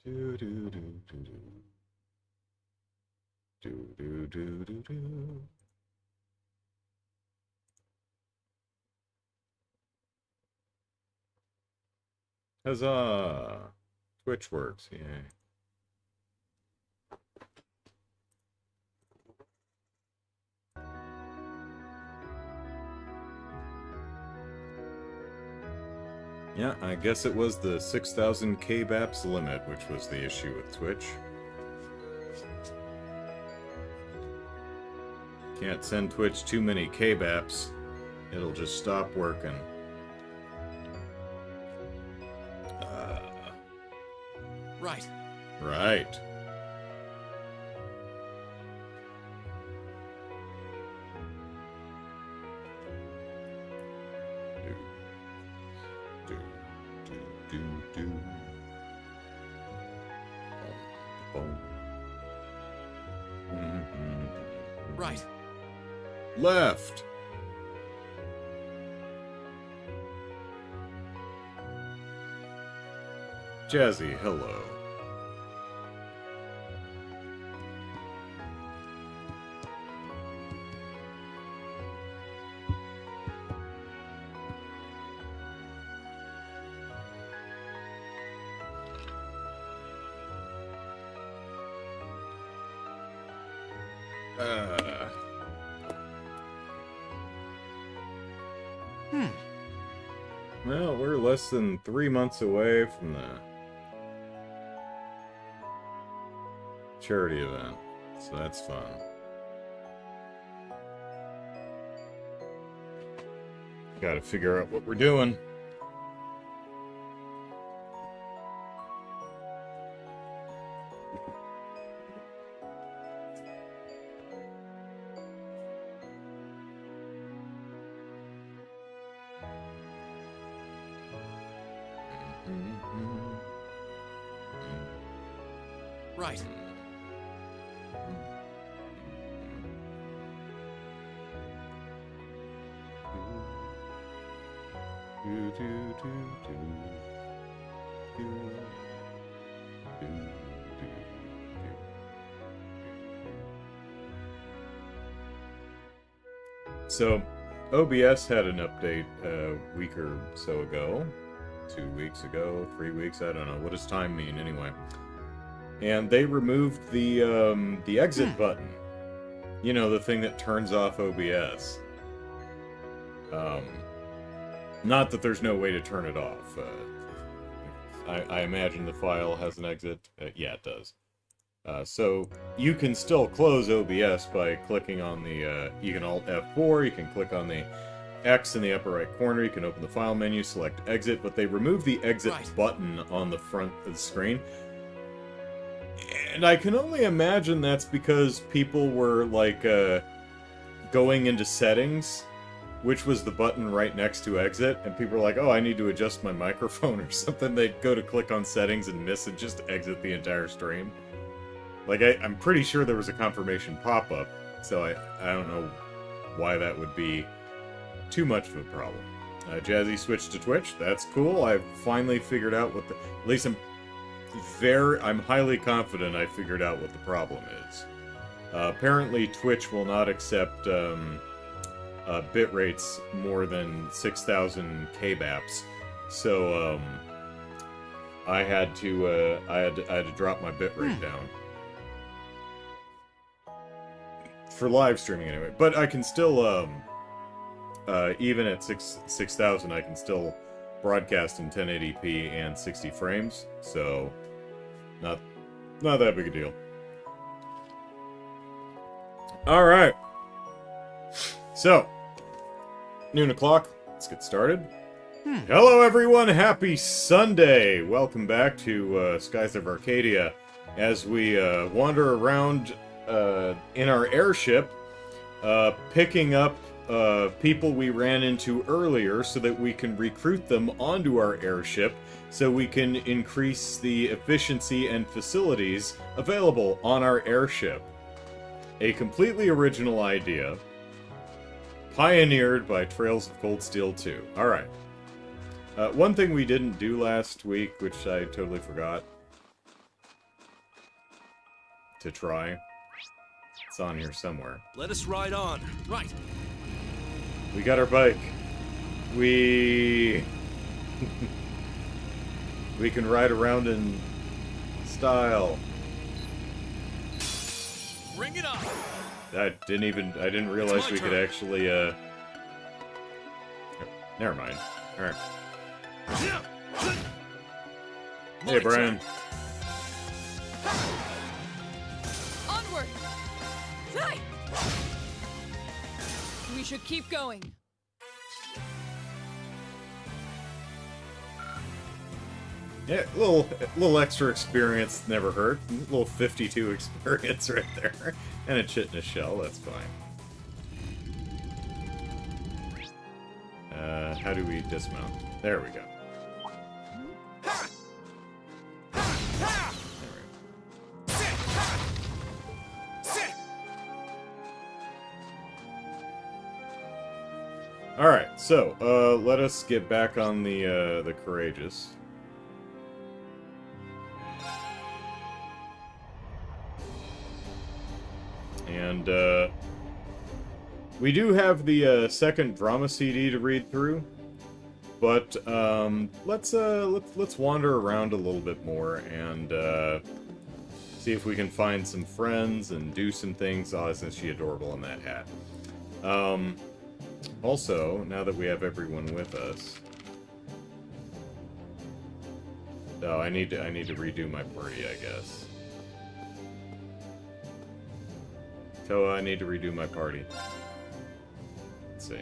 Do do do do do. Do do do do do. Huzzah! Twitch works, yay. Yeah, I guess it was the 6,000 kbaps limit, which was the issue with Twitch. Can't send Twitch too many kbaps. It'll just stop working. Right. Right. Do, do, do, do, do. Boom. Right. Left. Jazzy, hello. Well, we're less than 3 months away from the charity event, so that's fun. Gotta figure out what we're doing. Right. So, OBS had an update a week or so ago. 2 weeks ago, 3 weeks, I don't know. What does time mean anyway? And they removed the exit button. You know, the thing that turns off OBS. Not that there's no way to turn it off. I imagine the file has an exit. Yeah, it does. So you can still close OBS by clicking on the, you can Alt F4, you can click on the X in the upper right corner, you can open the file menu, select exit, but they removed the exit button on the front of the screen. And I can only imagine that's because people were, like, going into settings, which was the button right next to exit, and people were like, oh, I need to adjust my microphone or something. They'd go to click on settings and miss and just exit the entire stream. Like, I'm pretty sure there was a confirmation pop-up, so I don't know why that would be too much of a problem. Jazzy switched to Twitch. That's cool. I've finally figured out what the... At least I'm highly confident I figured out what the problem is. Apparently, Twitch will not accept bit rates more than 6,000 kbaps, so I had to drop my bit rate down for live streaming anyway. But I can still even at 6,000, I can still broadcast in 1080p and 60 frames, so not that big a deal. Alright. So, noon o'clock, let's get started. Hello everyone, happy Sunday! Welcome back to Skies of Arcadia as we wander around in our airship, picking up people we ran into earlier so that we can recruit them onto our airship so we can increase the efficiency and facilities available on our airship. A completely original idea, pioneered by Trails of Cold Steel 2. Alright. One thing we didn't do last week, which I totally forgot, to try. It's on here somewhere. Let us ride on. Right. We got our bike. We can ride around in style. Bring it on. I didn't realize we could actually, never mind. Alright. Hey, Brian. Onward! Fly! We should keep going. Yeah, a little extra experience never hurt. A little 52 experience right there. And a chit in a shell, that's fine. How do we dismount? There we go. Alright, so, let us get back on the Courageous. And, we do have the, second drama CD to read through, but, let's wander around a little bit more and, see if we can find some friends and do some things. Oh, isn't she adorable in that hat? Also, now that we have everyone with us... Oh, I need to redo my party, I guess. So I need to redo my party. Let's see.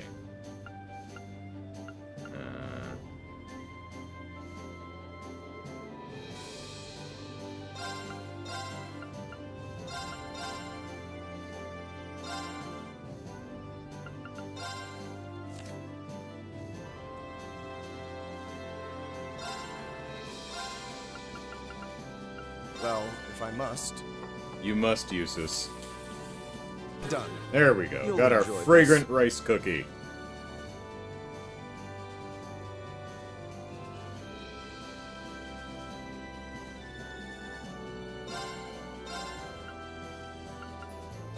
Well, if I must. You must use this. Done. There we go. You'll Got our enjoy fragrant rice cookie.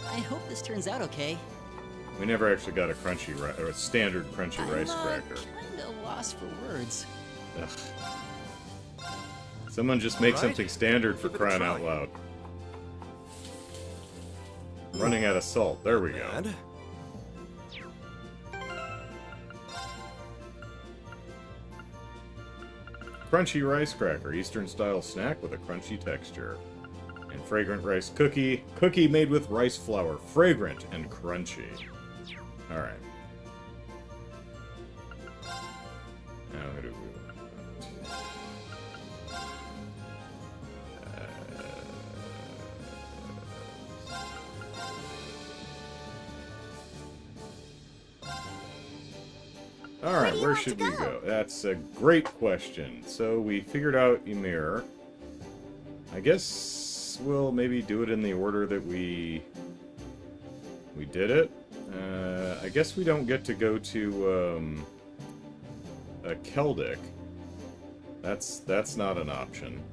I hope this turns out okay. We never actually got a or a standard crunchy rice cracker. Kinda lost for words. Ugh. Someone just make Right. something standard for Give it a crying try. out loud. Running out of salt. There we go. And Crunchy rice cracker, Eastern style snack with a crunchy texture. And fragrant rice cookie, cookie made with rice flour, fragrant and crunchy. Alright. Now who do we want? Alright, where should we go? That's a great question. So we figured out Ymir. I guess we'll maybe do it in the order that we did it. I guess we don't get to go to Keldic. That's not an option.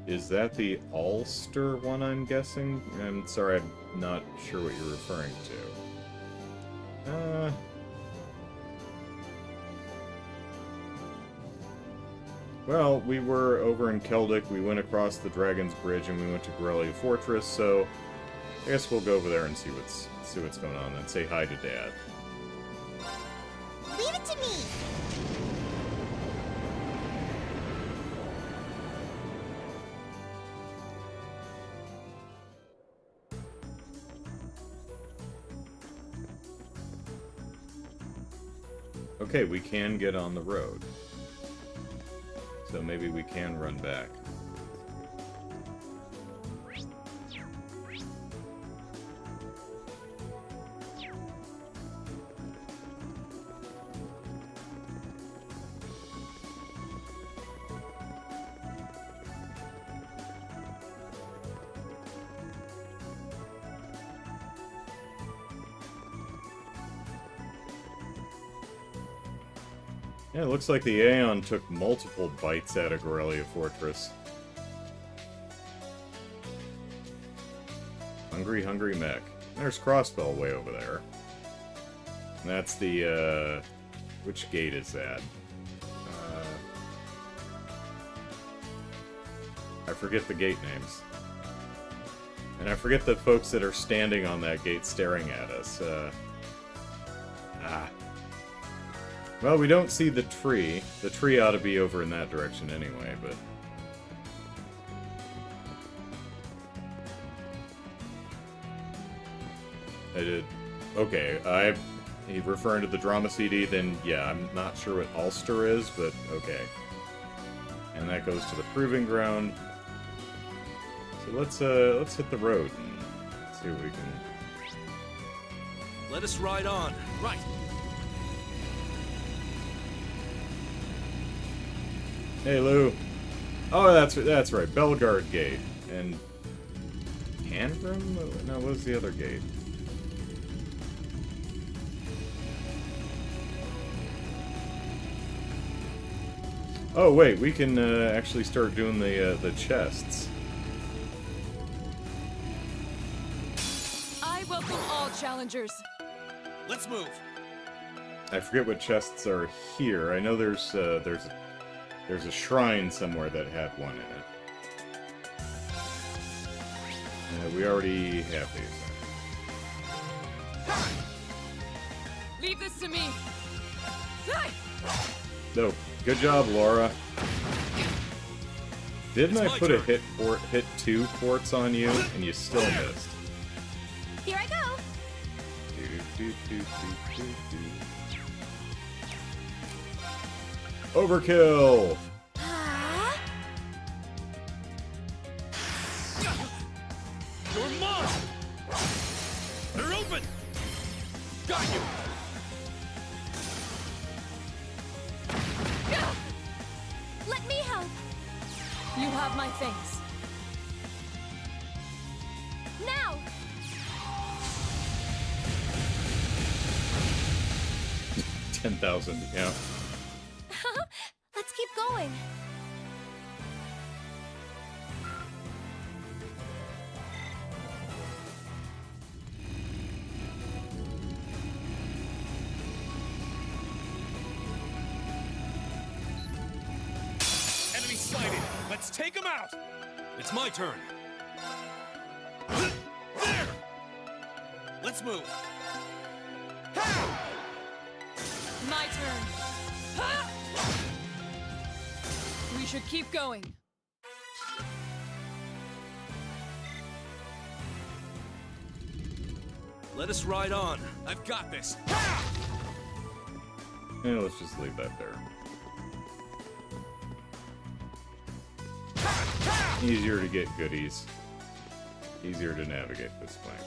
Is that the Ulster one, I'm guessing? I'm sorry, I'm not sure what you're referring to. Well, we were over in Keldic, we went across the Dragon's Bridge, and we went to Grelia Fortress, so I guess we'll go over there and see what's going on, and say hi to Dad. Leave it to me! Okay, we can get on the road. So maybe we can run back. Yeah, it looks like the Aeon took multiple bites at a Gorelia Fortress. Hungry, hungry mech. There's Crossbell way over there. And that's the, which gate is that? I forget the gate names. And I forget the folks that are standing on that gate staring at us. Well, we don't see the tree. The tree ought to be over in that direction anyway, but... I did... Okay, he's referring to the drama CD, then yeah, I'm not sure what Ulster is, but okay. And that goes to the Proving Ground. So let's hit the road and see what we can... Let us ride on. Right. Hey, Lou. Oh, that's right. Belgard Gate. And... Canvrim? No, what was the other gate? Oh, wait. We can actually start doing the chests. I welcome all challengers. Let's move. I forget what chests are here. I know there's a shrine somewhere that had one in it. We already have these. Leave this to me. No, good job, Laura. Didn't It's I my put a turn. hit 2 ports on you, and you still missed? Here I go. Overkill! Ah, You're mine. They're open. Got you. let me help. You have my thanks. Now. 10,000, yeah. Let's keep going. Enemy sighted. Let's take them out. It's my turn. There. Let's move. My turn. Ha! We should keep going. Let us ride on. I've got this. Yeah, let's just leave that there. Easier to get goodies. Easier to navigate this way.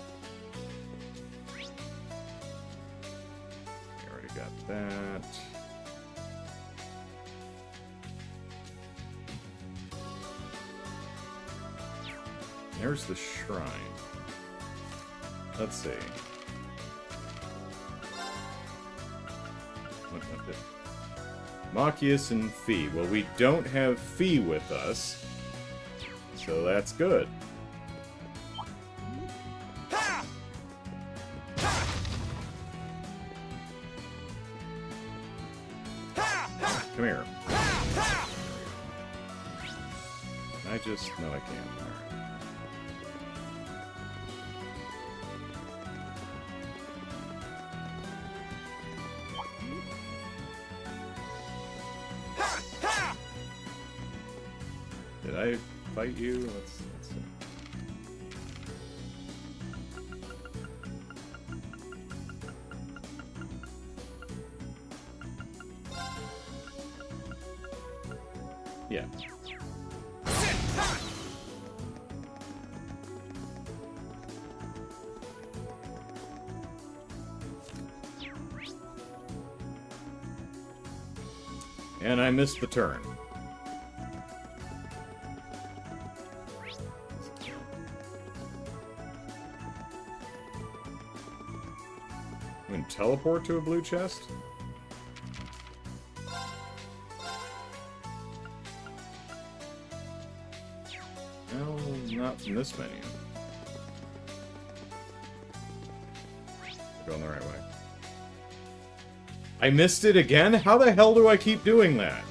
We already got that. There's the shrine. Let's see. Machias and Fee. Well, we don't have Fee with us, so that's good. Come here. Can I just... No, I can't. All right. Did I fight you? Let's see. Yeah. And I missed the turn. We can teleport to a blue chest? in this menu? We're going the right way. I missed it again? How the hell do I keep doing that?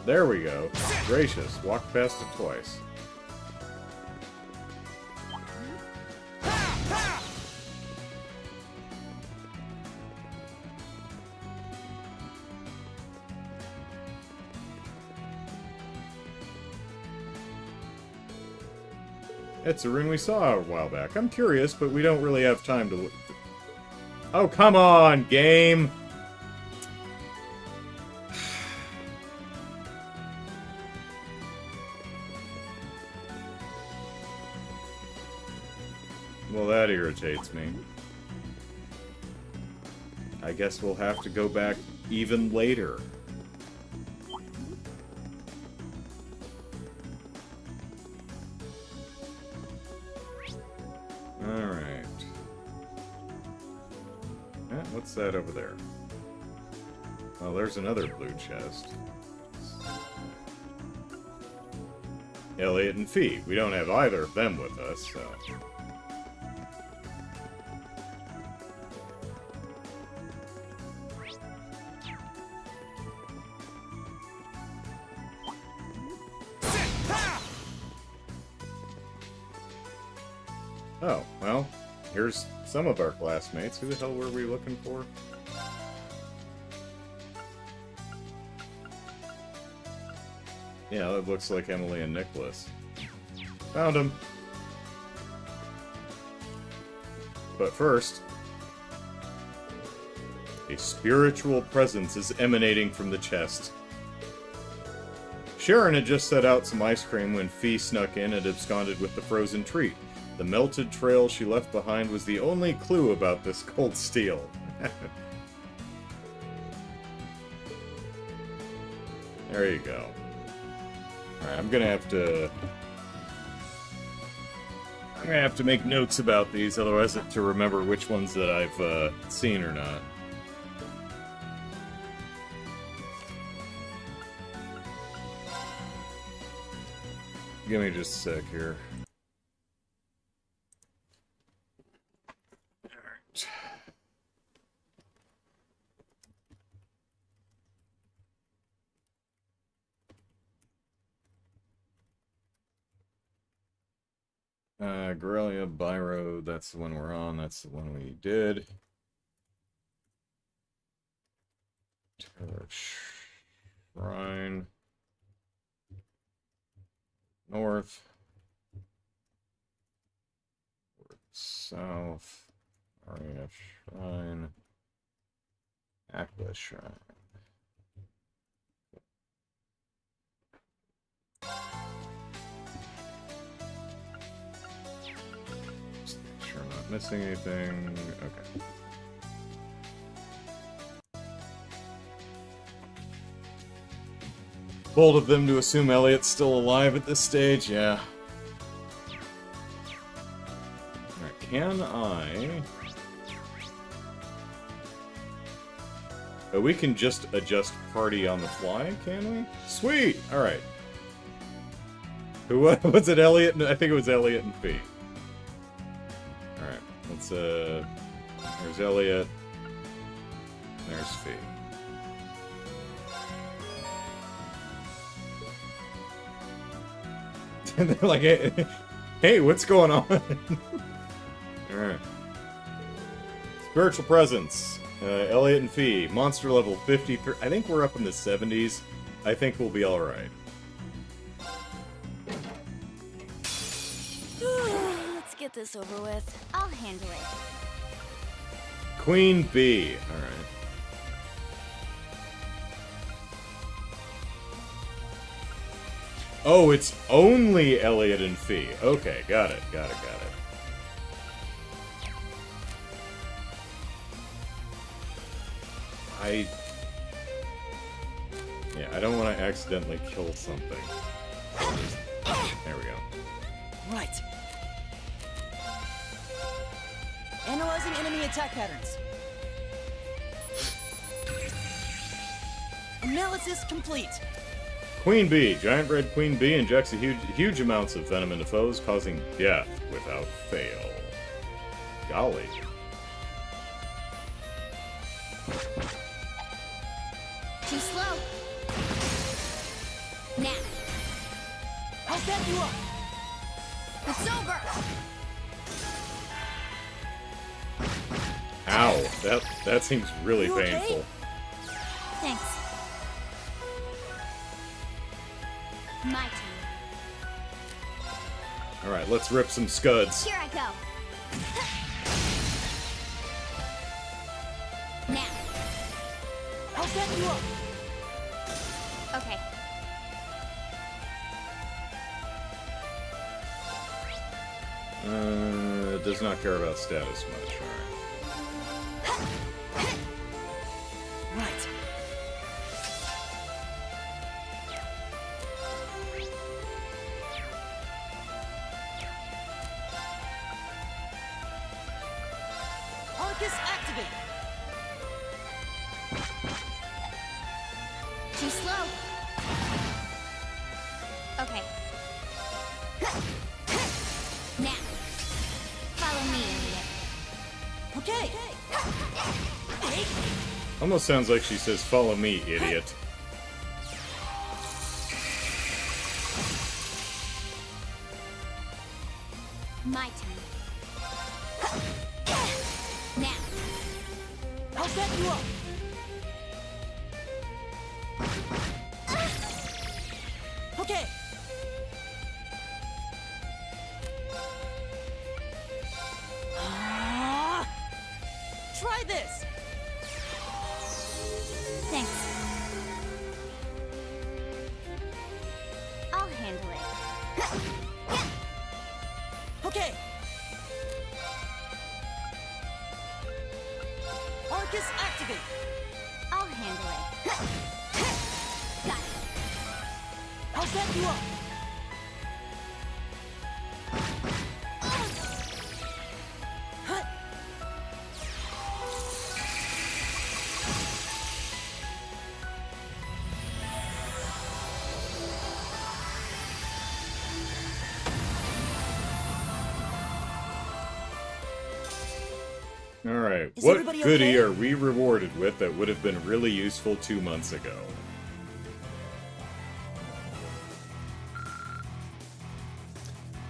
There we go. Gracious. Walked past it twice. It's a rune we saw a while back. I'm curious, but we don't really have time to look. Oh, come on, game! Well, that irritates me. I guess we'll have to go back even later. Alright. What's that over there? Oh, there's another blue chest. Elliot and Fee. We don't have either of them with us, so... Oh, well, here's some of our classmates. Who the hell were we looking for? Yeah, that looks like Emily and Nicholas. Found them. But first, a spiritual presence is emanating from the chest. Sharon had just set out some ice cream when Fee snuck in and absconded with the frozen treat. The melted trail she left behind was the only clue about this cold steel. There you go. Alright, I'm gonna have to make notes about these, otherwise I have to remember which ones that I've seen or not. Give me just a sec here. Guerrilla, Byro, that's the one we're on, that's the one we did. Terror Shrine. North. South. Arena Shrine. Aqua Shrine. Just make sure I'm not missing anything. Okay. Bold of them to assume Elliot's still alive at this stage, yeah. Alright, can I... Oh, we can just adjust party on the fly, can we? Sweet! Alright. Who was it, Elliot? I think it was Elliot and Fee. Alright, let's, there's Elliot. There's Fee. And they're like, hey, what's going on? Alright. Spiritual presence. Elliot and Fee. Monster level 53. I think we're up in the 70s. I think we'll be alright. Let's get this over with. I'll handle it. Queen Bee. Alright. Oh, it's only Elliot and Fee. Okay, got it. Yeah, I don't want to accidentally kill something. There we go. Right. Analyzing enemy attack patterns. Analysis complete. Queen Bee. Giant red Queen Bee injects a huge amounts of venom into foes, causing death without fail. Golly. Too slow. Now. I'll set you up. It's over. Ow. That seems really You okay? painful. Thanks. My turn. Alright, let's rip some scuds. Here I go. Now. I'll set you up. Okay. Does not care about status much. Alright. Right. Arcus activate. Too slow. Okay. Now. Follow me, idiot. Okay. Hey. Almost sounds like she says, "Follow me, idiot." My turn. Now. I'll set you up. Okay. Try this. Thanks. I'll handle it. Okay. Arcus activate. I'll handle it. Got it. I'll set you up. Hut. Alright, Is what everybody goodie okay? are we rewarded with that would have been really useful 2 months ago?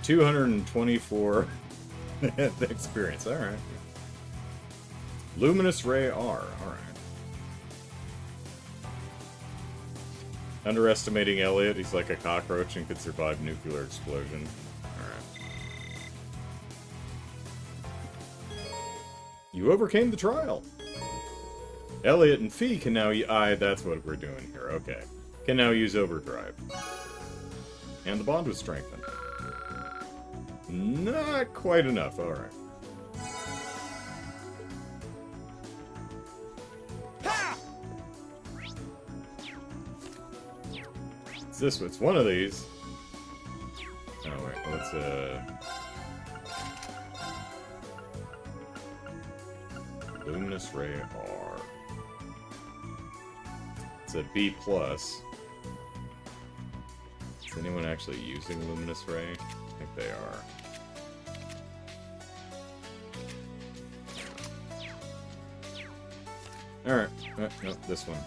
$224 experience, alright. Luminous Ray R, alright. Underestimating Elliot, he's like a cockroach and could survive nuclear explosion. Alright. You overcame the trial! Elliot and Fee can now that's what we're doing here, okay. Can now use overdrive. And the bond was strengthened. Not quite enough, alright. It's this one, it's one of these. Oh wait, let's Luminous Ray R. It's a B+. Is anyone actually using Luminous Ray? I think they are. Alright. No, this one.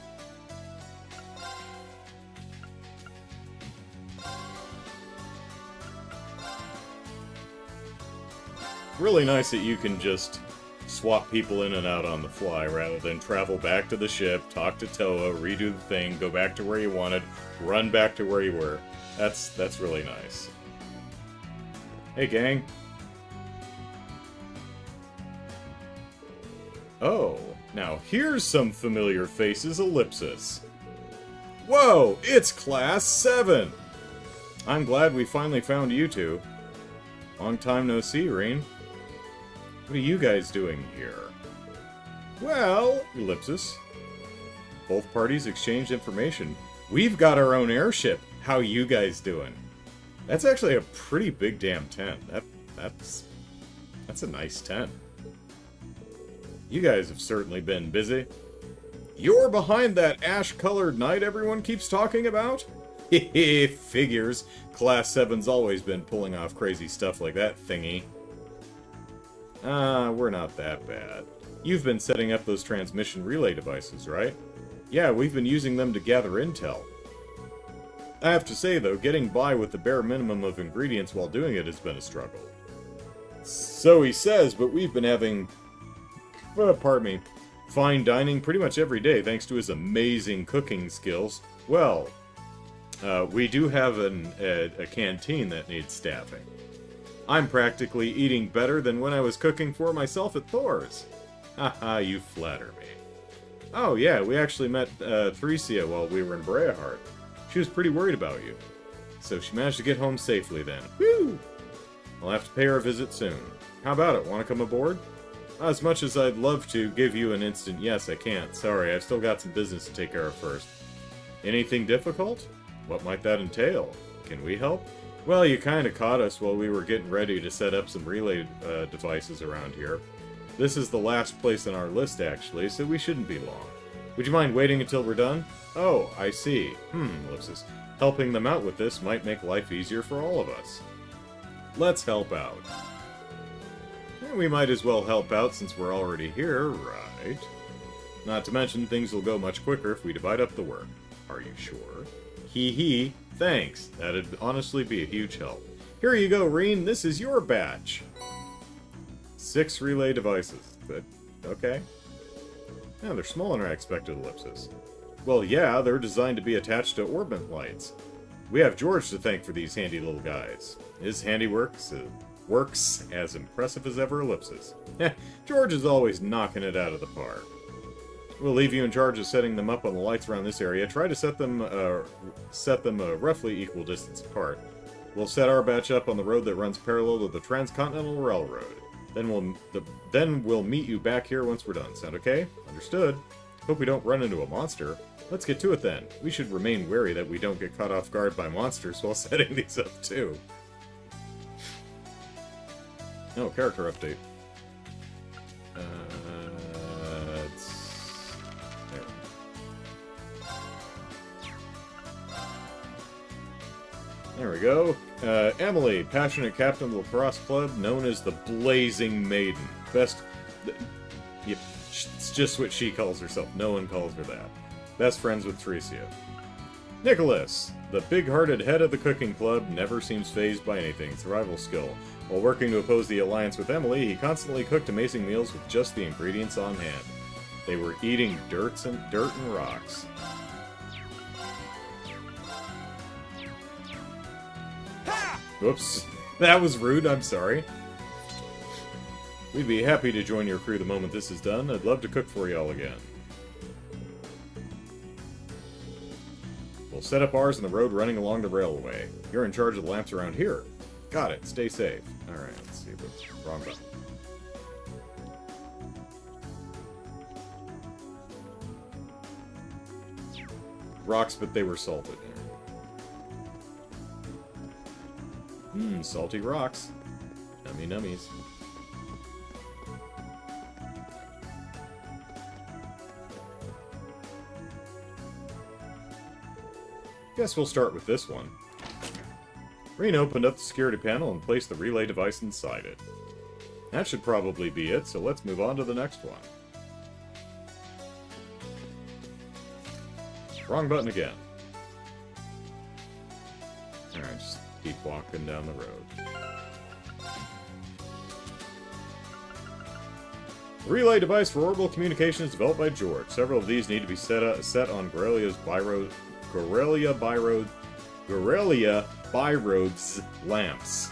Really nice that you can just swap people in and out on the fly rather than travel back to the ship, talk to Toa, redo the thing, go back to where you wanted, run back to where you were. That's really nice. Hey, gang. Oh, now here's some familiar faces, Ellipsus. Whoa, it's Class 7! I'm glad we finally found you two. Long time no see, Reen. What are you guys doing here? Well, Ellipsus. Both parties exchanged information. We've got our own airship. How you guys doing? That's actually a pretty big damn tent. That's a nice tent. You guys have certainly been busy. You're behind that ash-colored knight everyone keeps talking about? Hehe, figures. Class 7's always been pulling off crazy stuff like that thingy. We're not that bad. You've been setting up those transmission relay devices, right? Yeah, we've been using them to gather intel. I have to say, though, getting by with the bare minimum of ingredients while doing it has been a struggle. So he says, but we've been having... pardon me. Fine dining pretty much every day thanks to his amazing cooking skills. Well, we do have a canteen that needs staffing. I'm practically eating better than when I was cooking for myself at Thor's. Haha, you flatter me. Oh yeah, we actually met Thresia while we were in Breahart. She was pretty worried about you. So she managed to get home safely then. Woo! I'll have to pay her a visit soon. How about it? Want to come aboard? As much as I'd love to give you an instant yes, I can't. Sorry, I've still got some business to take care of first. Anything difficult? What might that entail? Can we help? Well, you kinda caught us while we were getting ready to set up some relay devices around here. This is the last place on our list, actually, so we shouldn't be long. Would you mind waiting until we're done? Oh, I see. Ellipsus. Helping them out with this might make life easier for all of us. Let's help out. We might as well help out since we're already here, right? Not to mention, things will go much quicker if we divide up the work. Are you sure? Hee hee. Thanks. That'd honestly be a huge help. Here you go, Reen. This is your batch. 6 relay devices. Good. Okay. Yeah, they're smaller than I expected, Ellipsus. Well, yeah, they're designed to be attached to orbit lights. We have George to thank for these handy little guys. His handiwork works as impressive as ever, Ellipsus. George is always knocking it out of the park. We'll leave you in charge of setting them up on the lights around this area. Try to set them a roughly equal distance apart. We'll set our batch up on the road that runs parallel to the Transcontinental Railroad. Then we'll meet you back here once we're done. Sound okay? Understood. Hope we don't run into a monster. Let's get to it then. We should remain wary that we don't get caught off guard by monsters while setting these up too. Oh, character update. There we go. Emily, passionate captain of the lacrosse club, known as the Blazing Maiden. Yep, it's just what she calls herself. No one calls her that. Best friends with Thresia. Nicholas, the big-hearted head of the cooking club, never seems fazed by anything. Survival skill. While working to oppose the alliance with Emily, he constantly cooked amazing meals with just the ingredients on hand. They were eating dirt and rocks. Whoops. That was rude, I'm sorry. We'd be happy to join your crew the moment this is done. I'd love to cook for you all again. We'll set up ours on the road running along the railway. You're in charge of the lamps around here. Got it. Stay safe. Alright, let's see what's wrong button. Rocks, but they were salted. Salty rocks. Nummy nummies. Guess we'll start with this one. Reen opened up the security panel and placed the relay device inside it. That should probably be it, so let's move on to the next one. Wrong button again. Alright, just keep walking down the road. The relay device for orbital communication is developed by George. Several of these need to be set on Gorelia's Byroad's lamps.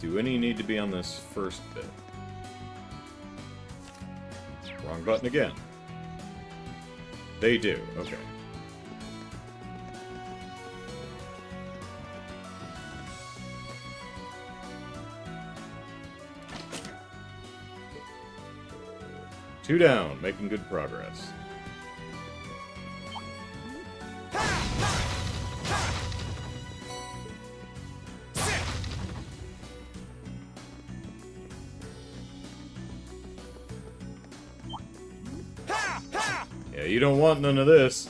Do any need to be on this first bit? Wrong button again. They do, okay. Two down, making good progress. you don't want none of this.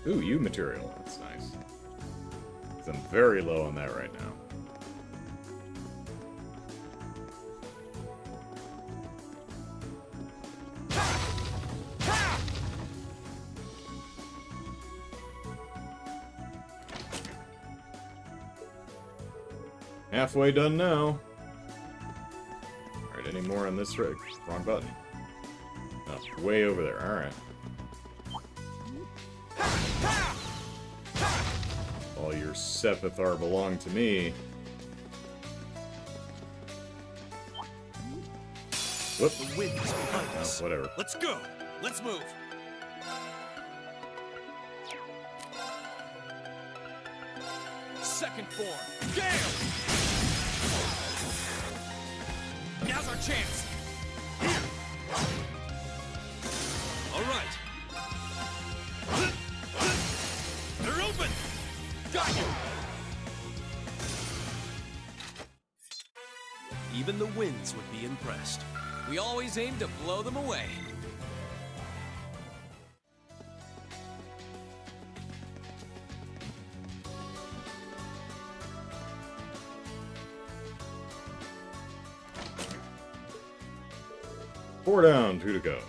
Ooh, U material. That's nice. 'Cause I'm very low on that right now. Halfway done now. Alright, any more on this rig? Wrong button. Oh, way over there. Alright. All your Sepithar belong to me. Whoop. The wind is behind us. Oh, whatever. Let's go. Let's move. Second form. Gale! Now's our chance. Here. All right. They're open. Got you. Even the winds would be impressed. We always aim to blow them away. Four down, 2 to go.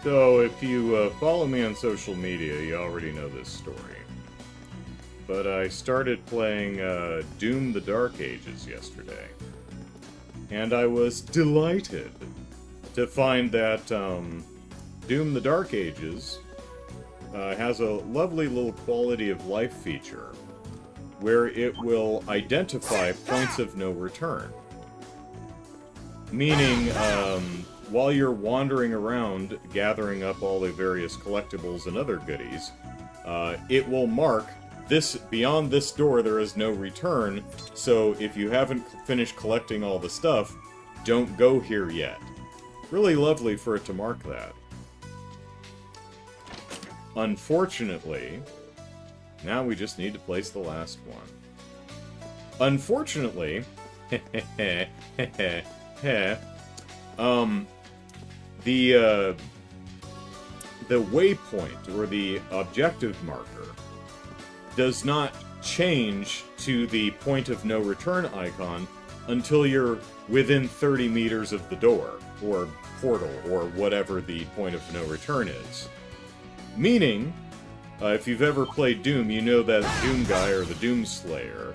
So, if you follow me on social media, you already know this story. But I started playing Doom the Dark Ages yesterday. And I was delighted to find that Doom the Dark Ages has a lovely little quality of life feature where it will identify points of no return. Meaning, while you're wandering around gathering up all the various collectibles and other goodies, it will mark this beyond this door there is no return, so if you haven't finished collecting all the stuff, don't go here yet. Really lovely for it to mark that. Unfortunately, now we just need to place the last one. Unfortunately, the waypoint, or the objective marker, does not change to the point of no return icon until you're within 30 meters of the door, or portal, or whatever the point of no return is. Meaning, if you've ever played Doom, you know that Doom guy, or the Doom Slayer,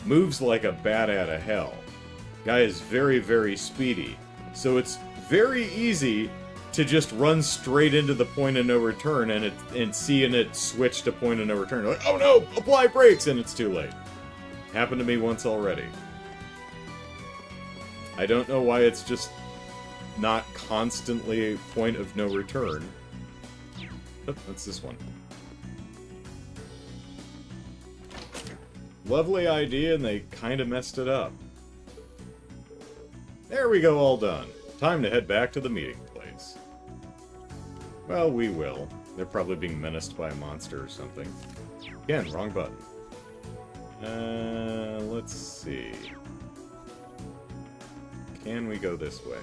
moves like a bat out of hell. Guy is very, very speedy. So it's very easy to just run straight into the point of no return and seeing it switch to point of no return. Like, oh no, apply brakes, and it's too late. Happened to me once already. I don't know why it's just not constantly a point of no return. Oh, that's this one. Lovely idea, and they kind of messed it up. There we go, all done. Time to head back to the meeting place. Well, we will. They're probably being menaced by a monster or something. Again, wrong button. Let's see. Can we go this way?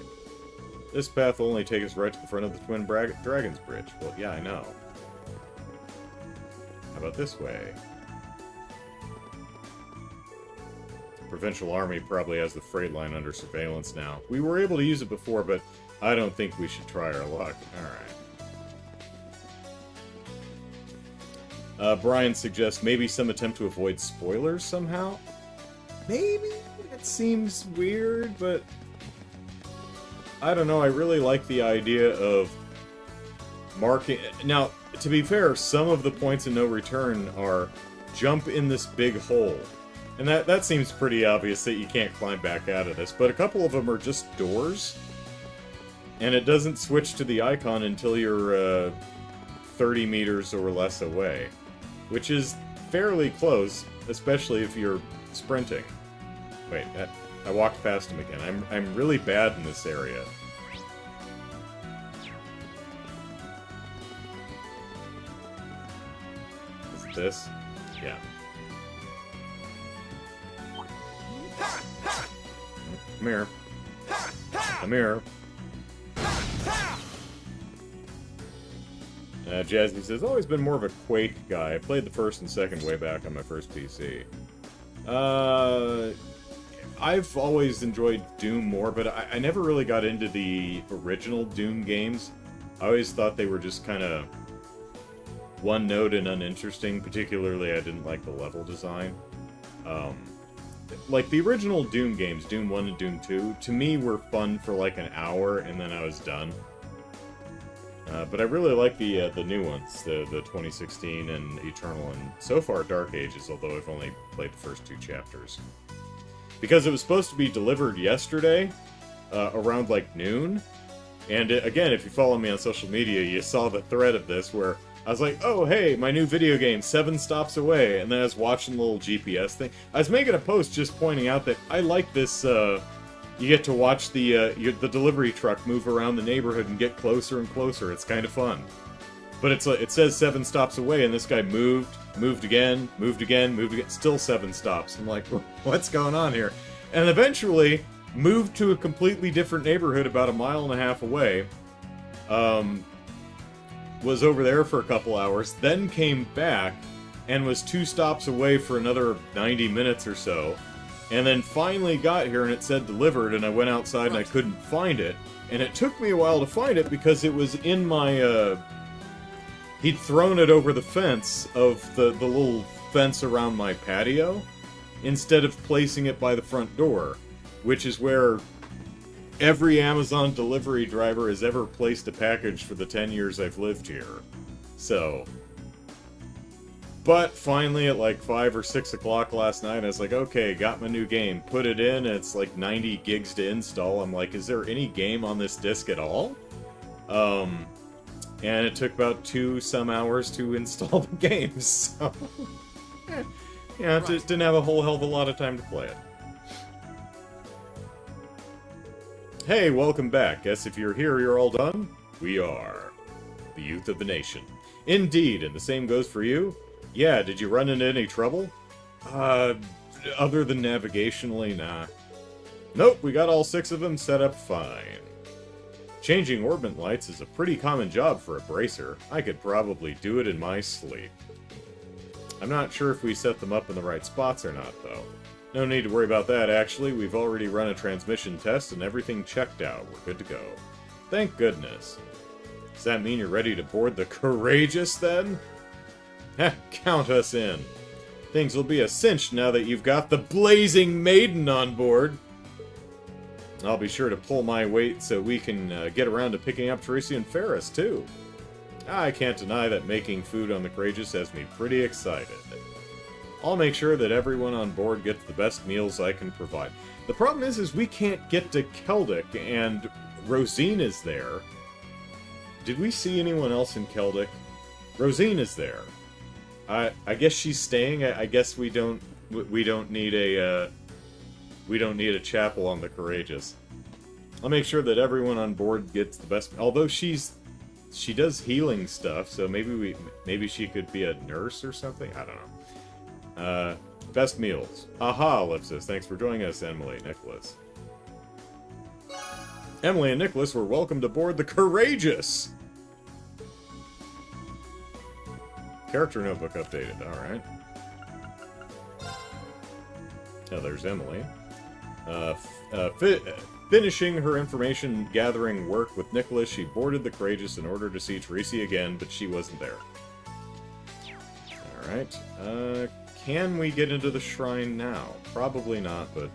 This path will only take us right to the front of the Twin Dragons Bridge. Well, yeah, I know. How about this way? Provincial Army probably has the freight line under surveillance now. We were able to use it before, but I don't think we should try our luck. Alright. Brian suggests maybe some attempt to avoid spoilers somehow? Maybe? It seems weird, but I don't know, I really like the idea of marking... Now, to be fair, some of the points of no return are jump in this big hole. And that seems pretty obvious that you can't climb back out of this, but a couple of them are just doors. and it doesn't switch to the icon until you're 30 meters or less away, which is fairly close, especially if you're sprinting. Wait, I walked past him again. I'm really bad in this area. Is it this? Yeah. Come here. Come here. Jazzy says, always been more of a Quake guy. I played the first and second way back on my first PC. I've always enjoyed Doom more, but I never really got into the original Doom games. I always thought they were just kind of one-note and uninteresting. Particularly, I didn't like the level design. Like, the original Doom games, Doom 1 and Doom 2, to me were fun for like an hour, and then I was done. But I really like the new ones, the 2016 and Eternal, and so far Dark Ages, although I've only played the first 2 chapters. Because it was supposed to be delivered yesterday, around like noon, and again, if you follow me on social media, you saw the thread of this where I was like, oh hey, my new video game, 7 stops away, and then I was watching the little GPS thing. I was making a post just pointing out that I like this, you get to watch the delivery truck move around the neighborhood and get closer and closer. It's kind of fun. But it says 7 stops away, and this guy moved again, still 7 stops. I'm like, what's going on here? And eventually moved to a completely different neighborhood about 1.5 miles away. Was over there for a couple hours, then came back and was 2 stops away for another 90 minutes or so. And then finally got here and it said delivered, and I went outside and I couldn't find it. And it took me a while to find it because it was in my, he'd thrown it over the fence of the little fence around my patio, instead of placing it by the front door, which is where every Amazon delivery driver has ever placed a package for the 10 years I've lived here. So... But finally, at like 5 or 6 o'clock last night, I was like, okay, got my new game. Put it in, it's like 90 gigs to install. I'm like, is there any game on this disc at all? And it took about 2 some hours to install the game, so... yeah, just didn't have a whole hell of a lot of time to play it. Hey, welcome back. Guess if you're here, you're all done? We are. The youth of the nation. Indeed, and the same goes for you? Yeah, did you run into any trouble? Other than navigationally, nah. Nope, we got all 6 of them set up fine. Changing orbit lights is a pretty common job for a bracer. I could probably do it in my sleep. I'm not sure if we set them up in the right spots or not, though. No need to worry about that, actually. We've already run a transmission test and everything checked out. We're good to go. Thank goodness. Does that mean you're ready to board the Courageous, then? Heh, count us in. Things will be a cinch now that you've got the Blazing Maiden on board. I'll be sure to pull my weight so we can get around to picking up Teresa and Ferris, too. I can't deny that making food on the Courageous has me pretty excited. I'll make sure that everyone on board gets the best meals I can provide. The problem is we can't get to Keldic, and Rosine is there. Did we see anyone else in Keldic? Rosine is there. I guess she's staying. I guess we don't need a chapel on the Courageous. I'll make sure that everyone on board gets the best. Although she does healing stuff, so maybe she could be a nurse or something. I don't know. Best meals. Aha, Ellipsus. Thanks for joining us, Emily and Nicholas. Emily and Nicholas were welcomed aboard the Courageous. Character notebook updated, alright. Oh, there's Emily. Finishing her information gathering work with Nicholas, she boarded the Courageous in order to see Teresa again, but she wasn't there. Alright. Can we get into the shrine now? Probably not, but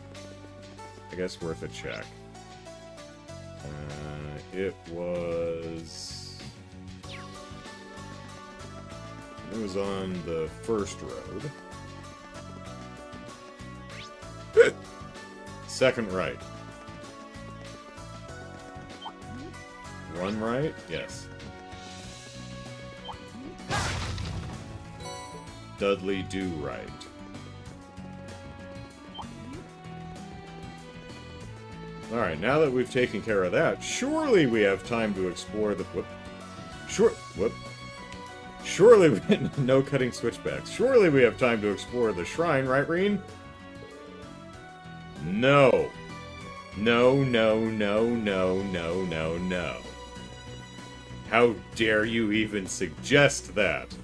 I guess worth a check. It was on the first road. Second right. Run right? Yes. Dudley do right. Alright, now that we've taken care of that, surely we have time to explore the... Whoop. Surely we... No cutting switchbacks. Surely we have time to explore the shrine, right, Reen? No. No, no, no, no, no, no, no. How dare you even suggest that?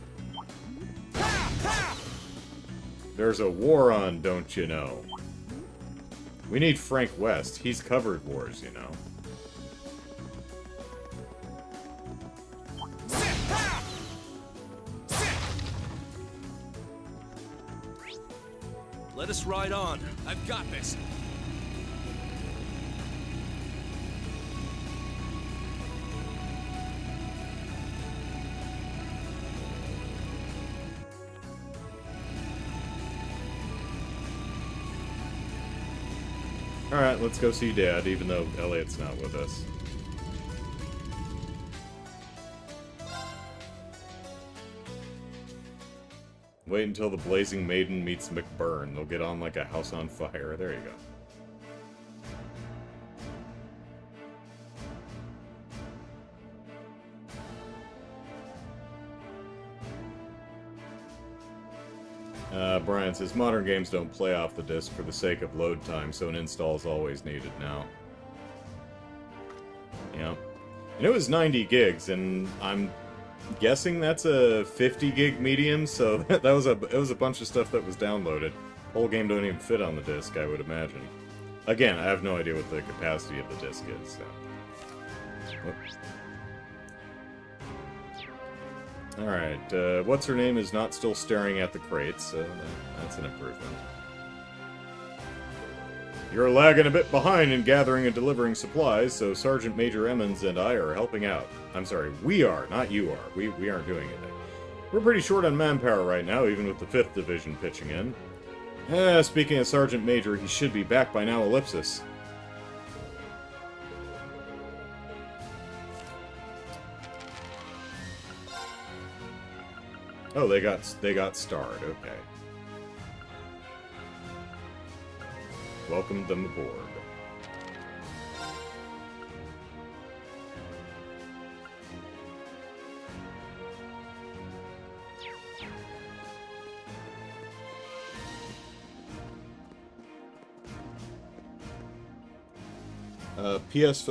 There's a war on, don't you know? We need Frank West. He's covered wars, you know. Let us ride on. I've got this. Alright, let's go see Dad, even though Elliot's not with us. Wait until the Blazing Maiden meets McBurn. They'll get on like a house on fire. There you go. Brian says, modern games don't play off the disc for the sake of load time, so an install is always needed now. Yeah. And it was 90 gigs, and I'm guessing that's a 50 gig medium, so it was a bunch of stuff that was downloaded. Whole game don't even fit on the disc, I would imagine. Again, I have no idea what the capacity of the disc is, so. Whoops. Alright, what's-her-name is not still staring at the crates, so that's an improvement. You're lagging a bit behind in gathering and delivering supplies, so Sergeant Major Emmons and I are helping out. I'm sorry, we are, not you are. We aren't doing anything. We're pretty short on manpower right now, even with the 5th Division pitching in. Speaking of Sergeant Major, he should be back by now, Ellipsus. Oh, they got starred, okay. Welcome them aboard.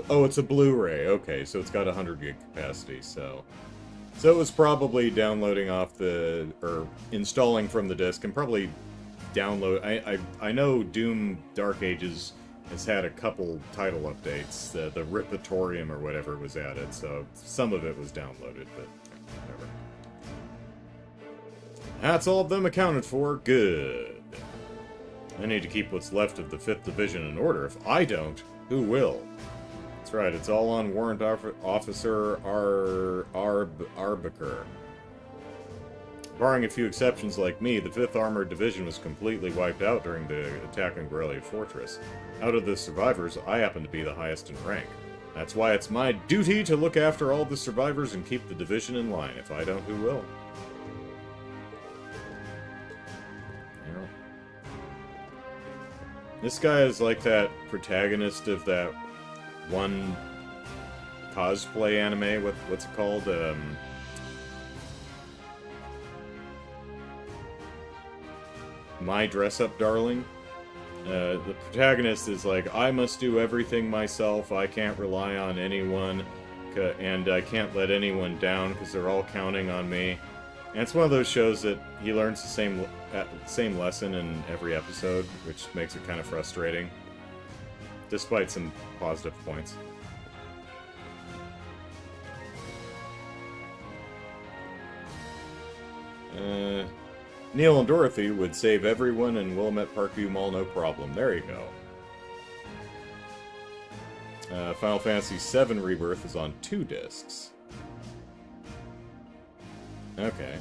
Oh, it's a Blu-ray. Okay, so it's got 100 gig capacity, so it was probably downloading off the, or installing from the disc, and probably download. I know Doom Dark Ages has had a couple title updates. The Ripatorium or whatever was added, so some of it was downloaded, but whatever. That's all of them accounted for. Good. I need to keep what's left of the 5th Division in order. If I don't, who will? That's right, it's all on Warrant Officer Arbiker. Barring a few exceptions like me, the 5th Armored Division was completely wiped out during the attack on Grellia Fortress. Out of the survivors, I happen to be the highest in rank. That's why it's my duty to look after all the survivors and keep the division in line. If I don't, who will? Yeah. This guy is like that protagonist of that one cosplay anime. What's it called? My Dress Up Darling. The protagonist is like, I must do everything myself, I can't rely on anyone, and I can't let anyone down because they're all counting on me. And it's one of those shows that he learns the same lesson in every episode, which makes it kind of frustrating, despite some positive points. Neil and Dorothy would save everyone in Willamette Parkview Mall, no problem. There you go. Final Fantasy VII Rebirth is on 2 discs. Okay.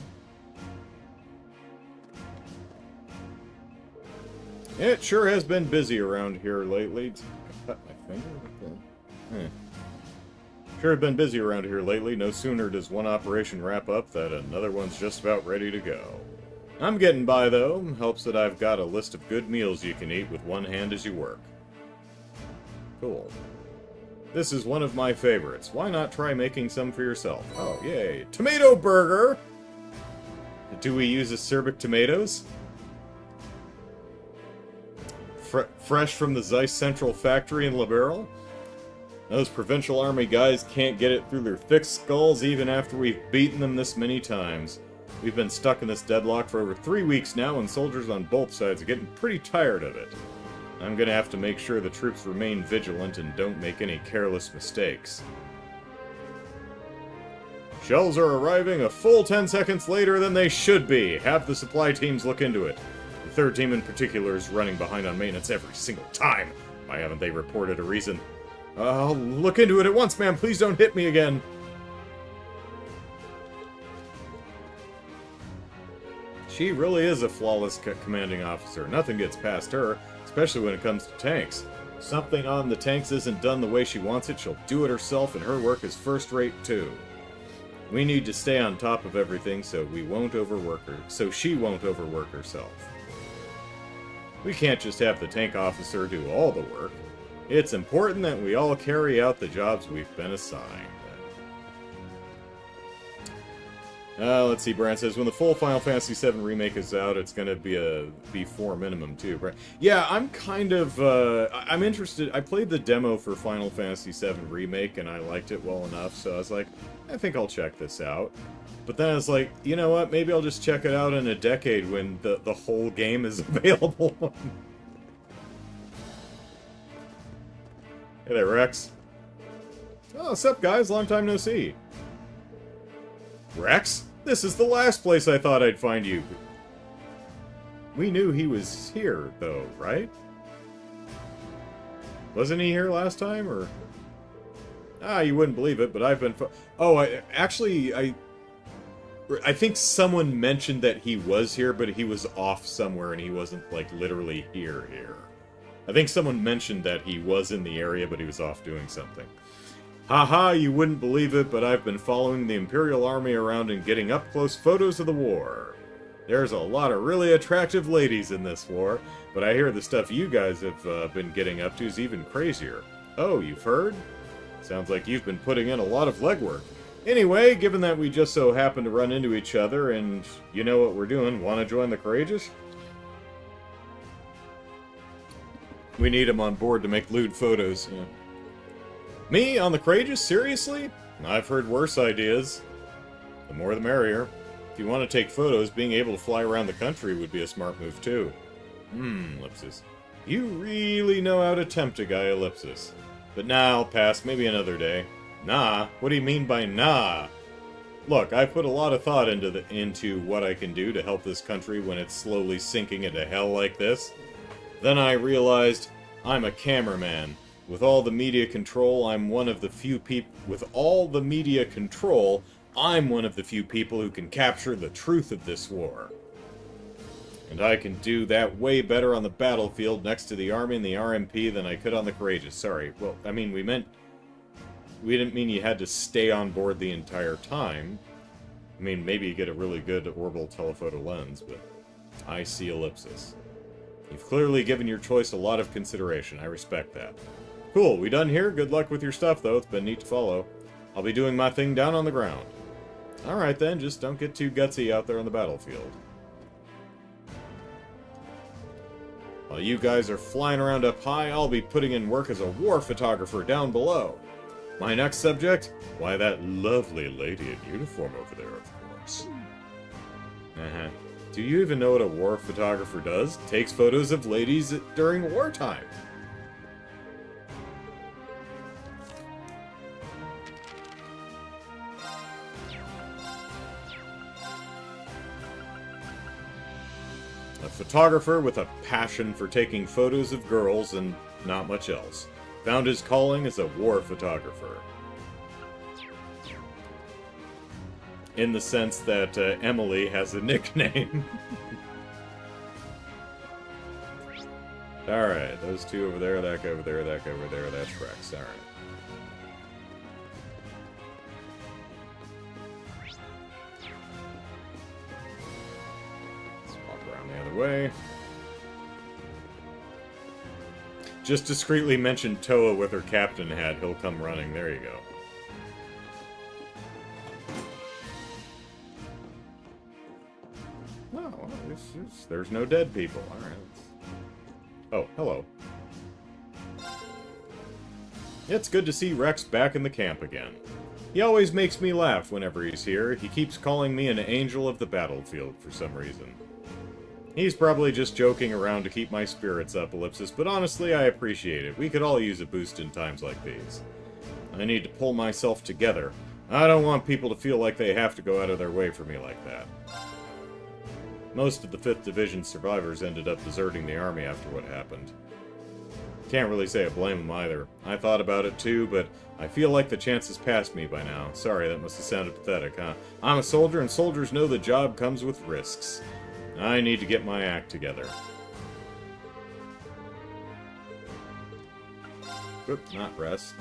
It sure has been busy around here lately. I cut my finger with the... Sure have been busy around here lately. No sooner does one operation wrap up that another one's just about ready to go. I'm getting by, though. Helps that I've got a list of good meals you can eat with one hand as you work. Cool. This is one of my favorites. Why not try making some for yourself? Oh, yay. Tomato burger! Do we use acerbic tomatoes? Fresh from the Zeiss Central factory in Liberal? Those Provincial Army guys can't get it through their thick skulls even after we've beaten them this many times. We've been stuck in this deadlock for over 3 weeks now, and soldiers on both sides are getting pretty tired of it. I'm gonna have to make sure the troops remain vigilant and don't make any careless mistakes. Shells are arriving a full 10 seconds later than they should be. Have the supply teams look into it. The 3rd team in particular is running behind on maintenance every single time. Why haven't they reported a reason? I'll look into it at once, ma'am. Please don't hit me again. She really is a flawless commanding officer. Nothing gets past her, especially when it comes to tanks. Something on the tanks isn't done the way she wants it, she'll do it herself, and her work is first-rate too. We need to stay on top of everything so we won't overwork her, so she won't overwork herself. We can't just have the tank officer do all the work. It's important that we all carry out the jobs we've been assigned. Let's see, Brand says, when the full Final Fantasy VII Remake is out, it's gonna be a B4 minimum, too. Yeah, I'm kind of, I'm interested. I played the demo for Final Fantasy VII Remake, and I liked it well enough, so I was like, I think I'll check this out. But then I was like, you know what, maybe I'll just check it out in a decade when the whole game is available. Hey there, Rex. Oh, what's up, guys? Long time no see. Rex? This is the last place I thought I'd find you. We knew he was here, though, right? Wasn't he here last time, or...? Ah, you wouldn't believe it, but I've been... I think someone mentioned that he was here, but he was off somewhere, and he wasn't, like, literally here. I think someone mentioned that he was in the area, but he was off doing something. Haha, you wouldn't believe it, but I've been following the Imperial Army around and getting up-close photos of the war. There's a lot of really attractive ladies in this war, but I hear the stuff you guys have been getting up to is even crazier. Oh, you've heard? Sounds like you've been putting in a lot of legwork. Anyway, given that we just so happen to run into each other and you know what we're doing, want to join the Courageous? We need him on board to make lewd photos. Yeah. Me? On the Courageous? Seriously? I've heard worse ideas. The more the merrier. If you want to take photos, being able to fly around the country would be a smart move too. Ellipsus. You really know how to tempt a guy, Ellipsus. But nah, I'll pass. Maybe another day. Nah? What do you mean by nah? Look, I put a lot of thought into what I can do to help this country when it's slowly sinking into hell like this. Then I realized I'm a cameraman. With all the media control, I'm one of the few people who can capture the truth of this war. And I can do that way better on the battlefield next to the Army and the RMP than I could on the Courageous. Sorry. Well, I mean, we didn't mean you had to stay on board the entire time. I mean, maybe you get a really good orbital telephoto lens, but I see Ellipsis. You've clearly given your choice a lot of consideration. I respect that. Cool, we done here? Good luck with your stuff, though. It's been neat to follow. I'll be doing my thing down on the ground. Alright then, just don't get too gutsy out there on the battlefield. While you guys are flying around up high, I'll be putting in work as a war photographer down below. My next subject? Why, that lovely lady in uniform over there, of course. Do you even know what a war photographer does? Takes photos of ladies during wartime. A photographer with a passion for taking photos of girls and not much else. Found his calling as a war photographer. In the sense that Emily has a nickname. Alright, those two over there, that guy over there, that guy over there, that's Rex. Alright. around the other way. Just discreetly mention Toa with her captain hat. He'll come running. There you go. Oh, well, there's no dead people. Alright. Oh, hello. It's good to see Rex back in the camp again. He always makes me laugh whenever he's here. He keeps calling me an angel of the battlefield for some reason. He's probably just joking around to keep my spirits up, Ellipsus, but honestly, I appreciate it. We could all use a boost in times like these. I need to pull myself together. I don't want people to feel like they have to go out of their way for me like that. Most of the 5th Division survivors ended up deserting the army after what happened. Can't really say I blame them either. I thought about it too, but I feel like the chance has passed me by now. Sorry, that must have sounded pathetic, huh? I'm a soldier, and soldiers know the job comes with risks. I need to get my act together. Oops, not rest.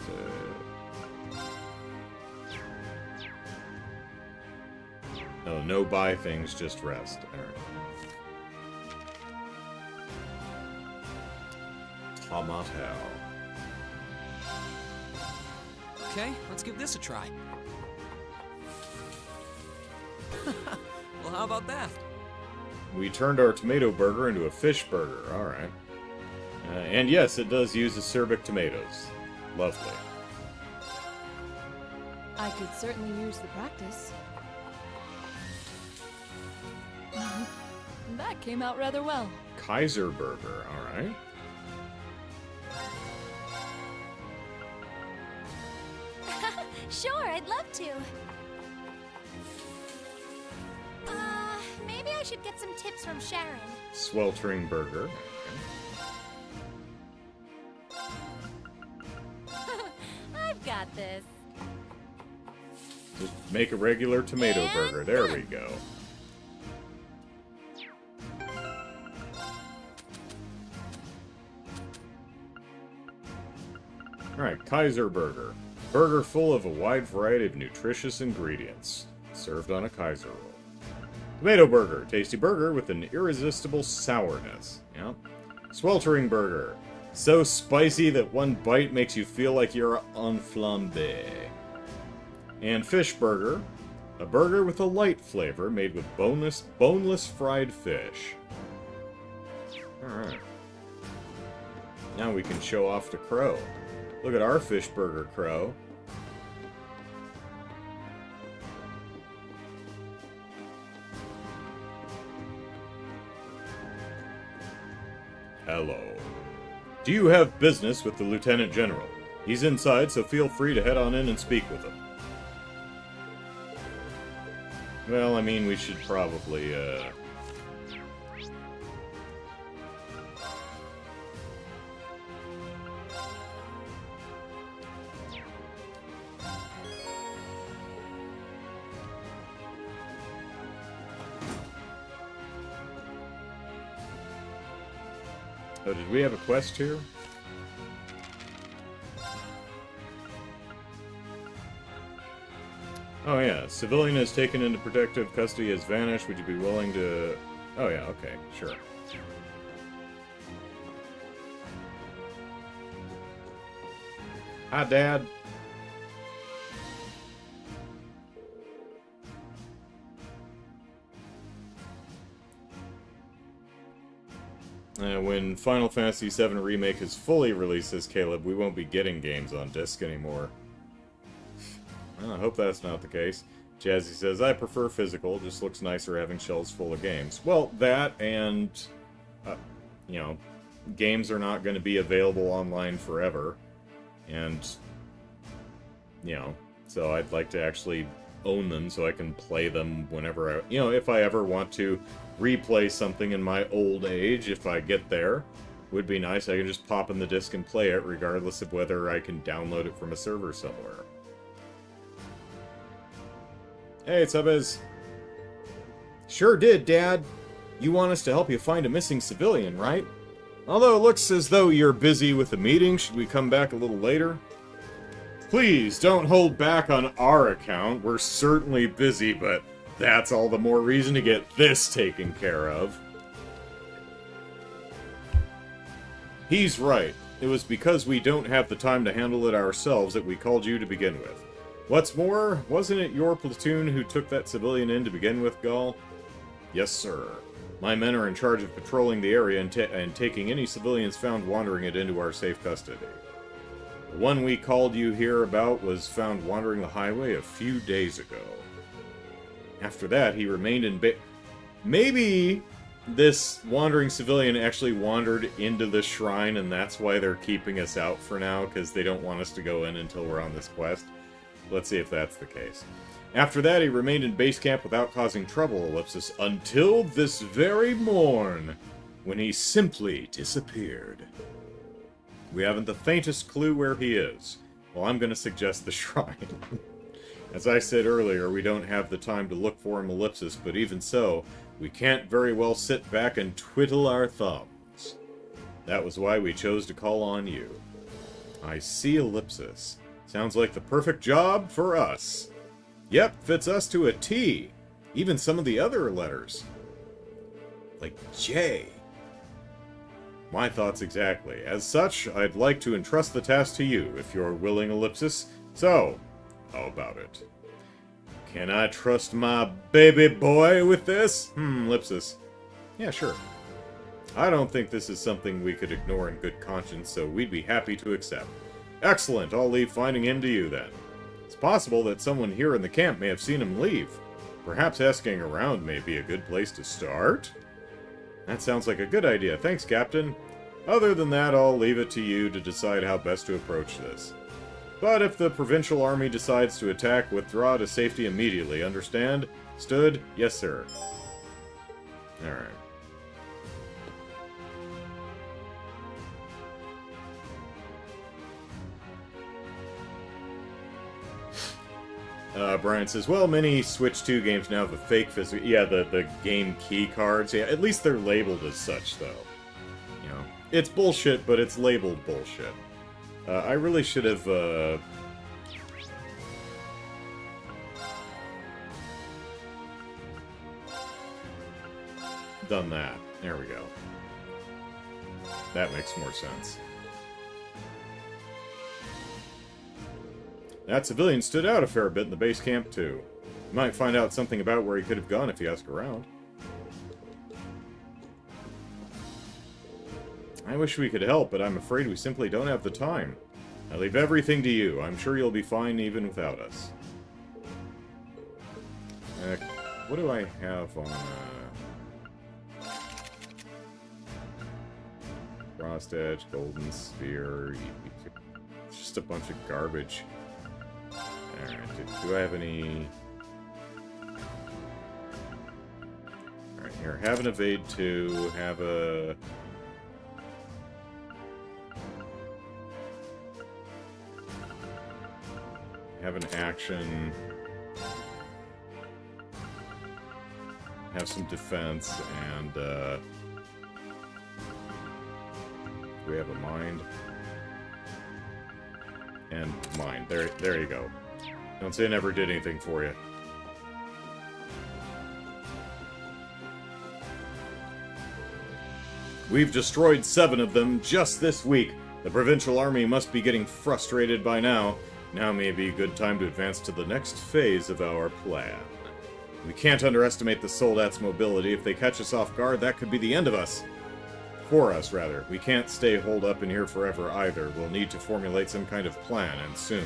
No, no buy things, just rest. Alright. Tomato. Okay, let's give this a try. Well, how about that? We turned our tomato burger into a fish burger. Alright. And yes, it does use acerbic tomatoes. Lovely. I could certainly use the practice. That came out rather well. Kaiser burger. Alright. Sure, I'd love to. Maybe I should get some tips from Sharon. Sweltering burger. I've got this. Just make a regular tomato And burger. There done. we go. Alright, Kaiser burger. Burger full of a wide variety of nutritious ingredients. Served on a Kaiser roll. Tomato burger. Tasty burger with an irresistible sourness. Yep. Sweltering burger. So spicy that one bite makes you feel like you're on flambe. And fish burger. A burger with a light flavor made with boneless fried fish. Alright. Now we can show off the Crow. Look at our fish burger, Crow. Hello. Do you have business with the Lieutenant General? He's inside, so feel free to head on in and speak with him. Well, I mean, we should probably, Oh, did we have a quest here? Oh yeah, civilian is taken into protective custody, has vanished. Would you be willing to... Oh yeah, okay, sure. Hi, Dad. When Final Fantasy VII Remake is fully released, says Caleb, we won't be getting games on disc anymore. Well, I hope that's not the case. Jazzy says, I prefer physical, just looks nicer having shelves full of games. Well, that and, you know, games are not going to be available online forever. And, you know, so I'd like to actually own them so I can play them whenever I, you know, if I ever want to replay something in my old age, if I get there, would be nice. I can just pop in the disc and play it, regardless of whether I can download it from a server somewhere. Hey, it's Abez. Sure did, Dad. You want us to help you find a missing civilian, right? Although it looks as though you're busy with the meeting, should we come back a little later? Please, don't hold back on our account. We're certainly busy, but that's all the more reason to get this taken care of. He's right. It was because we don't have the time to handle it ourselves that we called you to begin with. What's more, wasn't it your platoon who took that civilian in to begin with, Gull? Yes, sir. My men are in charge of patrolling the area and taking any civilians found wandering it into our safe custody. The one we called you here about was found wandering the highway a few days ago. After that, he remained in Maybe this wandering civilian actually wandered into the shrine, and that's why they're keeping us out for now, because they don't want us to go in until we're on this quest. Let's see if that's the case. After that, he remained in base camp without causing trouble, Ellipsus, until this very morn, when he simply disappeared. We haven't the faintest clue where he is. Well, I'm going to suggest the shrine. As I said earlier, we don't have the time to look for him, Ellipsus, but even so, we can't very well sit back and twiddle our thumbs. That was why we chose to call on you. I see, Ellipsus. Sounds like the perfect job for us. Yep, fits us to a T. Even some of the other letters. Like J. My thoughts exactly. As such, I'd like to entrust the task to you, if you're willing, Ellipsus. So, how about it? Can I trust my baby boy with this? Ellipsus. Yeah, sure. I don't think this is something we could ignore in good conscience, so we'd be happy to accept. Excellent, I'll leave finding him to you then. It's possible that someone here in the camp may have seen him leave. Perhaps asking around may be a good place to start? That sounds like a good idea. Thanks, Captain. Other than that, I'll leave it to you to decide how best to approach this. But if the Provincial Army decides to attack, withdraw to safety immediately. Understand? Stood? Yes, sir. Alright. Brian says, well, many Switch 2 games now have a fake physical... Yeah, the game key cards. Yeah, at least they're labeled as such, though. You know, it's bullshit, but it's labeled bullshit. I really should have, done that. There we go. That makes more sense. That civilian stood out a fair bit in the base camp, too. You might find out something about where he could have gone if you ask around. I wish we could help, but I'm afraid we simply don't have the time. I leave everything to you. I'm sure you'll be fine even without us. What do I have on, Frost Edge, Golden Sphere... It's just a bunch of garbage. Alright, do I have any... Alright, here, have an Evade 2, have a... Have an action. Have some defense, and, we have a mind. And mind. There you go. Don't say I never did anything for you. We've destroyed 7 of them just this week. The Provincial Army must be getting frustrated by now. Now may be a good time to advance to the next phase of our plan. We can't underestimate the Soldats' mobility. If they catch us off guard, that could be the end of us. For us, rather. We can't stay holed up in here forever either. We'll need to formulate some kind of plan, and soon.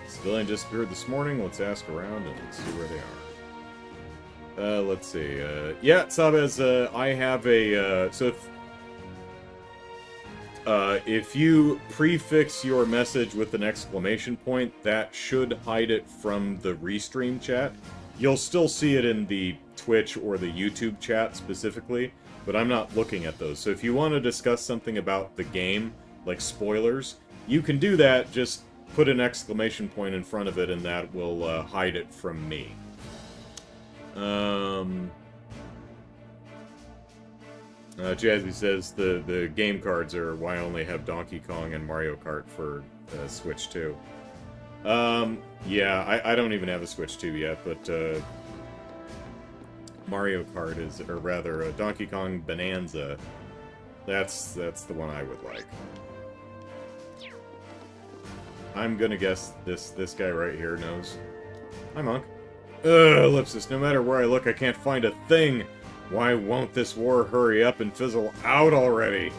Civilian disappeared this morning. Let's ask around and see where they are. Let's see. Yeah, Sabez, I have a, so if you prefix your message with an exclamation point, that should hide it from the Restream chat. You'll still see it in the Twitch or the YouTube chat specifically, but I'm not looking at those. So if you want to discuss something about the game, like spoilers, you can do that. Just put an exclamation point in front of it, and that will hide it from me. Jazzy says the game cards are why I only have Donkey Kong and Mario Kart for Switch 2. Yeah, I don't even have a Switch 2 yet, but Mario Kart is, or rather, Donkey Kong Bonanza. That's the one I would like. I'm gonna guess this guy right here knows. Hi, Monk. Ugh, Ellipsus, no matter where I look, I can't find a thing. Why won't this war hurry up and fizzle out already?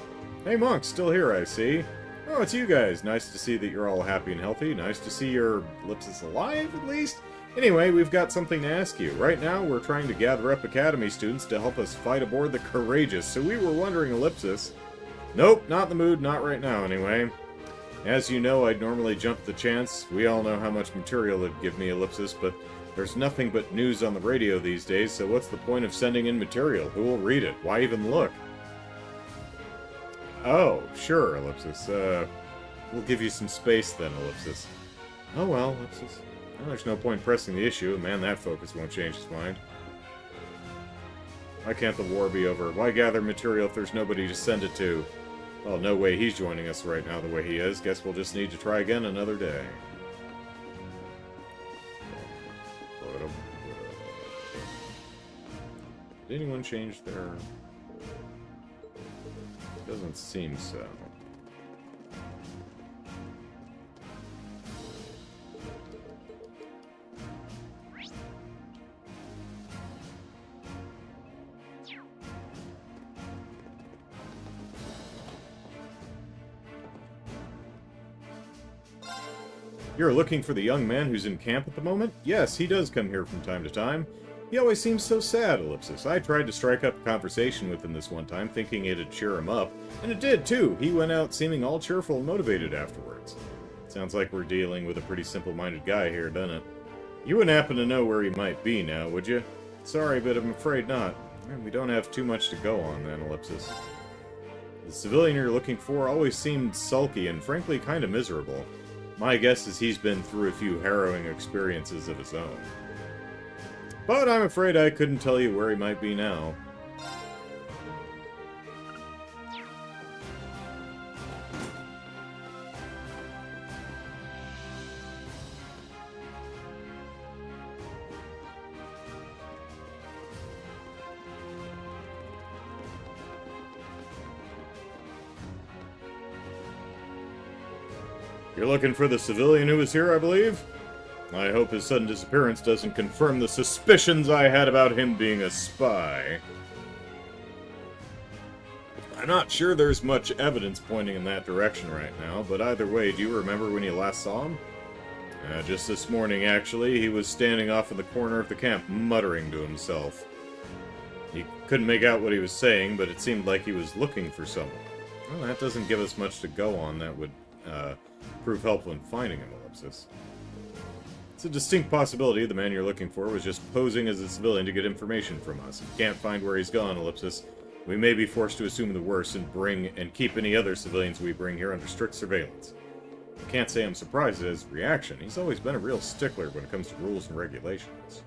Hey, Monk, still here, I see. Oh, it's you guys. Nice to see that you're all happy and healthy. Nice to see your Ellipsus alive, at least. Anyway, we've got something to ask you. Right now, we're trying to gather up Academy students to help us fight aboard the Courageous, so we were wondering, Ellipsus... Nope, not in the mood, not right now, anyway. As you know, I'd normally jump at the chance. We all know how much material it'd give me, Ellipsus, but there's nothing but news on the radio these days, so what's the point of sending in material? Who will read it? Why even look? Oh, sure, Ellipsus. We'll give you some space then, Ellipsus. Oh well, Ellipsus. Well, there's no point pressing the issue. Man, that focus won't change his mind. Why can't the war be over? Why gather material if there's nobody to send it to? Well, no way he's joining us right now the way he is. Guess we'll just need to try again another day. Did anyone change their... Doesn't seem so. You're looking for the young man who's in camp at the moment? Yes, he does come here from time to time. He always seems so sad, Ellipsus. I tried to strike up a conversation with him this one time, thinking it'd cheer him up. And it did, too. He went out seeming all cheerful and motivated afterwards. Sounds like we're dealing with a pretty simple-minded guy here, doesn't it? You wouldn't happen to know where he might be now, would you? Sorry, but I'm afraid not. We don't have too much to go on, then, Ellipsus. The civilian you're looking for always seemed sulky and frankly kind of miserable. My guess is he's been through a few harrowing experiences of his own. But I'm afraid I couldn't tell you where he might be now. You're looking for the civilian who was here, I believe? I hope his sudden disappearance doesn't confirm the suspicions I had about him being a spy. I'm not sure there's much evidence pointing in that direction right now, but either way, do you remember when you last saw him? Just this morning, actually. He was standing off in the corner of the camp, muttering to himself. He couldn't make out what he was saying, but it seemed like he was looking for someone. Well, that doesn't give us much to go on that would prove helpful in finding him, Ellipsus. It's a distinct possibility the man you're looking for was just posing as a civilian to get information from us. If you can't find where he's gone, Ellipsus, we may be forced to assume the worst and keep any other civilians we bring here under strict surveillance. I can't say I'm surprised at his reaction. He's always been a real stickler when it comes to rules and regulations.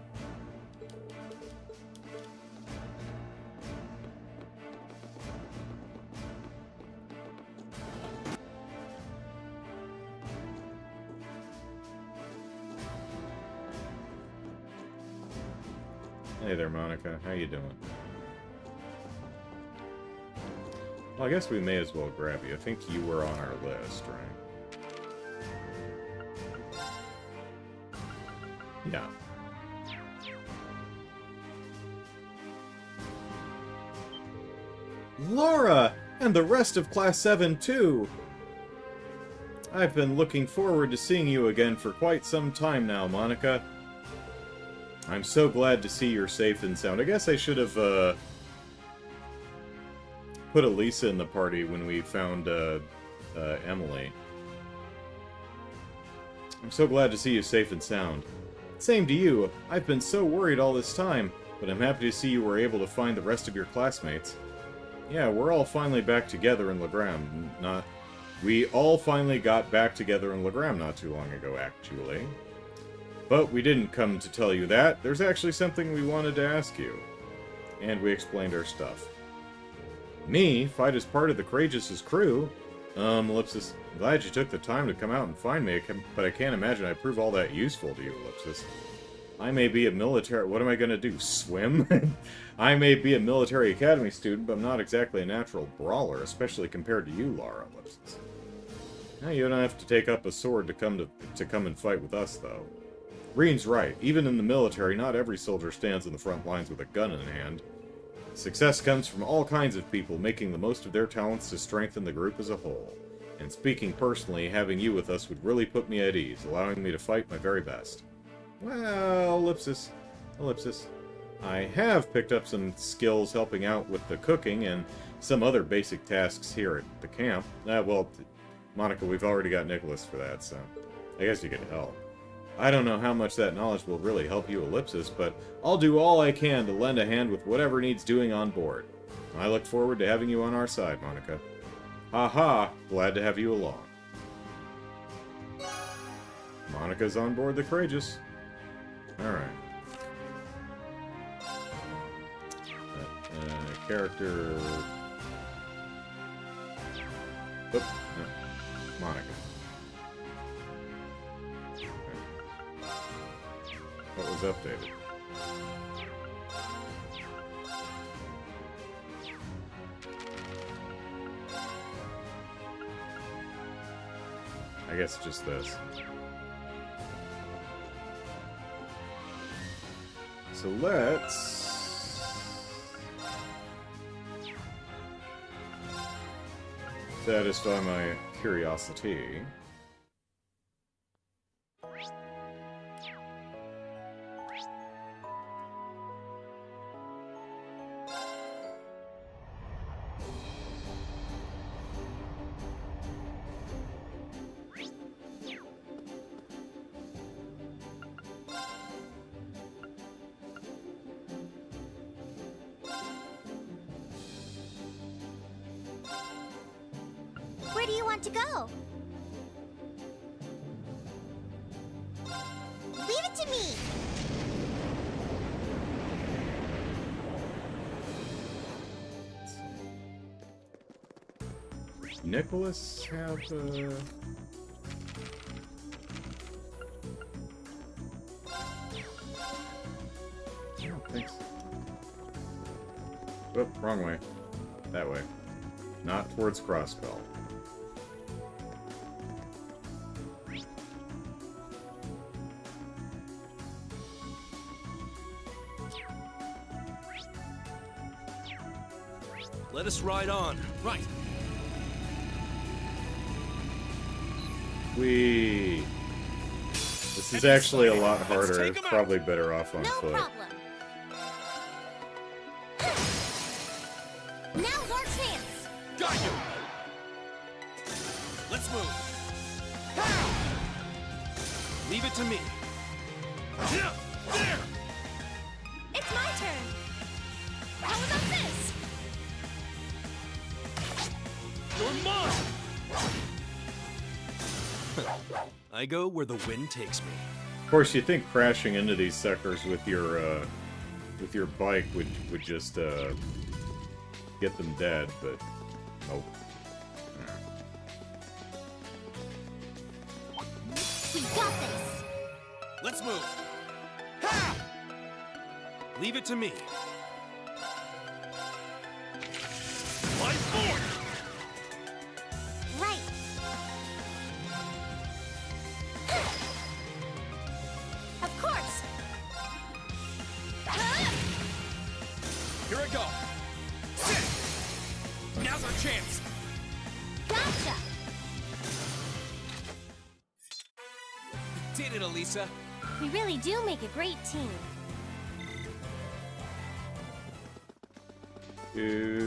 Hey there, Monica. How you doing? Well, I guess we may as well grab you. I think you were on our list, right? Yeah. Laura! And the rest of Class 7, too! I've been looking forward to seeing you again for quite some time now, Monica. I'm so glad to see you're safe and sound. I guess I should have, put Elisa in the party when we found, Emily. I'm so glad to see you safe and sound. Same to you. I've been so worried all this time, but I'm happy to see you were able to find the rest of your classmates. Yeah, we're all finally back together in Legram. We all finally got back together in Legram not too long ago, actually. But we didn't come to tell you that. There's actually something we wanted to ask you. And we explained our stuff. Me? Fight as part of the Courageous' crew? Ellipsus, I'm glad you took the time to come out and find me, but I can't imagine I'd prove all that useful to you, Ellipsus. I may be a military... What am I going to do? Swim? I may be a military academy student, but I'm not exactly a natural brawler, especially compared to you, Lara, Ellipsus. Now you don't have to take up a sword to come and fight with us, though. Reen's right. Even in the military, not every soldier stands in the front lines with a gun in hand. Success comes from all kinds of people making the most of their talents to strengthen the group as a whole. And speaking personally, having you with us would really put me at ease, allowing me to fight my very best. Well, Ellipsus, I have picked up some skills helping out with the cooking and some other basic tasks here at the camp. Well, Monica, we've already got Nicholas for that, so I guess you could help. I don't know how much that knowledge will really help you, Ellipsus, but I'll do all I can to lend a hand with whatever needs doing on board. I look forward to having you on our side, Monica. Haha, glad to have you along. Monica's on board the Courageous. Alright. Character... Oop, no. Monica. What was updated? I guess just this. So let's... satisfy my curiosity. Where do you want to go? Leave it to me! Nicholas have, I don't think so. Oh, wrong way. That way. Not towards Crossbell. Let us ride on. Right. Whee! This is actually a lot harder. It's probably better off on No foot. problem. Now's our chance. Got you! Let's move! Leave it to me. Yeah, there! It's my turn. How about this? You're mine! I go where the wind takes me. Of course, you think crashing into these suckers with your bike would just get them dead, but nope. We got this. Let's move! Leave it to me. Fly forward! Right. Of course. Here I go! Sit! Now's our chance! Gotcha. Did it, Elisa. We really do make a great team. Alright.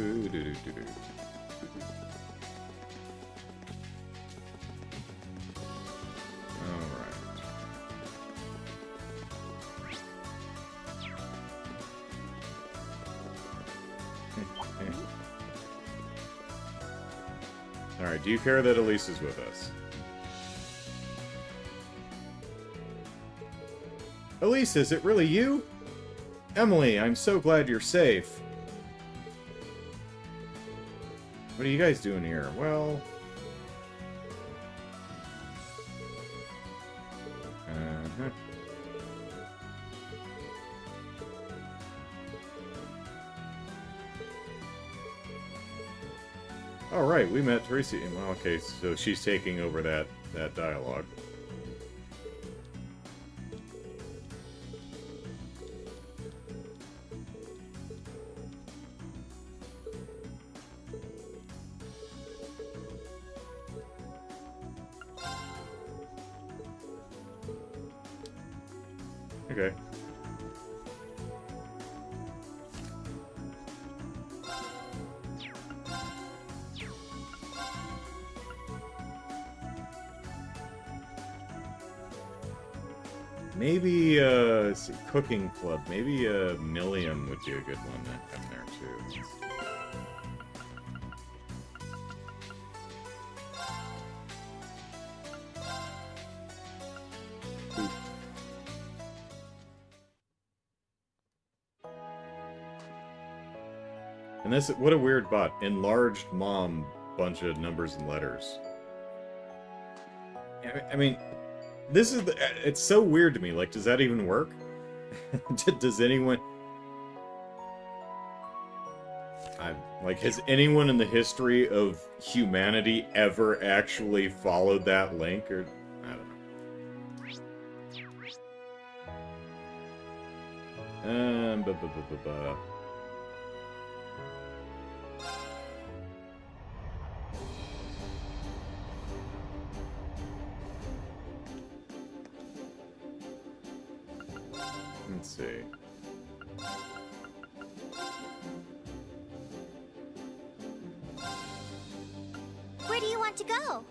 Alright, do you care that Elise is with us? Elise, is it really you? Emily, I'm so glad you're safe. What are you guys doing here? Well... Oh, right, we met Tracy. Well, okay, so she's taking over that dialogue. Okay. Maybe, let's see, Cooking Club. Maybe Milliam would be a good one to have there, too. Oop. And this, what a weird bot. Enlarged mom, bunch of numbers and letters. I mean... This is it's so weird to me. Like, does that even work? Does anyone... has anyone in the history of humanity ever actually followed that link? Or, I don't know. Let's see. Where do you want to go?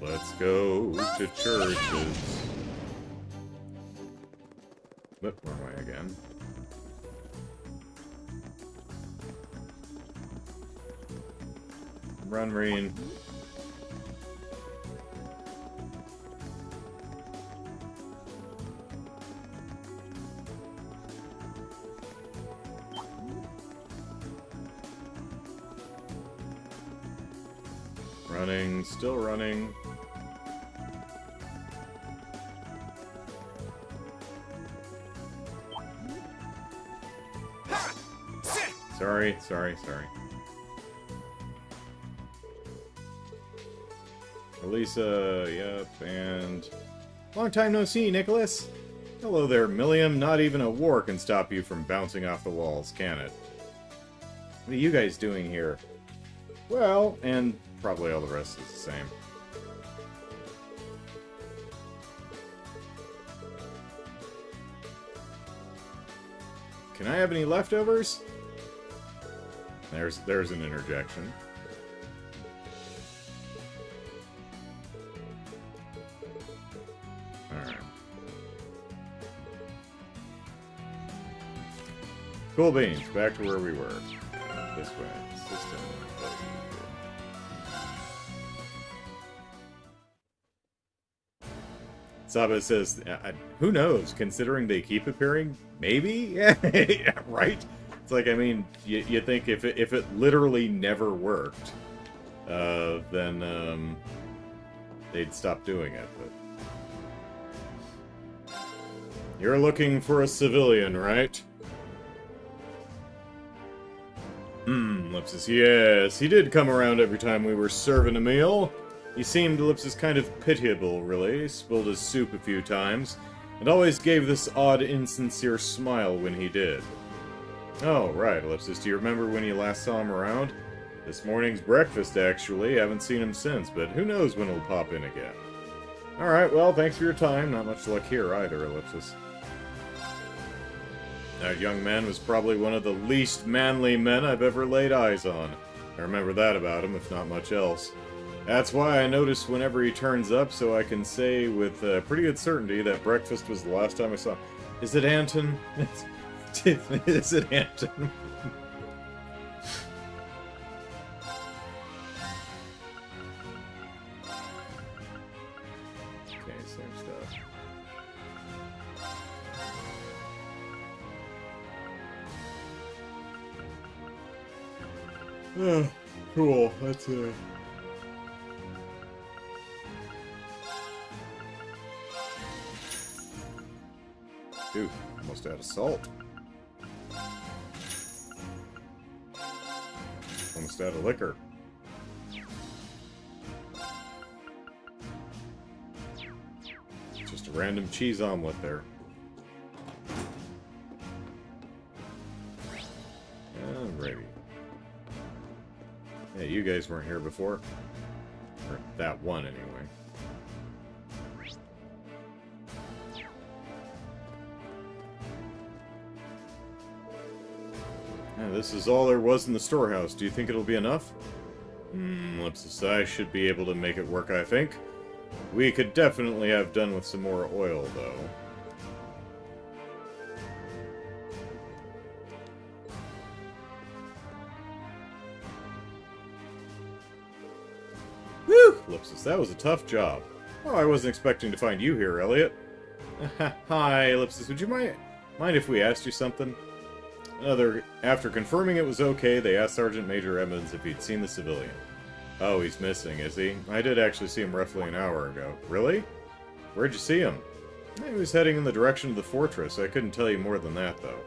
Let's go to churches. Whoop, wrong way again. Run, Reen. Running, still running. Sorry. Elisa, yep, and... Long time no see, Nicholas! Hello there, Milliam. Not even a war can stop you from bouncing off the walls, can it? What are you guys doing here? Well, and probably all the rest is the same. Can I have any leftovers? There's an interjection. Alright. Cool beans, back to where we were. This way. System. Saba says, who knows? Considering they keep appearing, maybe? Yeah, right? It's like, I mean, you think if it literally never worked, then they'd stop doing it. But you're looking for a civilian, right? Ellipsus, yes, he did come around every time we were serving a meal. He seemed, Ellipsus, kind of pitiable, really. Spilled his soup a few times, and always gave this odd, insincere smile when he did. Oh, right, Ellipsus, do you remember when you last saw him around? This morning's breakfast, actually. Haven't seen him since, but who knows when he'll pop in again. Alright, well, thanks for your time. Not much luck here either, Ellipsus. That young man was probably one of the least manly men I've ever laid eyes on. I remember that about him, if not much else. That's why I notice whenever he turns up, so I can say with pretty good certainty that breakfast was the last time I saw him. Is it Anton? Is it Anton? Okay, same stuff. Oh, cool. That's Dude, almost out of salt. Almost out of liquor. Just a random cheese omelet there. Alrighty. Yeah, you guys weren't here before. Or that one, anyway. Yeah, this is all there was in the storehouse. Do you think it'll be enough? Ellipsus, I should be able to make it work, I think. We could definitely have done with some more oil, though. Whew! Ellipsus, that was a tough job. Oh, I wasn't expecting to find you here, Elliot. Hi, Ellipsus. Would you mind if we asked you something? After confirming it was okay, they asked Sergeant Major Evans if he'd seen the civilian. Oh, he's missing, is he? I did actually see him roughly an hour ago. Really? Where'd you see him? He was heading in the direction of the fortress. I couldn't tell you more than that, though.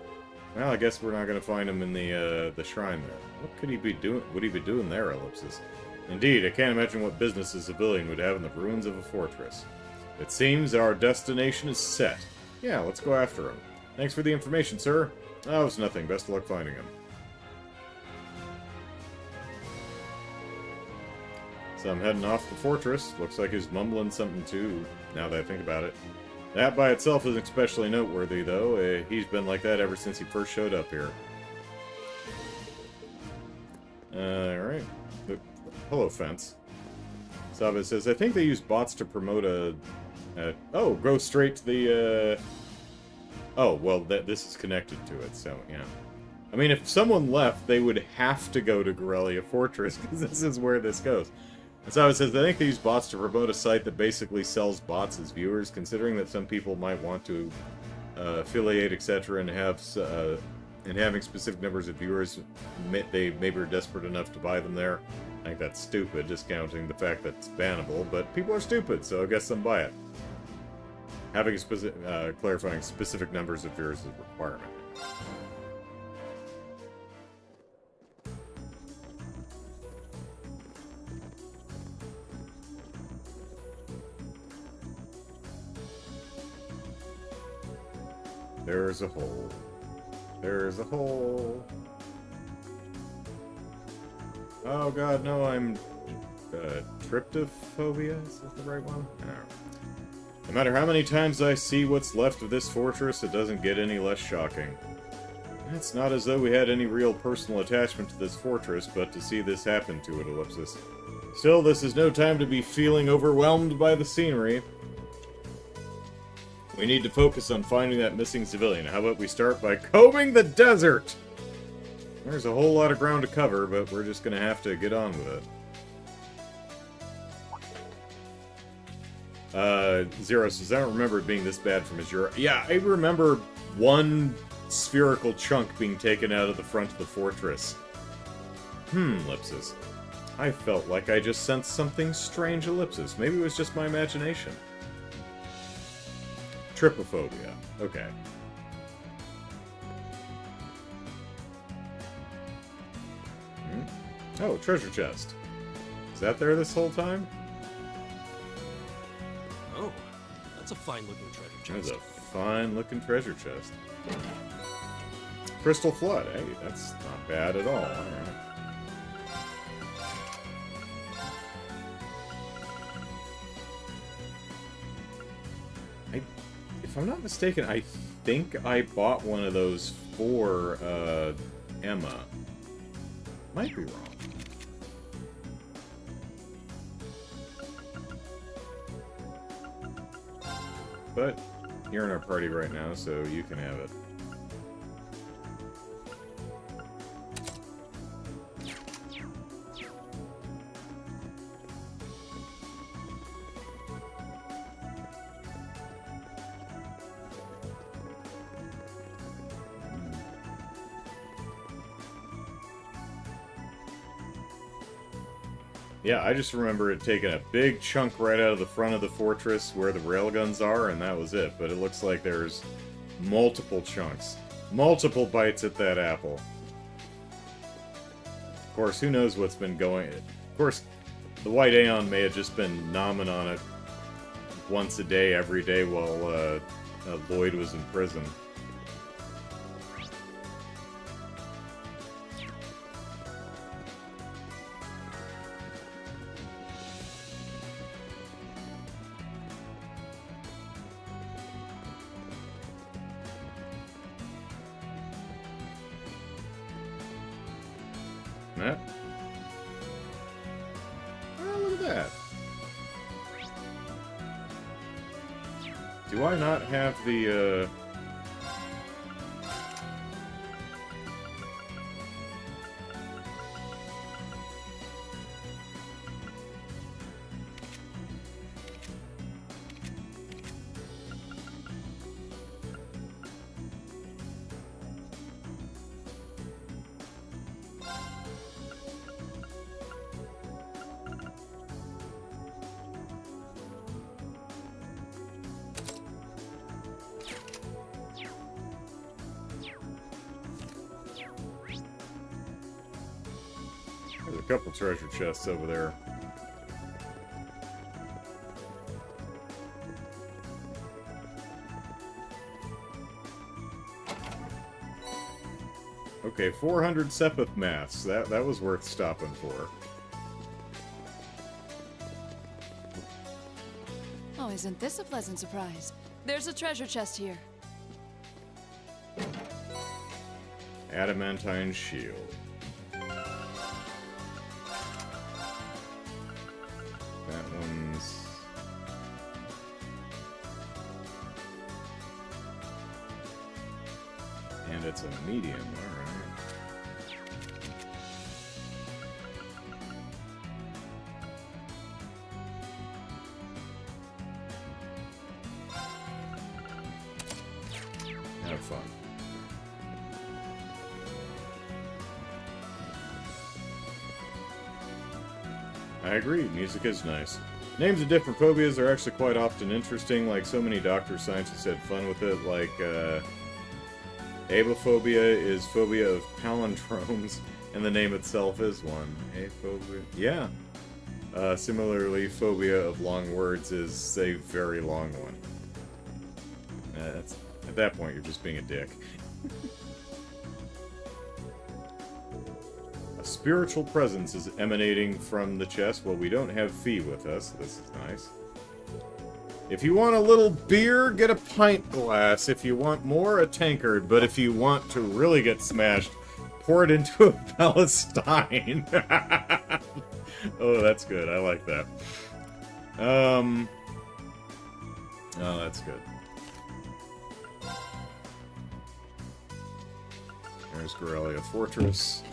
Well, I guess we're not going to find him in the shrine there. What could he be doing? Would he be doing there, Ellipsus? Indeed, I can't imagine what business a civilian would have in the ruins of a fortress. It seems our destination is set. Yeah, let's go after him. Thanks for the information, sir. Oh, it's nothing. Best of luck finding him. So I'm heading off the fortress. Looks like he's mumbling something too, now that I think about it. That by itself isn't especially noteworthy, though. He's been like that ever since he first showed up here. Alright. Hello, fence. Saba says, I think they use bots to promote oh, go straight to the, Oh, well, this is connected to it, so, yeah. I mean, if someone left, they would have to go to Gorelia Fortress, because this is where this goes. And so it says, I think they use bots to promote a site that basically sells bots as viewers, considering that some people might want to affiliate, etc., and have and having specific numbers of viewers, they maybe are desperate enough to buy them there. I think that's stupid, discounting the fact that it's bannable, but people are stupid, so I guess some buy it. Having a clarifying specific numbers of viewers is a requirement. There's a hole. There's a hole. Oh god, no, I'm... tryptophobia? Is that the right one? No matter how many times I see what's left of this fortress, it doesn't get any less shocking. It's not as though we had any real personal attachment to this fortress, but to see this happen to it, Ellipsus. Still, this is no time to be feeling overwhelmed by the scenery. We need to focus on finding that missing civilian. How about we start by combing the desert? There's a whole lot of ground to cover, but we're just gonna have to get on with it. Zero says, I don't remember it being this bad from Azure. Yeah, I remember one spherical chunk being taken out of the front of the fortress. Ellipsis. I felt like I just sensed something strange, Ellipsis. Maybe it was just my imagination. Trypophobia. Okay. Oh, treasure chest. Is that there this whole time? Oh, that's a fine-looking treasure chest. That's a fine-looking treasure chest. Crystal Flood. Hey, that's not bad at all. Alright. If I'm not mistaken, I think I bought one of those for Emma. Might be wrong. But you're in our party right now, so you can have it. Yeah, I just remember it taking a big chunk right out of the front of the fortress where the railguns are, and that was it. But it looks like there's multiple chunks. Multiple bites at that apple. Of course, who knows what's been going... Of course, the White Aeon may have just been nomming on it once a day, every day, while Lloyd was in prison. That. Oh, look at that. Do I not have the, There's a couple treasure chests over there. Okay, 400 Sepith maths. That was worth stopping for. Oh, isn't this a pleasant surprise? There's a treasure chest here. Adamantine shield. That one's... And it's a medium, alright. Have fun. I agree, music is nice. Names of different phobias are actually quite often interesting, like so many doctor scientists had fun with it, like, abophobia is phobia of palindromes, and the name itself is one. Aphobia? Yeah. Similarly, phobia of long words is a very long one. At that point, you're just being a dick. A spiritual presence is emanating from the chest. Well, we don't have Fee with us. This is nice. If you want a little beer, get a pint glass. If you want more, a tankard. But if you want to really get smashed, pour it into a Palestine. Oh, that's good. I like that. Oh, that's good. There's Corellia Fortress.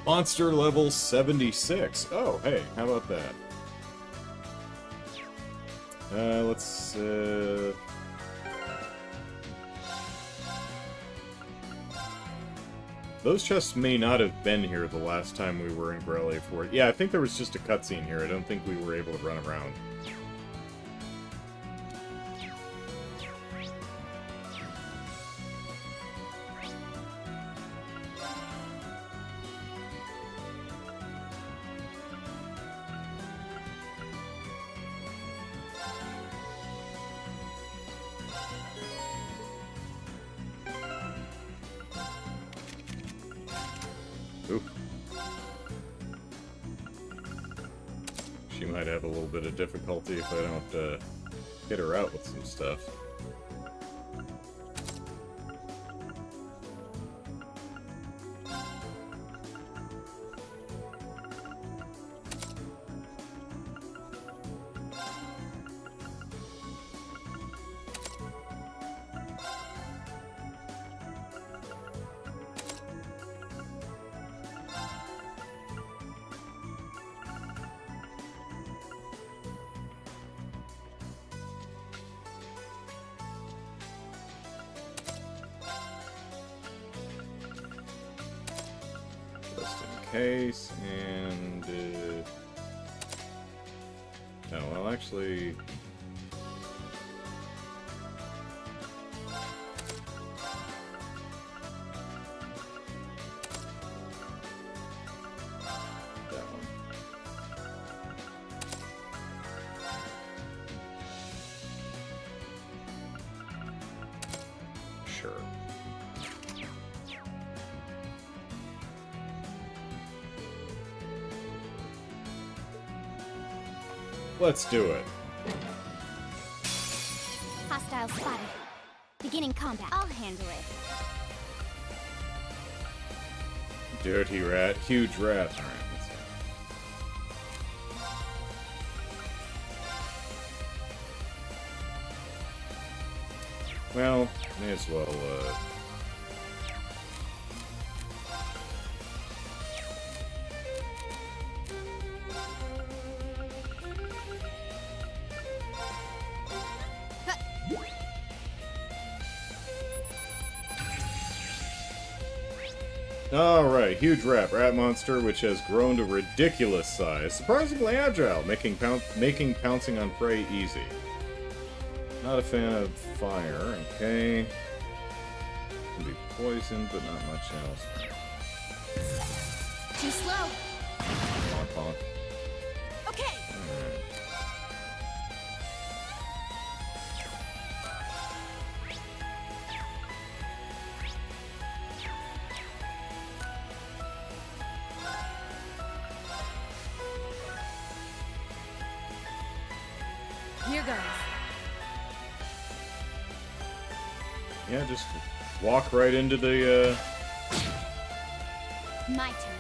Monster level 76. Oh, hey, how about that? Let's, those chests may not have been here the last time we were in Corellia Fort. Yeah, I think there was just a cutscene here. I don't think we were able to run around. Oop. She might have a little bit of difficulty if I don't hit her out with some stuff. case, and... Oh, well, actually... That one. Sure. Let's do it. Hostile spotted. Beginning combat. I'll handle it. Dirty rat. Huge rat. Alright, let's see. Well, may as well, Alright, huge rat monster, which has grown to ridiculous size. Surprisingly agile, making pouncing on prey easy. Not a fan of fire, okay. Can be poisoned, but not much else. Too slow. Honk, honk. Okay. Alright. Here goes. Yeah, just walk right into the, My turn.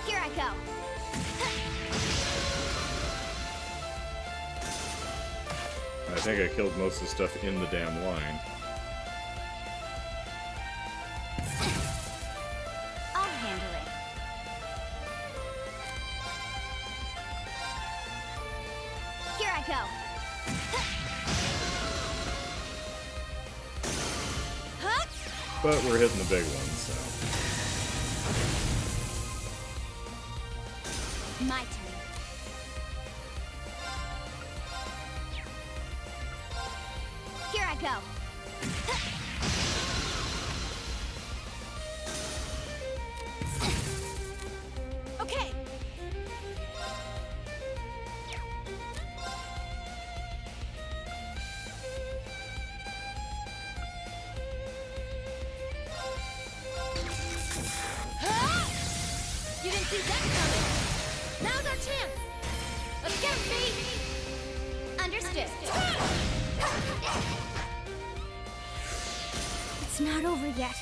Here I go. I think I killed most of the stuff in the damn line. I'll handle it. Here I go. Huh? But we're hitting the big ones, so... My turn. Here I go. Okay. Huh? You didn't see that coming. Now's our chance. Let's get him, Fate. Understood. It's not over yet.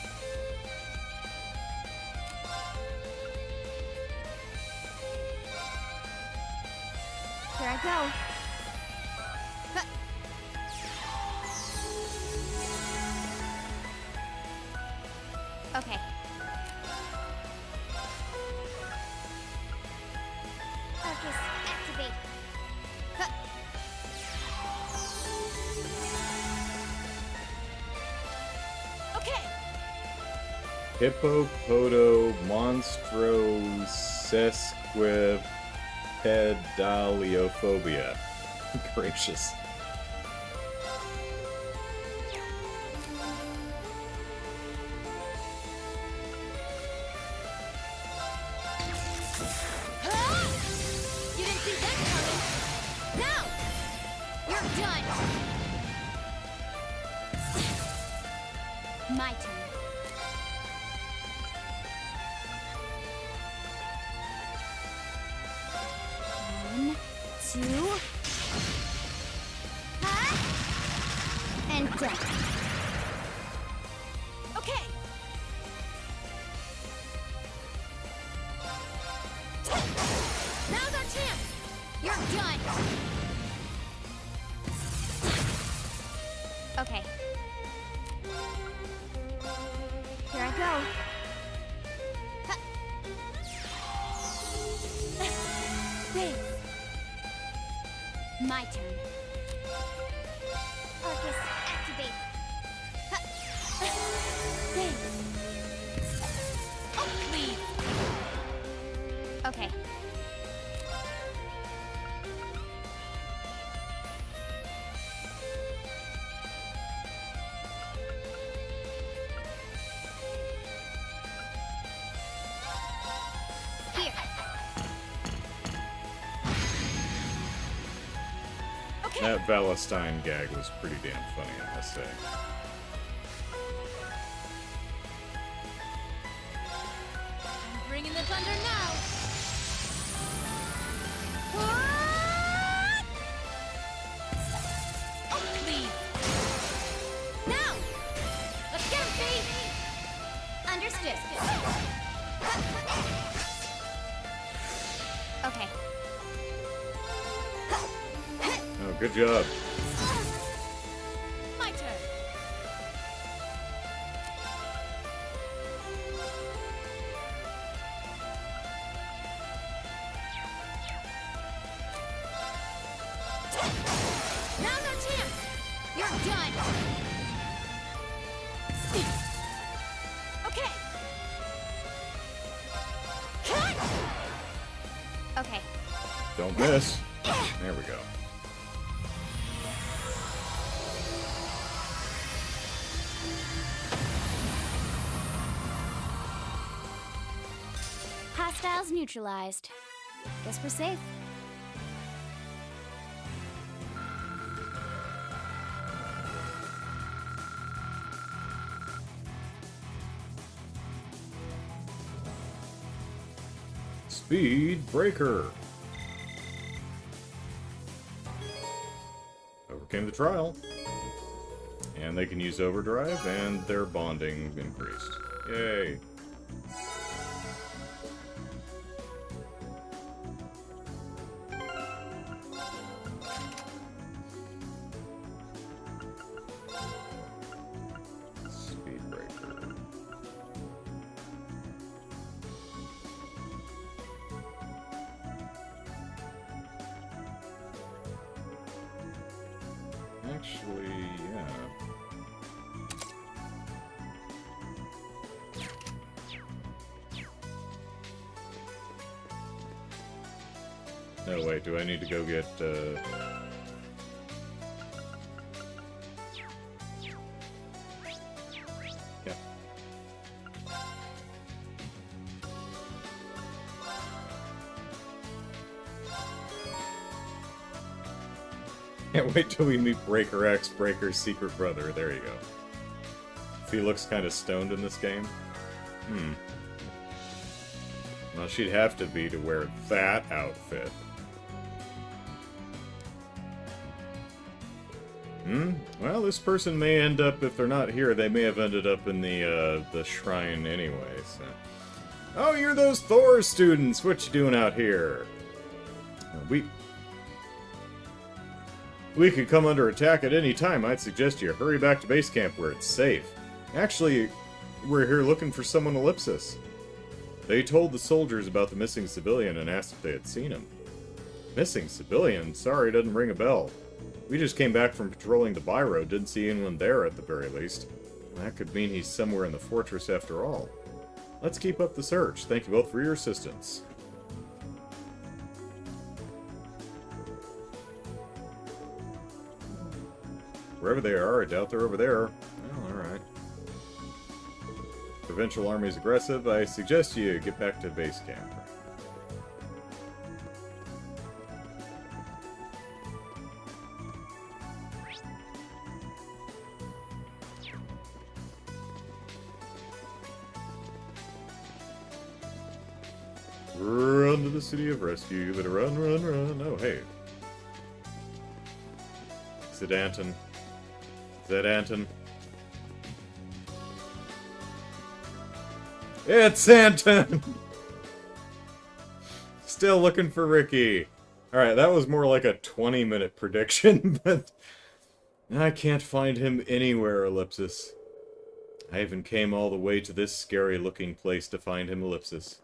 Here I go. Huh. Okay. Focus, activate. Huh. Okay. Hippopoto monstro sesquipedaliophobia. Gracious. Huh? You didn't see that coming. Now. You're done. My turn. One, two. Huh? And done. Okay. Now's our chance. You're done. Okay. Here I go. Huh. My turn. Arcus, activate. Thanks. Oh, please. Okay. Here. Okay. That Valestine gag was pretty damn funny, I must say. I'm bringing the thunder now. Oh, please. Now. Let's get him, Faith. Understood. Okay. Oh, good job. My turn. Now's our chance. You're done. Okay. Cut. Okay. Don't miss. There we go. Hostiles neutralized. Guess we're safe. Speed breaker. Overcame the trial. And they can use overdrive, and their bonding increased. Yay. Speed breaker. Actually, yeah. No, wait, do I need to go get, Yeah. Can't wait till we meet Breaker X, Breaker's secret brother. There you go. If he looks kind of stoned in this game. Well, she'd have to be to wear that outfit. Well, this person may end up, if they're not here, they may have ended up in the shrine anyway, so. Oh, you're those Thor students! What you doing out here? We could come under attack at any time. I'd suggest you hurry back to base camp where it's safe. Actually, we're here looking for someone Ellipsus. They told the soldiers about the missing civilian and asked if they had seen him. Missing civilian? Sorry, doesn't ring a bell. We just came back from patrolling the byroad, didn't see anyone there at the very least. That could mean he's somewhere in the fortress after all. Let's keep up the search. Thank you both for your assistance. Wherever they are, I doubt they're over there. Oh, alright. Provincial army is aggressive. I suggest you get back to base camp. Run to the city of rescue. You better run, run, run. Oh, hey. Is it Anton? Is that Anton? It's Anton! Still looking for Ricky. Alright, that was more like a 20-minute prediction, but I can't find him anywhere, Ellipsus. I even came all the way to this scary-looking place to find him, Ellipsus.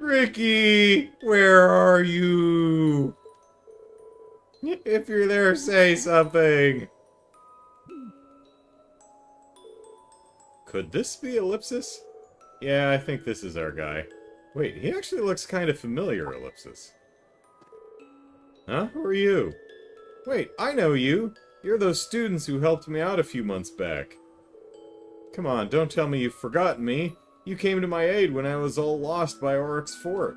Ricky, where are you? If you're there, say something. Could this be Ellipsus? Yeah, I think this is our guy. Wait, he actually looks kind of familiar, Ellipsus. Huh? Who are you? Wait, I know you! You're those students who helped me out a few months back. Come on, don't tell me you've forgotten me. You came to my aid when I was all lost by Oryx Fort.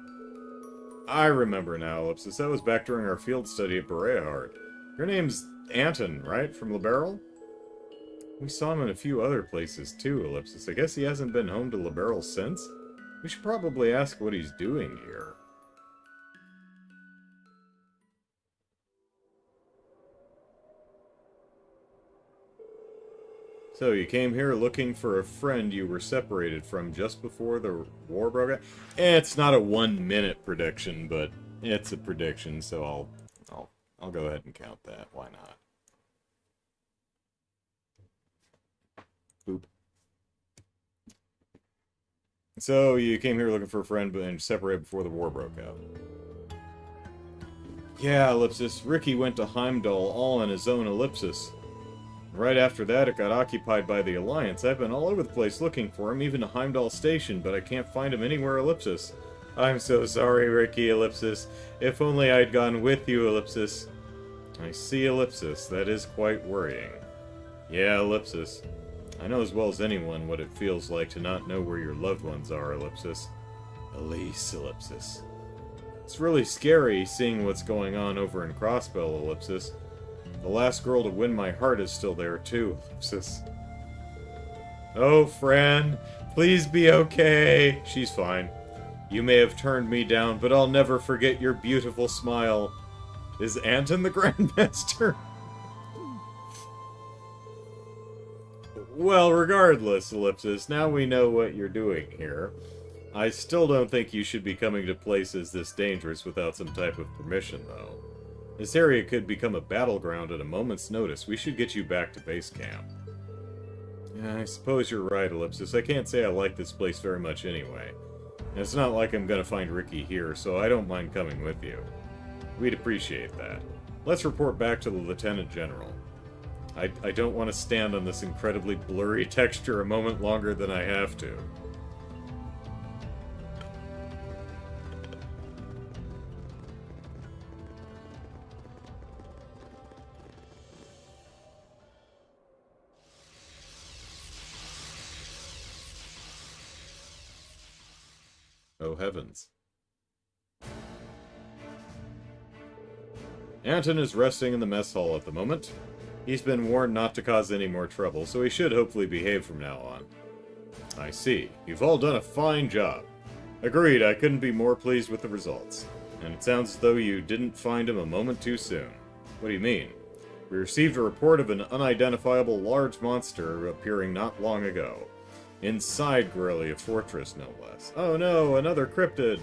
I remember now, Ellipsus. That was back during our field study at Bereahard. Your name's Anton, right? From Liberal? We saw him in a few other places too, Ellipsus. I guess he hasn't been home to Liberal since? We should probably ask what he's doing here. So, you came here looking for a friend you were separated from just before the war broke out? It's not a 1-minute prediction, but it's a prediction, so I'll go ahead and count that. Why not? Boop. So, you came here looking for a friend and separated before the war broke out. Yeah, Ellipsus. Ricky went to Heimdall all on his own Ellipsus. Right after that, it got occupied by the Alliance. I've been all over the place looking for him, even to Heimdall Station, but I can't find him anywhere, Ellipsus. I'm so sorry, Ricky, Ellipsus. If only I'd gone with you, Ellipsus. I see, Ellipsus. That is quite worrying. Yeah, Ellipsus. I know as well as anyone what it feels like to not know where your loved ones are, Ellipsus. Elise, Ellipsus. It's really scary seeing what's going on over in Crossbell, Ellipsus. The last girl to win my heart is still there, too, Ellipsus. Oh, friend, please be okay. She's fine. You may have turned me down, but I'll never forget your beautiful smile. Is Anton the Grandmaster? Well, regardless, Ellipsus, now we know what you're doing here. I still don't think you should be coming to places this dangerous without some type of permission, though. This area could become a battleground at a moment's notice. We should get you back to base camp. Yeah, I suppose you're right, Ellipsus. I can't say I like this place very much anyway. And it's not like I'm gonna find Ricky here, so I don't mind coming with you. We'd appreciate that. Let's report back to the Lieutenant General. I don't want to stand on this incredibly blurry texture a moment longer than I have to. Oh heavens. Anton is resting in the mess hall at the moment. He's been warned not to cause any more trouble, so he should hopefully behave from now on. I see. You've all done a fine job. Agreed, I couldn't be more pleased with the results. And it sounds as though you didn't find him a moment too soon. What do you mean? We received a report of an unidentifiable large monster appearing not long ago. Inside Guerrilla Fortress, no less. Oh no, another cryptid!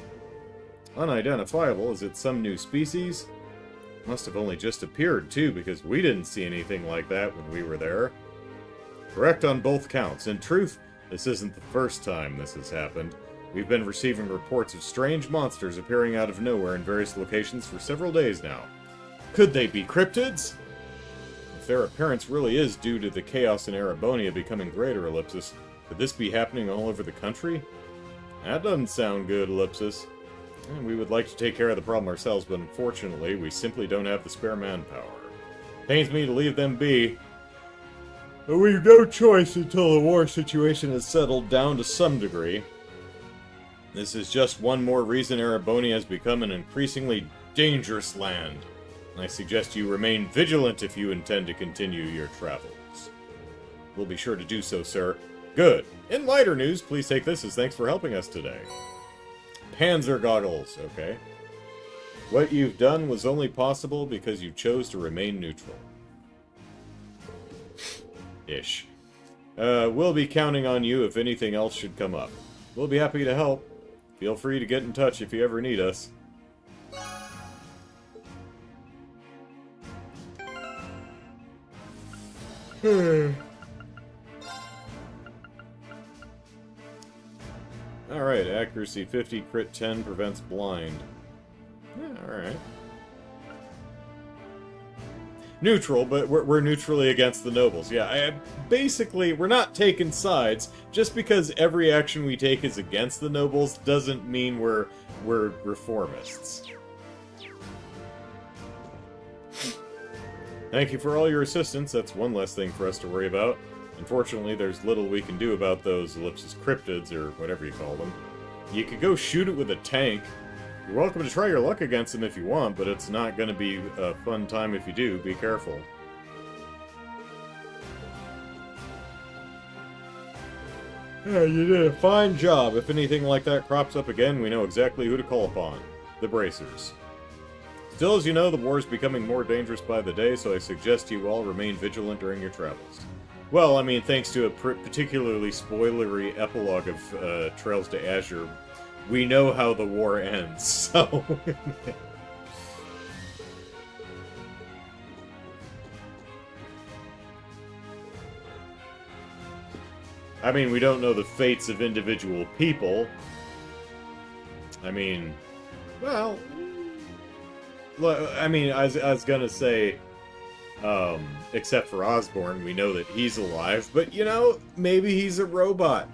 Unidentifiable? Is it some new species? Must have only just appeared, too, because we didn't see anything like that when we were there. Correct on both counts. In truth, this isn't the first time this has happened. We've been receiving reports of strange monsters appearing out of nowhere in various locations for several days now. Could they be cryptids? If their appearance really is due to the chaos in Erebonia becoming greater, Ellipsus, could this be happening all over the country? That doesn't sound good, Ellipsus. We would like to take care of the problem ourselves, but unfortunately, we simply don't have the spare manpower. Pains me to leave them be, but we've no choice until the war situation has settled down to some degree. This is just one more reason Erebonia has become an increasingly dangerous land. I suggest you remain vigilant if you intend to continue your travels. We'll be sure to do so, sir. Good. In lighter news, please take this as thanks for helping us today. Panzer goggles, okay. What you've done was only possible because you chose to remain neutral. Ish. We'll be counting on you if anything else should come up. We'll be happy to help. Feel free to get in touch if you ever need us. Alright, accuracy 50, crit 10, prevents blind. Yeah, alright. Neutral, but we're neutrally against the nobles. Yeah, basically, we're not taking sides. Just because every action we take is against the nobles doesn't mean we're reformists. Thank you for all your assistance. That's one less thing for us to worry about. Unfortunately, there's little we can do about those Ellipsus cryptids, or whatever you call them. You could go shoot it with a tank. You're welcome to try your luck against them if you want, but it's not going to be a fun time if you do. Be careful. Yeah, you did a fine job. If anything like that crops up again, we know exactly who to call upon. The Bracers. Still, as you know, the war is becoming more dangerous by the day, so I suggest you all remain vigilant during your travels. Well, I mean, thanks to a particularly spoilery epilogue of Trails to Azure, we know how the war ends, so... I mean, we don't know the fates of individual people. I mean, well... I mean, I was gonna say, except for Osborn, we know that he's alive, but, you know, maybe he's a robot.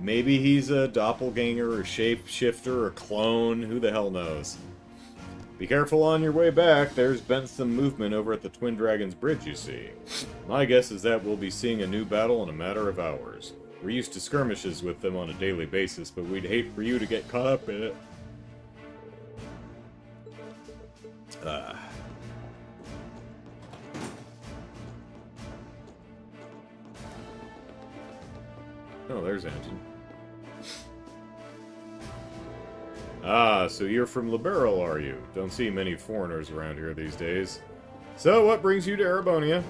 Maybe he's a doppelganger, or shapeshifter, or clone, who the hell knows. Be careful on your way back, there's been some movement over at the Twin Dragons Bridge, you see. My guess is that we'll be seeing a new battle in a matter of hours. We're used to skirmishes with them on a daily basis, but we'd hate for you to get caught up in it. Oh, there's Anton. Ah, so you're from Liberal, are you? Don't see many foreigners around here these days. So, what brings you to Erebonia?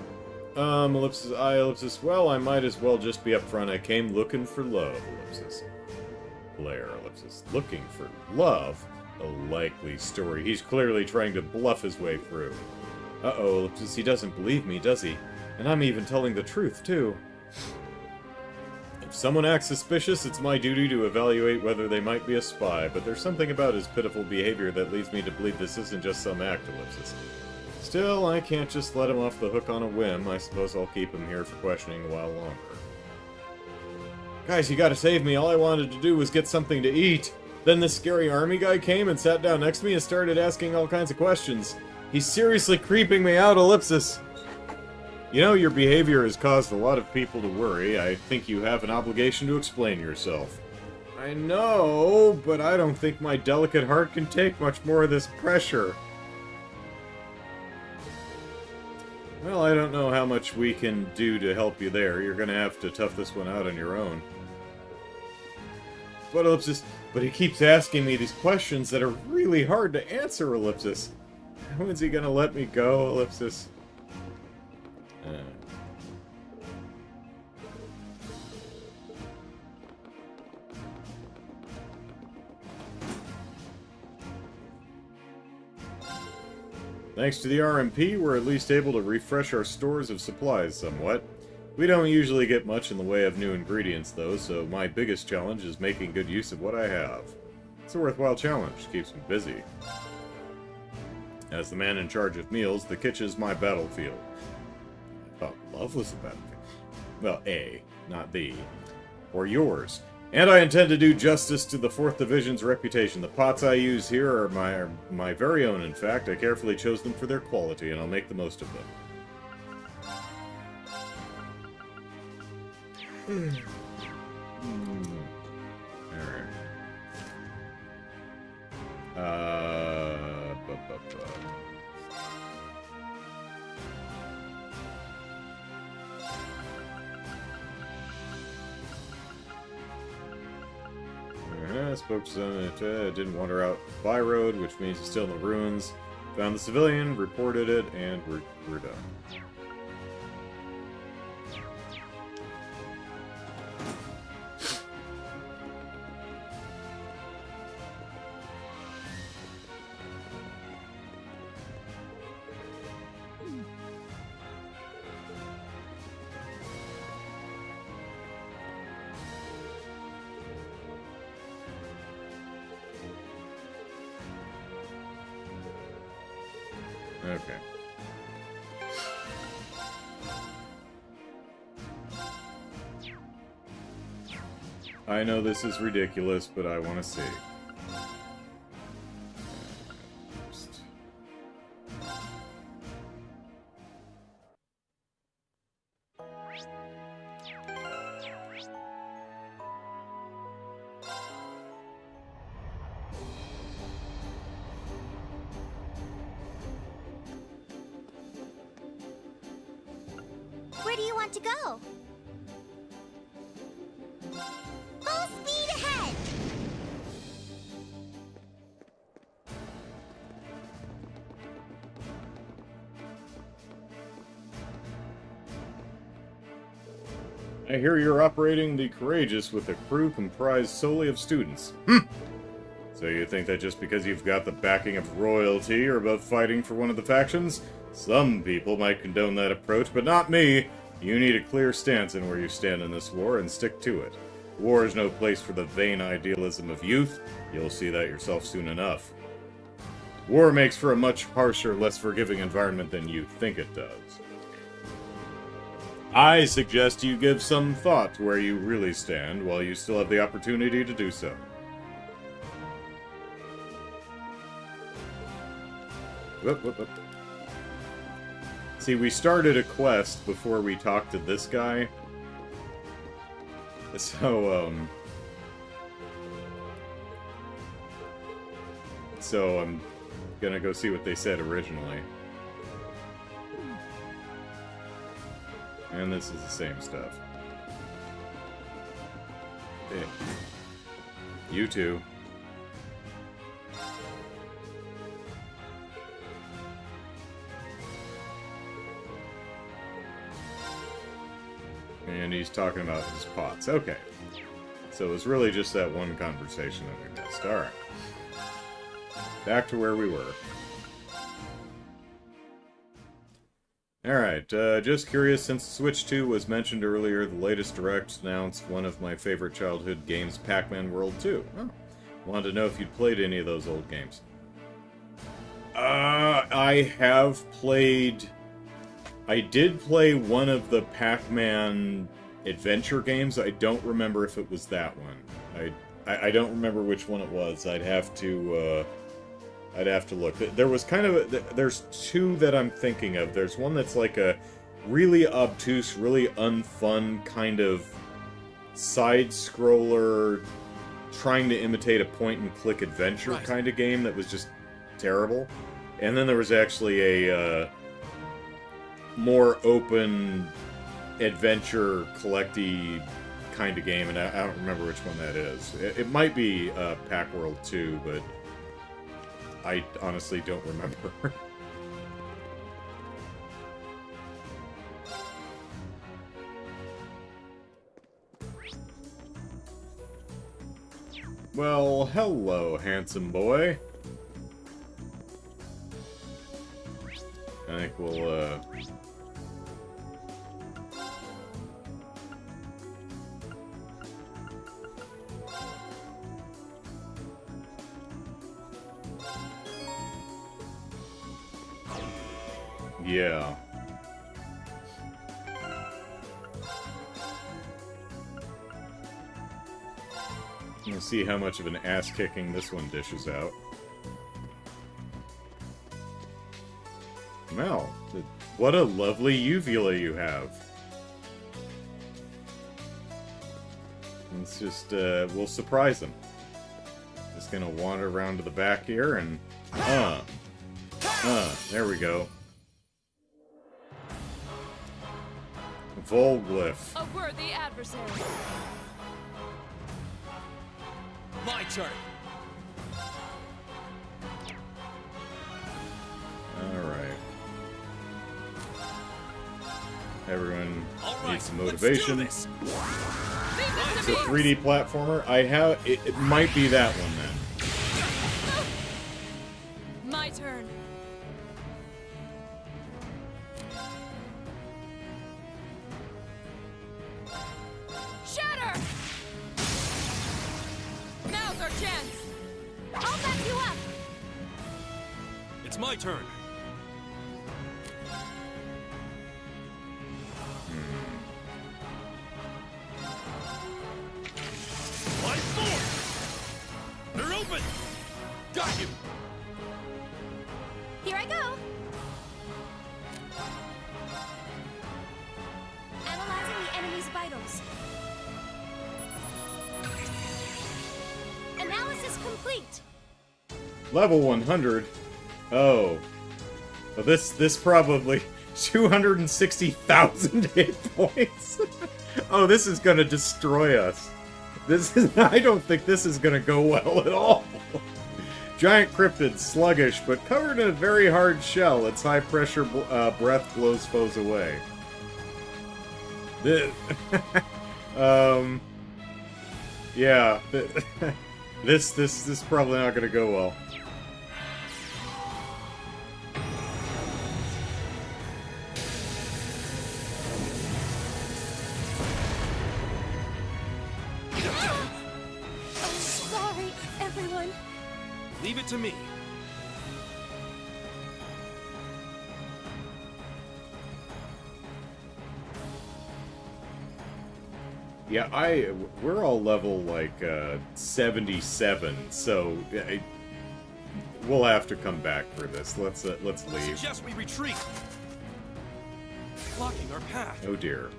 Ellipsus, Ellipsus, well, I might as well just be upfront. I came looking for love, Ellipsus. Blair, Ellipsus. Looking for love? A likely story. He's clearly trying to bluff his way through. Uh-oh, Ellipsus, he doesn't believe me, does he? And I'm even telling the truth, too. If someone acts suspicious, it's my duty to evaluate whether they might be a spy, but there's something about his pitiful behavior that leads me to believe this isn't just some act, Ellipsus. Still, I can't just let him off the hook on a whim. I suppose I'll keep him here for questioning a while longer. Guys, you gotta save me. All I wanted to do was get something to eat. Then this scary army guy came and sat down next to me and started asking all kinds of questions. He's seriously creeping me out, Ellipsus. You know, your behavior has caused a lot of people to worry. I think you have an obligation to explain yourself. I know, but I don't think my delicate heart can take much more of this pressure. Well, I don't know how much we can do to help you there. You're gonna have to tough this one out on your own. But Ellipsus, he keeps asking me these questions that are really hard to answer, Ellipsus. When's he gonna let me go, Ellipsus? Thanks to the RMP, we're at least able to refresh our stores of supplies somewhat. We don't usually get much in the way of new ingredients, though, so my biggest challenge is making good use of what I have. It's a worthwhile challenge, keeps me busy. As the man in charge of meals, the kitchen's my battlefield. I thought love was a battlefield. Well, A, not the. Or yours. And I intend to do justice to the 4th Division's reputation. The pots I use here are my very own, in fact. I carefully chose them for their quality, and I'll make the most of them. Spoke to them, didn't wander out by road, which means he's still in the ruins. Found the civilian, reported it, and we're done. Okay. I know this is ridiculous, but I want to see. Where do you want to go? Full speed ahead! I hear you're operating the Courageous with a crew comprised solely of students. So you think that just because you've got the backing of royalty you're above fighting for one of the factions? Some people might condone that approach, but not me. You need a clear stance in where you stand in this war and stick to it. War is no place for the vain idealism of youth. You'll see that yourself soon enough. War makes for a much harsher, less forgiving environment than you think it does. I suggest you give some thought to where you really stand while you still have the opportunity to do so. Whoop, whoop, whoop. See, we started a quest before we talked to this guy. So I'm gonna go see what they said originally. And this is the same stuff. Hey. You too. And he's talking about his pots. Okay. So it was really just that one conversation that we missed. Alright. Back to where we were. Alright, just curious, since Switch 2 was mentioned earlier, the latest Direct announced one of my favorite childhood games, Pac-Man World 2. Oh. Wanted to know if you'd played any of those old games. I have played... I did play one of the Pac-Man adventure games. I don't remember if it was that one. I don't remember which one it was. I'd have to look. There was kind of there's two that I'm thinking of. There's one that's like a really obtuse, really unfun kind of side-scroller trying to imitate a point-and-click adventure kind of game that was just terrible. And then there was actually a more open adventure collecty kind of game, and I don't remember which one that is. It might be Pac World 2, but I honestly don't remember. Well, hello, handsome boy. I think we'll, yeah. We'll see how much of an ass-kicking this one dishes out. Well, what a lovely uvula you have. Let's just, we'll surprise him. Just gonna wander around to the back here and... there we go. Volglyph. A worthy adversary. My turn. Alright. Everyone All needs some right, motivation. let's do this. It's a 3D platformer. It might be that one then. My turn. Shatter! Now's our chance. I'll back you up! It's my turn. movement! Got you! Here I go. Analyzing the enemy's vitals. Analysis complete. Level 100. Oh. Well, this probably 260,000 hit points. Oh, this is gonna destroy us. I don't think this is gonna go well at all. Giant cryptid, sluggish, but covered in a very hard shell. Its high-pressure breath blows foes away. Yeah. This is probably not gonna go well. Oh, sorry, everyone. Leave it to me. Yeah, we're all level like 77, so we'll have to come back for this. Let's leave. Suggest we retreat. Blocking our path. Oh dear.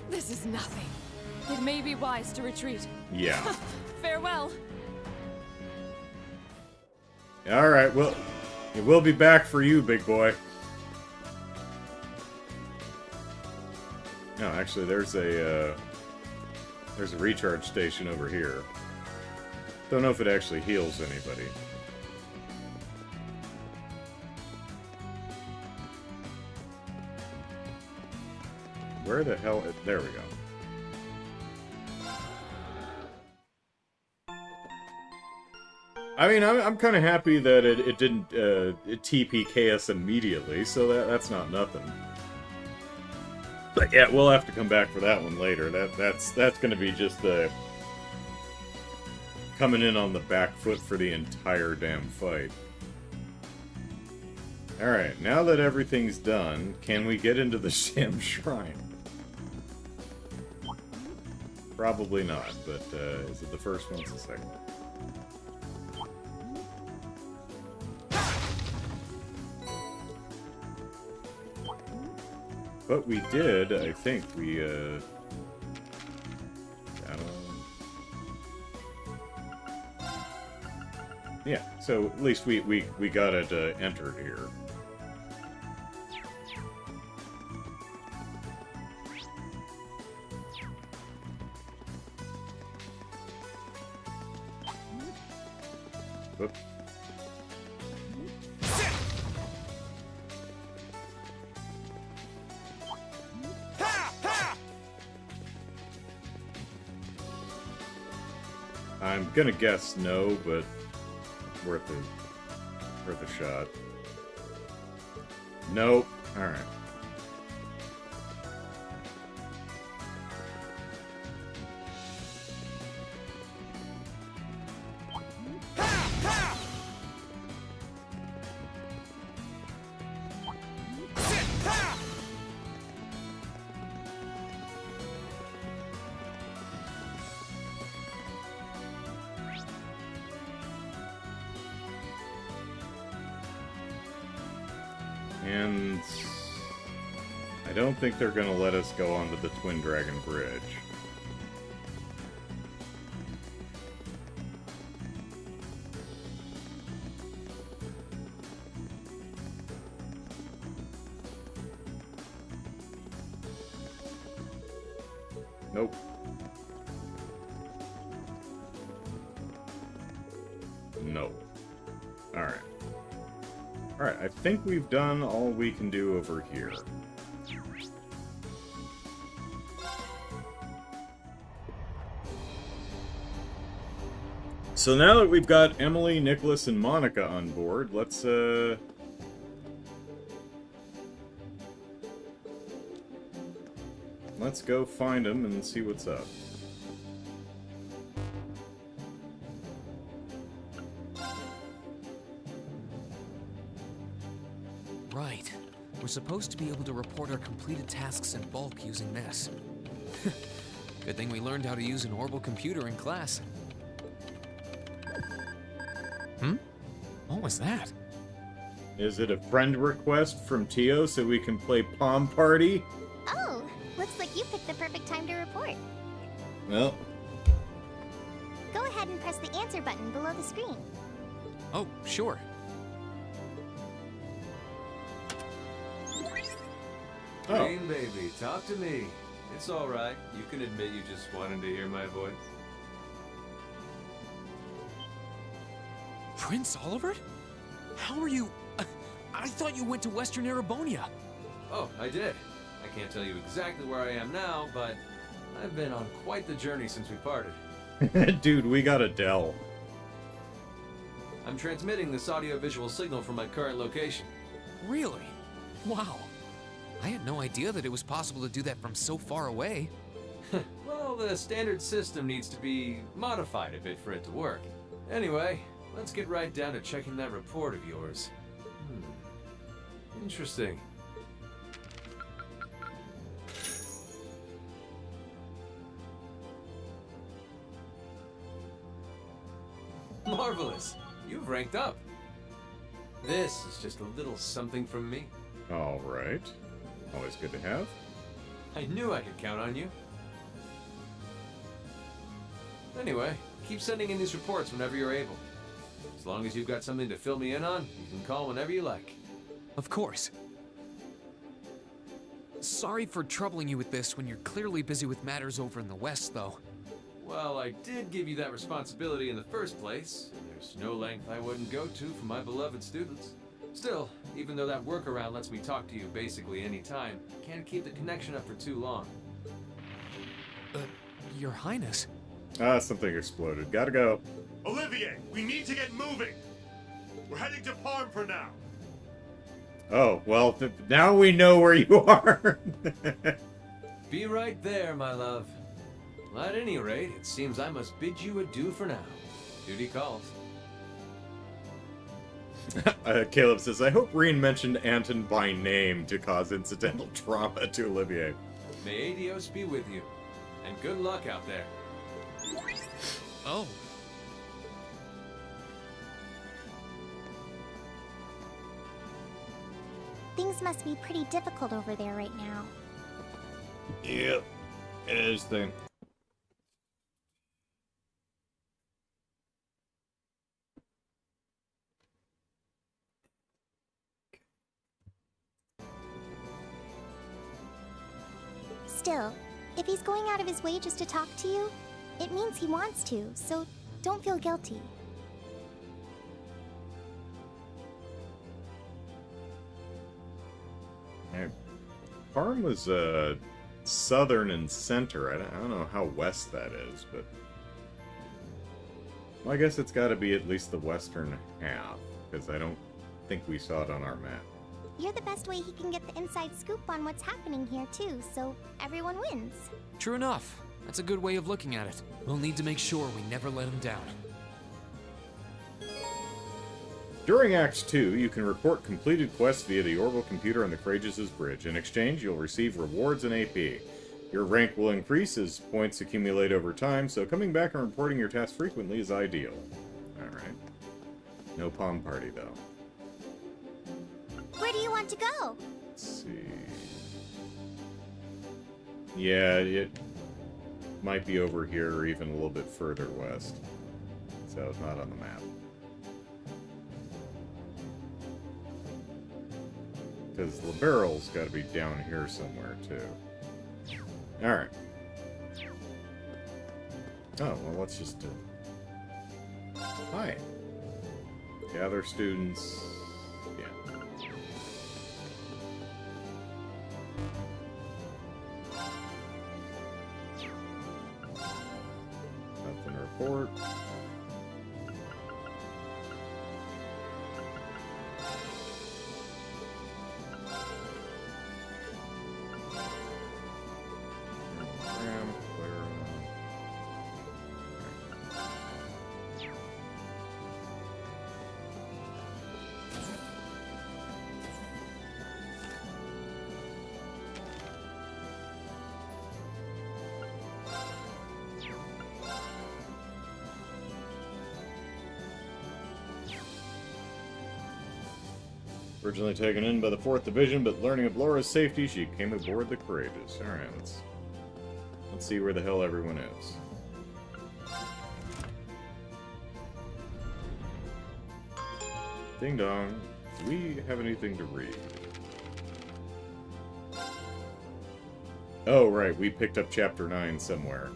This is nothing. It may be wise to retreat. Yeah. Farewell. All right. Well, we'll be back for you, big boy. No, actually, there's a recharge station over here. Don't know if it actually heals anybody. Where the hell? There we go. I mean, I'm kind of happy that it didn't TPK us immediately, so that's not nothing. But yeah, we'll have to come back for that one later. That's going to be just coming in on the back foot for the entire damn fight. Alright, now that everything's done, can we get into the Sham Shrine? Probably not, but is it the first one? It's the second one. But we did, I think, yeah, so at least we got it entered here. Whoop. I'm gonna guess no, but worth a shot. Nope. All right. And I don't think they're going to let us go onto the Twin Dragon Bridge. Nope. No. Alright. Alright, I think we've done all we can do over here. So now that we've got Emily, Nicholas, and Monica on board, let's go find them and see what's up. Right. We're supposed to be able to report our completed tasks in bulk using this. Good thing we learned how to use an orbital computer in class. What was that? Is it a friend request from Tio so we can play Palm Party? Oh, looks like you picked the perfect time to report. Well, Go ahead and press the answer button below the screen. Oh, sure. oh. Green baby, talk to me. It's alright. You can admit you just wanted to hear my voice. Prince Oliver? How are you... I thought you went to Western Erebonia. Oh, I did. I can't tell you exactly where I am now, but I've been on quite the journey since we parted. Dude, we got Adele. I'm transmitting this audio-visual signal from my current location. Really? Wow. I had no idea that it was possible to do that from so far away. Well, the standard system needs to be modified a bit for it to work. Anyway, let's get right down to checking that report of yours. Interesting. Marvelous! You've ranked up. This is just a little something from me. Alright. Always good to have. I knew I could count on you. Anyway, keep sending in these reports whenever you're able. As long as you've got something to fill me in on, you can call whenever you like. Of course. Sorry for troubling you with this when you're clearly busy with matters over in the West, though. Well, I did give you that responsibility in the first place, and there's no length I wouldn't go to for my beloved students. Still, even though that workaround lets me talk to you basically any time, can't keep the connection up for too long. Your Highness. Ah, something exploded. Gotta go. Olivier, we need to get moving. We're heading to Parm for now. Oh, well, now we know where you are. Be right there, my love. At any rate, it seems I must bid you adieu for now. Duty calls. Caleb says, I hope Reen mentioned Anton by name to cause incidental trauma to Olivier. May Adios be with you, and good luck out there. Oh. Things must be pretty difficult over there right now. Yep. It is thing. Still, if he's going out of his way just to talk to you, it means he wants to, so don't feel guilty. Parm was southern and center. I don't know how west that is, but well, I guess it's got to be at least the western half, because I don't think we saw it on our map. You're the best way he can get the inside scoop on what's happening here, too, so everyone wins. True enough. That's a good way of looking at it. We'll need to make sure we never let him down. During Act 2, you can report completed quests via the orbital computer on the Courageous' bridge. In exchange, you'll receive rewards and AP. Your rank will increase as points accumulate over time, so coming back and reporting your tasks frequently is ideal. Alright. No Palm Party, though. Where do you want to go? Let's see... Yeah, it might be over here or even a little bit further west. So it's not on the map. Because Liberal's got to be down here somewhere, too. Alright. Oh, well, let's just do... Hi. Gather students... Yeah. Nothing to report. Originally taken in by the 4th Division, but learning of Laura's safety, she came aboard the Courageous. Alright, let's see where the hell everyone is. Ding dong. Do we have anything to read? Oh, right, we picked up Chapter 9 somewhere.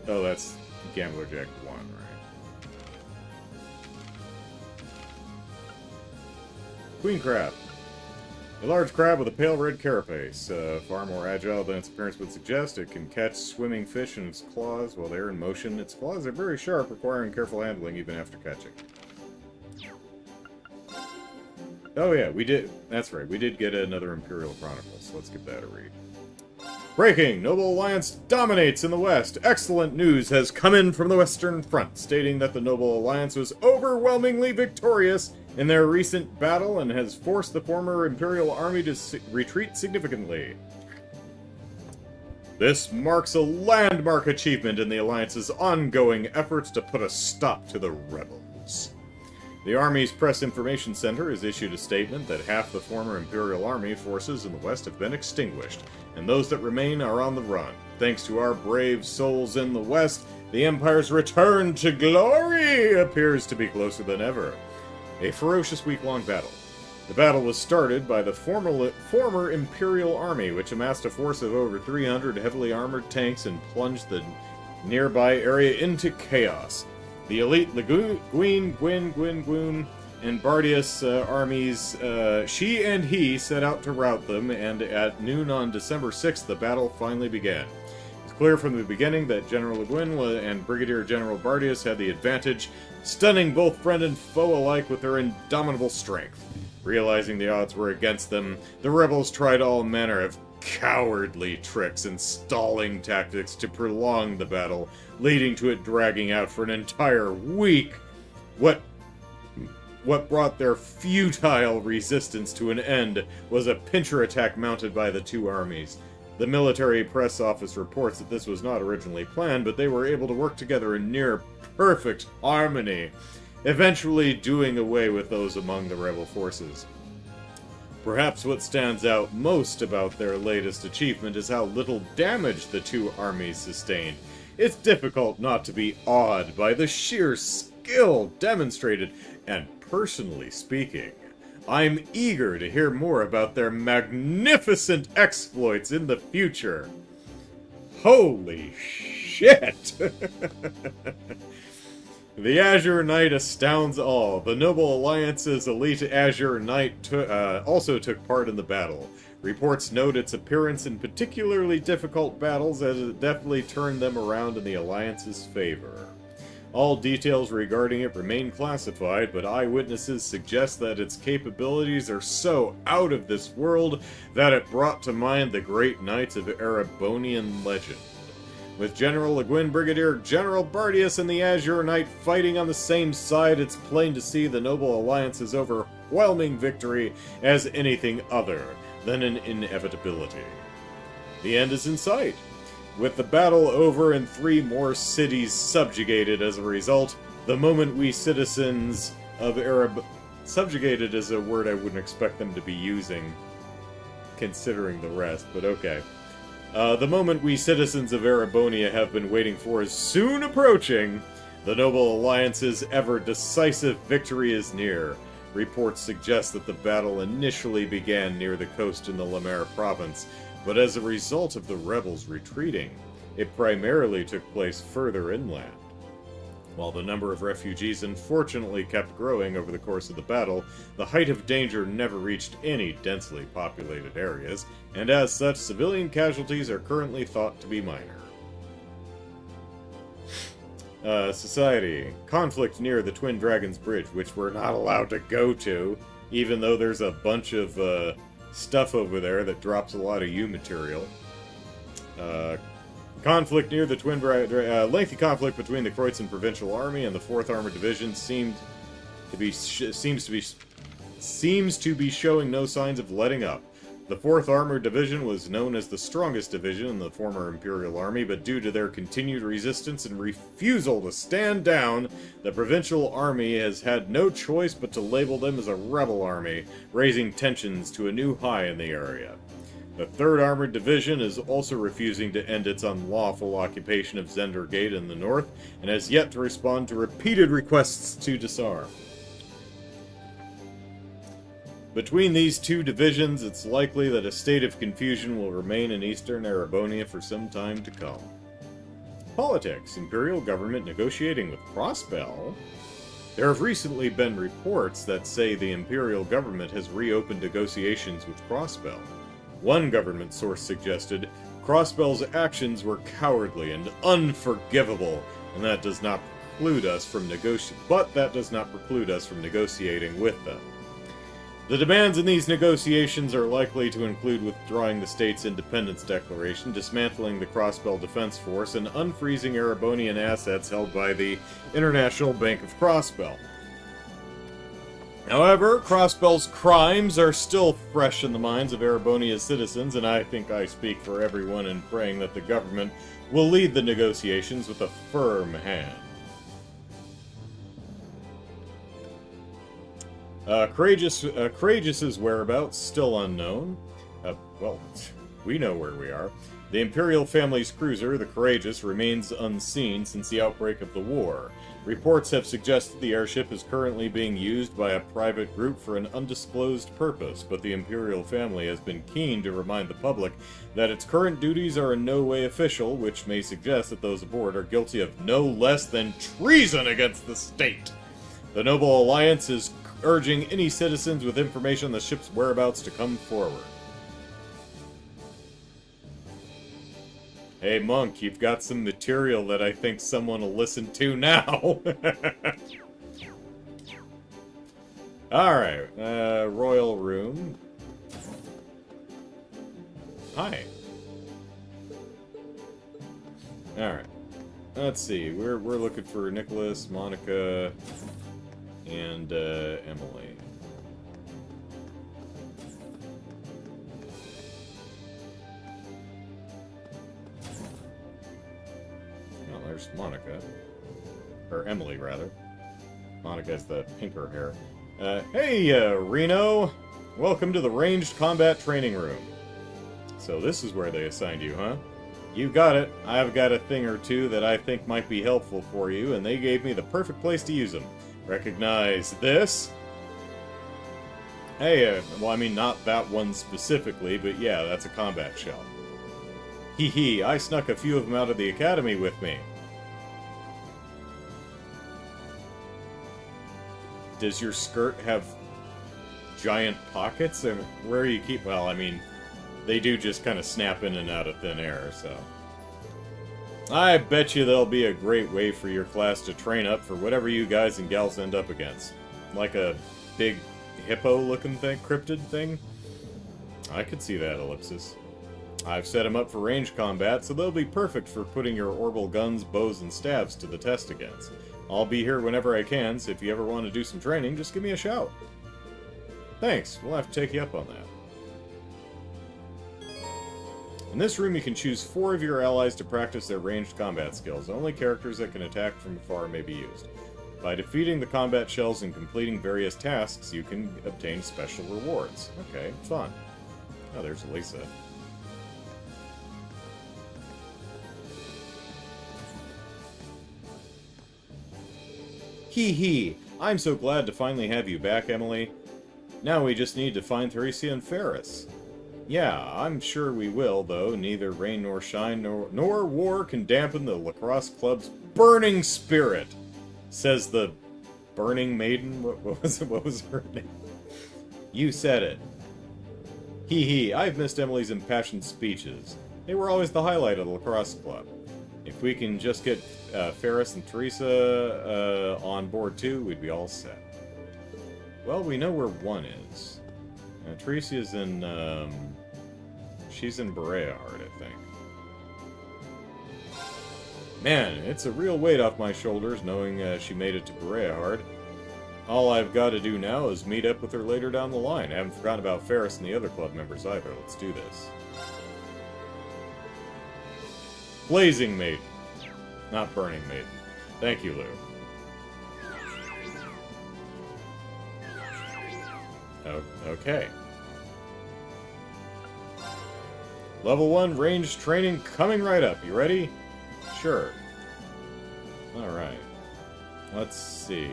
Oh, that's Gambler Jack 1, right? Queen Crab. A large crab with a pale red carapace. Far more agile than its appearance would suggest. It can catch swimming fish in its claws while they are in motion. Its claws are very sharp, requiring careful handling even after catching. Oh yeah, we did. That's right, we did get another Imperial Chronicle, so let's give that a read. Breaking! Noble Alliance dominates in the West. Excellent news has come in from the Western Front, stating that the Noble Alliance was overwhelmingly victorious in their recent battle and has forced the former Imperial Army to retreat significantly. This marks a landmark achievement in the Alliance's ongoing efforts to put a stop to the rebels. The Army's Press Information Center has issued a statement that half the former Imperial Army forces in the West have been extinguished, and those that remain are on the run. Thanks to our brave souls in the West, the Empire's return to glory appears to be closer than ever. A ferocious week-long battle. The battle was started by the former Imperial Army, which amassed a force of over 300 heavily armored tanks and plunged the nearby area into chaos. The elite Gwyn, and Bardius armies, she and he set out to rout them, and at noon on December 6th, the battle finally began. It's clear from the beginning that General Le Guin and Brigadier General Bardius had the advantage, stunning both friend and foe alike with their indomitable strength. Realizing the odds were against them, the rebels tried all manner of cowardly tricks and stalling tactics to prolong the battle, leading to it dragging out for an entire week. What brought their futile resistance to an end was a pincher attack mounted by the two armies. The military press office reports that this was not originally planned, but they were able to work together in near perfect harmony, eventually doing away with those among the rebel forces. Perhaps what stands out most about their latest achievement is how little damage the two armies sustained. It's difficult not to be awed by the sheer skill demonstrated, and personally speaking, I'm eager to hear more about their magnificent exploits in the future. Holy shit! The Azure Knight astounds all. The Noble Alliance's elite Azure Knight also took part in the battle. Reports note its appearance in particularly difficult battles, as it definitely turned them around in the Alliance's favor. All details regarding it remain classified, but eyewitnesses suggest that its capabilities are so out of this world that it brought to mind the great knights of Erebonian legend. With General Le Guin, Brigadier General Bardius, and the Azure Knight fighting on the same side, it's plain to see the Noble Alliance's overwhelming victory as anything other than an inevitability. The end is in sight. With the battle over and 3 more cities subjugated as a result, the moment we citizens of subjugated is a word I wouldn't expect them to be using, considering the rest, but okay. The moment we citizens of Erebonia have been waiting for is soon approaching. The Noble Alliance's ever-decisive victory is near. Reports suggest that the battle initially began near the coast in the Lemaire province, but as a result of the rebels retreating, it primarily took place further inland. While the number of refugees unfortunately kept growing over the course of the battle, the height of danger never reached any densely populated areas, and as such, civilian casualties are currently thought to be minor. Society. Conflict near the Twin Dragons Bridge, which we're not allowed to go to, even though there's a bunch of stuff over there that drops a lot of U material. Conflict near the Twin lengthy conflict between the Kreutzen Provincial Army and the 4th Armored Division seems to be showing no signs of letting up. The 4th Armored Division was known as the strongest division in the former Imperial Army, but due to their continued resistance and refusal to stand down, the Provincial Army has had no choice but to label them as a rebel army, raising tensions to a new high in the area. The 3rd Armored Division is also refusing to end its unlawful occupation of Zender Gate in the north, and has yet to respond to repeated requests to disarm. Between these two divisions, it's likely that a state of confusion will remain in eastern Erebonia for some time to come. Politics. Imperial government negotiating with Crossbell? There have recently been reports that say the Imperial government has reopened negotiations with Crossbell. One government source suggested Crossbell's actions were cowardly and unforgivable, and that does not preclude us from negotiating with them. The demands in these negotiations are likely to include withdrawing the state's independence declaration, dismantling the Crossbell Defense Force, and unfreezing Erebonian assets held by the International Bank of Crossbell. However, Crossbell's crimes are still fresh in the minds of Erebonia's citizens, and I think I speak for everyone in praying that the government will lead the negotiations with a firm hand. Courageous's whereabouts still unknown. Well, we know where we are. The Imperial family's cruiser, the Courageous, remains unseen since the outbreak of the war. Reports have suggested the airship is currently being used by a private group for an undisclosed purpose, but the Imperial family has been keen to remind the public that its current duties are in no way official, which may suggest that those aboard are guilty of no less than treason against the state. The Noble Alliance is urging any citizens with information on the ship's whereabouts to come forward. Hey, Monk, you've got some material that I think someone will listen to now. Alright, Royal Room. Hi. Alright. Let's see, we're looking for Nicholas, Monica, and Emily. Well, there's Monica. Or Emily, rather. Monica has the pinker hair. Hey, Reno! Welcome to the Ranged Combat Training Room. So this is where they assigned you, huh? You got it. I've got a thing or two that I think might be helpful for you, and they gave me the perfect place to use them. Recognize this? Hey, well, I mean, not that one specifically, but yeah, that's a combat shell. Hee hee, I snuck a few of them out of the academy with me. Does your skirt have giant pockets? And where do you keep... Well, I mean, they do just kind of snap in and out of thin air, so... I bet you there'll be a great way for your class to train up for whatever you guys and gals end up against. Like a big hippo-looking thing, cryptid thing? I could see that, Ellipsus. I've set them up for range combat, so they'll be perfect for putting your orbital guns, bows, and stabs to the test against. I'll be here whenever I can, so if you ever want to do some training, just give me a shout. Thanks, we'll have to take you up on that. In this room, you can choose 4 of your allies to practice their ranged combat skills. Only characters that can attack from afar may be used. By defeating the combat shells and completing various tasks, you can obtain special rewards. Okay, fun. Oh, there's Lisa. Hee hee! I'm so glad to finally have you back, Emily. Now we just need to find Theresia and Ferris. Yeah, I'm sure we will, though. Neither rain nor shine nor war can dampen the lacrosse club's burning spirit, says the Burning Maiden. What was her name? You said it. Hee hee, I've missed Emily's impassioned speeches. They were always the highlight of the lacrosse club. If we can just get Ferris and Teresa on board too, we'd be all set. Well, we know where one is. Teresia's in, she's in Bereahard, I think. Man, it's a real weight off my shoulders knowing she made it to Bereahard. all I've got to do now is meet up with her later down the line. I haven't forgotten about Ferris and the other club members either. Let's do this. Blazing Maiden. Not Burning Maiden. Thank you, Lou. Oh, okay. Level 1 range training coming right up. You ready? Sure. Alright. Let's see.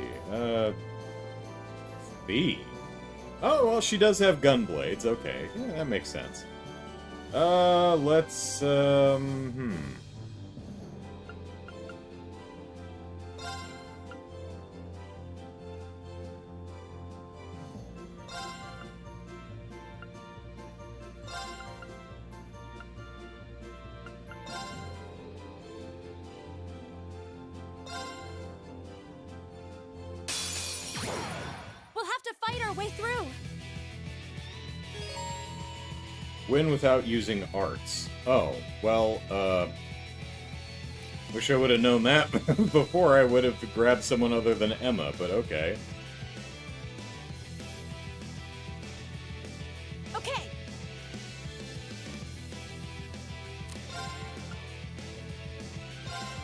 B. Oh, well, she does have gun blades. Okay. Yeah, that makes sense. Let's, We'll have to fight our way through. win without using arts. Oh, well, wish I would have known that before. I would have grabbed someone other than Emma, but okay. Okay.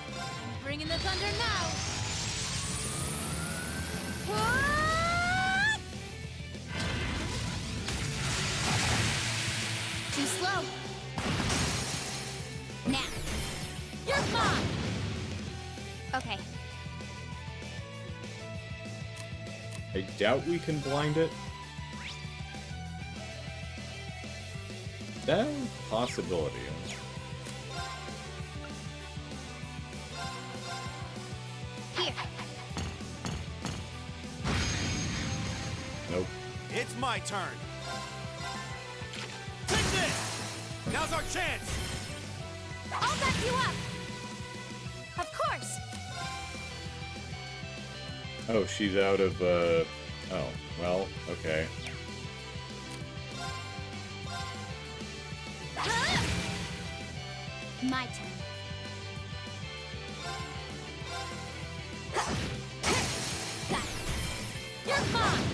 I'm bringing the thunder now. What? Too slow. Now. You're mine. Okay. I doubt we can blind it. That possibility. Here. Nope. It's my turn. Take this! Now's our chance! I'll back you up. Of course. Oh, she's out of, oh, well, okay. My turn. Got it. You're mine.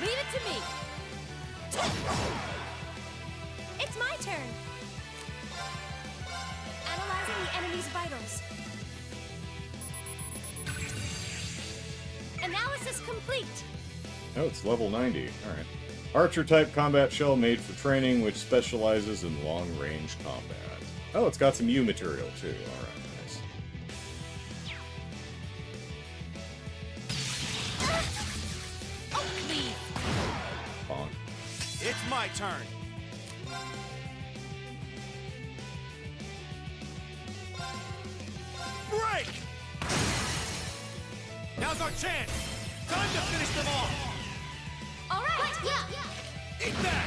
Leave it to me. It's my turn. Analyzing the enemy's vitals. Analysis complete. Oh, it's level 90. Alright. Archer-type combat shell made for training, which specializes in long-range combat. Oh, it's got some U material, too. Alright, nice. Oh, please. Bonk. It's my turn. Break! Now's our chance! Time to finish them off! All right. Yeah. Eat that!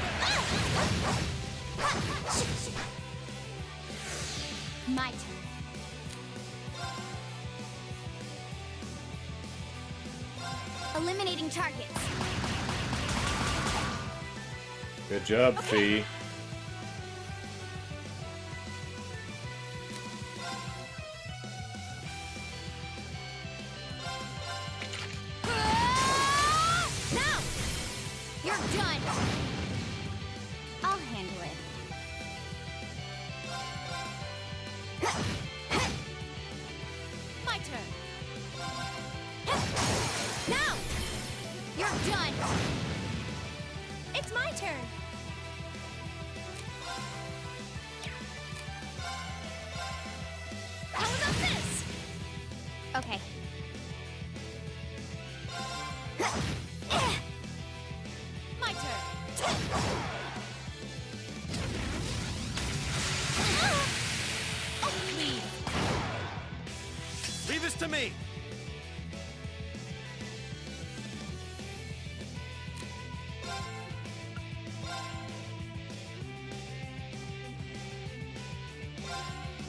My turn. Eliminating targets. Good job, Fee. Now! You're done! I'll handle it. My turn. Now! You're done! It's my turn! How about this? Okay. My turn. Oh, please. Leave this to me!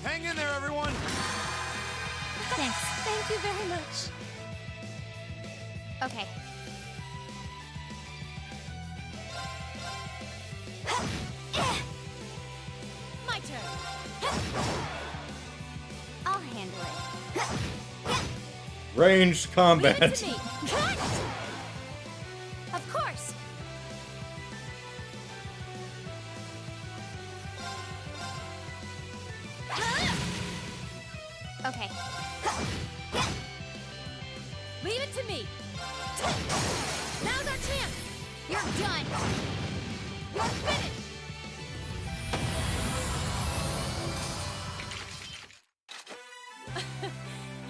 Hang in there, everyone! Thanks. Thank you very much. Okay. My turn. I'll handle it. Ranged Leave combat. it to me. Okay. Leave it to me. Now's our chance! You're done! You're finished!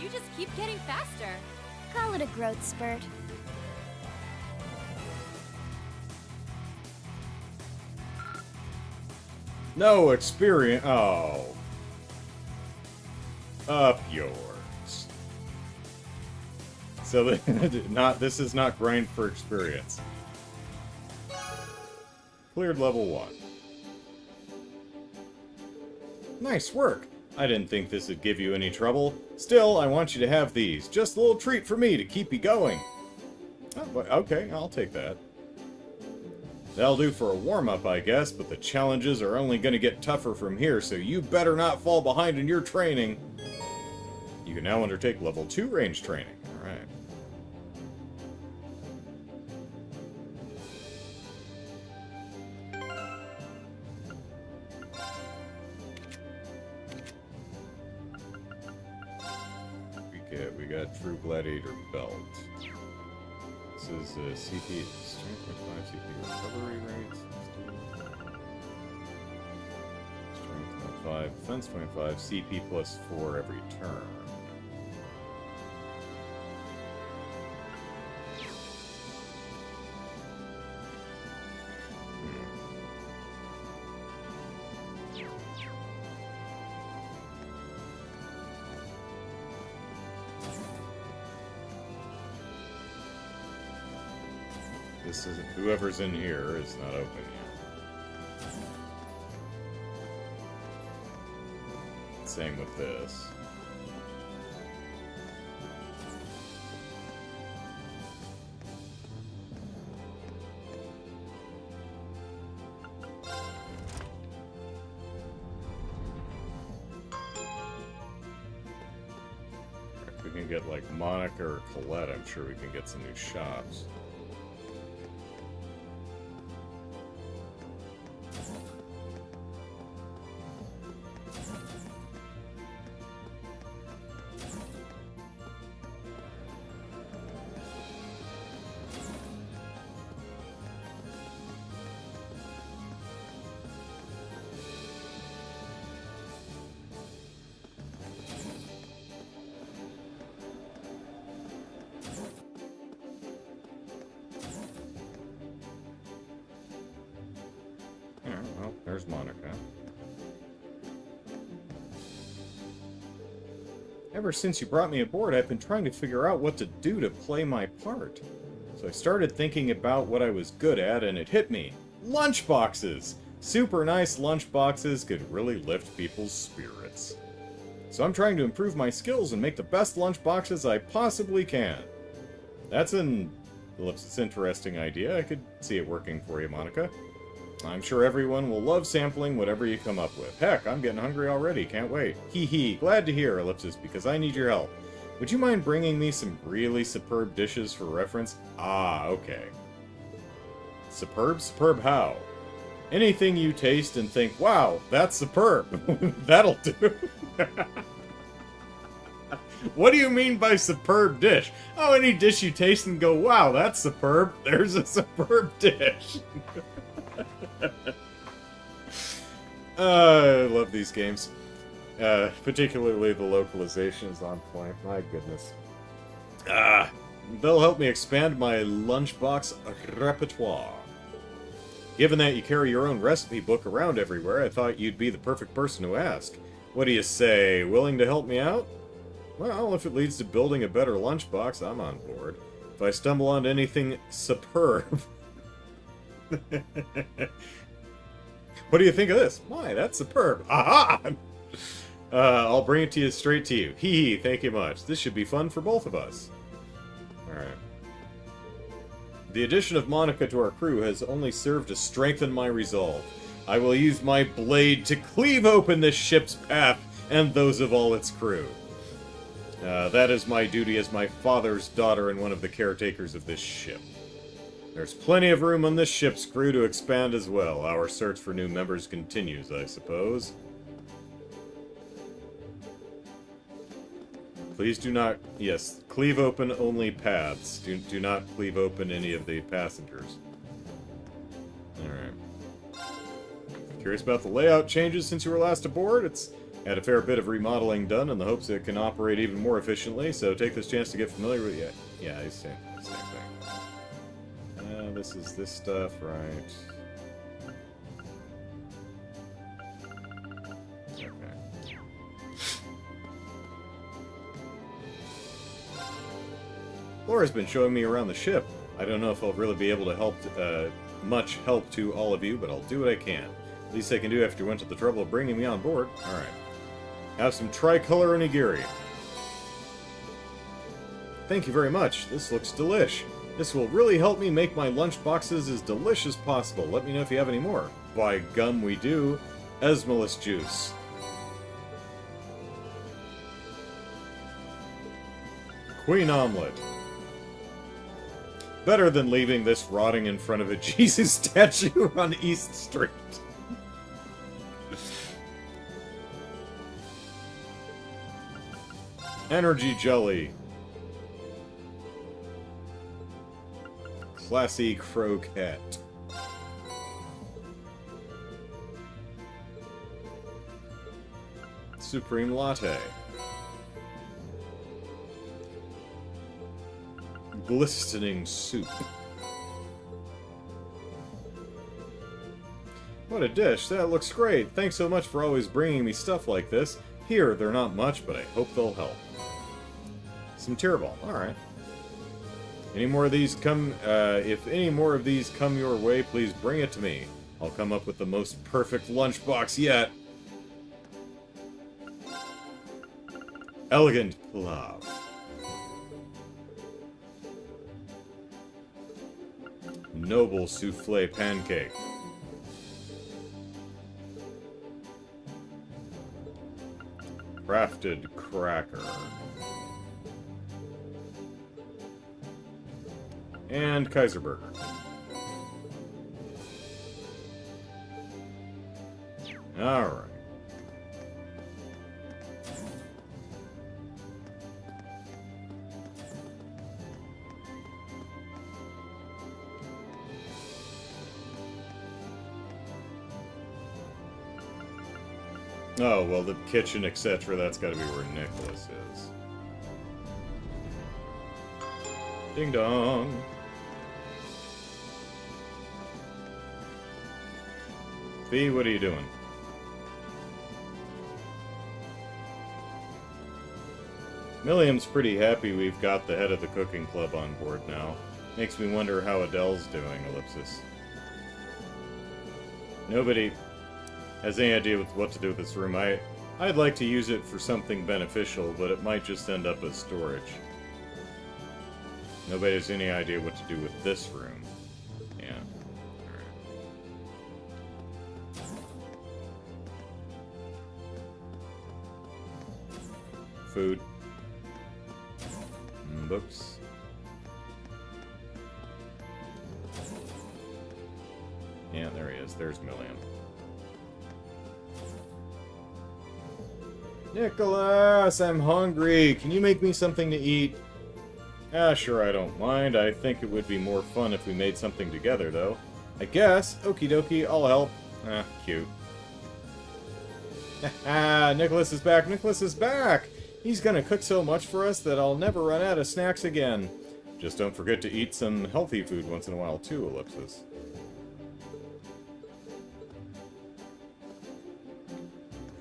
You just keep getting faster. Call it a growth spurt. No experience. Oh. Up yours. So this is not grind for experience. Cleared level 1. Nice work. I didn't think this would give you any trouble. Still, I want you to have these. Just a little treat for me to keep you going. Oh, okay, I'll take that. That'll do for a warm-up, I guess, but the challenges are only going to get tougher from here, so you better not fall behind in your training. You can now undertake level 2 range training. Alright. We got True Gladiator Belt. This is CP, strength 5 CP recovery rate. Strength 5, defense 25, CP plus 4 every turn. This is whoever's in here is not open yet. Same with this. If we can get like Monica or Colette, I'm sure we can get some new shops. Well, there's Monica. Ever since you brought me aboard, I've been trying to figure out what to do to play my part. So I started thinking about what I was good at, and it hit me. Lunchboxes! Super nice lunchboxes could really lift people's spirits. So I'm trying to improve my skills and make the best lunchboxes I possibly can. That's an Ellipsus interesting idea. I could see it working for you, Monica. I'm sure everyone will love sampling whatever you come up with. Heck, I'm getting hungry already. Can't wait. Hee hee. Glad to hear, Ellipsus, because I need your help. Would you mind bringing me some really superb dishes for reference? Ah, okay. Superb? Superb how? Anything you taste and think, wow, that's superb. That'll do. What do you mean by superb dish? Oh, any dish you taste and go, wow, that's superb. There's a superb dish. I love these games. Particularly the localization is on point. My goodness. They'll help me expand my lunchbox repertoire. Given that you carry your own recipe book around everywhere, I thought you'd be the perfect person to ask. What do you say? Willing to help me out? Well, if it leads to building a better lunchbox, I'm on board. If I stumble onto anything superb... What do you think of this? Why, that's superb. Aha! I'll bring it to you straight to you. Hee hee, thank you much. This should be fun for both of us. Alright. The addition of Monica to our crew has only served to strengthen my resolve. I will use my blade to cleave open this ship's path and those of all its crew. That is my duty as my father's daughter and one of the caretakers of this ship. There's plenty of room on this ship's crew to expand as well. Our search for new members continues, I suppose. Please do not... Yes, cleave open only paths. Do not cleave open any of the passengers. Alright. Curious about the layout changes since you were last aboard? It's had a fair bit of remodeling done in the hopes that it can operate even more efficiently, so take this chance to get familiar with it. Yeah, same thing. This is this stuff, right? Okay. Laura's been showing me around the ship. I don't know if I'll really be able to help, much help to all of you, but I'll do what I can. Least I can do after you went to the trouble of bringing me on board. Alright. Have some tricolor onigiri. Thank you very much. This looks delish. This will really help me make my lunch boxes as delish as possible. Let me know if you have any more. By gum we do. Esmalus juice. Queen omelet. Better than leaving this rotting in front of a Jesus statue on East Street. Energy jelly. Classy croquette. Supreme latte. Glistening soup. What a dish. That looks great. Thanks so much for always bringing me stuff like this. Here, they're not much, but I hope they'll help. Some tierball. Alright. Any more of these come... if any more of these come your way, please bring it to me. I'll come up with the most perfect lunchbox yet. Elegant pilaf. Noble souffle pancake. Crafted cracker. And Kaiser burger. Alright. Oh, well, the kitchen, etc., that's gotta be where Nicholas is. Ding dong! Fee, what are you doing? Milliam's pretty happy we've got the head of the cooking club on board now. Makes me wonder how Adele's doing, Ellipsus. Nobody has any idea what to do with this room. I'd like to use it for something beneficial, but it might just end up as storage. Nobody has any idea what to do with this room. Yeah. Alright. Food. Books. Yeah, there he is. There's Milliam. Nicholas, I'm hungry. Can you make me something to eat? Ah, sure, I don't mind. I think it would be more fun if we made something together, though. I guess. Okie dokie, I'll help. Ah, cute. Ah, Nicholas is back. Nicholas is back! He's gonna cook so much for us that I'll never run out of snacks again. Just don't forget to eat some healthy food once in a while, too, Ellipsus.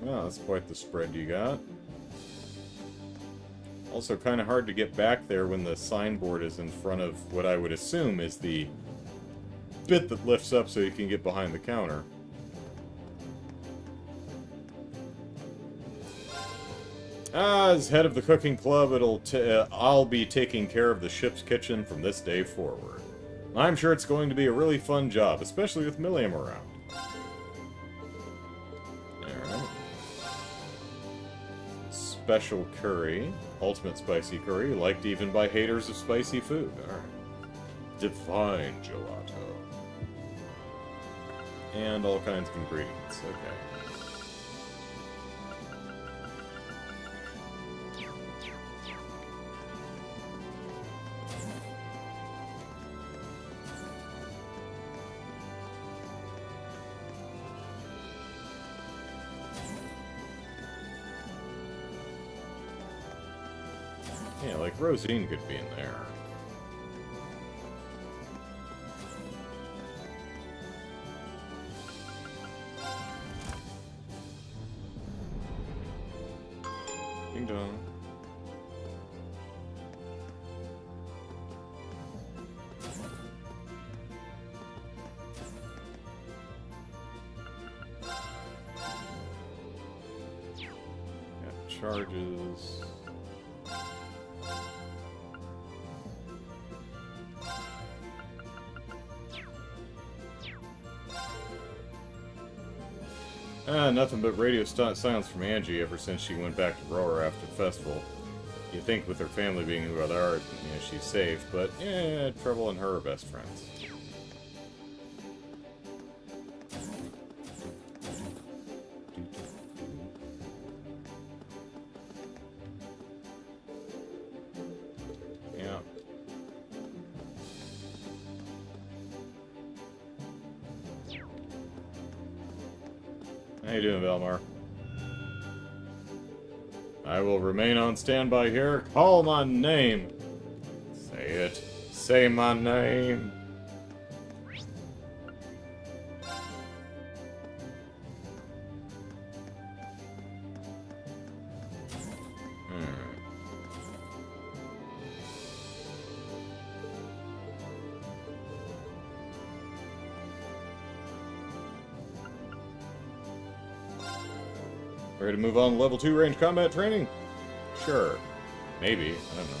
Well, that's quite the spread you got. Also kind of hard to get back there when the signboard is in front of what I would assume is the bit that lifts up so you can get behind the counter. As head of the cooking club, I'll be taking care of the ship's kitchen from this day forward. I'm sure it's going to be a really fun job, especially with Milliam around. Special curry, ultimate spicy curry, liked even by haters of spicy food. Alright. Divine gelato. And all kinds of ingredients. Okay. Yeah, like Rosine could be in there. Ding dong. Got charges. Nothing but radio silence from Angie ever since she went back to Roar after the festival. You'd think with her family being who they are, she's safe, but yeah, Trouble and her are best friends. Yeah. How you doing, Velmar? I will remain on standby here. Call my name. Say it. Say my name. Ready to move on to level 2 range combat training? Sure. Maybe. I don't know.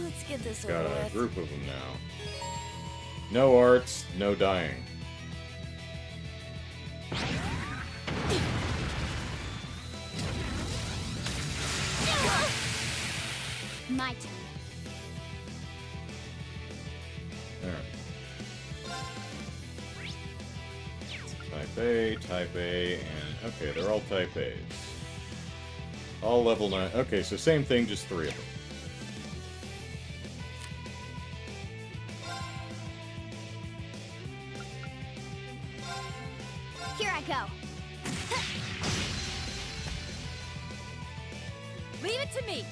Let's get this Got over a with. group of them now. No arts, no dying. My turn. Alright. Type A, and... Okay, they're all Type A's. All level 9. Okay, so same thing, just 3 of them. Here I go. Leave it to me.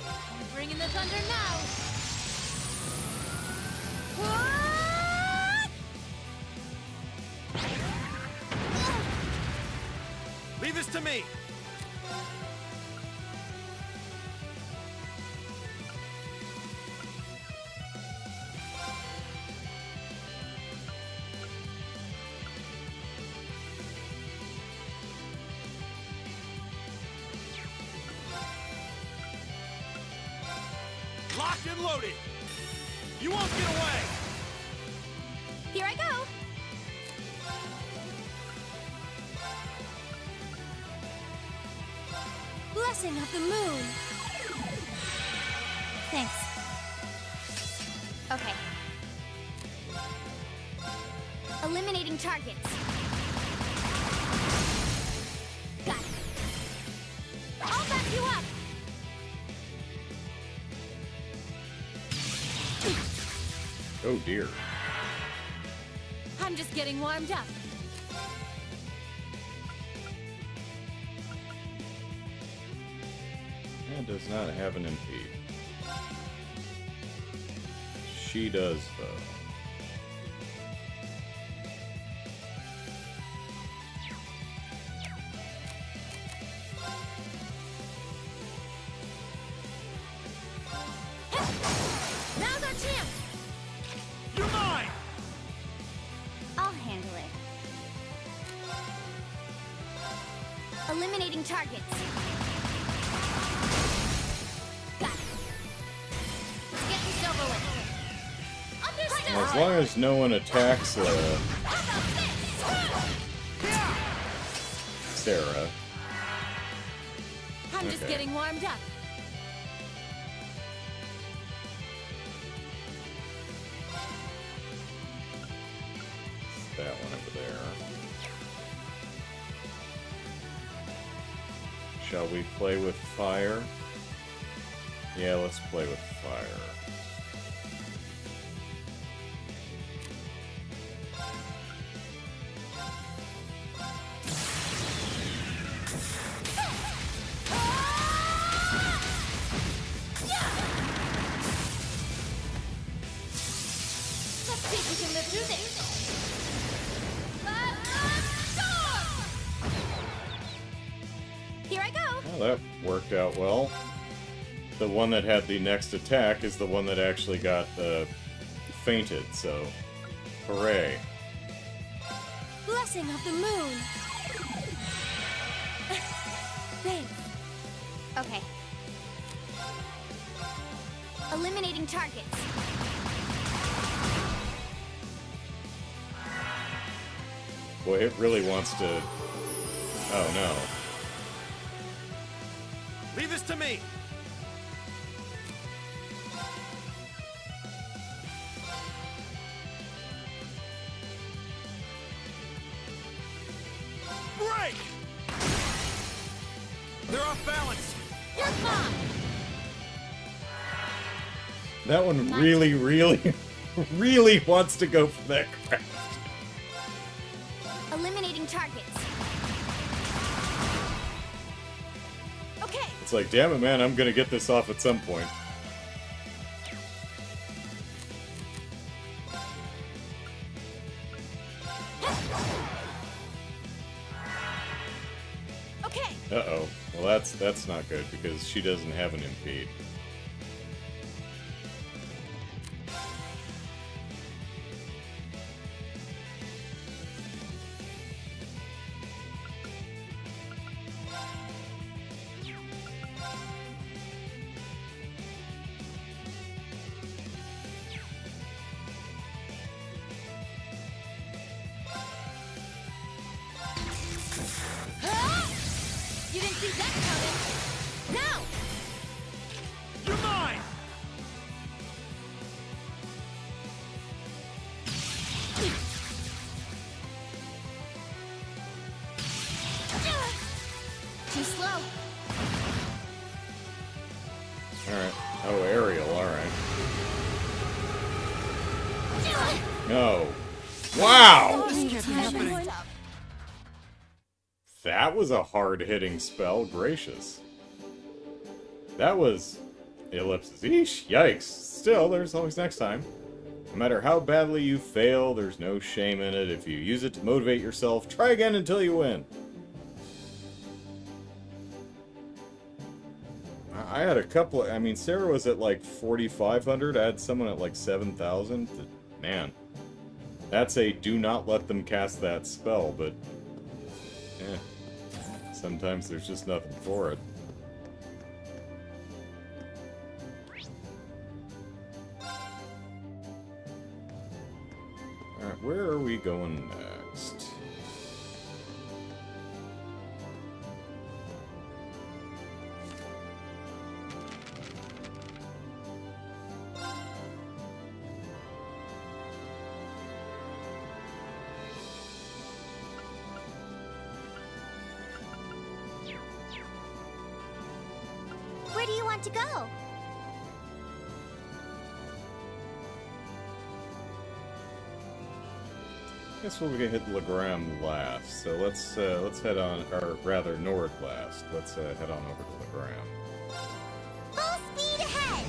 I'm bringing the thunder now. Leave this to me! Locked and loaded! You won't get away! Here I go. Blessing of the moon. Thanks. Okay. Eliminating targets. Got it. I'll back you up. Oh dear. I'm just getting warmed up. That does not have an impede. She does, though. Now's our chance. You're mine! I'll handle it. Eliminating targets. Got it. Let's get this over with. Understood. As long as no one attacks How about this? Sarah. I'm just Okay. getting warmed up. Shall we play with fire? Yeah, let's play with fire. Let's see if we can live through this. Here I go. Well, that worked out well. The one that had the next attack is the one that actually got fainted, so hooray. Blessing of the moon. Thanks. Okay. Eliminating targets. Boy, it really wants to... Oh no. Leave this to me. Break! They're off balance. Your mom. That one really, really wants to go for that crap. Eliminating targets. Okay. It's like, damn it, man, I'm gonna get this off at some point. Okay. Uh-oh. Well, that's not good, because she doesn't have an impede. You didn't see that coming. Now. You're mine. Too slow. Alright. Oh, aerial, alright. No. Wow! That was a hard-hitting spell. Gracious. That was... Ellipsus. Eesh, yikes. Still, there's always next time. No matter how badly you fail, there's no shame in it. If you use it to motivate yourself, try again until you win. I had a couple... I mean, Sarah was at like 4,500. I had someone at like 7,000. Man. That's a do not let them cast that spell, but... eh. Sometimes there's just nothing for it. Alright, where are we going next? Where do you want to go? Guess we'll hit Legram last, so let's head on, or rather Nord last. Let's head on over to Legram. Full speed ahead.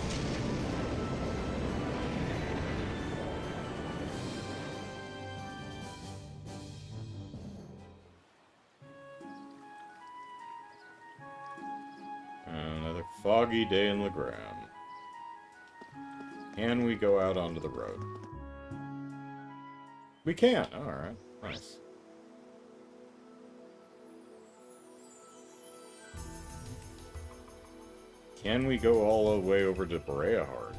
Another foggy day in Legram. Can we go out onto the road? We can. Alright. Nice. Can we go all the way over to Bereahard?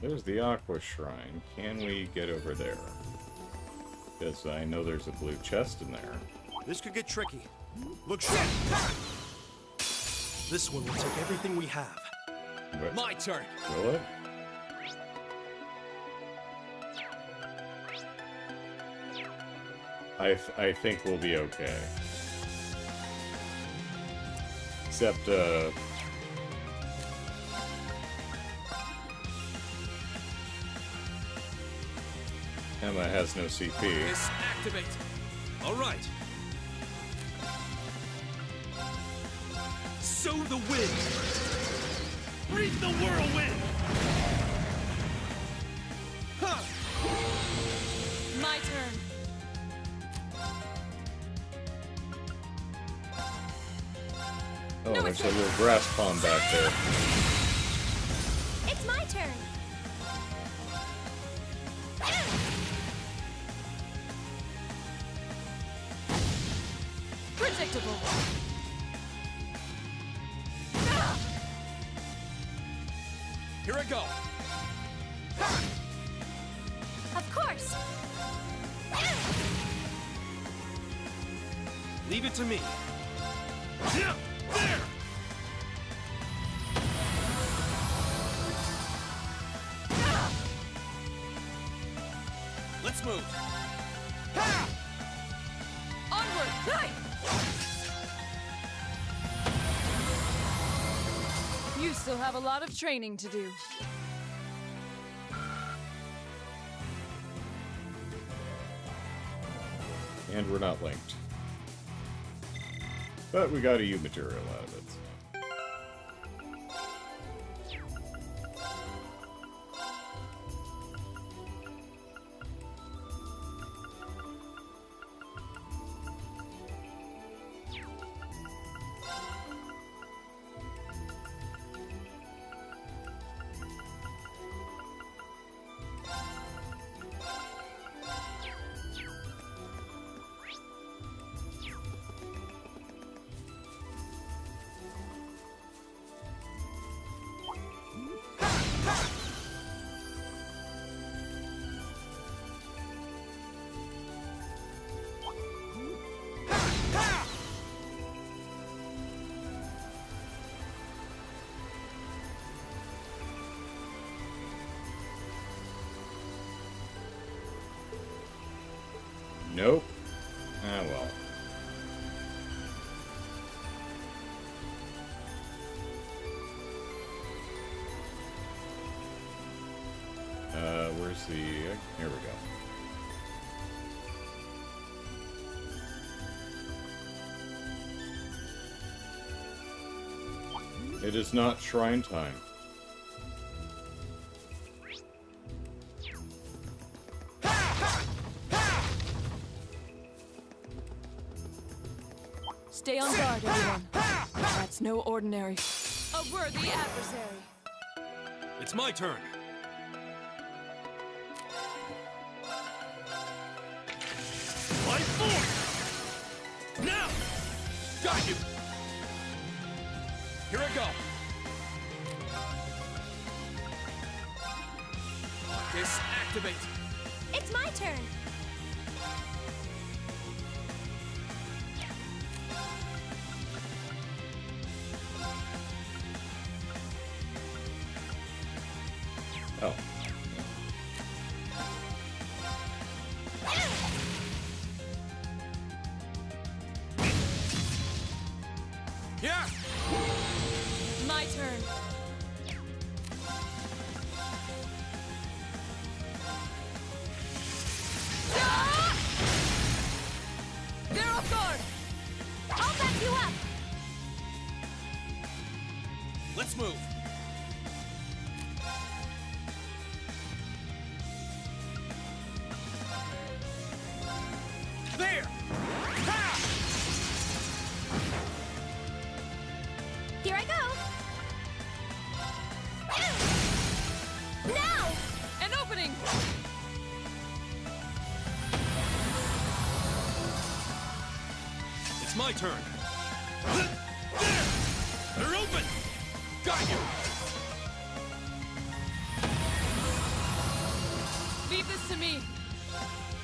There's the Aqua Shrine. Can we get over there? Because I know there's a blue chest in there. This could get tricky. Look sharp. This one will take everything we have. But My turn. will it? I think we'll be okay. Except, Emma has no CP. This activate. All right. Sow the wind. Breathe the whirlwind. Huh. My turn. Oh, No, there's it's a little grass pond back there. It's my turn. Predictable. Here I go. Of course. Leave it to me. Yeah, there. Let's move. Ha! Onward. Hey! You still have a lot of training to do. And we're not linked. But we got a U material out of it. Nope. Ah, well. Where's the... here we go. It is not shrine time. Stay on guard, everyone. That's no ordinary. A worthy adversary. It's my turn. By force! Now! Got you! Here I go. Disactivate. It's my turn. Oh. Yeah! My turn. Ah! They're off guard. I'll back you up. Let's move. There! Ha! Here I go. Now! An opening. It's my turn. There! They're open! Got you! me.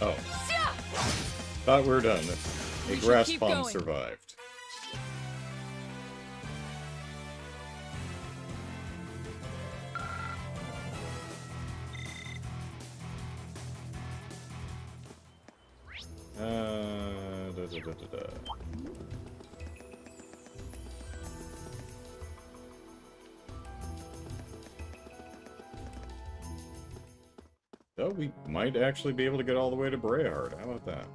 Oh, Yeah. thought we were done. We A should grass keep bomb going. survived. Da. Oh, we might actually be able to get all the way to Brayard. How about that?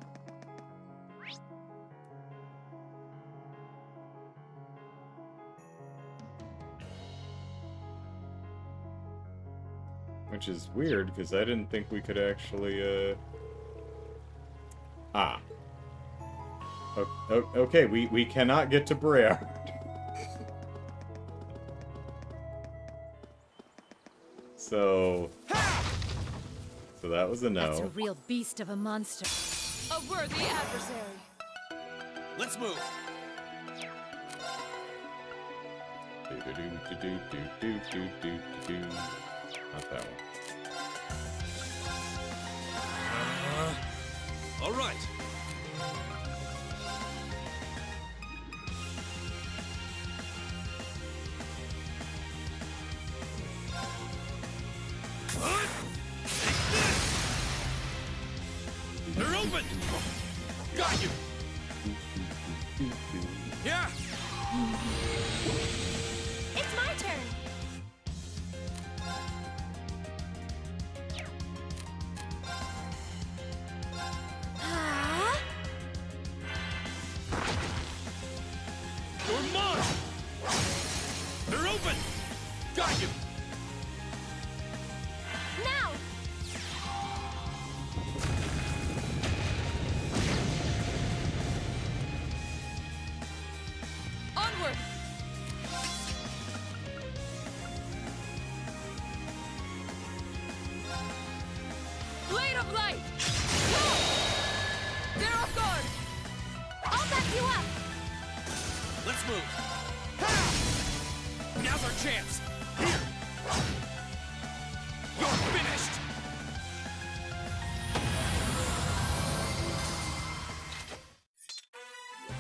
Which is weird, because I didn't think we could actually, Ah. Okay, we cannot get to Brayard. So that was a no. That's a real beast of a monster. A worthy adversary. Let's move. Not that one. All right. They're open. Got you. Yeah. It's my turn. Ah. You're mine. They're open. Got you. Now. Onward. Blade of light. Go! They're off guard. I'll back you up. Let's move. Now's our chance. Here. You're finished.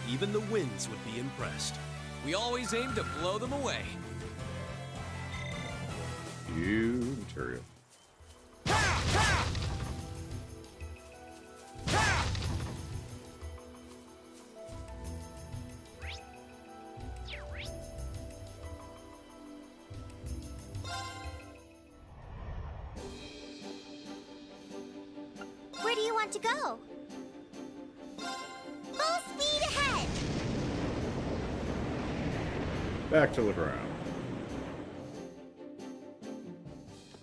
Even the winds would be impressed. We always aim to blow them away. You material. Where do you want to go? Full speed ahead. Back to the ground.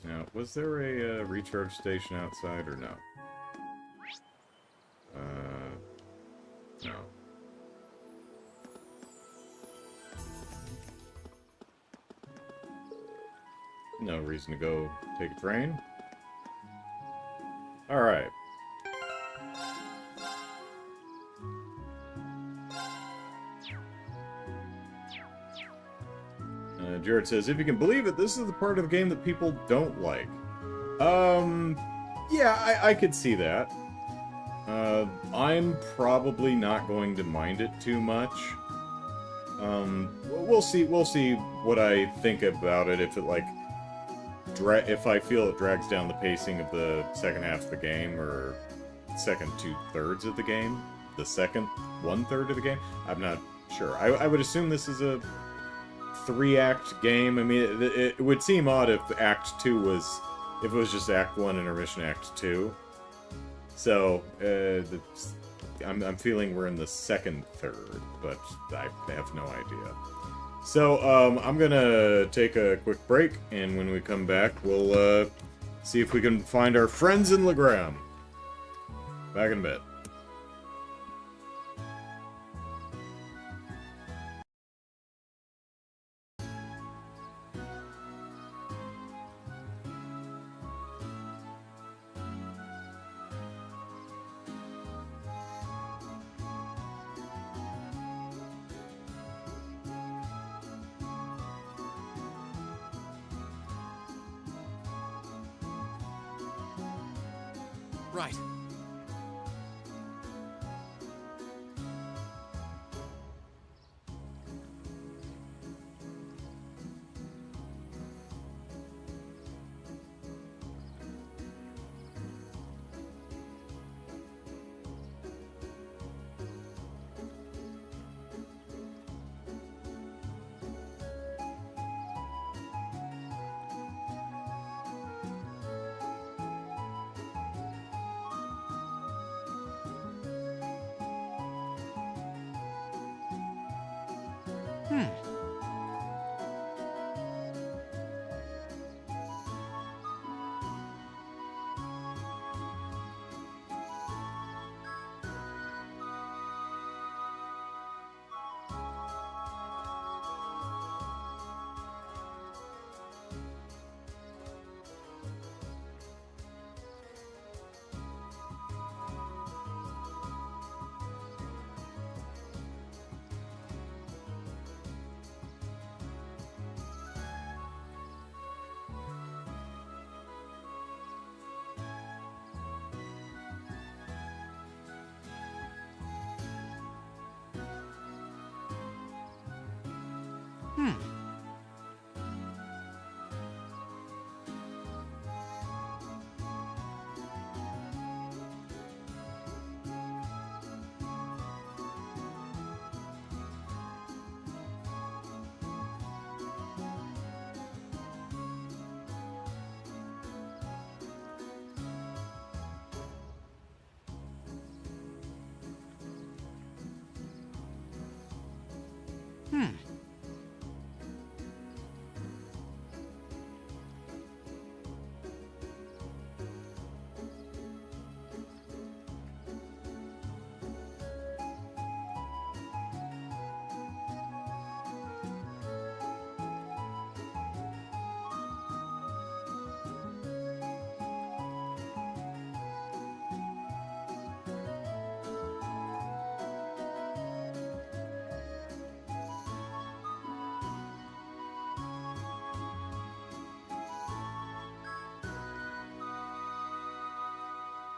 Now, was there a recharge station outside or no? No. No reason to go take a train. Alright. Jared says, if you can believe it, this is the part of the game that people don't like. Yeah, I could see that. I'm probably not going to mind it too much. We'll see what I think about it, if it, like, if I feel it drags down the pacing of the second half of the game, or second 2/3 of the game, the second 1/3 of the game. I'm not sure. I would assume this is a 3-act game. I mean, it would seem odd if Act 2 was, if it was just Act 1, Intermission Act 2. So, I'm feeling we're in the second third, but I have no idea. So, I'm gonna take a quick break, and when we come back, we'll, see if we can find our friends in Legram. Back in a bit. Right.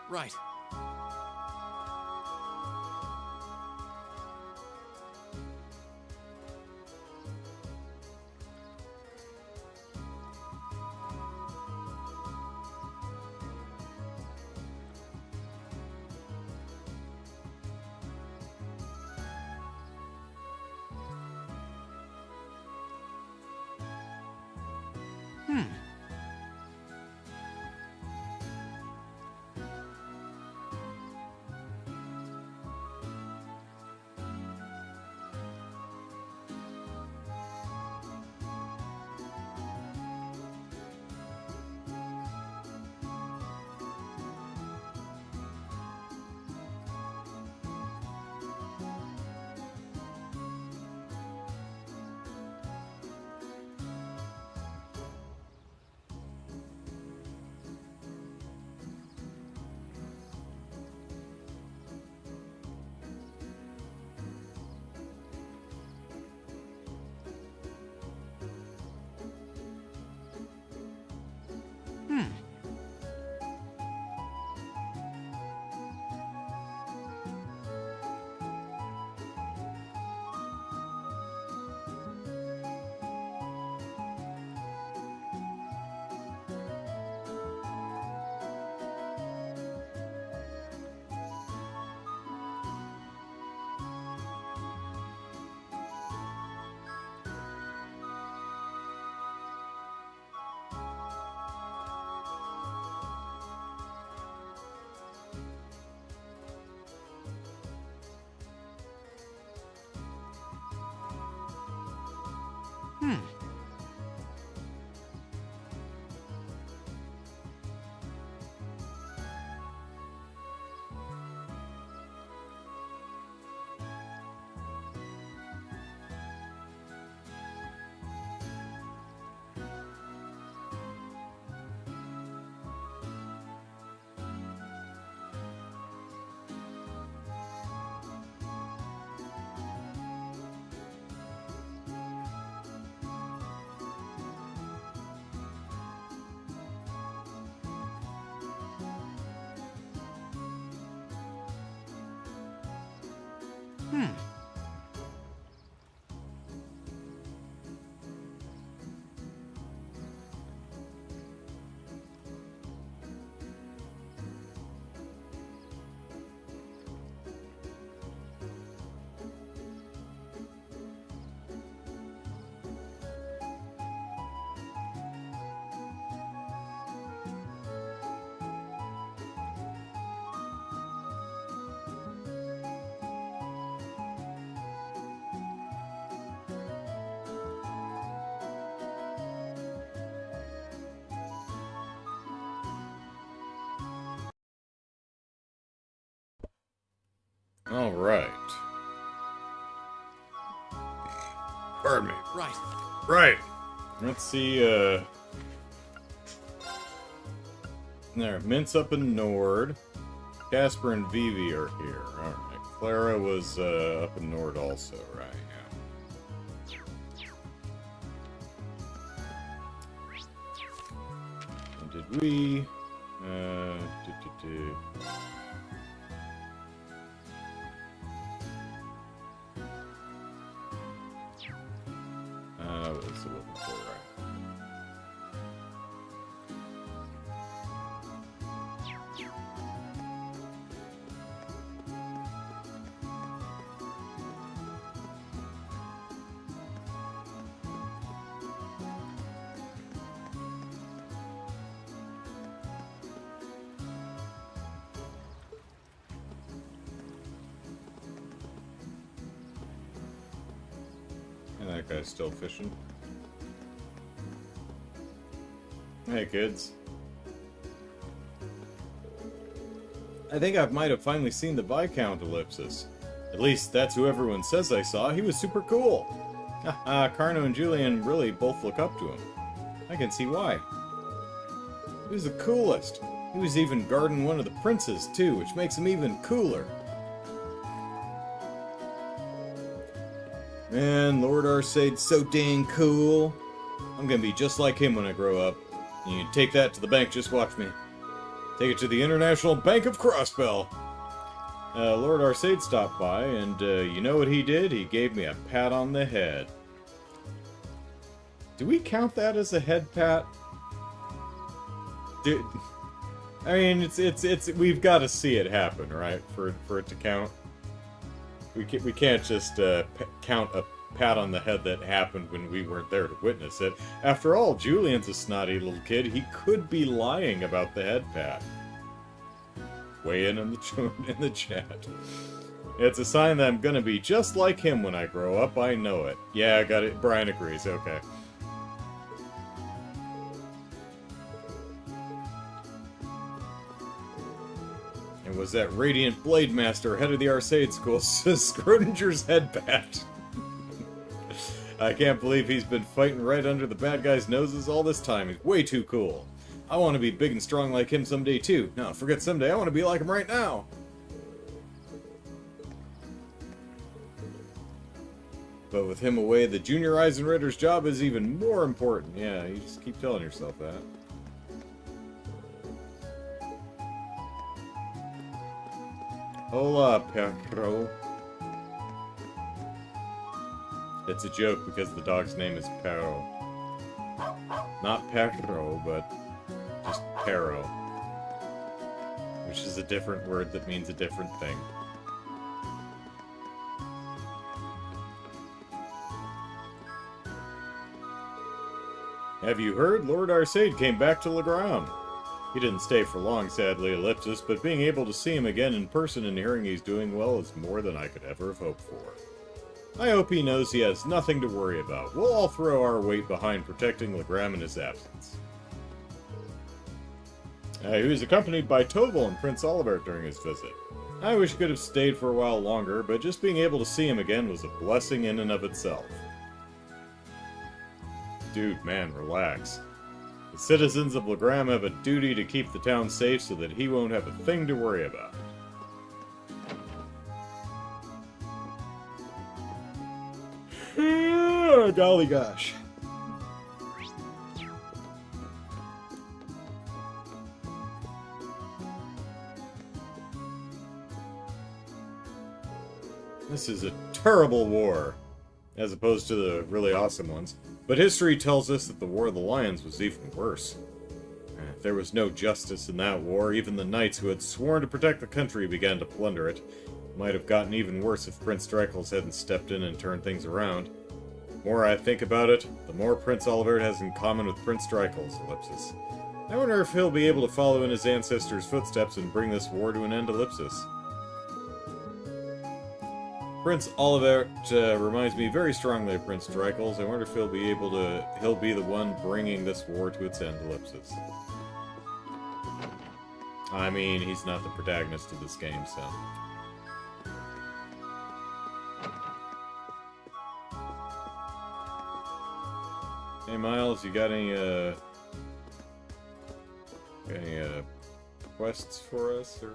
Right. Alright. Pardon me. Right. Right. Let's see, there, Mint's up in Nord. Casper and Vivi are here. Alright. Clara was, up in Nord also, right, yeah. And did we... what was it looking for, right? And that guy's still fishing. Hey, kids. I think I might have finally seen the Viscount Ellipsus. At least, that's who everyone says I saw. He was super cool. Haha, Carno and Julian really both look up to him. I can see why. He was the coolest. He was even guarding one of the princes, too, which makes him even cooler. Man, Lord Arsade's so dang cool. I'm gonna be just like him when I grow up. You can take that to the bank, just watch me. Take it to the International Bank of Crossbell. Lord Arsade stopped by, and you know what he did? He gave me a pat on the head. Do we count that as a head pat? I mean, it's we've got to see it happen, right? For it to count. We can't just count a pat on the head that happened when we weren't there to witness it. After all, Julian's a snotty little kid. He could be lying about the head pat. Weigh in the chat. It's a sign that I'm gonna be just like him when I grow up. I know it. Yeah, I got it. Brian agrees. Okay. And was that Radiant Blade Master, head of the Arcade School, Schrodinger's head pat? I can't believe he's been fighting right under the bad guys' noses all this time. He's way too cool. I want to be big and strong like him someday too. No, forget someday. I want to be like him right now. But with him away, the Junior Eisenritter's job is even more important. Yeah, you just keep telling yourself that. Hola, perro. It's a joke because the dog's name is Perro. Not perro, but just perro. Which is a different word that means a different thing. Have you heard? Lord Arsade came back to Legram. He didn't stay for long, sadly, Ellipsus, but being able to see him again in person and hearing he's doing well is more than I could ever have hoped for. I hope he knows he has nothing to worry about. We'll all throw our weight behind protecting Legram in his absence. He was accompanied by Toval and Prince Olivert during his visit. I wish he could have stayed for a while longer, but just being able to see him again was a blessing in and of itself. Dude, man, relax. The citizens of Legram have a duty to keep the town safe so that he won't have a thing to worry about. Golly gosh. This is a terrible war, as opposed to the really awesome ones. But history tells us that the War of the Lions was even worse. There was no justice in that war. Even the knights who had sworn to protect the country began to plunder it. It might have gotten even worse if Prince Dreykels hadn't stepped in and turned things around. The more I think about it, the more Prince Olivert has in common with Prince Dreykels, Ellipsus. I wonder if he'll be able to follow in his ancestors' footsteps and bring this war to an end, Ellipsus. Prince Olivert reminds me very strongly of Prince Dreykels. I wonder if he'll be the one bringing this war to its end, Ellipsus. I mean, he's not the protagonist of this game, so... Hey Miles, you got any quests for us, or?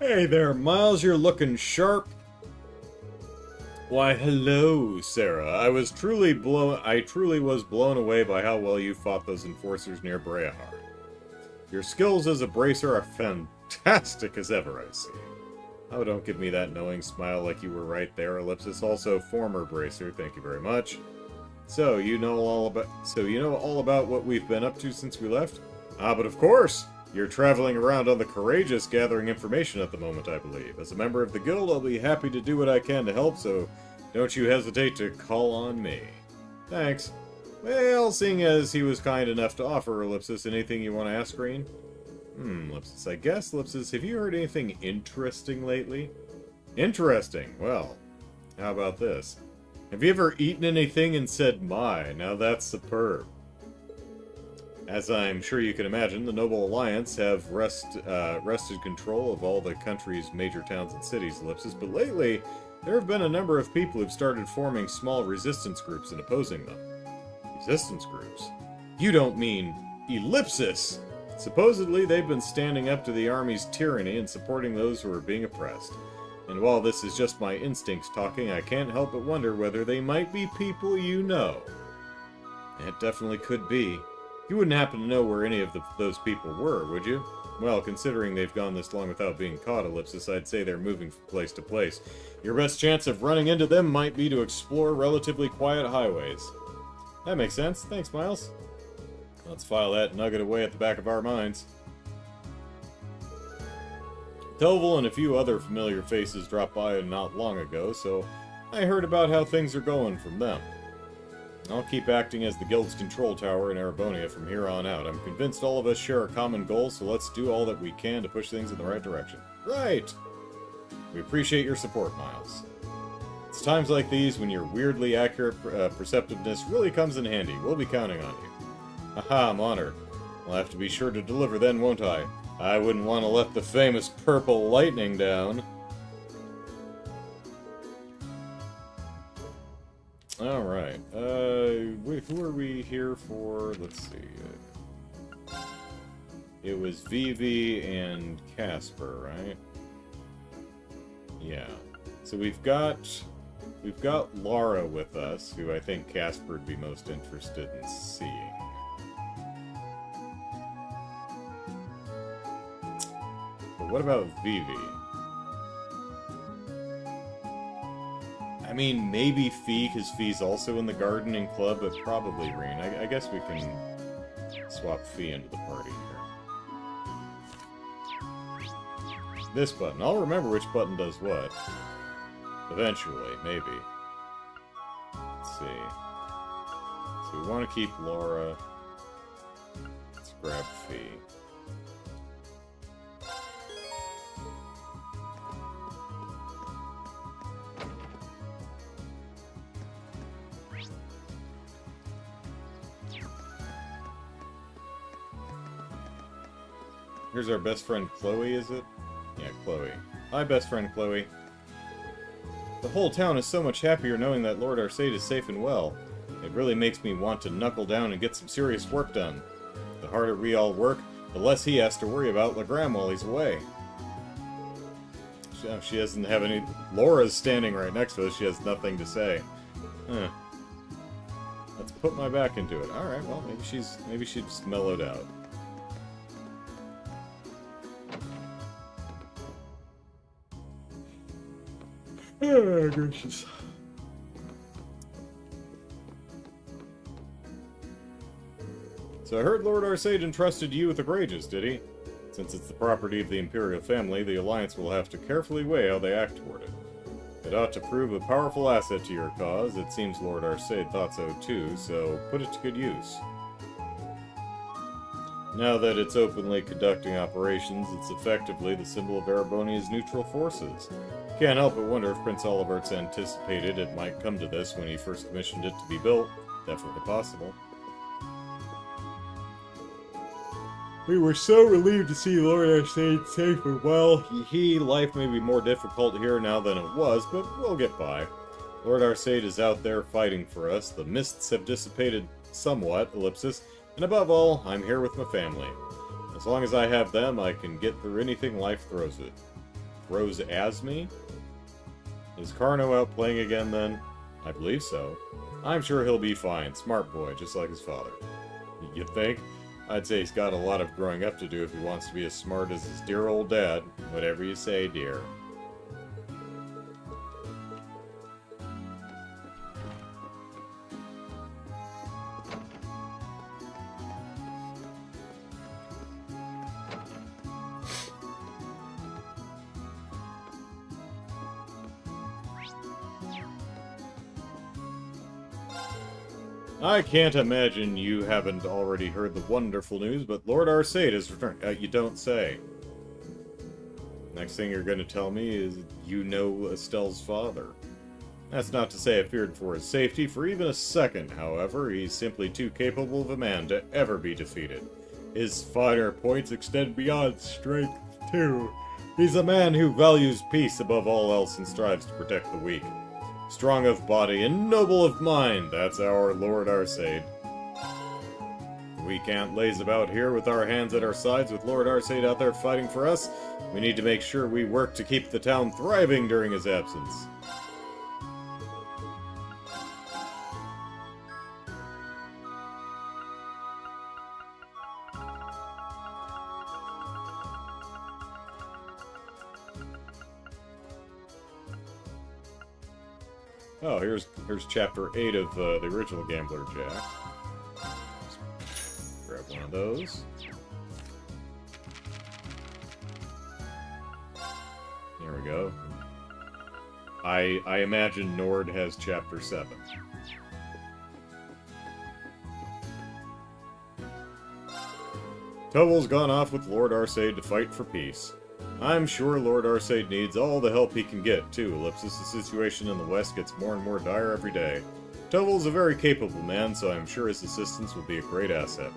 Hey there, Miles, you're looking sharp. Why, hello, Sarah. I truly was blown away by how well you fought those enforcers near Brehar. Your skills as a bracer are fantastic as ever, I see. Oh, don't give me that knowing smile like you were right there, Ellipsus. Also, former bracer, thank you very much. So, you know all about what we've been up to since we left? Ah, but of course! You're traveling around on the Courageous gathering information at the moment, I believe. As a member of the guild, I'll be happy to do what I can to help, so don't you hesitate to call on me. Thanks. Well, seeing as he was kind enough to offer, Ellipsus, anything you want to ask, Green? Ellipsus, I guess, Ellipsus, have you heard anything interesting lately? Interesting? Well, how about this? Have you ever eaten anything and said, my, now that's superb? As I'm sure you can imagine, the Noble Alliance have wrested control of all the country's major towns and cities, Ellipsus, but lately, there have been a number of people who've started forming small resistance groups and opposing them. Resistance groups? You don't mean Ellipsus! Supposedly, they've been standing up to the army's tyranny and supporting those who are being oppressed. And while this is just my instincts talking, I can't help but wonder whether they might be people you know. It definitely could be. You wouldn't happen to know where any of those people were, would you? Well, considering they've gone this long without being caught, Ellipsus, I'd say they're moving from place to place. Your best chance of running into them might be to explore relatively quiet highways. That makes sense. Thanks, Miles. Let's file that nugget away at the back of our minds. Toval and a few other familiar faces dropped by not long ago, so I heard about how things are going from them. I'll keep acting as the Guild's control tower in Erebonia from here on out. I'm convinced all of us share a common goal, so let's do all that we can to push things in the right direction. Right! We appreciate your support, Miles. It's times like these when your weirdly accurate perceptiveness really comes in handy. We'll be counting on you. Haha, I'm honored. I'll have to be sure to deliver then, won't I? I wouldn't want to let the famous purple lightning down. Alright, who are we here for? Let's see. It was Vivi and Casper, right? Yeah. So we've got Lara with us, who I think Casper would be most interested in seeing. But what about Vivi? I mean, maybe Fee, because Fee's also in the gardening club, but probably Reen. I guess we can swap Fee into the party here. This button. I'll remember which button does what. Eventually, maybe. Let's see. So we want to keep Laura. Let's grab Fee. Here's our best friend Chloe, is it? Yeah, Chloe. Hi, best friend Chloe. The whole town is so much happier knowing that Lord Arcade is safe and well. It really makes me want to knuckle down and get some serious work done. The harder we all work, the less he has to worry about Legram while he's away. She doesn't have any... Laura's standing right next to us. She has nothing to say. Huh. Let's put my back into it. Alright, well, maybe she's just mellowed out. Oh, gracious. So I heard Lord Arcade entrusted you with the Courageous, did he? Since it's the property of the Imperial family, the Alliance will have to carefully weigh how they act toward it. It ought to prove a powerful asset to your cause. It seems Lord Arcade thought so too, so put it to good use. Now that it's openly conducting operations, it's effectively the symbol of Erebonia's neutral forces. Can't help but wonder if Prince Olivert's anticipated it might come to this when he first commissioned it to be built. Definitely possible. We were so relieved to see Lord Arcade safe and well. Life may be more difficult here now than it was, but we'll get by. Lord Arcade is out there fighting for us. The mists have dissipated somewhat, Ellipsus, and above all, I'm here with my family. As long as I have them, I can get through anything life throws it. Throws as me? Is Carno out playing again then? I believe so. I'm sure he'll be fine. Smart boy, just like his father. You think? I'd say he's got a lot of growing up to do if he wants to be as smart as his dear old dad. Whatever you say, dear. I can't imagine you haven't already heard the wonderful news, but Lord Arcade has returned. You don't say. Next thing you're going to tell me is you know Estelle's father. That's not to say I feared for his safety for even a second, however. He's simply too capable of a man to ever be defeated. His finer points extend beyond strength, too. He's a man who values peace above all else and strives to protect the weak. Strong of body and noble of mind, that's our Lord Arcade. We can't laze about here with our hands at our sides with Lord Arcade out there fighting for us. We need to make sure we work to keep the town thriving during his absence. Oh, here's chapter 8 of the original Gambler Jack. Just grab one of those. There we go. I imagine Nord has chapter 7. Tovel's gone off with Lord Arcade to fight for peace. I'm sure Lord Arcade needs all the help he can get, too. Ellipsus, the situation in the West gets more and more dire every day. Tovel's a very capable man, so I'm sure his assistance will be a great asset.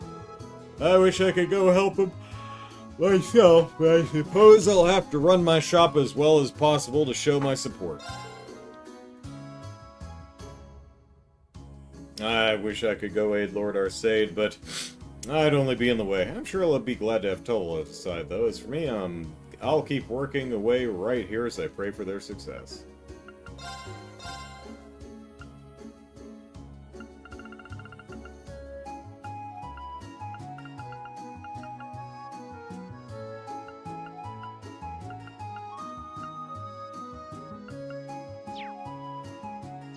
I wish I could go help him myself, but I suppose I'll have to run my shop as well as possible to show my support. I wish I could go aid Lord Arcade, but I'd only be in the way. I'm sure I'll be glad to have Tovel at his side, though. As for me, I'll keep working away right here as I pray for their success.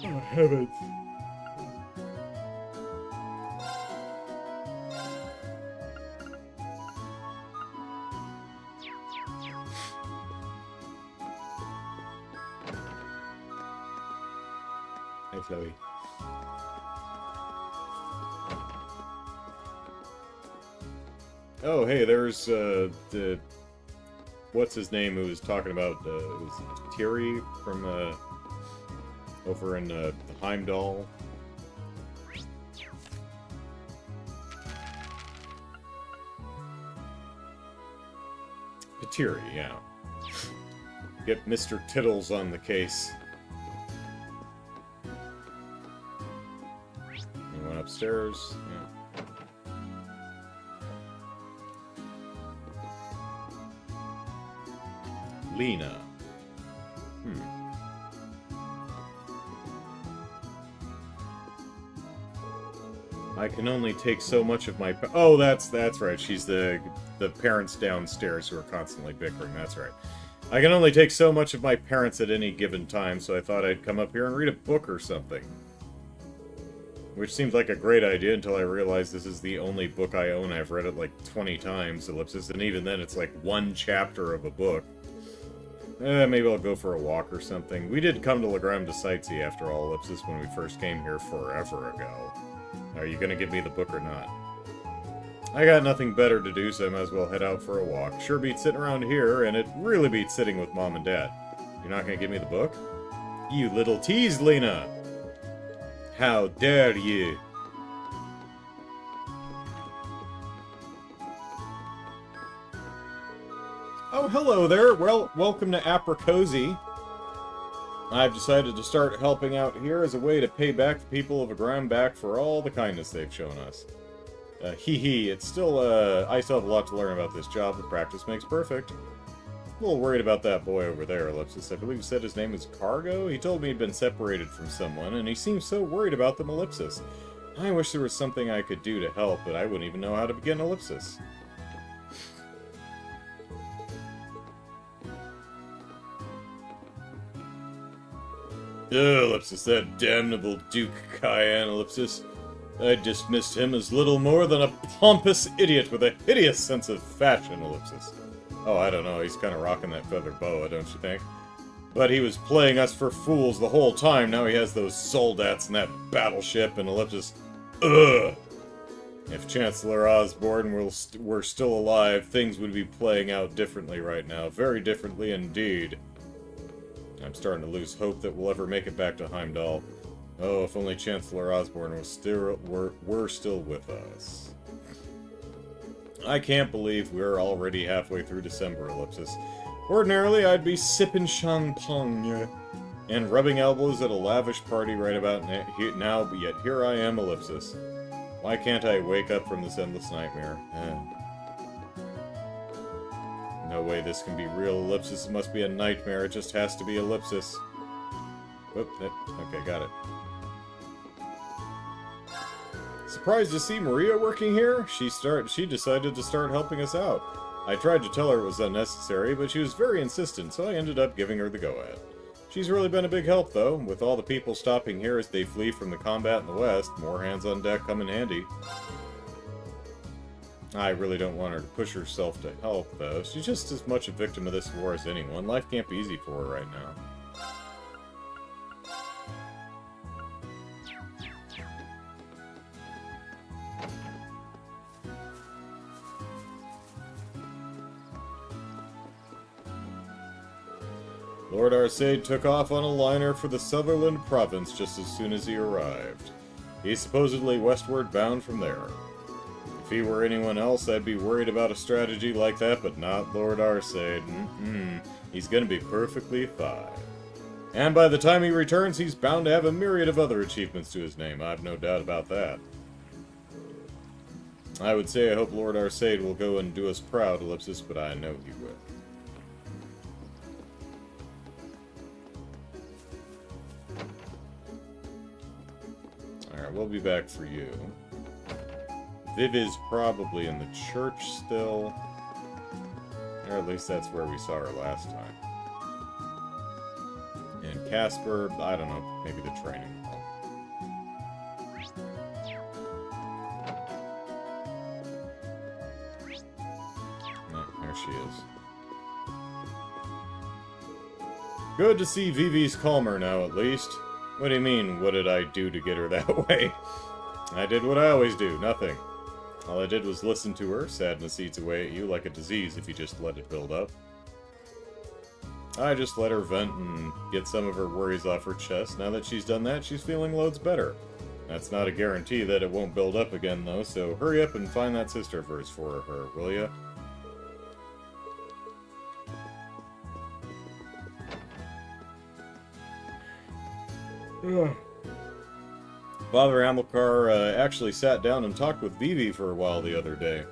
Oh, heavens. Hey, Chloe. Oh, hey, there's, the... What's his name who was talking about, was it Thierry from, over in, the Heimdall? Patiri, yeah. Get Mr. Tittles on the case. Anyone upstairs? Yeah. Lena. I can only take so much of my... Oh, that's right. She's the parents downstairs who are constantly bickering. That's right. I can only take so much of my parents at any given time, so I thought I'd come up here and read a book or something. Which seemed like a great idea until I realized this is the only book I own. I've read it like 20 times, Ellipsus, and even then it's like one chapter of a book. Maybe I'll go for a walk or something. We did come to Legram to sightsee after all, Ellipsus, when we first came here forever ago. Are you gonna give me the book or not? I got nothing better to do, so I might as well head out for a walk. Sure beats sitting around here, and it really beats sitting with Mom and Dad. You're not gonna give me the book? You little tease, Lena! How dare you! hello there. Well, welcome to Apricozy. I've decided to start helping out here as a way to pay back the people of Agrambach for all the kindness they've shown us. It's still, I still have a lot to learn about this job, but practice makes perfect. A little worried about that boy over there, Ellipsus. I believe he said his name was Cargo? He told me he'd been separated from someone, and he seems so worried about them, Ellipsus. I wish there was something I could do to help, but I wouldn't even know how to begin Ellipsus. Ellipsus, that damnable Duke Cayenne, Ellipsus. I dismissed him as little more than a pompous idiot with a hideous sense of fashion, Ellipsus. Oh, I don't know, he's kind of rocking that feather boa, don't you think? But he was playing us for fools the whole time. Now he has those soldats and that battleship, and Ellipsus... Ugh! If Chancellor Osborne were still alive, things would be playing out differently right now. Very differently indeed. I'm starting to lose hope that we'll ever make it back to Heimdall. Oh, if only Chancellor Osborne were still with us. I can't believe we're already halfway through December, Ellipsus. Ordinarily, I'd be sipping champagne and rubbing elbows at a lavish party right about now, but yet here I am, Ellipsus. Why can't I wake up from this endless nightmare? No way this can be real, Ellipsus. It must be a nightmare. It just has to be Ellipsus. Whoop, okay, got it. Surprised to see Maria working here? She decided to start helping us out. I tried to tell her it was unnecessary, but she was very insistent, so I ended up giving her the go-ahead. She's really been a big help, though. With all the people stopping here as they flee from the combat in the west, more hands on deck come in handy. I really don't want her to push herself to help, though. She's just as much a victim of this war as anyone. Life can't be easy for her right now. Lord Arcade took off on a liner for the Sutherland province just as soon as he arrived. He's supposedly westward bound from there. If he were anyone else, I'd be worried about a strategy like that, but not Lord Arcade. He's gonna be perfectly fine. And by the time he returns, he's bound to have a myriad of other achievements to his name. I've no doubt about that. I would say I hope Lord Arcade will go and do us proud, Ellipsus, but I know he will. Alright, we'll be back for you. Viv is probably in the church still. Or at least that's where we saw her last time. And Casper, I don't know, maybe the training hall. No, there she is. Good to see Vivi's calmer now, at least. What do you mean, what did I do to get her that way? I did what I always do, nothing. All I did was listen to her. Sadness eats away at you like a disease if you just let it build up. I just let her vent and get some of her worries off her chest. Now that she's done that, she's feeling loads better. That's not a guarantee that it won't build up again, though, so hurry up and find that sister verse for her, will ya? Father Hamilcar actually sat down and talked with Vivi for a while the other day.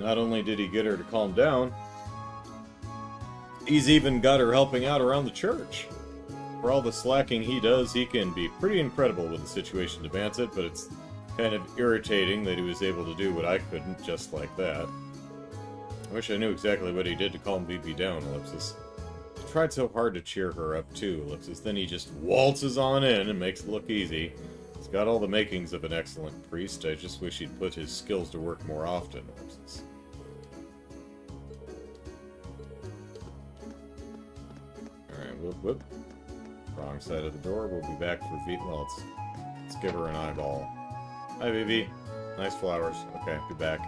Not only did he get her to calm down, he's even got her helping out around the church. For all the slacking he does, he can be pretty incredible when the situation demands it, but it's kind of irritating that he was able to do what I couldn't just like that. I wish I knew exactly what he did to calm Vivi down, Ellipsus. He tried so hard to cheer her up too, Ellipsus, then he just waltzes on in and makes it look easy. He's got all the makings of an excellent priest. I just wish he'd put his skills to work more often, Ellipsus. Alright, whoop. Wrong side of the door. We'll be back for Vivi. Well, let's give her an eyeball. Hi, Vivi. Nice flowers. Okay, be back.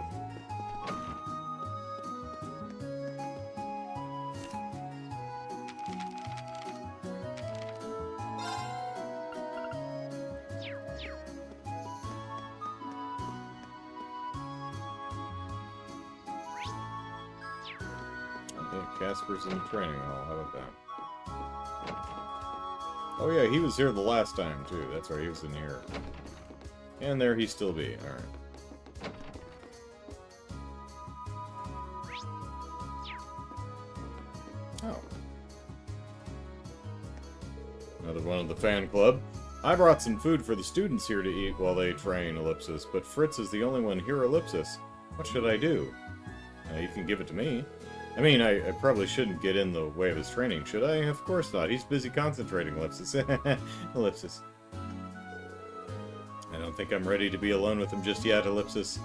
Yeah, Casper's in the training hall. How about that? Oh yeah, he was here the last time, too. That's right, he was in here. And there he still be. Alright. Oh. Another one of the fan club. I brought some food for the students here to eat while they train, Ellipsus, but Fritz is the only one here, Ellipsus. What should I do? You can give it to me. I mean, I probably shouldn't get in the way of his training, should I? Of course not. He's busy concentrating, Ellipsus. Ellipsus. I don't think I'm ready to be alone with him just yet, Ellipsus.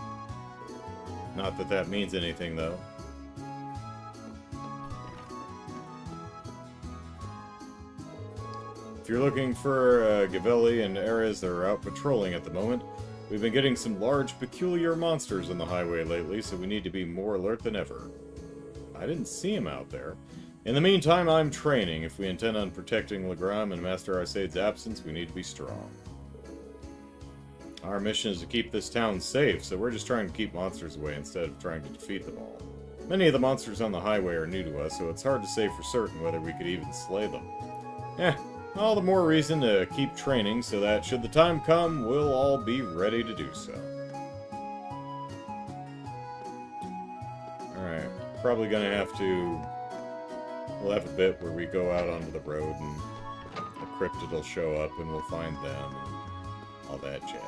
Not that that means anything, though. If you're looking for Gavelli and Erez, they're out patrolling at the moment. We've been getting some large, peculiar monsters on the highway lately, so we need to be more alert than ever. I didn't see him out there. In the meantime, I'm training. If we intend on protecting Legram in Master Arsade's absence, we need to be strong. Our mission is to keep this town safe, so we're just trying to keep monsters away instead of trying to defeat them all. Many of the monsters on the highway are new to us, so it's hard to say for certain whether we could even slay them. All the more reason to keep training so that, should the time come, we'll all be ready to do so. Alright, probably gonna have to... We'll have a bit where we go out onto the road and the cryptid will show up and we'll find them and all that jazz.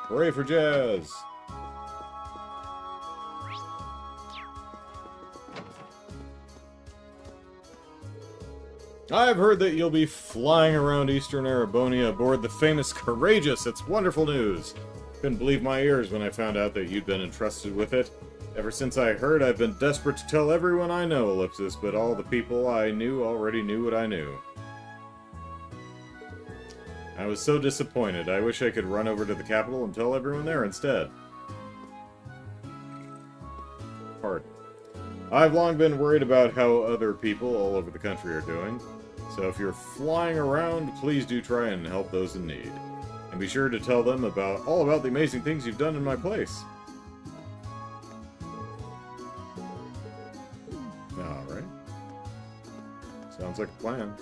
Hooray for jazz! I've heard that you'll be flying around eastern Erebonia aboard the famous Courageous. It's wonderful news. Couldn't believe my ears when I found out that you'd been entrusted with it. Ever since I heard, I've been desperate to tell everyone I know, Ellipsus, but all the people I knew already knew what I knew. I was so disappointed. I wish I could run over to the capital and tell everyone there instead. Pardon. I've long been worried about how other people all over the country are doing. So if you're flying around, please do try and help those in need. And be sure to tell them all about the amazing things you've done in my place. Alright. Sounds like a plan.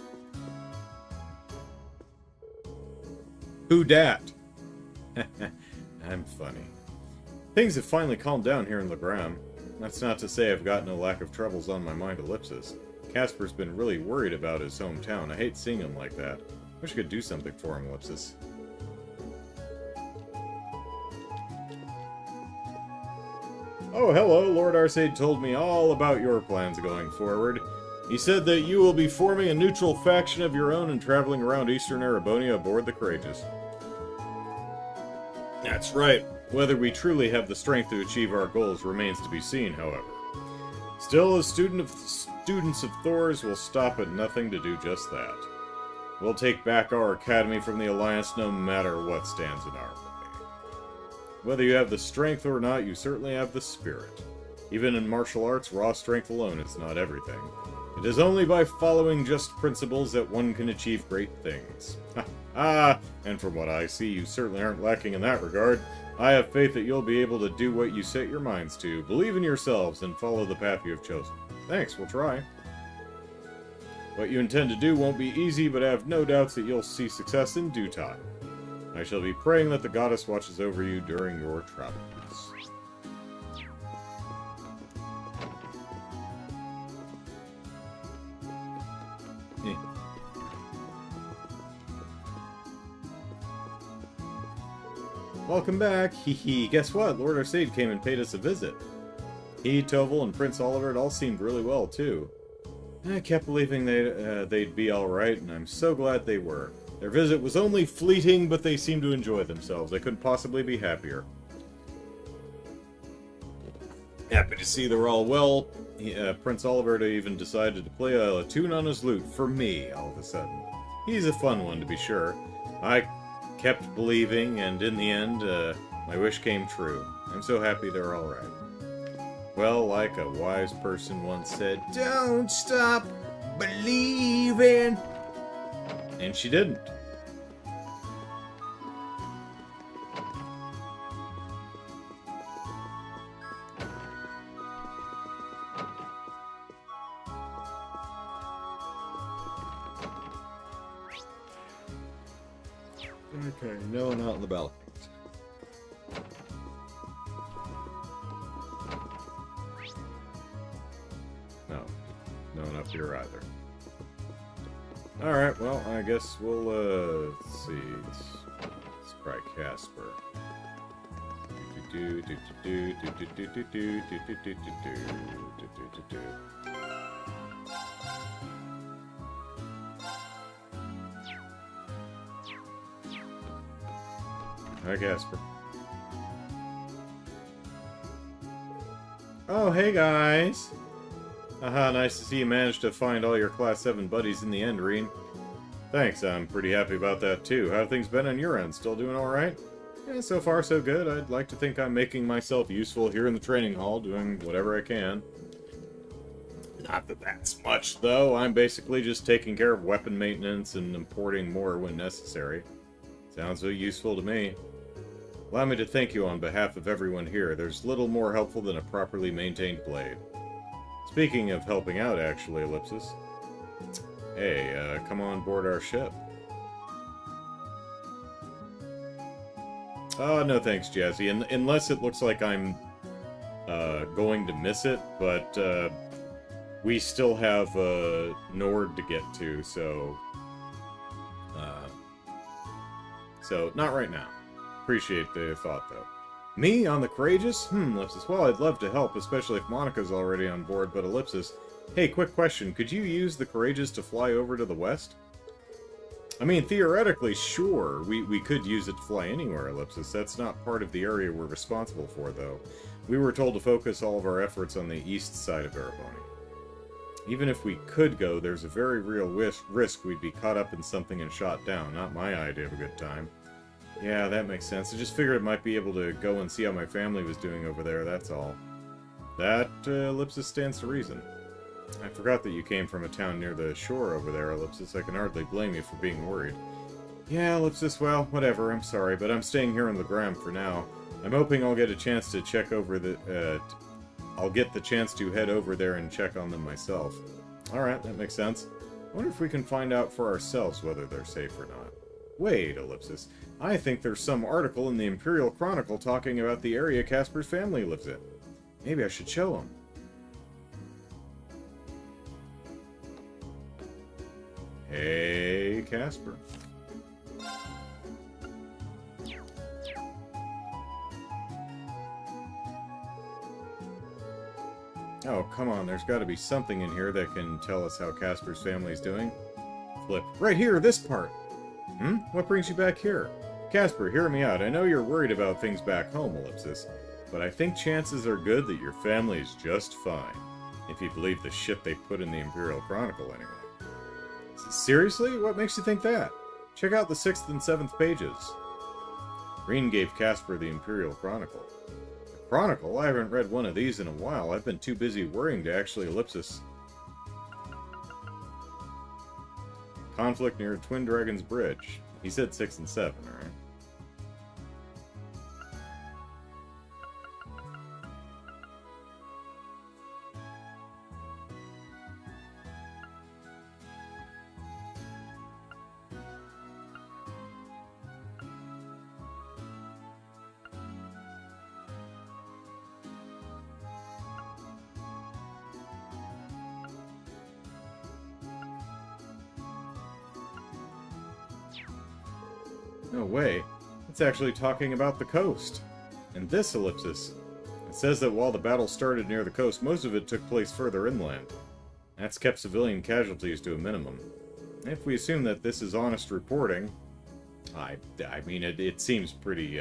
Who dat? I'm funny. Things have finally calmed down here in Legram. That's not to say I've got no lack of troubles on my mind, Ellipsus. Casper's been really worried about his hometown. I hate seeing him like that. Wish I could do something for him, Ellipsus. Oh, hello. Lord Arsade told me all about your plans going forward. He said that you will be forming a neutral faction of your own and traveling around eastern Erebonia aboard the Courageous. That's right. Whether we truly have the strength to achieve our goals remains to be seen, however. Still, as students of Thor's will stop at nothing to do just that. We'll take back our academy from the Alliance no matter what stands in our way. Whether you have the strength or not, you certainly have the spirit. Even in martial arts, raw strength alone is not everything. It is only by following just principles that one can achieve great things. And from what I see, you certainly aren't lacking in that regard. I have faith that you'll be able to do what you set your minds to. Believe in yourselves and follow the path you have chosen. Thanks, we'll try. What you intend to do won't be easy, but I have no doubts that you'll see success in due time. I shall be praying that the goddess watches over you during your travels. Welcome back. Hee. Guess what? Lord Arsade came and paid us a visit. He, Toval, and Prince Oliver all seemed really well, too. I kept believing they'd be alright, and I'm so glad they were. Their visit was only fleeting, but they seemed to enjoy themselves. I couldn't possibly be happier. Happy to see they're all well. Prince Oliver even decided to play a tune on his lute for me, all of a sudden. He's a fun one, to be sure. I kept believing, and in the end, my wish came true. I'm so happy they're alright. Well, like a wise person once said, don't stop believing. And she didn't. Okay, no one out in the balcony. No. No one up here either. Alright, well, I guess we'll, let's see. Let's try Casper. Hi, Casper. Oh, hey, guys! Haha, nice to see you managed to find all your Class 7 buddies in the end, Reen. Thanks, I'm pretty happy about that, too. How have things been on your end? Still doing alright? Yeah, so far so good. I'd like to think I'm making myself useful here in the training hall, doing whatever I can. Not that that's much, though. I'm basically just taking care of weapon maintenance and importing more when necessary. Sounds so useful to me. Allow me to thank you on behalf of everyone here. There's little more helpful than a properly maintained blade. Speaking of helping out, actually, Ellipsus. Hey, come on board our ship. No thanks, Jazzy. Unless it looks like I'm going to miss it, but we still have Nord to get to, so not right now. Appreciate the thought, though. Me, on the Courageous? Ellipsus. Well, I'd love to help, especially if Monica's already on board, but Ellipsus... Hey, quick question. Could you use the Courageous to fly over to the west? I mean, theoretically, sure. We could use it to fly anywhere, Ellipsus. That's not part of the area we're responsible for, though. We were told to focus all of our efforts on the east side of Erebonia. Even if we could go, there's a very real risk we'd be caught up in something and shot down. Not my idea of a good time. Yeah, that makes sense. I just figured I might be able to go and see how my family was doing over there, that's all. That, Ellipsus, stands to reason. I forgot that you came from a town near the shore over there, Ellipsus. I can hardly blame you for being worried. Yeah, Ellipsus, well, whatever, I'm sorry, but I'm staying here in Legram for now. I'm hoping I'll get a chance to check over the, I'll get the chance to head over there and check on them myself. Alright, that makes sense. I wonder if we can find out for ourselves whether they're safe or not. Wait, Ellipsus. I think there's some article in the Imperial Chronicle talking about the area Casper's family lives in. Maybe I should show him. Hey, Casper. Oh, come on, there's got to be something in here that can tell us how Casper's family's doing. Flip. Right here, this part! What brings you back here? Casper, hear me out. I know you're worried about things back home, Ellipsus, but I think chances are good that your family is just fine. If you believe the shit they put in the Imperial Chronicle, anyway. Seriously? What makes you think that? Check out the 6th and 7th pages. Reen gave Casper the Imperial Chronicle. The Chronicle? I haven't read one of these in a while. I've been too busy worrying to actually Ellipsus. Conflict near Twin Dragon's Bridge. He said 6 and 7, alright? No way. It's actually talking about the coast. And this, Ellipsus. It says that while the battle started near the coast, most of it took place further inland. That's kept civilian casualties to a minimum. If we assume that this is honest reporting, I mean, it seems pretty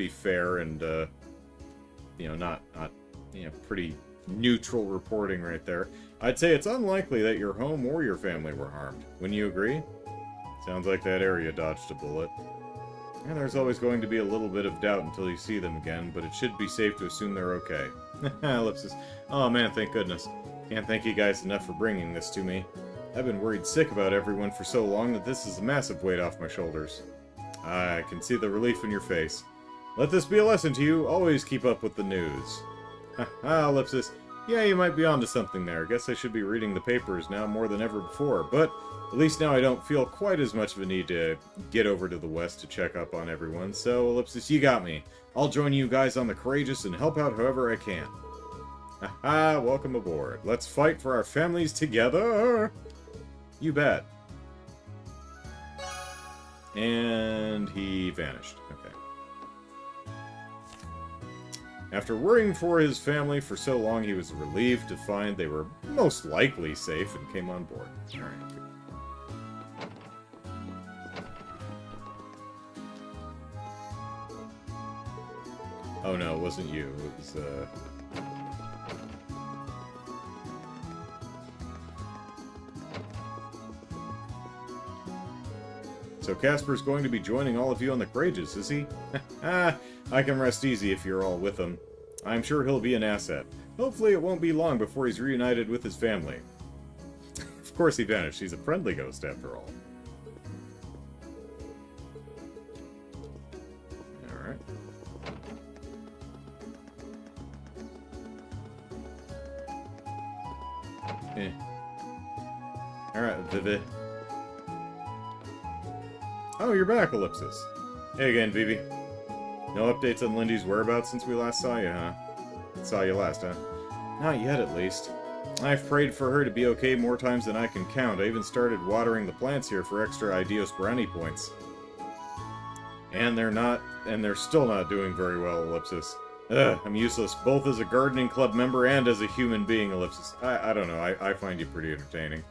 fair and, you know, not pretty neutral reporting right there. I'd say it's unlikely that your home or your family were harmed. Wouldn't you agree? Sounds like that area dodged a bullet. And there's always going to be a little bit of doubt until you see them again, but it should be safe to assume they're okay. Ellipsus. Oh man, thank goodness. Can't thank you guys enough for bringing this to me. I've been worried sick about everyone for so long that this is a massive weight off my shoulders. I can see the relief in your face. Let this be a lesson to you. Always keep up with the news. Ellipsus. Yeah, you might be onto something there. Guess I should be reading the papers now more than ever before, but at least now I don't feel quite as much of a need to get over to the west to check up on everyone. So, Ellipsus, you got me. I'll join you guys on the Courageous and help out however I can. Haha, welcome aboard. Let's fight for our families together! You bet. And he vanished. Okay. After worrying for his family for so long, he was relieved to find they were most likely safe and came on board. Alright. Oh no, it wasn't you. It was, So Casper's going to be joining all of you on the Courageous, is he? I can rest easy if you're all with him. I'm sure he'll be an asset. Hopefully it won't be long before he's reunited with his family. Of course he vanished. He's a friendly ghost after all. Alright. Alright, Vivi. Oh, you're back, Ellipsus. Hey again, Vivi. No updates on Lindy's whereabouts since we last saw you, huh? Saw you last, huh? Not yet, at least. I've prayed for her to be okay more times than I can count. I even started watering the plants here for extra Ideos brownie points. And they're still not doing very well, Ellipsus. Ugh, I'm useless, both as a gardening club member and as a human being, Ellipsus. I don't know, I find you pretty entertaining.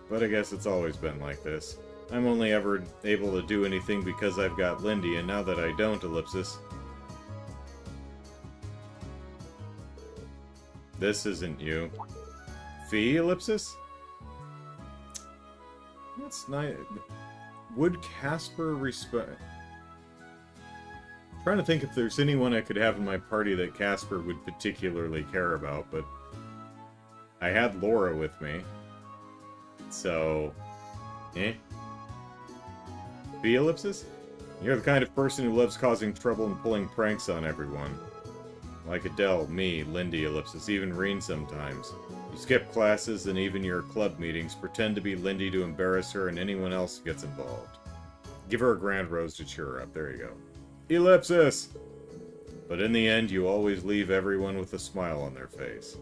But I guess it's always been like this. I'm only ever able to do anything because I've got Lindy, and now that I don't, Ellipsus... This isn't you. Fee, Ellipsus? That's nice. Would Casper respect... Trying to think if there's anyone I could have in my party that Casper would particularly care about, but... I had Laura with me. So... Eh? Fee, Ellipsus? You're the kind of person who loves causing trouble and pulling pranks on everyone. Like Adele, me, Lindy, Ellipsus, even Reen sometimes. You skip classes and even your club meetings, pretend to be Lindy to embarrass her and anyone else gets involved. Give her a grand rose to cheer her up, there you go. Ellipsus! But in the end, you always leave everyone with a smile on their face.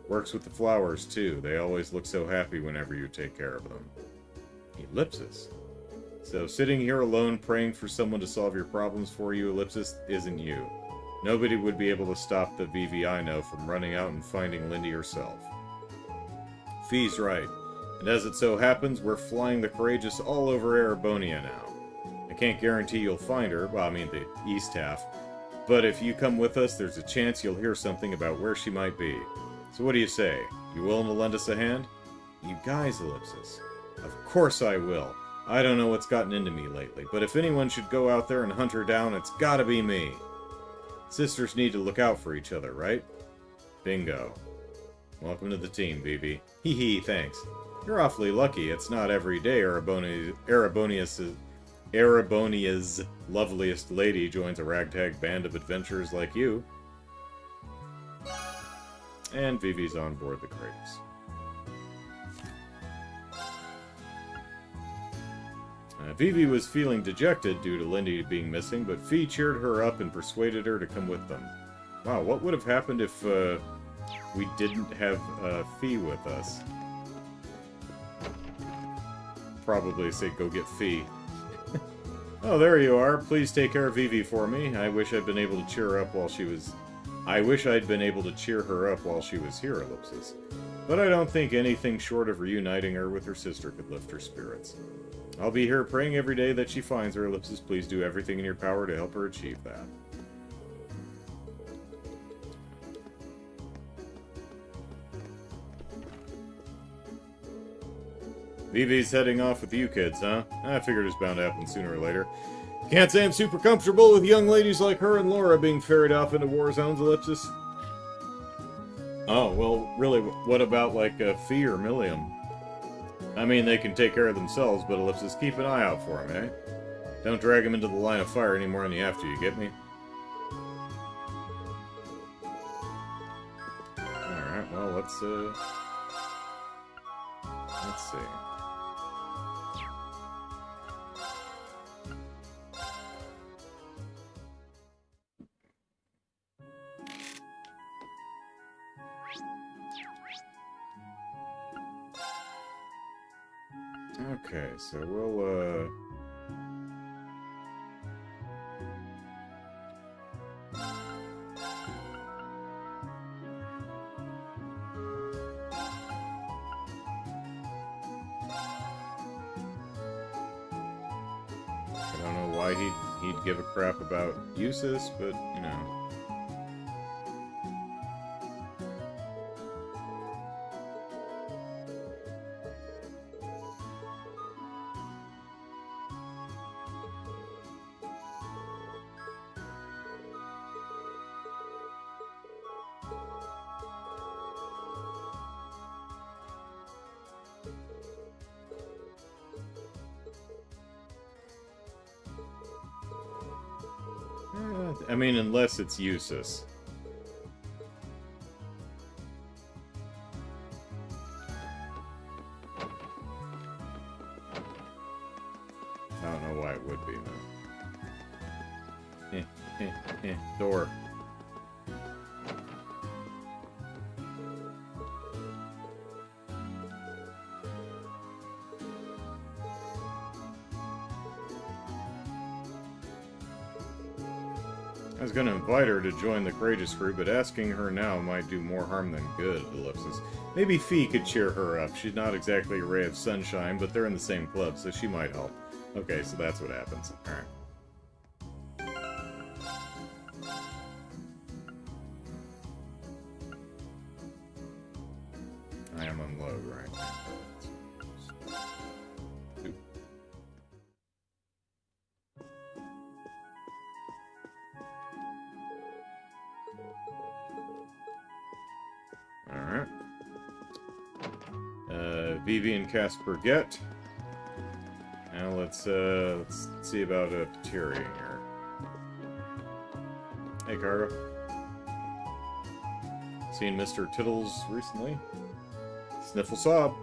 Works with the flowers, too. They always look so happy whenever you take care of them. Ellipsus? So sitting here alone praying for someone to solve your problems for you, Ellipsus, isn't you. Nobody would be able to stop the Vivi I know from running out and finding Lindy herself. Fee's right. And as it so happens, we're flying the Courageous all over Erebonia now. I can't guarantee you'll find her, well, I mean the east half, but if you come with us, there's a chance you'll hear something about where she might be. So what do you say? You willing to lend us a hand? You guys, Ellipsus. Of course I will. I don't know what's gotten into me lately, but if anyone should go out there and hunt her down, it's gotta be me. Sisters need to look out for each other, right? Bingo. Welcome to the team, Vivi. Hee hee, thanks. You're awfully lucky. It's not every day Erebonia's loveliest lady joins a ragtag band of adventurers like you. And Vivi's on board the Courageous. Vivi was feeling dejected due to Lindy being missing, but Fee cheered her up and persuaded her to come with them. Wow, what would have happened if we didn't have Fee with us? Probably say, go get Fee. Oh, there you are. Please take care of Vivi for me. I wish I'd been able to cheer her up while she was... I wish I'd been able to cheer her up while she was here, Ellipsus. But I don't think anything short of reuniting her with her sister could lift her spirits. I'll be here praying every day that she finds her, Ellipsus. Please do everything in your power to help her achieve that. Vivi's heading off with you kids, huh? I figured it's bound to happen sooner or later. Can't say I'm super comfortable with young ladies like her and Laura being ferried off into war zones, Ellipsus. Oh, well, really, what about, like, Fee or Milliam? I mean, they can take care of themselves, but Ellipsus, keep an eye out for them, eh? Don't drag them into the line of fire any more than you have to, you get me? Alright, well, let's see. Okay, so we'll, I don't know why he'd give a crap about Usus, but, you know. I mean, unless it's Usus. I don't know why it would be, though. Door. I was gonna invite her to join the courageous crew, but asking her now might do more harm than good, Ellipsus. Maybe Fee could cheer her up. She's not exactly a ray of sunshine, but they're in the same club, so she might help. Okay, so that's what happens. Alright. I am unload right now. Alright. Vivi and Casper get. Now let's see about Patiri here. Hey, Cargo. Seen Mr. Tittles recently? Sniffle sob.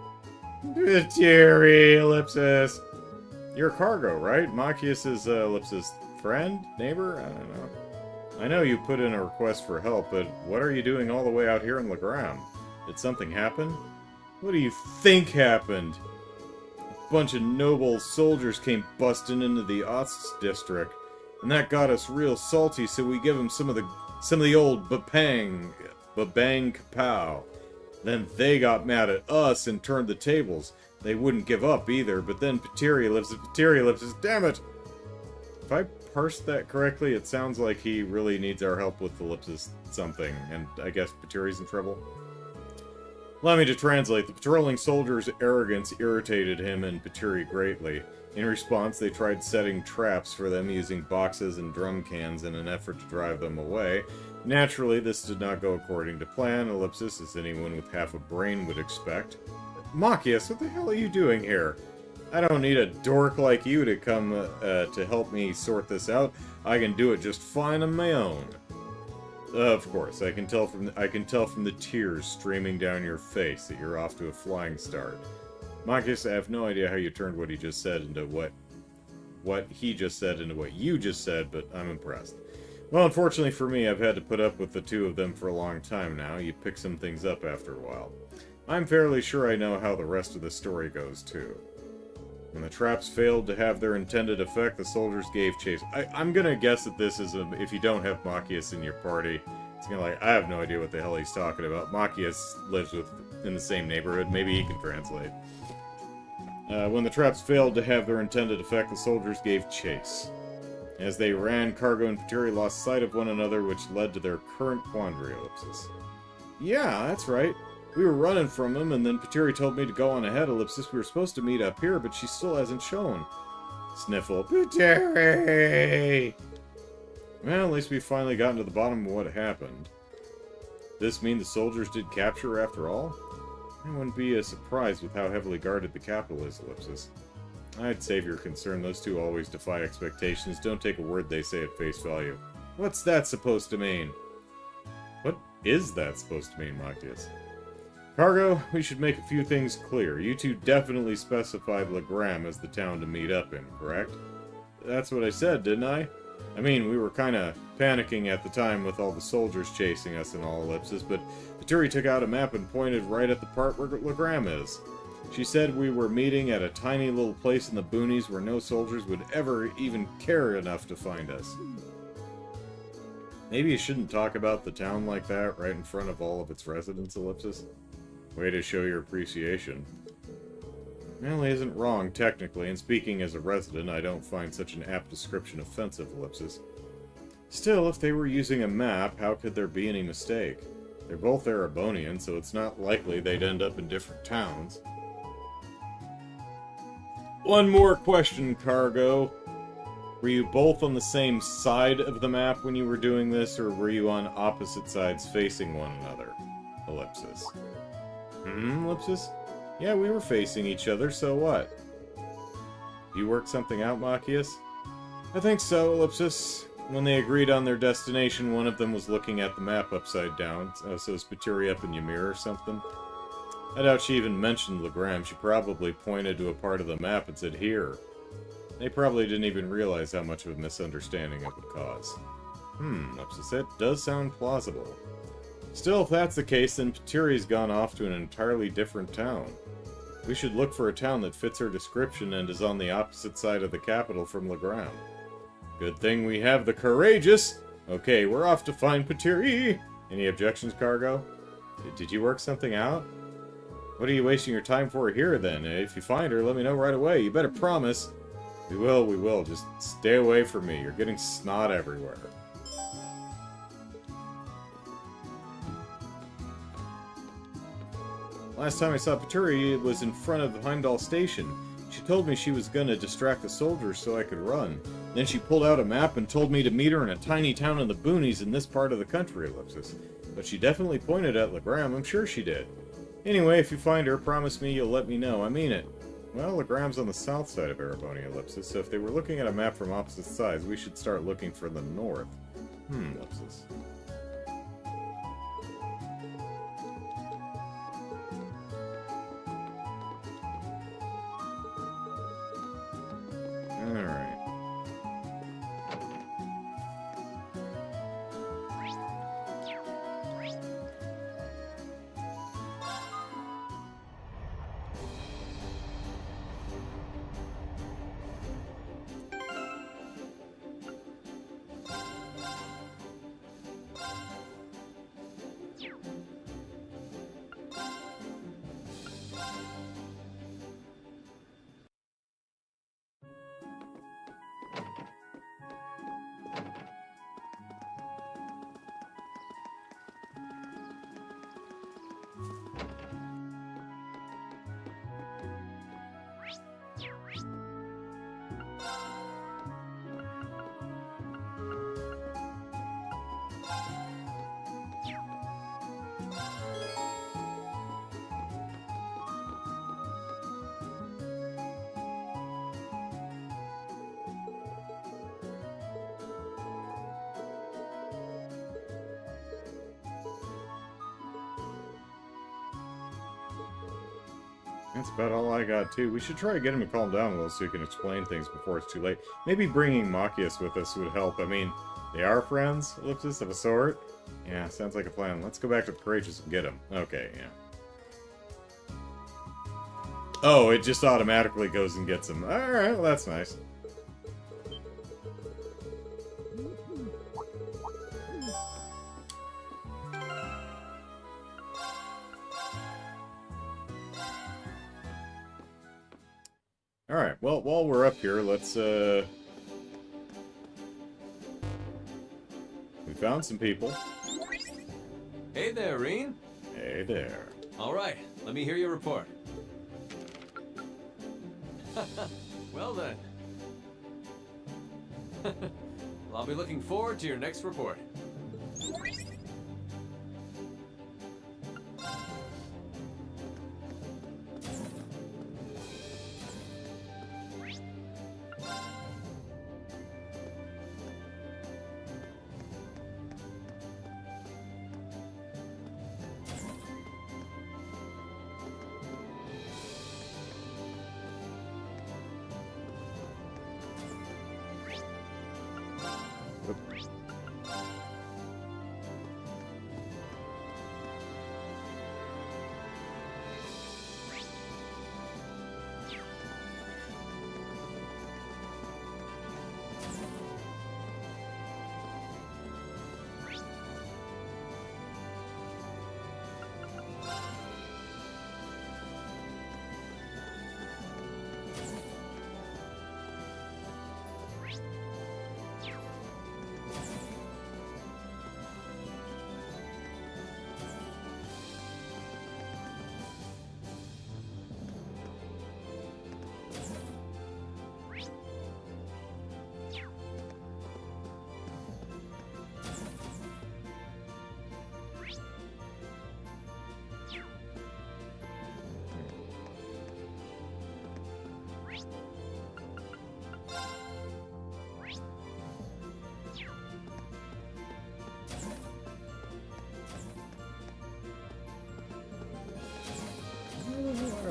Patiri, Ellipsus. You're Cargo, right? Machias is Ellipsus' friend? Neighbor? I don't know. I know you put in a request for help, but what are you doing all the way out here in Legram? Did something happen? What do you think happened? A bunch of noble soldiers came busting into the Osts district, and that got us real salty, so we give them some of the old babang kapow. Then they got mad at us and turned the tables. They wouldn't give up either, but then Patiri Ellipsus, damn it! If I parsed that correctly, it sounds like he really needs our help with Ellipsus something, and I guess Patiri's in trouble. Allow me to translate. The patrolling soldiers' arrogance irritated him and Patiri greatly. In response, they tried setting traps for them using boxes and drum cans in an effort to drive them away. Naturally, this did not go according to plan, Ellipsus, as anyone with half a brain would expect. Machias, what the hell are you doing here? I don't need a dork like you to come to help me sort this out. I can do it just fine on my own. Of course, I can tell from the tears streaming down your face that you're off to a flying start. Machias, I have no idea how you turned what he just said into what he just said into what you just said, but I'm impressed. Well, unfortunately for me, I've had to put up with the two of them for a long time now. You pick some things up after a while. I'm fairly sure I know how the rest of the story goes, too. When the traps failed to have their intended effect, the soldiers gave chase. I'm gonna guess that this is if you don't have Machias in your party, it's gonna like, I have no idea what the hell he's talking about. Machias lives in the same neighborhood. Maybe he can translate. When the traps failed to have their intended effect, the soldiers gave chase. As they ran, Cargo and Patiri lost sight of one another, which led to their current quandary, Ellipsus. Yeah, that's right. We were running from him, and then Patiri told me to go on ahead, Ellipsus. We were supposed to meet up here, but she still hasn't shown. Sniffle. Patiri! Well, at least we finally gotten to the bottom of what happened. This mean the soldiers did capture her after all? I wouldn't be surprised with how heavily guarded the capital is, Ellipsus. I'd save your concern. Those two always defy expectations. Don't take a word they say at face value. What's that supposed to mean? What is that supposed to mean, Machias? Cargo, we should make a few things clear. You two definitely specified Legram as the town to meet up in, correct? That's what I said, didn't I? I mean, we were kinda panicking at the time with all the soldiers chasing us and all Ellipsus, but Paturi took out a map and pointed right at the part where Legram is. She said we were meeting at a tiny little place in the boonies where no soldiers would ever even care enough to find us. Maybe you shouldn't talk about the town like that right in front of all of its residents, Ellipsus. Way to show your appreciation. Well, he isn't wrong, technically, and speaking as a resident, I don't find such an apt description offensive, Ellipsus. Still, if they were using a map, how could there be any mistake? They're both Erebonian, so it's not likely they'd end up in different towns. One more question, Cargo. Were you both on the same side of the map when you were doing this, or were you on opposite sides facing one another? Ellipsus. Ellipsus? Yeah, we were facing each other, so what? You worked something out, Machias? I think so, Ellipsus. When they agreed on their destination, one of them was looking at the map upside down, so is Paturi up in Ymir or something? I doubt she even mentioned Legram. She probably pointed to a part of the map and said, here. They probably didn't even realize how much of a misunderstanding it would cause. Ellipsus, that does sound plausible. Still, if that's the case, then Paturi's gone off to an entirely different town. We should look for a town that fits her description and is on the opposite side of the capital from Legram. Good thing we have the Courageous! Okay, we're off to find Paturi! Any objections, Cargo? Did you work something out? What are you wasting your time for here, then? If you find her, let me know right away. You better promise. We will. Just stay away from me. You're getting snot everywhere. Last time I saw Paturi, it was in front of Heimdall Station. She told me she was gonna distract the soldiers so I could run. Then she pulled out a map and told me to meet her in a tiny town in the boonies in this part of the country, Ellipsus. But she definitely pointed at Legram, I'm sure she did. Anyway, if you find her, promise me you'll let me know. I mean it. Well, Legram's on the south side of Erebonia, Ellipsus, so if they were looking at a map from opposite sides, we should start looking for the north. Ellipsus. Alright. That's about all I got, too. We should try to get him to calm down a little so he can explain things before it's too late. Maybe bringing Machias with us would help. I mean, they are friends, Ellipsus, of a sort. Yeah, sounds like a plan. Let's go back to the Courageous and get him. Okay, yeah. Oh, it just automatically goes and gets him. Alright, well, that's nice. Alright, well, while we're up here, let's, we found some people. Hey there, Reen. Hey there. Alright, let me hear your report. Well then. Well, I'll be looking forward to your next report.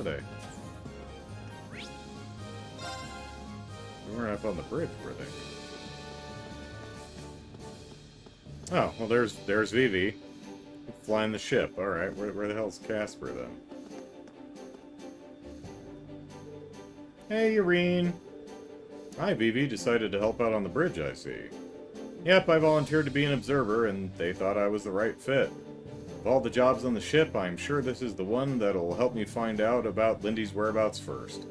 they? They weren't up on the bridge, were they? Oh, well, there's Vivi. Flying the ship. Alright, where the hell's Casper, then? Hey, Irene. Hi, Vivi. Decided to help out on the bridge, I see. Yep, I volunteered to be an observer, and they thought I was the right fit. Of all the jobs on the ship, I'm sure this is the one that'll help me find out about Lindy's whereabouts first.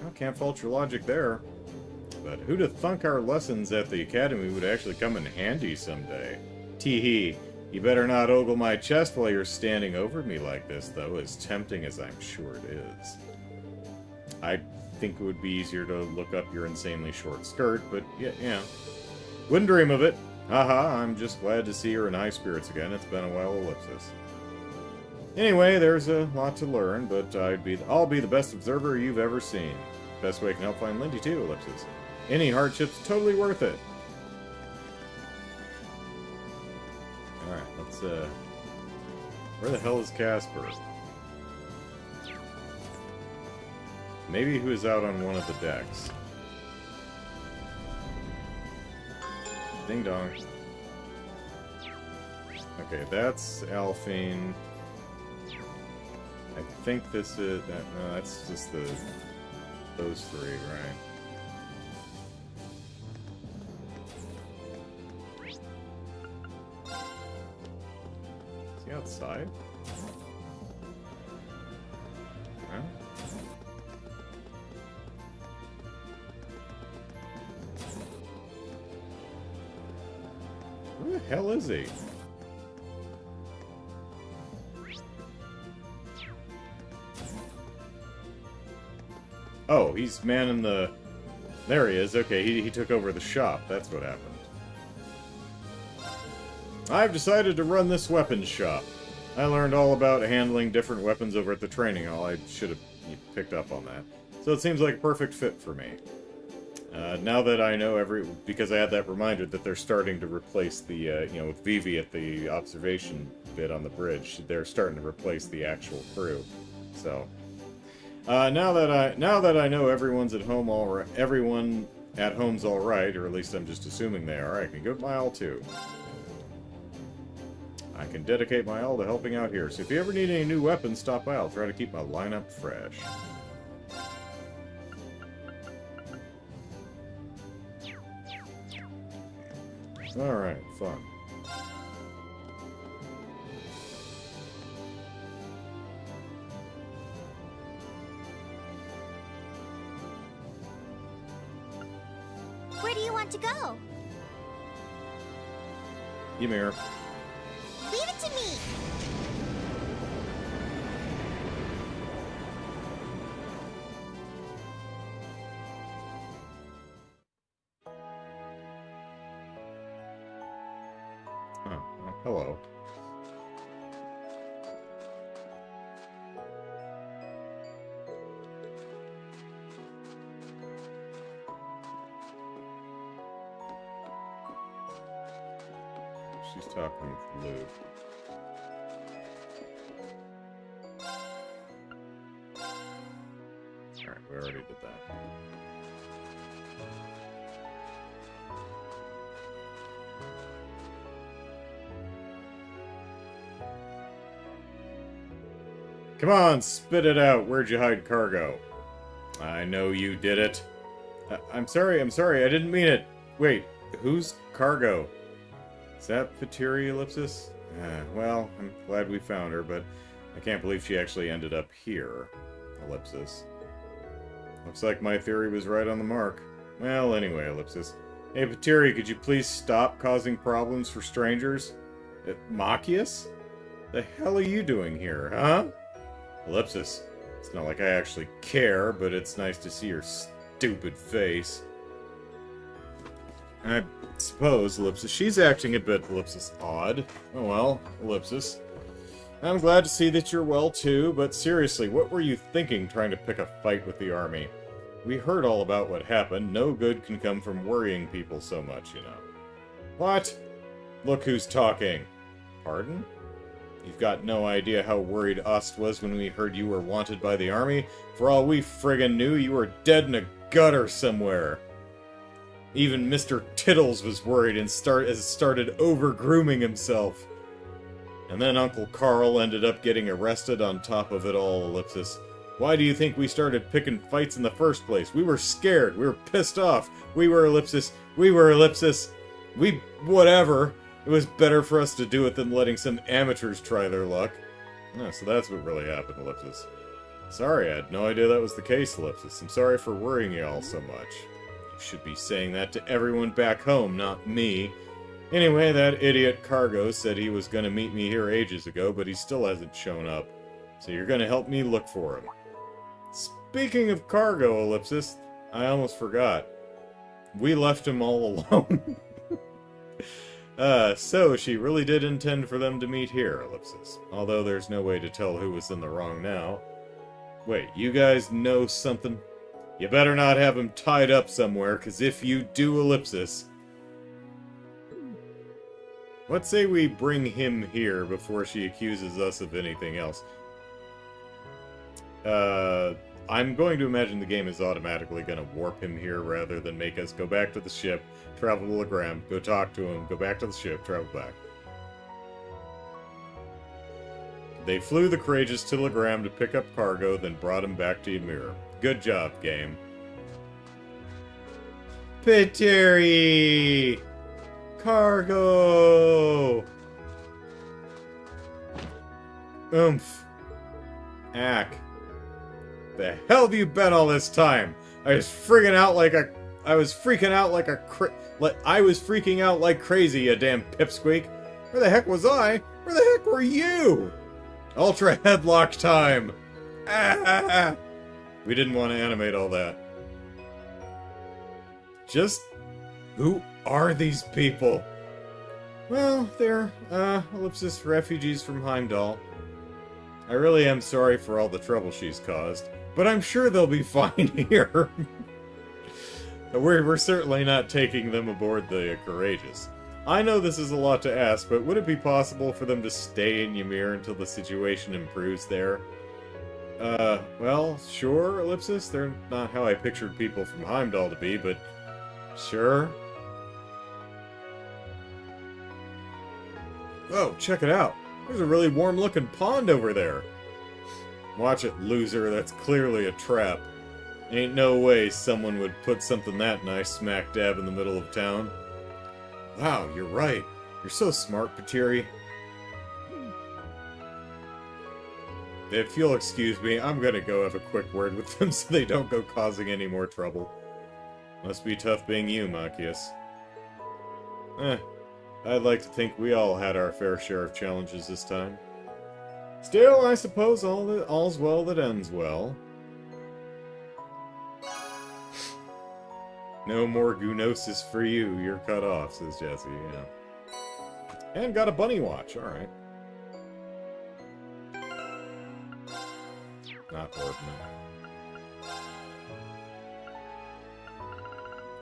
I can't fault your logic there. But who'd have thunk our lessons at the academy would actually come in handy someday? Tee-hee. You better not ogle my chest while you're standing over me like this, though, as tempting as I'm sure it is. I think it would be easier to look up your insanely short skirt, but yeah. Wouldn't dream of it. Haha, I'm just glad to see her in high spirits again. It's been a while, Ellipsus. Anyway, there's a lot to learn, but I'll be the best observer you've ever seen. Best way I can help find Lindy too, Ellipsus. Any hardship's totally worth it. Alright, let's, where the hell is Casper? Maybe he was out on one of the decks. Ding dong. Okay, that's Alphine. I think this is... No, that's just those three, right? Is he outside? Huh? Where the hell is he? Oh, he's manning the... There he is. Okay, he took over the shop. That's what happened. I've decided to run this weapons shop. I learned all about handling different weapons over at the training hall. I should have picked up on that. So it seems like a perfect fit for me. Now that I know because I had that reminder that they're starting to replace the, with Vivi at the observation bit on the bridge, they're starting to replace the actual crew. So, now that I know everyone's at home everyone at home's all right, or at least I'm just assuming they are, I can give my all too. I can dedicate my all to helping out here. So if you ever need any new weapons, stop by. I'll try to keep my lineup fresh. Alright, fun. Where do you want to go? Ymir. Leave it to me! Oh, well, hello. She's talking with Luke. Alright, we already did that. Come on, spit it out. Where'd you hide cargo? I know you did it. I'm sorry, I didn't mean it. Wait, who's cargo? Is that Patiri Ellipsus? Well, I'm glad we found her, but I can't believe she actually ended up here. Ellipsus. Looks like my theory was right on the mark. Well, anyway, Ellipsus. Hey, Patiri, could you please stop causing problems for strangers? Machias? The hell are you doing here, huh? Ellipsus. It's not like I actually care, but it's nice to see your stupid face. I suppose, Ellipsus, she's acting a bit, Ellipsus, odd. Oh well, Ellipsus. I'm glad to see that you're well too, but seriously, what were you thinking trying to pick a fight with the army? We heard all about what happened. No good can come from worrying people so much, you know. What? Look who's talking. Pardon? You've got no idea how worried Ost was when we heard you were wanted by the army. For all we friggin' knew, you were dead in a gutter somewhere. Even Mr. Tittles was worried and started over-grooming himself. And then Uncle Carl ended up getting arrested on top of it all, Ellipsus. Why do you think we started picking fights in the first place? We were scared. We were pissed off. We were Ellipsus. Whatever. It was better for us to do it than letting some amateurs try their luck. Oh, so that's what really happened, Ellipsus. Sorry, I had no idea that was the case, Ellipsus. I'm sorry for worrying you all so much. You should be saying that to everyone back home, not me. Anyway, that idiot Cargo said he was going to meet me here ages ago, but he still hasn't shown up. So you're going to help me look for him. Speaking of Cargo, Ellipsus, I almost forgot. We left him all alone. So she really did intend for them to meet here, Ellipsus. Although there's no way to tell who was in the wrong now. Wait, you guys know something? You better not have him tied up somewhere, because if you do, Ellipsus... Let's say we bring him here before she accuses us of anything else. I'm going to imagine the game is automatically going to warp him here rather than make us go back to the ship, travel to Legram, go talk to him, go back to the ship, travel back. They flew the Courageous to Legram to pick up Cargo, then brought him back to Ymir. Good job, game. Piteri! Cargo! Oomph. Ack. The hell have you been all this time? I was freaking out like crazy, you damn pipsqueak. Where the heck was I? Where the heck were you? Ultra headlock time! Ah! We didn't want to animate all that. Just... who are these people? Well, they're, Ellipsus refugees from Heimdall. I really am sorry for all the trouble she's caused, but I'm sure they'll be fine here. We're certainly not taking them aboard the Courageous. I know this is a lot to ask, but would it be possible for them to stay in Ymir until the situation improves there? Well, sure, Ellipsus. They're not how I pictured people from Heimdall to be, but sure. Oh, check it out. There's a really warm-looking pond over there. Watch it, loser. That's clearly a trap. Ain't no way someone would put something that nice smack dab in the middle of town. Wow, you're right. You're so smart, Piteri. If you'll excuse me, I'm gonna go have a quick word with them so they don't go causing any more trouble. Must be tough being you, Machias. I'd like to think we all had our fair share of challenges this time. Still, I suppose all's well that ends well. No more Goonosis for you, you're cut off, says Jesse, yeah. And got a bunny watch, alright. Not Orpman.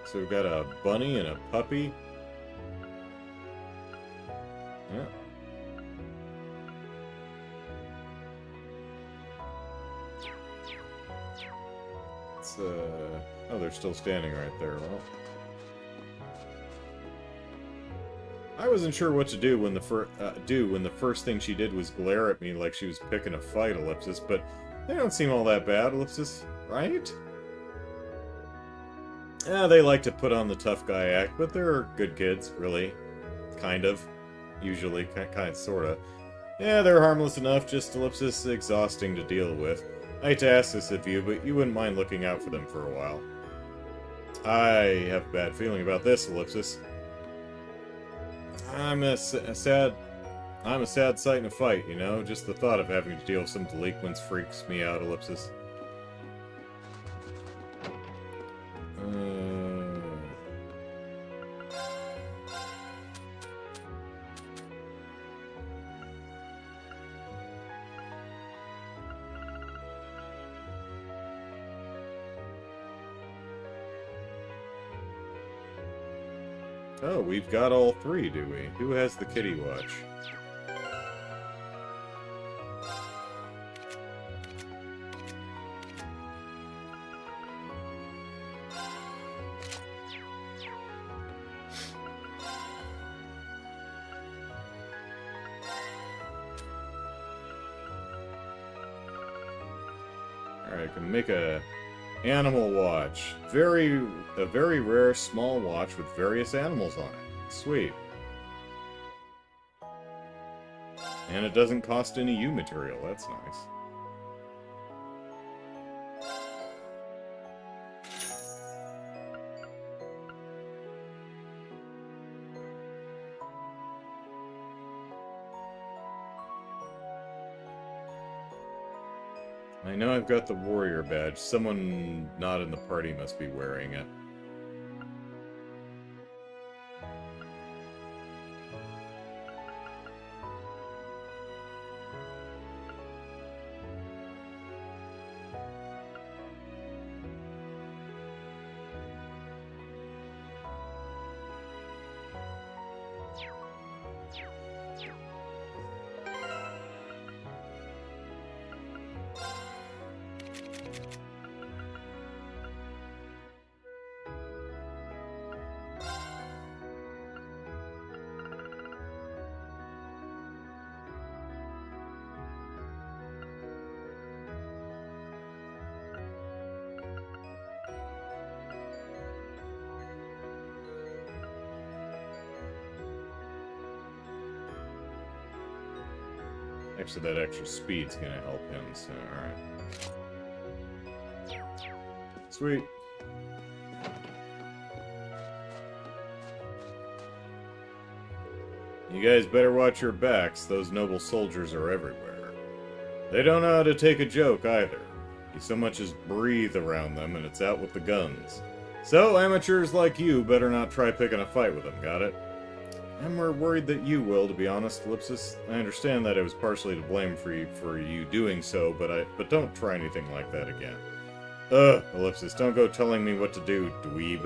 So we've got a bunny and a puppy. Yeah. It's, oh, they're still standing right there. Well, I wasn't sure what to do when the first thing she did was glare at me like she was picking a fight, Ellipsus, but they don't seem all that bad, Ellipsus, right? Yeah, they like to put on the tough guy act, but they're good kids, really. Kind of. Usually, kind, sorta. Yeah, they're harmless enough, just Ellipsus exhausting to deal with. I hate to ask this of you, but you wouldn't mind looking out for them for a while. I have a bad feeling about this, Ellipsus. I'm a sad sight in a fight, you know? Just the thought of having to deal with some delinquents freaks me out, Ellipsus. Oh, we've got all three, do we? Who has the kitty watch? Alright, can make a animal watch. A very rare small watch with various animals on it. Sweet. And it doesn't cost any U material, that's nice. I know I've got the warrior badge. Someone not in the party must be wearing it. Actually, that extra speed's gonna help him, so alright. Sweet. You guys better watch your backs, those noble soldiers are everywhere. They don't know how to take a joke, either. You so much as breathe around them, and it's out with the guns. So, amateurs like you better not try picking a fight with them, got it? I'm more worried that you will, to be honest, Ellipsus. I understand that I was partially to blame for you doing so, but don't try anything like that again. Ellipsus, don't go telling me what to do, dweeb.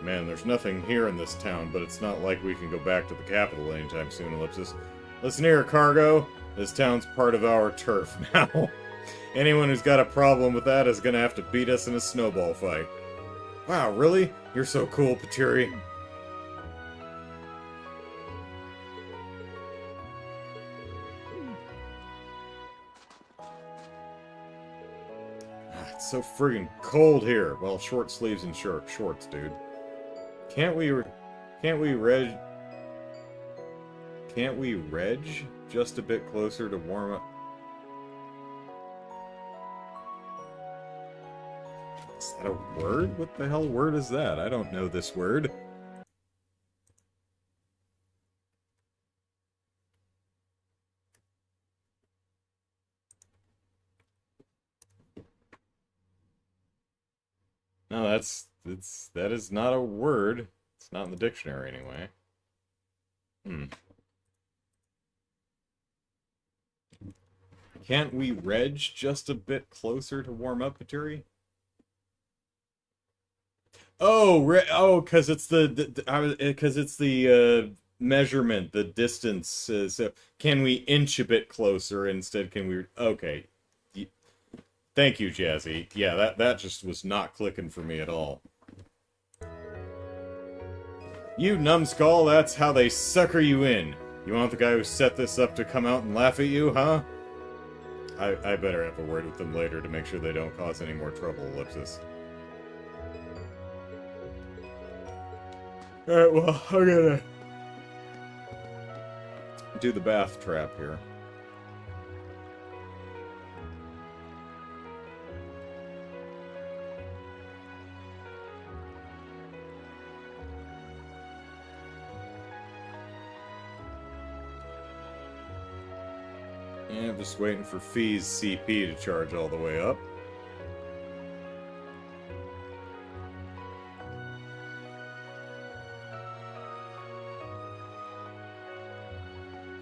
Man, there's nothing here in this town, but it's not like we can go back to the capital anytime soon, Ellipsus. Listen here, Cargo. This town's part of our turf now. Anyone who's got a problem with that is gonna have to beat us in a snowball fight. Wow, really? You're so cool, Patiri. It's so friggin' cold here. Well, short sleeves and shorts, dude. Can't we reg just a bit closer to warm up? Is that a word? What the hell word is that? I don't know this word. No, that is not a word. It's not in the dictionary anyway. Can't we reg just a bit closer to warm up, Patiri? Oh, because it's the measurement, the distance. So can we inch a bit closer instead? Can we? Okay. Thank you, Jazzy. Yeah, that just was not clicking for me at all. You numbskull, that's how they sucker you in. You want the guy who set this up to come out and laugh at you, huh? I better have a word with them later to make sure they don't cause any more trouble, Ellipsus. Alright, well, I'm gonna do the bath trap here. Yeah, I'm just waiting for Fee's CP to charge all the way up.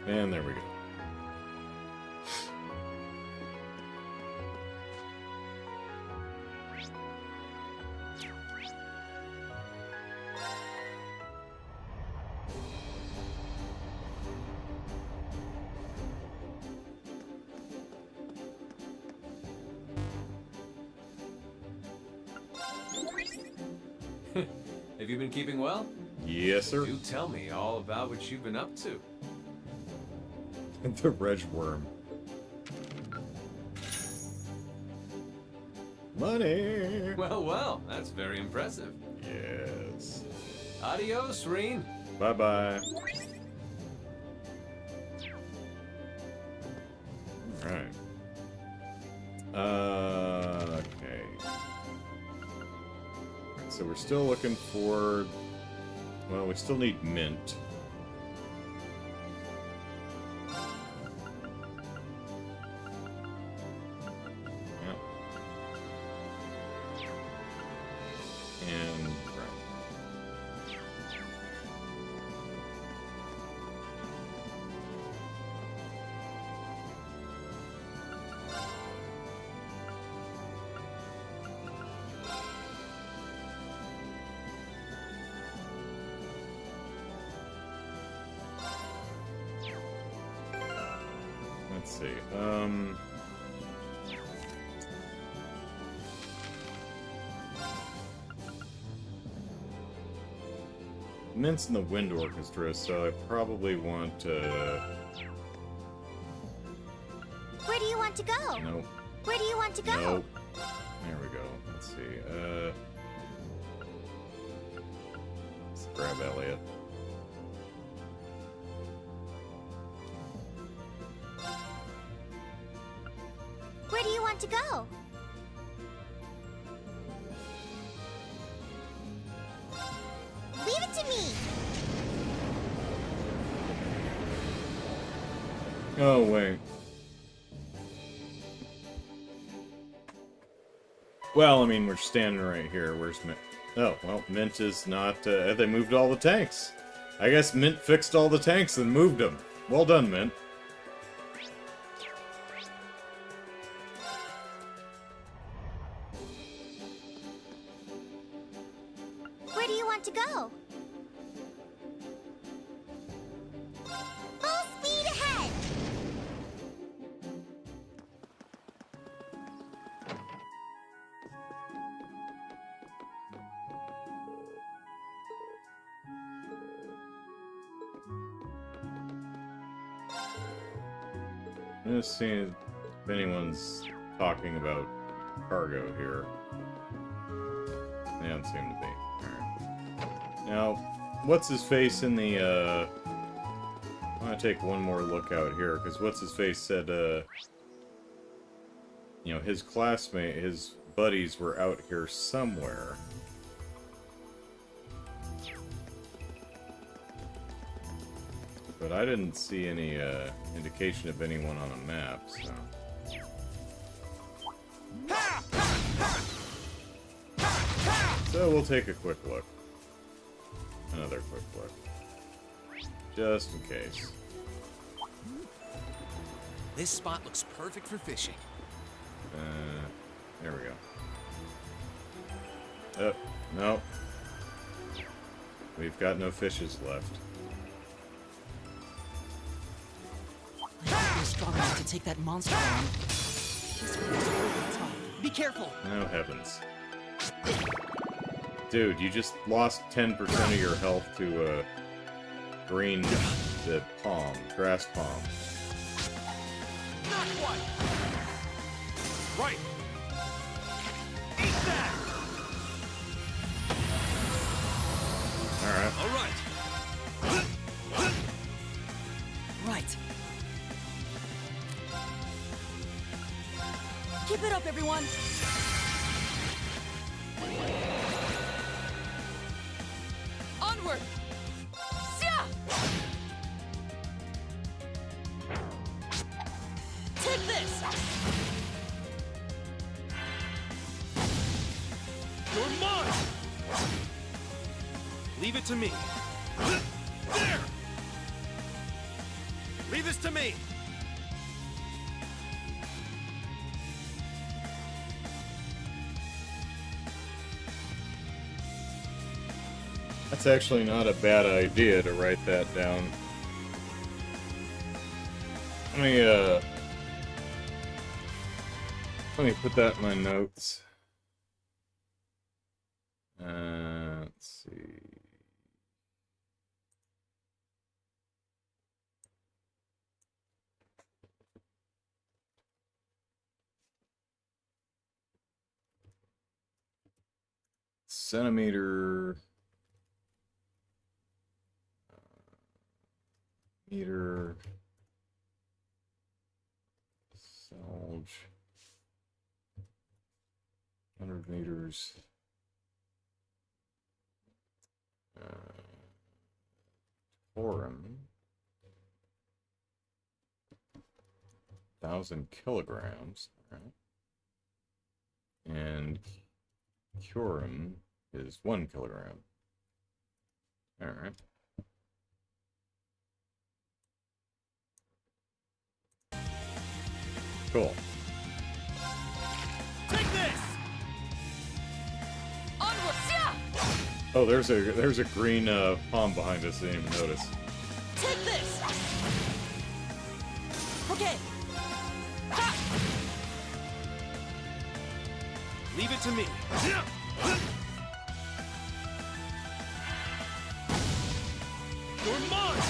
And there we go. Have you been keeping well? Yes, sir. Do tell me all about what you've been up to. The reg worm. Money! Well, well, that's very impressive. Yes. Adios, Reen. Bye-bye. Alright. Okay. Alright, so we're still looking for... Well, we still need mint. Yep. And... right. Let's see. Mint's in the Wind Orchestra, so I probably want to... Where do you want to go? Nope. Where do you want to go? Nope. There we go. Let's see. Let's grab Elliot. Where do you want to go? Leave it to me! Oh, wait. Well, I mean, we're standing right here. Where's Mint? Oh, well, Mint is not... they moved all the tanks. I guess Mint fixed all the tanks and moved them. Well done, Mint. Where do you want to go? Full speed ahead! I'm just seeing if anyone's talking about cargo here. They don't seem to be. Alright. Now, what's his face in the, I want to take one more look out here, because what's his face said, you know, his classmate, his buddies were out here somewhere. But I didn't see any, indication of anyone on a map, so... So we'll take a quick look. Another quick look. Just in case. This spot looks perfect for fishing. There we go. Oh, no. We've got no fishes left. You're strong enough to take that monster on. This one's really tough. Be careful! Oh, heavens. Dude, you just lost 10% of your health to, green, the palm, grass palm. Not quite. Right. Eat that. Alright. All right. Right. Keep it up, everyone! Onward! Sia! Take this! You're mine. Leave it to me. There. Leave this to me. That's actually not a bad idea to write that down. Let me put that in my notes. Let's see. centimeter. Meter. Selge. 100 meters. Forum. 1,000 kilograms. All right. And Curum is 1 kilogram. All right. Cool. Take this! Onward! Yeah! Oh, there's a green palm behind us. I didn't even notice. Take this! Okay. Ha! Leave it to me. You're mine!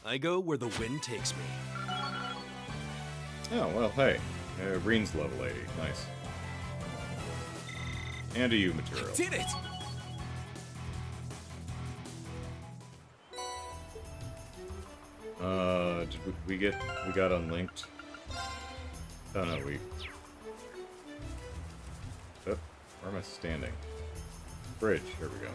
I go where the wind takes me. Oh, well, hey. Green's level 80. Nice. And a U material. Did it! Did we got unlinked? Oh, no, we... Oh, where am I standing? Bridge, here we go.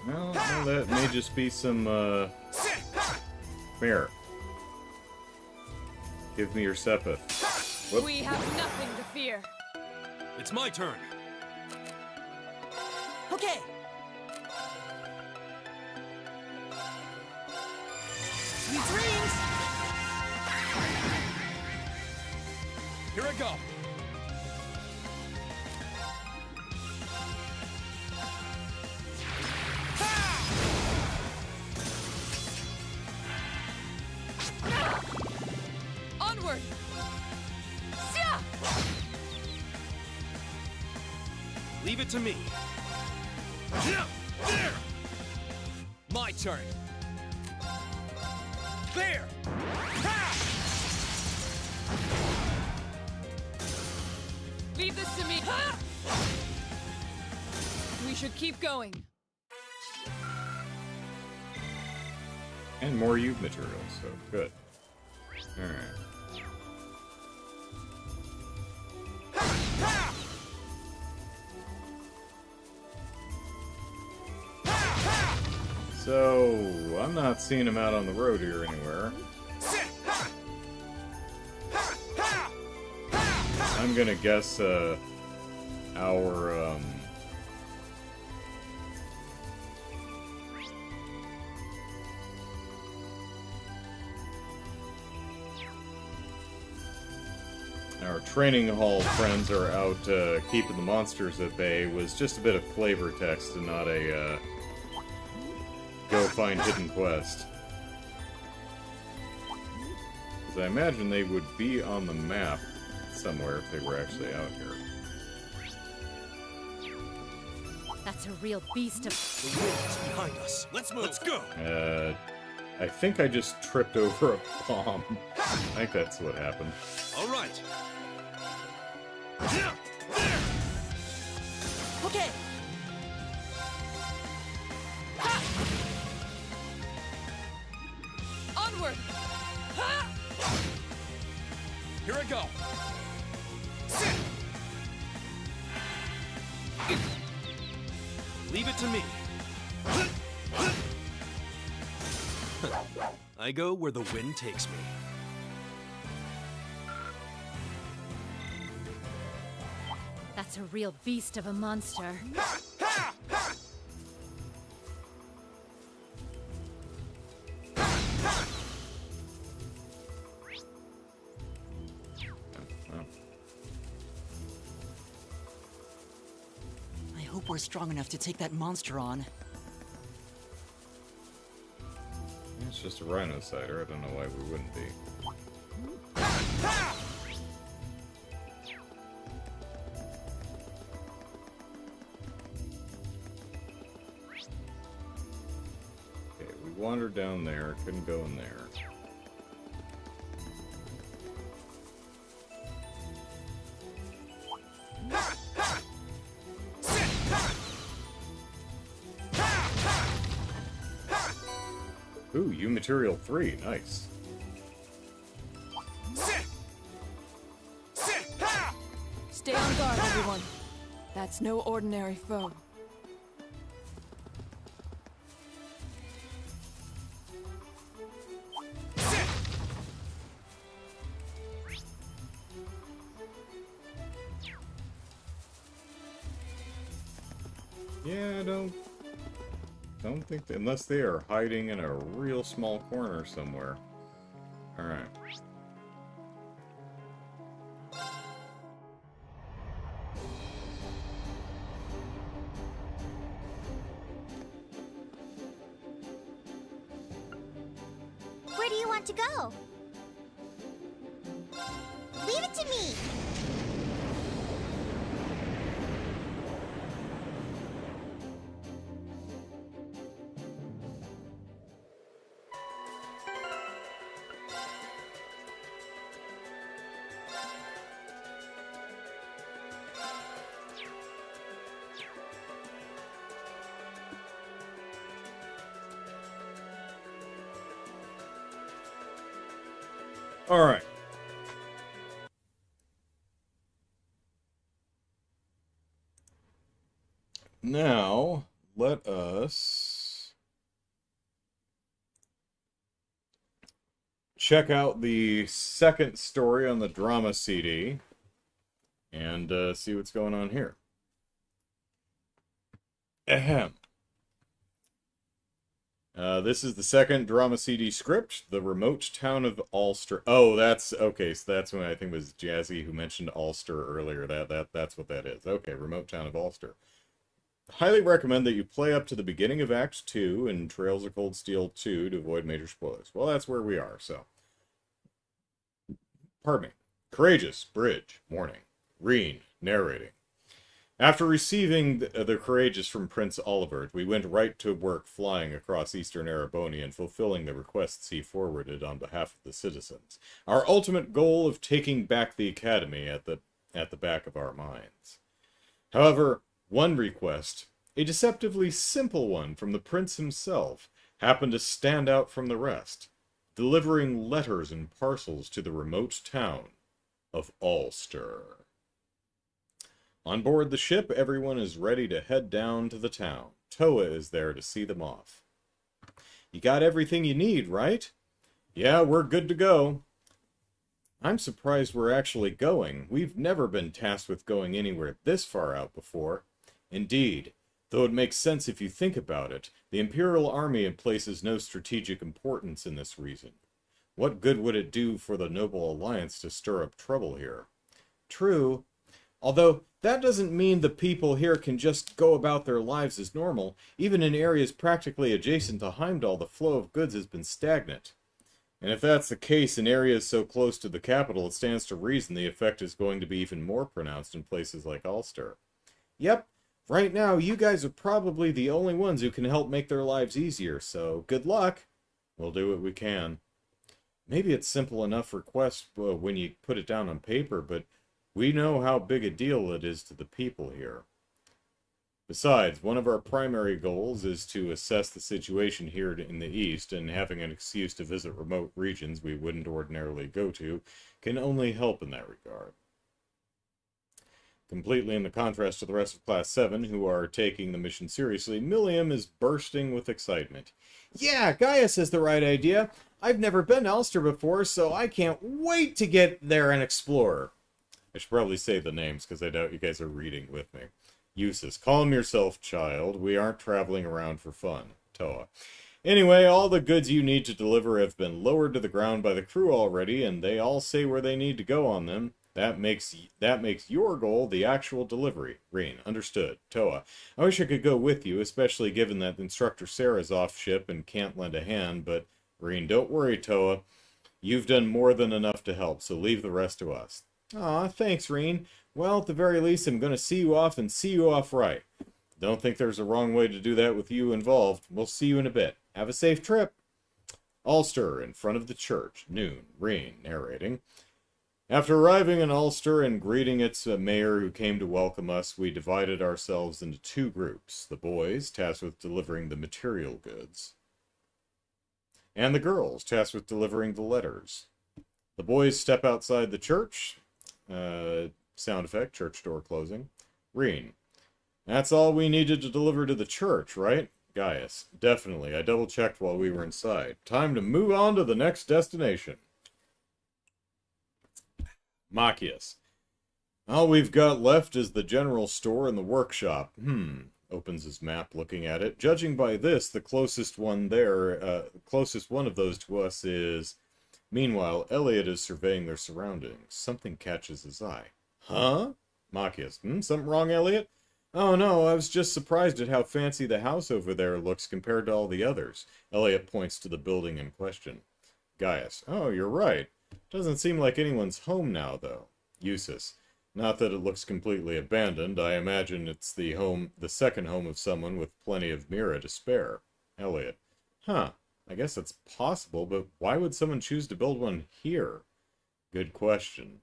Well, that may just be some, Come here. Give me your Sepith. Whoop. We have nothing to fear. It's my turn. Okay. Sweet dreams! Here I go! Onward! Yeah! Leave it to me. There! My turn! There! Leave this to me. We should keep going. And more U materials, so good. Alright. So, I'm not seeing him out on the road here anywhere. I'm gonna guess, our training hall friends are out keeping the monsters at bay was just a bit of flavor text and not a go find hidden quest. Because I imagine they would be on the map somewhere if they were actually out here. That's a real beast of... The wind is behind us. Let's move. Let's go! I think I just tripped over a bomb. I think that's what happened. All right. There! Okay. Onward! Ha! Here I go! Leave it to me. I go where the wind takes me. That's a real beast of a monster. we're strong enough to take that monster on. It's just a rhinocider. I don't know why we wouldn't be. Okay, we wandered down there. Couldn't go in there. Ooh, U Material 3, nice. Stay on guard, everyone. That's no ordinary foe. Yeah, I don't think unless they are hiding in a real small corner somewhere. Alright. Where do you want to go? Leave it to me! Alright. Now, let us check out the second story on the drama CD and see what's going on here. Ahem. This is the second drama CD script, The Remote Town of Ulster. Oh, that's okay. So that's when I think it was Jazzy who mentioned Ulster earlier. That's what that is. Okay, Remote Town of Ulster. Highly recommend that you play up to the beginning of Act 2 and Trails of Cold Steel 2 to avoid major spoilers. Well, that's where we are, so. Pardon me. Courageous, Bridge, Morning. Reen, narrating. After receiving the Courageous from Prince Olivert, we went right to work flying across eastern Erebonia and fulfilling the requests he forwarded on behalf of the citizens. Our ultimate goal of taking back the Academy at the back of our minds. However, one request, a deceptively simple one from the Prince himself, happened to stand out from the rest, delivering letters and parcels to the remote town of Ulster. On board the ship, everyone is ready to head down to the town. Toa is there to see them off. You got everything you need, right? Yeah, we're good to go. I'm surprised we're actually going. We've never been tasked with going anywhere this far out before. Indeed, though it makes sense if you think about it, the Imperial Army places no strategic importance in this region. What good would it do for the Noble Alliance to stir up trouble here? True. Although, that doesn't mean the people here can just go about their lives as normal. Even in areas practically adjacent to Heimdall, the flow of goods has been stagnant. And if that's the case in areas so close to the capital, it stands to reason the effect is going to be even more pronounced in places like Ulster. Yep, right now you guys are probably the only ones who can help make their lives easier, so good luck. We'll do what we can. Maybe it's simple enough request when you put it down on paper, but we know how big a deal it is to the people here. Besides, one of our primary goals is to assess the situation here in the East, and having an excuse to visit remote regions we wouldn't ordinarily go to can only help in that regard. Completely in the contrast to the rest of Class 7, who are taking the mission seriously, Milliam is bursting with excitement. Yeah, Gaius has the right idea. I've never been to Ulster before, so I can't wait to get there and explore. I should probably say the names, because I doubt you guys are reading with me. Eustace, calm yourself, child. We aren't traveling around for fun. Toa. Anyway, all the goods you need to deliver have been lowered to the ground by the crew already, and they all say where they need to go on them. That makes your goal the actual delivery. Reen, understood. Toa, I wish I could go with you, especially given that Instructor Sarah's off ship and can't lend a hand, but Reen, don't worry, Toa. You've done more than enough to help, so leave the rest to us. Aw, thanks, Reen. Well, at the very least, I'm going to see you off and see you off right. Don't think there's a wrong way to do that with you involved. We'll see you in a bit. Have a safe trip. Ulster, in front of the church. Noon. Reen, narrating. After arriving in Ulster and greeting its mayor who came to welcome us, we divided ourselves into two groups. The boys, tasked with delivering the material goods, and the girls, tasked with delivering the letters. The boys step outside the church. Sound effect, church door closing. Reen, that's all we needed to deliver to the church, right? Gaius, definitely. I double-checked while we were inside. Time to move on to the next destination. Machias. All we've got left is the general store and the workshop. Opens his map looking at it. Judging by this, the closest one of those to us is... Meanwhile, Elliot is surveying their surroundings. Something catches his eye. Huh? Machias. Something wrong, Elliot? Oh no, I was just surprised at how fancy the house over there looks compared to all the others. Elliot points to the building in question. Gaius. Oh, you're right. Doesn't seem like anyone's home now, though. Eustace. Not that it looks completely abandoned. I imagine it's the second home of someone with plenty of Mira to spare. Elliot. Huh. I guess that's possible, but why would someone choose to build one here? Good question.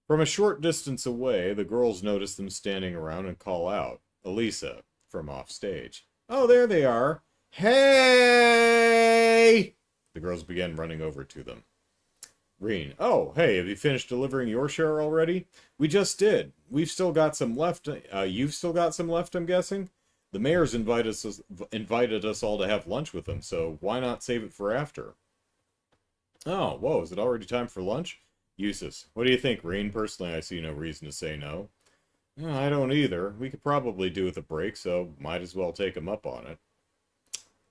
From a short distance away, the girls notice them standing around and call out. Elisa, from off stage. Oh, there they are. Hey! The girls begin running over to them. Reen. Oh, hey, have you finished delivering your share already? We just did. We've still got some left. You've still got some left, I'm guessing? The mayor's invited us all to have lunch with him, so why not save it for after? Oh, whoa, is it already time for lunch? Eustace. What do you think, Reen? Personally, I see no reason to say no. I don't either. We could probably do with a break, so might as well take him up on it.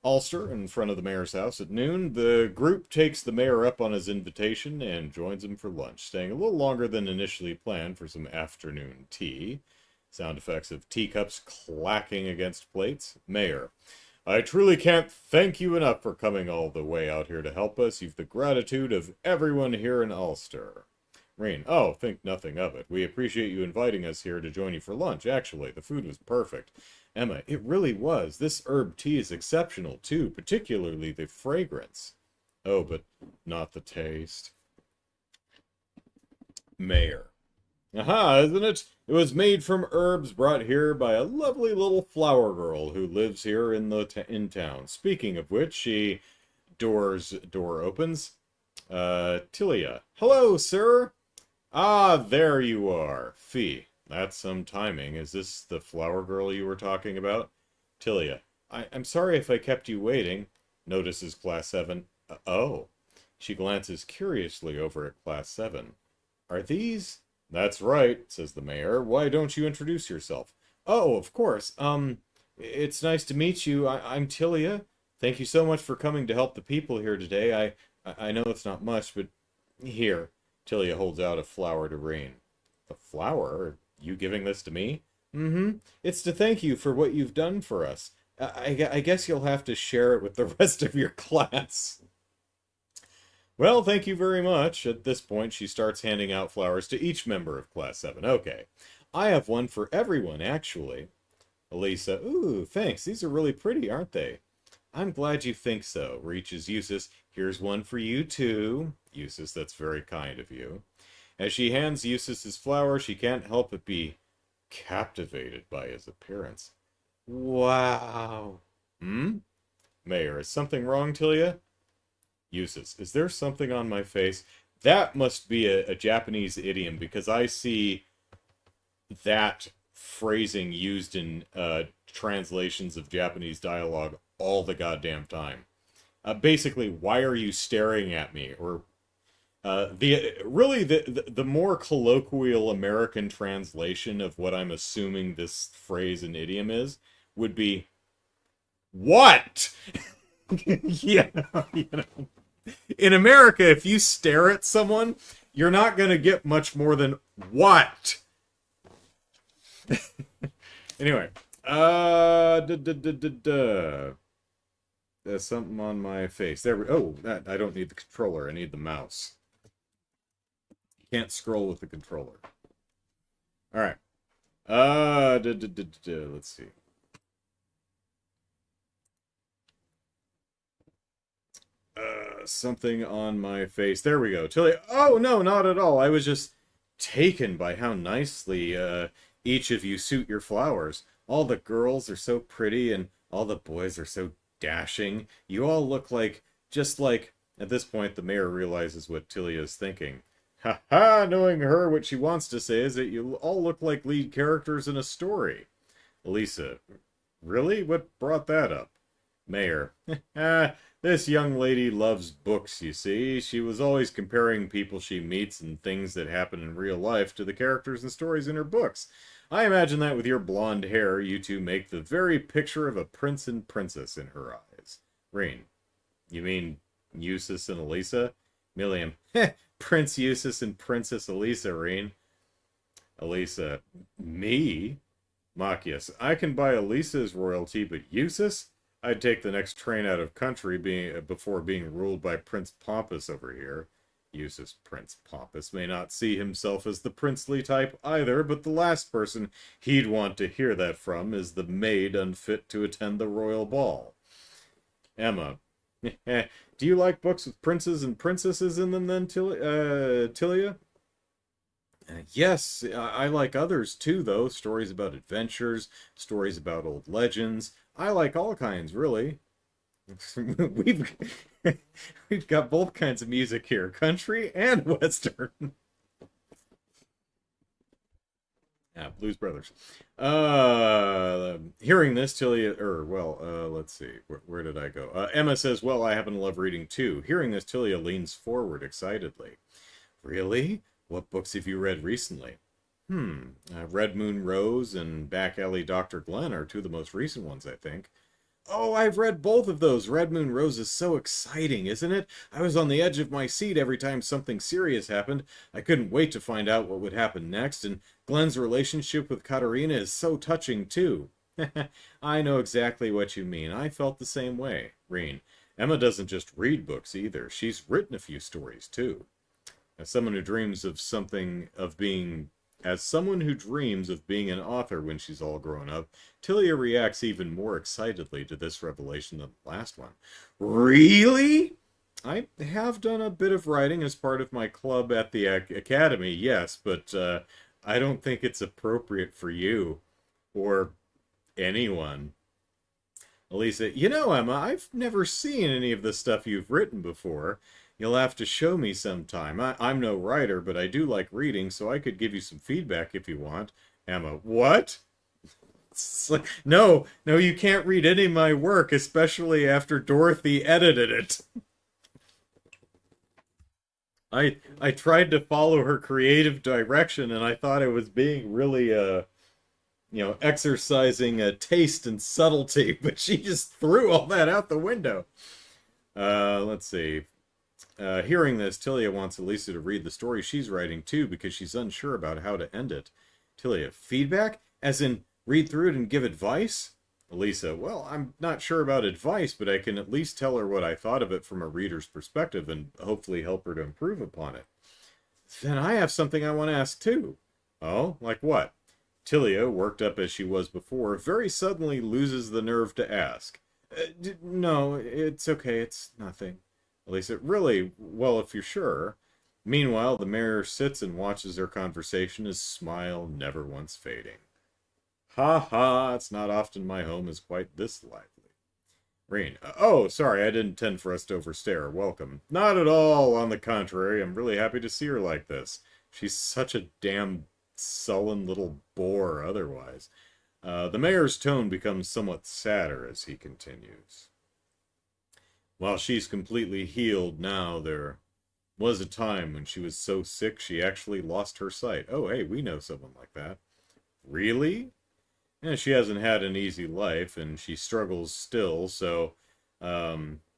Ulster, in front of the mayor's house at noon, the group takes the mayor up on his invitation and joins him for lunch, staying a little longer than initially planned for some afternoon tea. Sound effects of teacups clacking against plates. Mayor. I truly can't thank you enough for coming all the way out here to help us. You've the gratitude of everyone here in Ulster. Reen. Oh, think nothing of it. We appreciate you inviting us here to join you for lunch. Actually, the food was perfect. Emma. It really was. This herb tea is exceptional, too, particularly the fragrance. Oh, but not the taste. Mayor. Aha, isn't it? It was made from herbs brought here by a lovely little flower girl who lives here in town. Speaking of which, door opens. Tilia. Hello, sir. Ah, there you are. Fee. That's some timing. Is this the flower girl you were talking about? Tilia. I'm sorry if I kept you waiting. Notices Class 7. Oh. She glances curiously over at Class 7. Are these... That's right, says the mayor. Why don't you introduce yourself? Oh, of course. It's nice to meet you. I'm Tilia. Thank you so much for coming to help the people here today. I know it's not much, but here. Tilia holds out a flower to Reen. A flower? Are you giving this to me? Mm-hmm. It's to thank you for what you've done for us. I guess you'll have to share it with the rest of your class. Well, thank you very much. At this point, she starts handing out flowers to each member of Class 7. Okay. I have one for everyone, actually. Elisa. Ooh, thanks. These are really pretty, aren't they? I'm glad you think so. Reaches Eustace. Here's one for you, too. Eustace, that's very kind of you. As she hands Eustace his flower, she can't help but be captivated by his appearance. Wow. Mayor, is something wrong, Tilia? Eustace, is there something on my face? That must be a Japanese idiom, because I see that phrasing used in translations of Japanese dialogue all the goddamn time. Basically, why are you staring at me? Or the more colloquial American translation of what I'm assuming this phrase and idiom is would be, what? Yeah, you know. In America, if you stare at someone, You're not gonna get much more than what? Anyway, there's something on my face. There we. Oh, I don't need the controller. I need the mouse. You can't scroll with the controller. All right. Let's see. Something on my face. There we go. Tilly. Oh, no, not at all. I was just taken by how nicely each of you suit your flowers. All the girls are so pretty and all the boys are so dashing. You all look like, just like, at this point the mayor realizes what Tilia is thinking. Ha ha, knowing her, what she wants to say is that you all look like lead characters in a story. Elisa, really? What brought that up? Mayor, this young lady loves books, you see. She was always comparing people she meets and things that happen in real life to the characters and stories in her books. I imagine that with your blonde hair, you two make the very picture of a prince and princess in her eyes. Rain, you mean Eustace and Elisa? Milliam, Prince Eustace and Princess Elisa, Rain. Elisa, me? Machias, I can buy Elisa's royalty, but Eustace? I'd take the next train out of country before being ruled by Prince Pompous over here. Eustace Prince Pompous may not see himself as the princely type either, but the last person he'd want to hear that from is the maid unfit to attend the royal ball. Emma, do you like books with princes and princesses in them then, Tilia? Yes, I like others too, though. Stories about adventures, stories about old legends. I like all kinds, really. We've got both kinds of music here, country and western. Blues Brothers. Hearing this, Tilia, let's see, where did I go? Emma says, well, I happen to love reading too. Hearing this, Tilia leans forward excitedly. Really? What books have you read recently? Red Moon Rose and Back Alley Dr. Glenn are two of the most recent ones, I think. Oh, I've read both of those. Red Moon Rose is so exciting, isn't it? I was on the edge of my seat every time something serious happened. I couldn't wait to find out what would happen next, and Glenn's relationship with Katarina is so touching, too. I know exactly what you mean. I felt the same way. Reen, Emma doesn't just read books, either. She's written a few stories, too. As someone who dreams of being an author when she's all grown up, Tilia reacts even more excitedly to this revelation than the last one. Really? I have done a bit of writing as part of my club at the academy, yes, but I don't think it's appropriate for you or anyone. Elisa, you know, Emma, I've never seen any of the stuff you've written before. You'll have to show me sometime. I'm no writer, but I do like reading, so I could give you some feedback if you want. Emma, what? It's like, no, you can't read any of my work, especially after Dorothy edited it. I tried to follow her creative direction, and I thought I was being really, exercising a taste and subtlety, but she just threw all that out the window. Let's see. Hearing this, Tilia wants Elisa to read the story she's writing too because she's unsure about how to end it. Tilia, feedback? As in, read through it and give advice? Elisa, well, I'm not sure about advice, but I can at least tell her what I thought of it from a reader's perspective and hopefully help her to improve upon it. Then I have something I want to ask too. Oh, like what? Tilia, worked up as she was before, very suddenly loses the nerve to ask. No, it's okay, it's nothing. Elisa, really? Well, if you're sure. Meanwhile, the mayor sits and watches their conversation, his smile never once fading. Ha ha, it's not often my home is quite this lively. Reen, oh, sorry, I didn't intend for us to overstay her welcome. Not at all, on the contrary, I'm really happy to see her like this. She's such a damn sullen little bore otherwise. The mayor's tone becomes somewhat sadder as he continues. While she's completely healed now, there was a time when she was so sick she actually lost her sight. Oh, hey, we know someone like that. Really? Yeah, she hasn't had an easy life, and she struggles still, so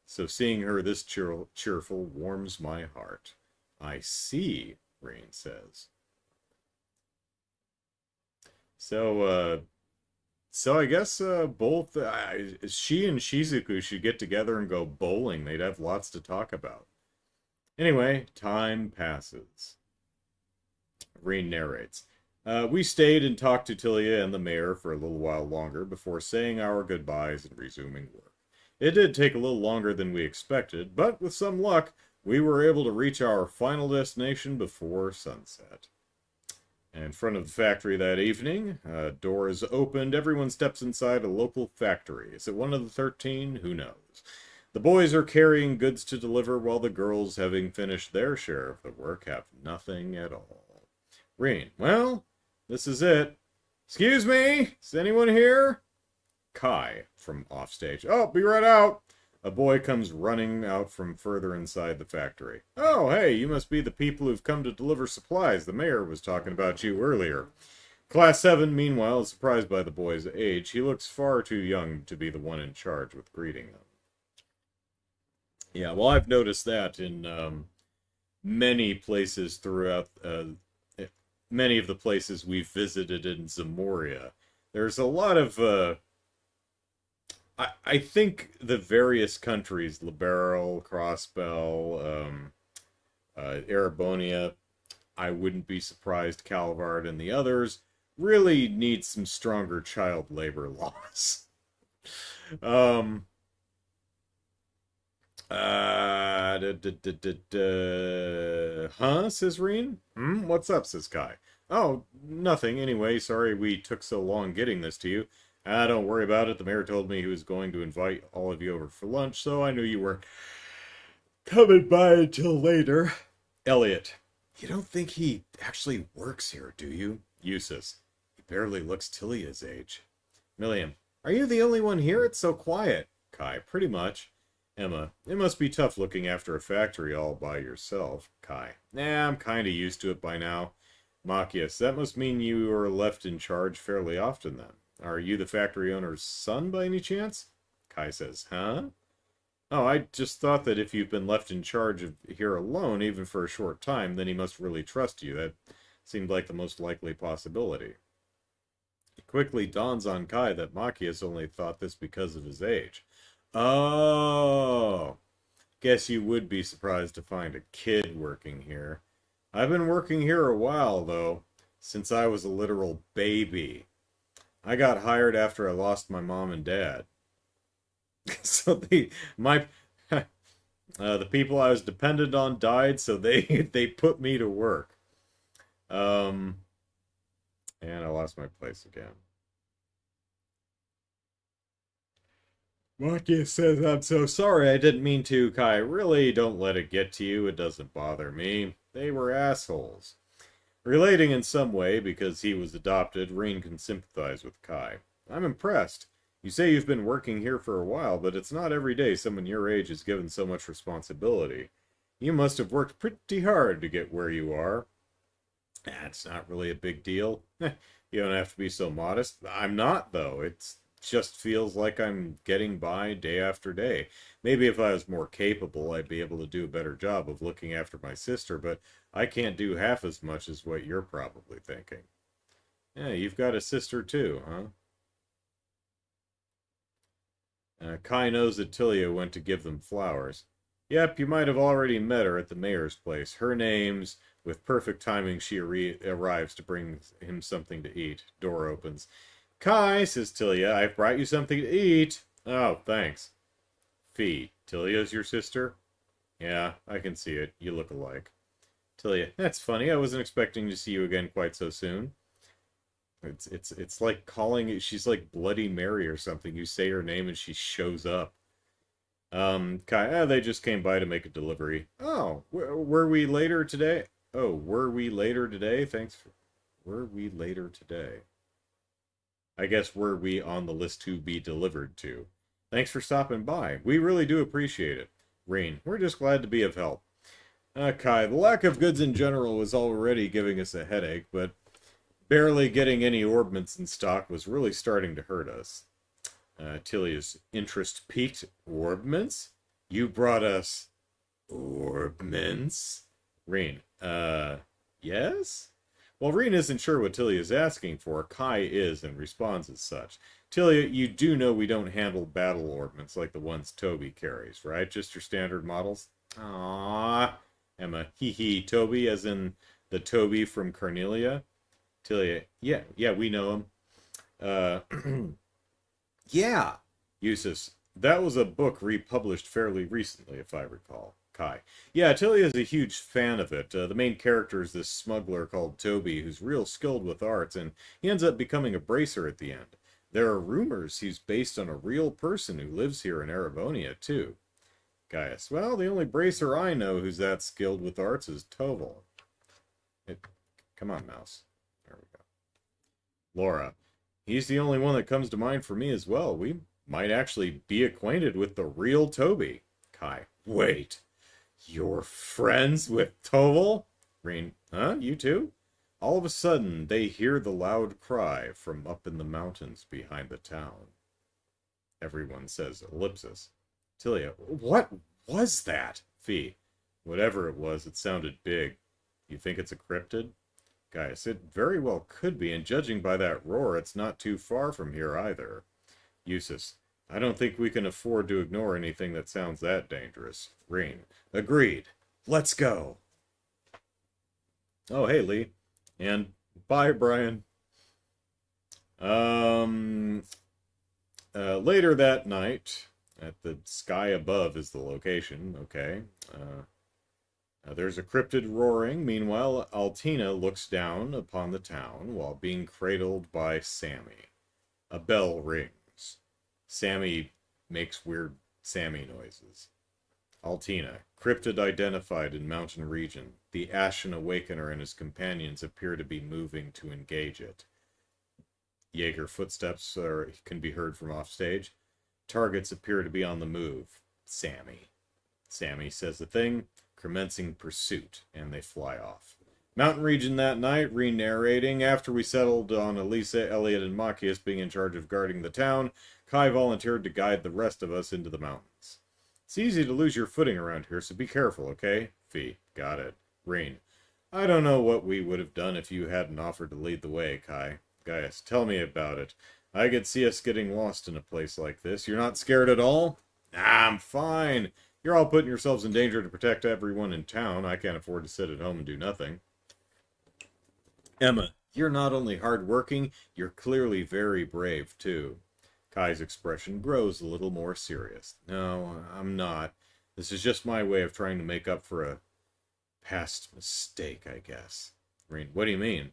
seeing her this cheerful warms my heart. I see. Rain says. So I guess both she and Shizuku should get together and go bowling. They'd have lots to talk about. Anyway, time passes. Rain narrates. We stayed and talked to Tilia and the mayor for a little while longer before saying our goodbyes and resuming work. It did take a little longer than we expected, but with some luck, we were able to reach our final destination before sunset. In front of the factory that evening, doors opened, everyone steps inside a local factory. Is it one of the 13? Who knows? The boys are carrying goods to deliver while the girls, having finished their share of the work, have nothing at all. Rain, well, this is it. Excuse me? Is anyone here? Kai, from offstage. Oh, be right out. A boy comes running out from further inside the factory. Oh, hey, you must be the people who've come to deliver supplies. The mayor was talking about you earlier. Class 7, meanwhile, is surprised by the boy's age. He looks far too young to be the one in charge with greeting them. Yeah, well, I've noticed that in many places throughout, many of the places we've visited in Zamoria. There's a lot of, I think the various countries, Liberal, Crossbell, Erebonia, I wouldn't be surprised Calvard and the others, really need some stronger child labor laws. Huh, says Reen? What's up, says Kai. Oh, nothing. Anyway, sorry we took so long getting this to you. Don't worry about it. The mayor told me he was going to invite all of you over for lunch, so I knew you weren't coming by until later. Elliot, you don't think he actually works here, do you? Eustace, he barely looks Tilia's age. Milliam, are you the only one here? It's so quiet. Kai, pretty much. Emma, it must be tough looking after a factory all by yourself. Kai, nah, I'm kinda used to it by now. Machias, that must mean you are left in charge fairly often then. Are you the factory owner's son by any chance? Kai says, huh? Oh, I just thought that if you've been left in charge of here alone, even for a short time, then he must really trust you. That seemed like the most likely possibility. It quickly dawns on Kai that Machias only thought this because of his age. Oh, guess you would be surprised to find a kid working here. I've been working here a while, though, since I was a literal baby. I got hired after I lost my mom and dad. So the people I was dependent on died, so they put me to work. And I lost my place again. Makia says, I'm so sorry, I didn't mean to, Kai. Really, don't let it get to you. It doesn't bother me. They were assholes. Relating in some way, because he was adopted, Reen can sympathize with Kai. I'm impressed. You say you've been working here for a while, but it's not every day someone your age is given so much responsibility. You must have worked pretty hard to get where you are. That's not really a big deal. You don't have to be so modest. I'm not, though. It just feels like I'm getting by day after day. Maybe if I was more capable, I'd be able to do a better job of looking after my sister, but I can't do half as much as what you're probably thinking. Yeah, you've got a sister too, huh? Kai knows that Tilia went to give them flowers. Yep, you might have already met her at the mayor's place. Her name's... With perfect timing, she arrives to bring him something to eat. Door opens. Kai, says Tilia, I've brought you something to eat. Oh, thanks. Fee, Tilia's your sister? Yeah, I can see it. You look alike. Tilia, that's funny. I wasn't expecting to see you again quite so soon. It's like calling... She's like Bloody Mary or something. You say her name and she shows up. Kai, they just came by to make a delivery. Oh, were we later today? Oh, were we later today? Thanks for... Were we later today? I guess were we on the list to be delivered to. Thanks for stopping by. We really do appreciate it. Rain, we're just glad to be of help. Kai, the lack of goods in general was already giving us a headache, but barely getting any orbments in stock was really starting to hurt us. Tilia's interest peaked. Orbments? You brought us... Orbments? Rain, Yes? While Reen isn't sure what Tilia is asking for, Kai is and responds as such. Tilia, you do know we don't handle battle ornaments like the ones Toby carries, right? Just your standard models? Aww. Emma, hee hee. Toby, as in the Toby from Carnelia? Tilia, yeah, we know him. Yeah. Eustace, that was a book republished fairly recently, if I recall. Kai, yeah, Tilia is a huge fan of it. The main character is this smuggler called Toby, who's real skilled with arts, and he ends up becoming a bracer at the end. There are rumors he's based on a real person who lives here in Erebonia, too. Gaius, well, the only bracer I know who's that skilled with arts is Toval. Come on, mouse. There we go. Laura, he's the only one that comes to mind for me as well. We might actually be acquainted with the real Toby. Kai, wait. You're friends with Toval? Reen, huh? You too? All of a sudden, they hear the loud cry from up in the mountains behind the town. Everyone says Ellipsus. Tilia, what was that? Fee, whatever it was, it sounded big. You think it's a cryptid? Gaius, it very well could be, and judging by that roar, it's not too far from here either. Eustace, I don't think we can afford to ignore anything that sounds that dangerous. Reen, agreed. Let's go. Oh, hey, Lee. And bye, Brian. Later that night, at the sky above is the location, okay. There's a cryptid roaring. Meanwhile, Altina looks down upon the town while being cradled by Sammy. A bell rings. Sammy makes weird Sammy noises. Altina, cryptid identified in mountain region. The Ashen Awakener and his companions appear to be moving to engage it. Jaeger footsteps can be heard from offstage. Targets appear to be on the move. Sammy. Sammy says the thing, commencing pursuit, and they fly off. Mountain region that night, re-narrating. After we settled on Elisa, Elliot, and Machias being in charge of guarding the town, Kai volunteered to guide the rest of us into the mountains. It's easy to lose your footing around here, so be careful, okay? Fee, got it. Reen, I don't know what we would have done if you hadn't offered to lead the way, Kai. Gaius, tell me about it. I could see us getting lost in a place like this. You're not scared at all? Nah, I'm fine. You're all putting yourselves in danger to protect everyone in town. I can't afford to sit at home and do nothing. Emma, you're not only hardworking, you're clearly very brave, too. Kai's expression grows a little more serious. No, I'm not. This is just my way of trying to make up for a past mistake, I guess. Reen, what do you mean?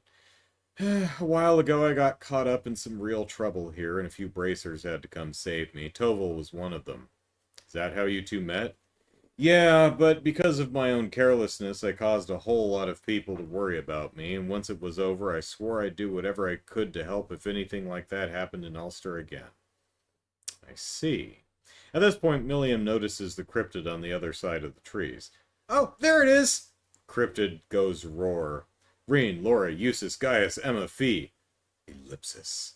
A while ago, I got caught up in some real trouble here, and a few bracers had to come save me. Toval was one of them. Is that how you two met? Yeah, but because of my own carelessness, I caused a whole lot of people to worry about me, and once it was over, I swore I'd do whatever I could to help if anything like that happened in Ulster again. I see. At this point, Milliam notices the cryptid on the other side of the trees. Oh, there it is! Cryptid goes roar. Reen, Laura, Eustace, Gaius, Emma, Fee. Ellipsus.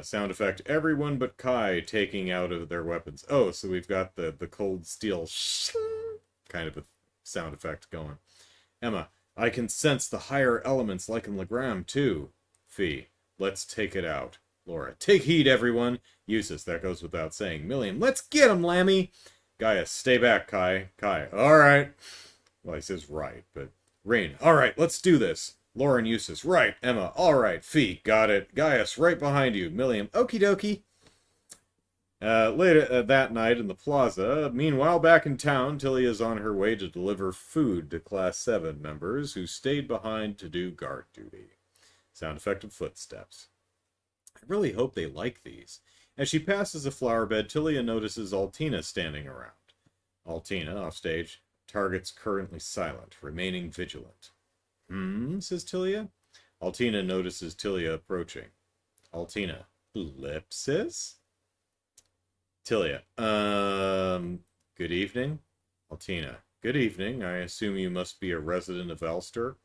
Sound effect, everyone but Kai taking out of their weapons. Oh, so we've got the cold steel kind of a sound effect going. Emma, I can sense the higher elements like in Legram, too. Fee, let's take it out. Laura, take heed, everyone. Eustace, that goes without saying. Milliam, let's get him, Lammy. Gaius, stay back, Kai. Kai, all right. Well, he says right, but... Reen, all right, let's do this. Laura and Eustace, right. Emma, all right. Fee, got it. Gaius, right behind you. Milliam, okie dokie. Later that night in the plaza, meanwhile back in town, Tilly is on her way to deliver food to Class 7 members who stayed behind to do guard duty. Sound effect of footsteps. I really hope they like these. As she passes a flower bed, Tilia notices Altina standing around. Altina, offstage. Targets currently silent, remaining vigilant. Says Tilia. Altina notices Tilia approaching. Altina, Ellipsus? Tilia, good evening? Altina, good evening. I assume you must be a resident of Elster?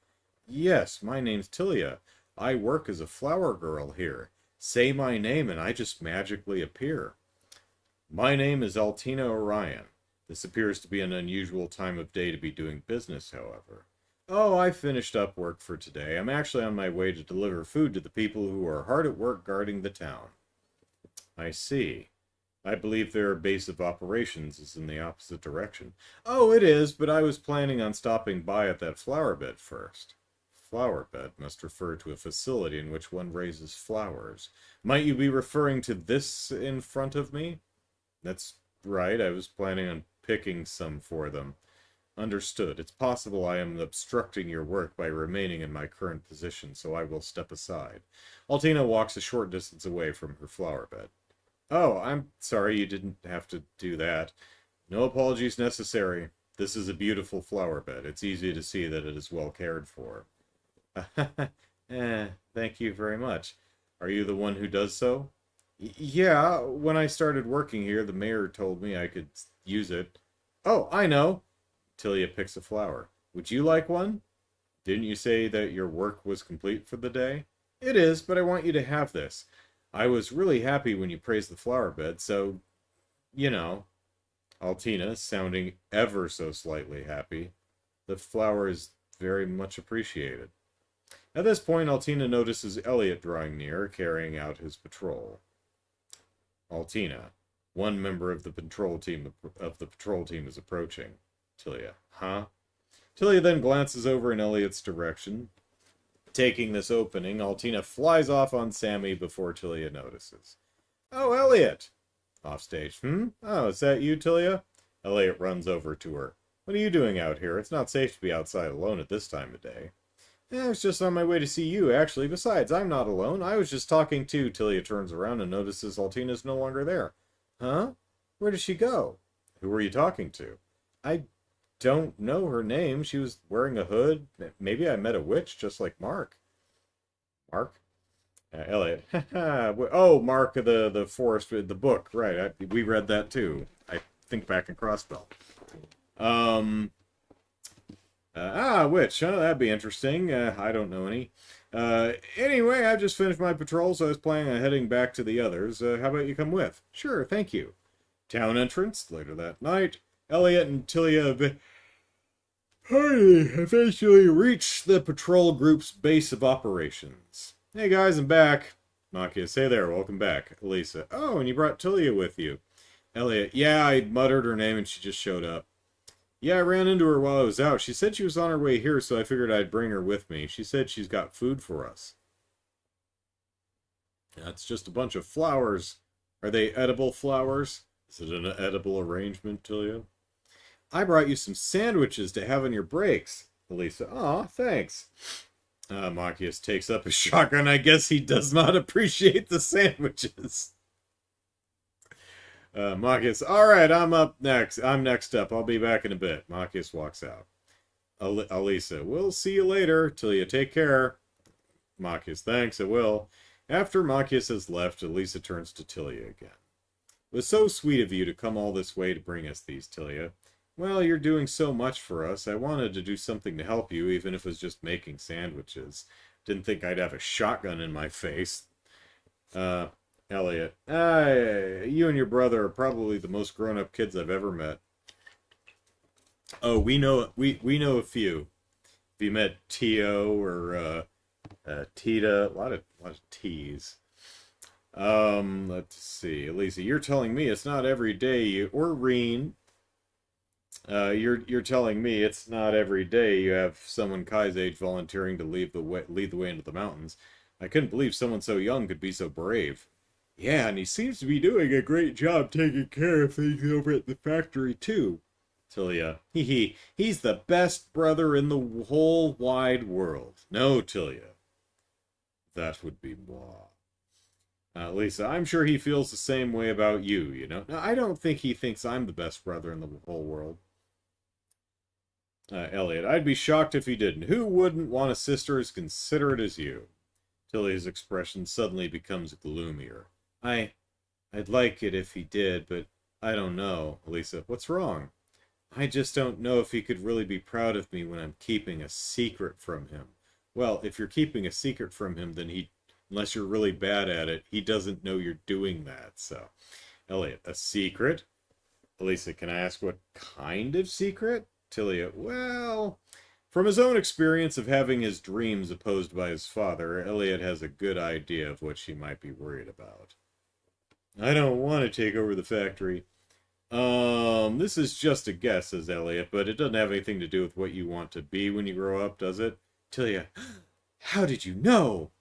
Yes, my name's Tilia. I work as a flower girl here. Say my name and I just magically appear. My name is Altina Orion. This appears to be an unusual time of day to be doing business, however. Oh, I finished up work for today. I'm actually on my way to deliver food to the people who are hard at work guarding the town. I see. I believe their base of operations is in the opposite direction. Oh, it is, but I was planning on stopping by at that flower bed first. Flower bed must refer to a facility in which one raises flowers. Might you be referring to this in front of me? That's right, I was planning on picking some for them. Understood. It's possible I am obstructing your work by remaining in my current position, so I will step aside. Altina walks a short distance away from her flower bed. Oh, I'm sorry you didn't have to do that. No apologies necessary. This is a beautiful flower bed. It's easy to see that it is well cared for. Thank you very much. Are you the one who does so? Yeah, when I started working here, the mayor told me I could use it. Oh, I know. Tilia picks a flower. Would you like one? Didn't you say that your work was complete for the day? It is, but I want you to have this. I was really happy when you praised the flower bed, so, you know. Altina, sounding ever so slightly happy. The flower is very much appreciated. At this point, Altina notices Elliot drawing near, carrying out his patrol. Altina, one member of the patrol team is approaching. Tilia, huh? Tilia then glances over in Elliot's direction. Taking this opening, Altina flies off on Sammy before Tilia notices. Oh, Elliot! Offstage. Oh, is that you, Tilia? Elliot runs over to her. What are you doing out here? It's not safe to be outside alone at this time of day. I was just on my way to see you, actually. Besides, I'm not alone. I was just talking to... Tilia turns around and notices Altina's no longer there. Huh? Where did she go? Who were you talking to? I don't know her name. She was wearing a hood. Maybe I met a witch, just like Mark. Mark? Elliot. Oh, Mark of the Forest, the book. Right, we read that too. I think back in Crossbell. Witch, huh? That'd be interesting. I don't know any. Anyway, I just finished my patrol, so I was planning on heading back to the others. How about you come with? Sure, thank you. Town entrance, later that night. Elliot and Tilia eventually reach the patrol group's base of operations. Hey guys, I'm back. Machias, hey there, welcome back. Elisa, oh, and you brought Tilia with you. Elliot, yeah, I muttered her name and she just showed up. Yeah, I ran into her while I was out. She said she was on her way here, so I figured I'd bring her with me. She said she's got food for us. That's just a bunch of flowers. Are they edible flowers? Is it an edible arrangement, Tilia? I brought you some sandwiches to have on your breaks. Elisa, aw, thanks. Machias takes up his shotgun. I guess he does not appreciate the sandwiches. Machias, alright, I'm up next. I'm next up. I'll be back in a bit. Machias walks out. Elisa, we'll see you later. Tilia, take care. Machias, thanks, I will. After Machias has left, Elisa turns to Tilia again. It was so sweet of you to come all this way to bring us these, Tilia. Well, you're doing so much for us. I wanted to do something to help you, even if it was just making sandwiches. Didn't think I'd have a shotgun in my face. Elliot, you and your brother are probably the most grown-up kids I've ever met. Oh, we know a few. If you met Tio or Tita, a lot of T's. Let's see, Elisa, you're telling me it's not every day you, or Reen. You're telling me it's not every day you have someone Kai's age volunteering to lead the way into the mountains. I couldn't believe someone so young could be so brave. Yeah, and he seems to be doing a great job taking care of things over at the factory, too. Tilia, he's the best brother in the whole wide world. No, Tilia. That would be moi. Lisa, I'm sure he feels the same way about you, you know. Now, I don't think he thinks I'm the best brother in the whole world. Elliot, I'd be shocked if he didn't. Who wouldn't want a sister as considerate as you? Tilia's expression suddenly becomes gloomier. I'd like it if he did, but I don't know. Elisa, what's wrong? I just don't know if he could really be proud of me when I'm keeping a secret from him. Well, if you're keeping a secret from him, then unless you're really bad at it, he doesn't know you're doing that, so. Elliot, a secret? Elisa, can I ask what kind of secret? Tilia, well, From his own experience of having his dreams opposed by his father, Elliot has a good idea of what she might be worried about. I don't want to take over the factory. This is just a guess, says Elliot, but it doesn't have anything to do with what you want to be when you grow up, does it? Tilia, how did you know?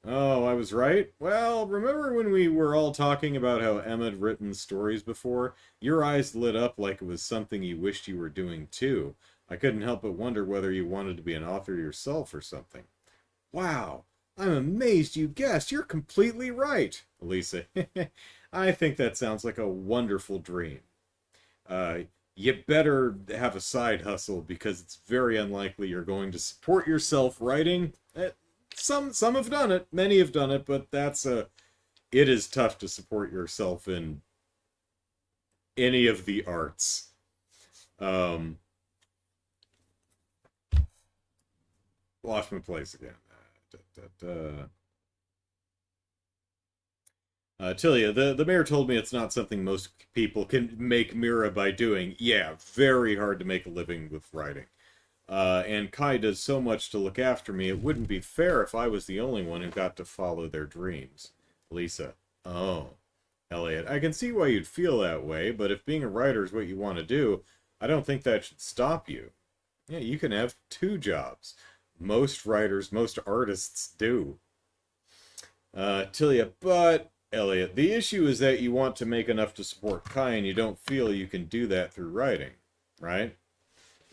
Oh, I was right? Well, remember when we were all talking about how Emma had written stories before? Your eyes lit up like it was something you wished you were doing too. I couldn't help but wonder whether you wanted to be an author yourself or something. Wow, I'm amazed you guessed. You're completely right. Elisa, I think that sounds like a wonderful dream. You better have a side hustle because it's very unlikely you're going to support yourself writing. Some have done it, many have done it, but it is tough to support yourself in any of the arts. Lost my place again. Tilia, the mayor told me it's not something most people can make Mira by doing. Yeah, very hard to make a living with writing. And Kai does so much to look after me, it wouldn't be fair if I was the only one who got to follow their dreams. Lisa, oh. Elliot, I can see why you'd feel that way, but if being a writer is what you want to do, I don't think that should stop you. Yeah, you can have 2 jobs. Most writers, most artists do. Tilia, but... Elliot, the issue is that you want to make enough to support Kai and you don't feel you can do that through writing, right?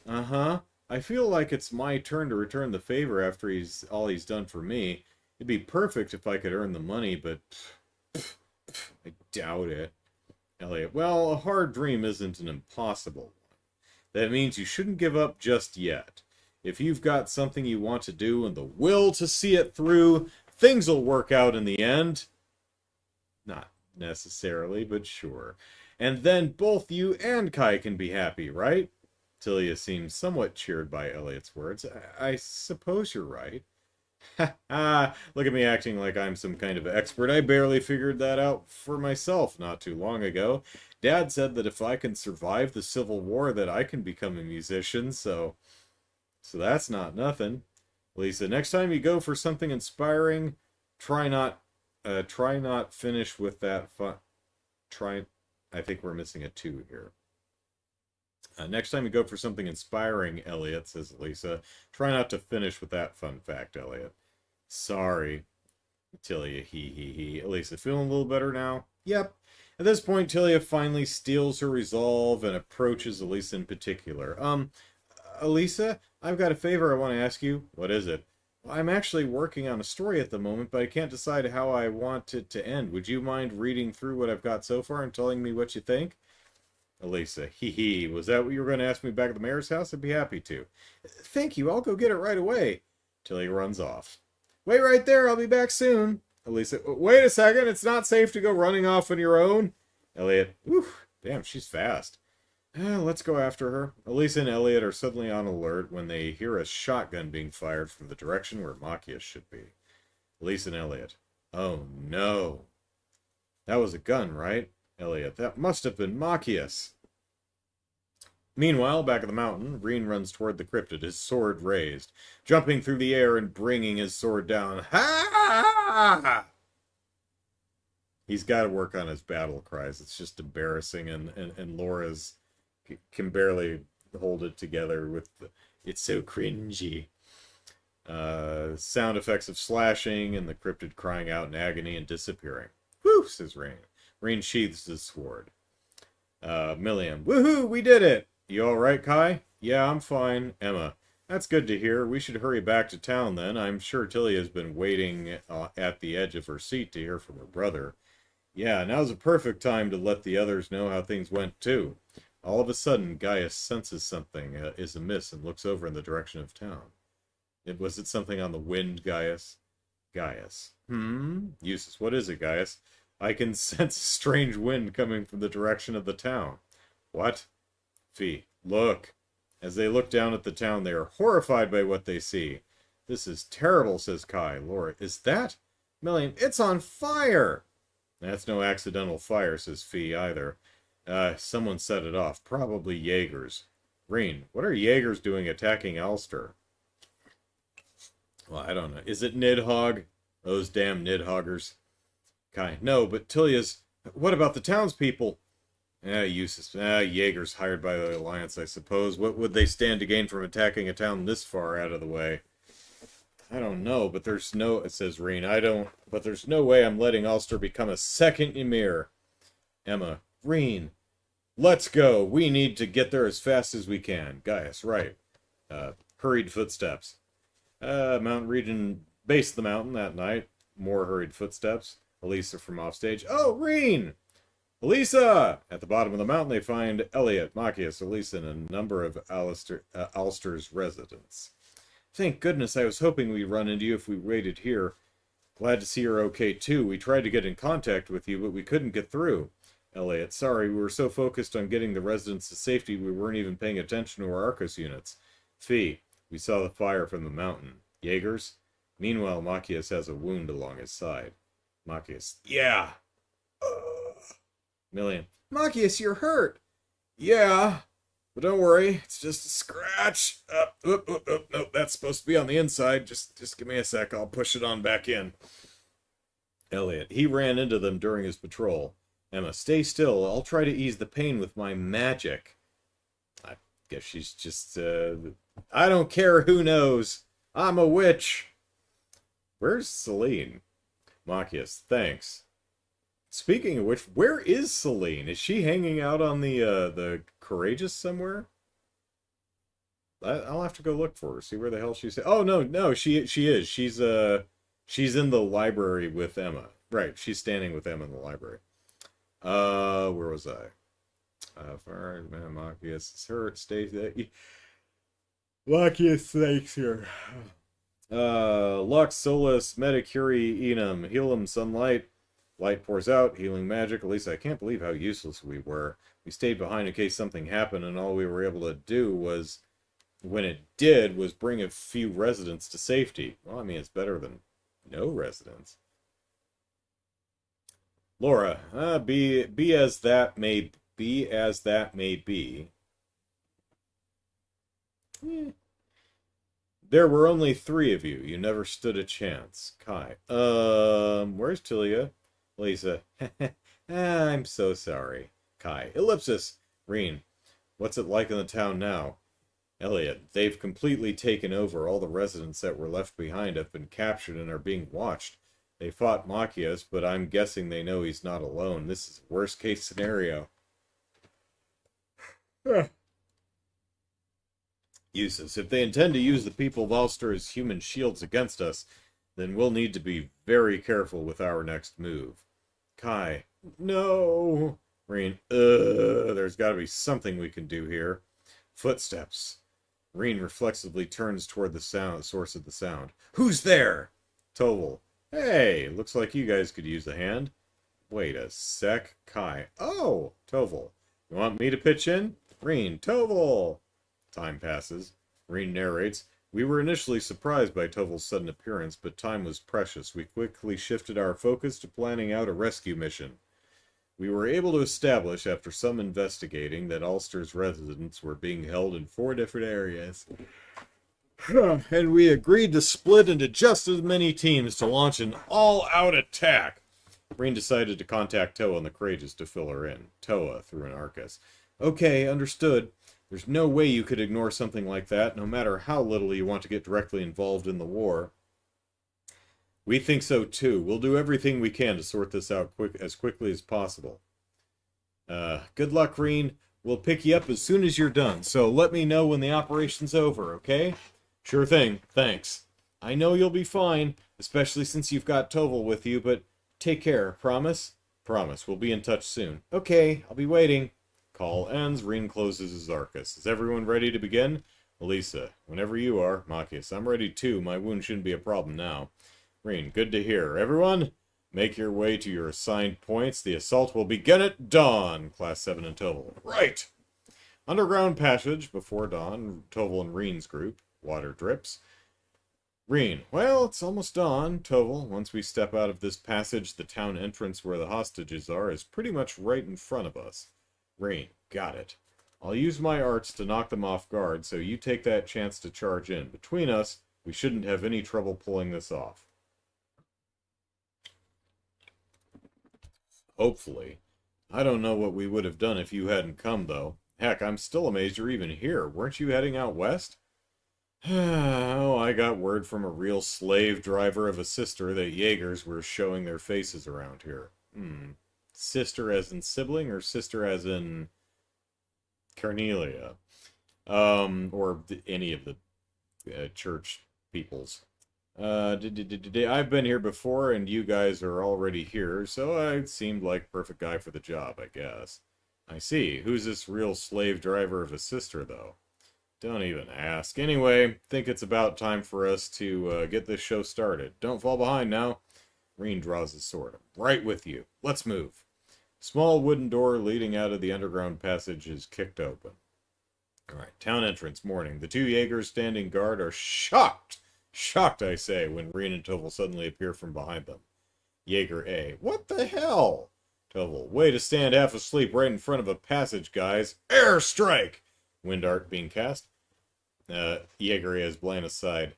Uh-huh. I feel like it's my turn to return the favor after all he's done for me. It'd be perfect if I could earn the money, but I doubt it. Elliot, well, a hard dream isn't an impossible one. That means you shouldn't give up just yet. If you've got something you want to do and the will to see it through, things will work out in the end. Not necessarily, but sure. And then both you and Kai can be happy, right? Tilia seems somewhat cheered by Elliot's words. I suppose you're right. Ha ha! Look at me acting like I'm some kind of expert. I barely figured that out for myself not too long ago. Dad said that if I can survive the Civil War that I can become a musician, so that's not nothing. Lisa, next time you go for something inspiring, try not finish with that fun. I think we're missing a 2 here. Next time you go for something inspiring, Elliot, says Lisa, try not to finish with that fun fact, Elliot. Sorry. Tilia, he. Elisa, feeling a little better now? Yep. At this point, Tilia finally steals her resolve and approaches Elisa in particular. Elisa, I've got a favor I want to ask you. What is it? I'm actually working on a story at the moment, but I can't decide how I want it to end. Would you mind reading through what I've got so far and telling me what you think? Elisa, was that what you were going to ask me back at the mayor's house? I'd be happy to. Thank you, I'll go get it right away. Tilia runs off. Wait right there, I'll be back soon. Elisa, wait a second, it's not safe to go running off on your own. Elliot, damn, she's fast. Let's go after her. Elisa and Elliot are suddenly on alert when they hear a shotgun being fired from the direction where Machias should be. Elisa and Elliot. Oh no. That was a gun, right? Elliot. That must have been Machias. Meanwhile, back at the mountain, Reen runs toward the cryptid, his sword raised, jumping through the air and bringing his sword down. Ha! He's got to work on his battle cries. It's just embarrassing, and Laura's can barely hold it together with it's so cringy. Sound effects of slashing and the cryptid crying out in agony and disappearing. Whew, says Reen. Reen sheathes his sword. Milliam. Woohoo, we did it! You alright, Kai? Yeah, I'm fine. Emma. That's good to hear. We should hurry back to town then. I'm sure Tilia's been waiting at the edge of her seat to hear from her brother. Yeah, now's a perfect time to let the others know how things went too. All of a sudden, Gaius senses something is amiss and looks over in the direction of town. Was it something on the wind, Gaius? Gaius. Eustace, what is it, Gaius? I can sense a strange wind coming from the direction of the town. What? Fee, look. As they look down at the town, they are horrified by what they see. This is terrible, says Kai. Laura, is that? Milliam, it's on fire! That's no accidental fire, says Fee, either. Someone set it off. Probably Jaegers. Reen, what are Jaegers doing attacking Ulster? Well, I don't know. Is it Nidhogg? Those damn Nidhoggers. Kai. No, but Tilia's... What about the townspeople? Useless. Jaegers hired by the Alliance, I suppose. What would they stand to gain from attacking a town this far out of the way? I don't know, but there's no... It says Reen. I don't... But there's no way I'm letting Ulster become a second Ymir. Emma. Reen. Let's go. We need to get there as fast as we can. Gaius. Right. Hurried footsteps. Mountain region... Base of the mountain that night. More hurried footsteps. Elisa from offstage. Oh, Reen! Elisa! At the bottom of the mountain, they find Elliot, Machias, Elisa, and a number of Ulster's residents. Thank goodness, I was hoping we'd run into you if we waited here. Glad to see you're okay, too. We tried to get in contact with you, but we couldn't get through. Elliot, sorry, we were so focused on getting the residents to safety, we weren't even paying attention to our Arcos units. Fee, we saw the fire from the mountain. Jaegers? Meanwhile, Machias has a wound along his side. Machias, yeah! Million, Machias, you're hurt! Yeah, but don't worry, it's just a scratch. Nope, that's supposed to be on the inside. Just give me a sec, I'll push it on back in. Elliot, he ran into them during his patrol. Emma, stay still, I'll try to ease the pain with my magic. I guess she's just, I don't care who knows. I'm a witch. Where's Celine? Machias, thanks. Speaking of which, where is Celine? Is she hanging out on the Courageous somewhere? I'll have to go look for her. See where the hell she's. Oh no, she is. She's in the library with Emma. Right, she's standing with Emma in the library. Where was I? Man, Machias is hurt. Stay. Machias, thanks here. Lux, Solus, Metacuri, Enum, Healum, Sunlight. Light pours out, healing magic. At least I can't believe how useless we were. We stayed behind in case something happened, and all we were able to do was, when it did, was bring a few residents to safety. Well, I mean, it's better than no residents. Laura, be as that may be. There were only 3 of you. You never stood a chance. Kai. Where's Tilia? Lisa. I'm so sorry. Kai. Ellipsus. Reen. What's it like in the town now? Elliot. They've completely taken over. All the residents that were left behind have been captured and are being watched. They fought Machias, but I'm guessing they know he's not alone. This is worst case scenario. Useless. If they intend to use the people of Ulster as human shields against us, then we'll need to be very careful with our next move. Kai. No. Reen. There's got to be something we can do here. Footsteps. Reen reflexively turns toward the source of the sound. Who's there? Toval. Hey, looks like you guys could use a hand. Wait a sec. Kai. Oh, Toval. You want me to pitch in? Reen. Toval. Time passes. Reen narrates. We were initially surprised by Toval's sudden appearance, but time was precious. We quickly shifted our focus to planning out a rescue mission. We were able to establish, after some investigating, that Ulster's residents were being held in 4 different areas. And we agreed to split into just as many teams to launch an all-out attack. Reen decided to contact Toa and the Courageous to fill her in. Toa, through an Arcus. Okay, understood. There's no way you could ignore something like that, no matter how little you want to get directly involved in the war. We think so too. We'll do everything we can to sort this out as quickly as possible. Good luck, Reen. We'll pick you up as soon as you're done, so let me know when the operation's over, okay? Sure thing. Thanks. I know you'll be fine, especially since you've got Toval with you, but take care. Promise? Promise. We'll be in touch soon. Okay, I'll be waiting. Call ends. Reen closes his Arcus. Is everyone ready to begin? Elisa. Whenever you are. Machias. I'm ready too. My wound shouldn't be a problem now. Reen. Good to hear. Everyone, make your way to your assigned points. The assault will begin at dawn. Class 7 and Toval. Right! Underground passage before dawn. Toval and Reen's group. Water drips. Reen. Well, it's almost dawn. Toval. Once we step out of this passage, the town entrance where the hostages are is pretty much right in front of us. Reen. Got it. I'll use my arts to knock them off guard, so you take that chance to charge in. Between us, We shouldn't have any trouble pulling this off. Hopefully. I don't know what we would have done if you hadn't come, though. Heck, I'm still amazed you're even here. Weren't you heading out west? Oh, I got word from a real slave driver of a sister that Jaegers were showing their faces around here. Sister as in sibling, or sister as in Carnelia? Or any of the church peoples. I've been here before, and you guys are already here, so I seemed like perfect guy for the job, I guess. I see. Who's this real slave driver of a sister, though? Don't even ask. Anyway, think it's about time for us to get this show started. Don't fall behind now. Reen draws his sword. I'm right with you. Let's move. Small wooden door leading out of the underground passage is kicked open. Alright, town entrance, morning. The two Jaegers standing guard are shocked! Shocked, I say, when Reen and Tovel suddenly appear from behind them. Jaeger A. What the hell? Tovel. Way to stand half asleep right in front of a passage, guys. Airstrike! Wind art being cast. Jaeger A is blown aside.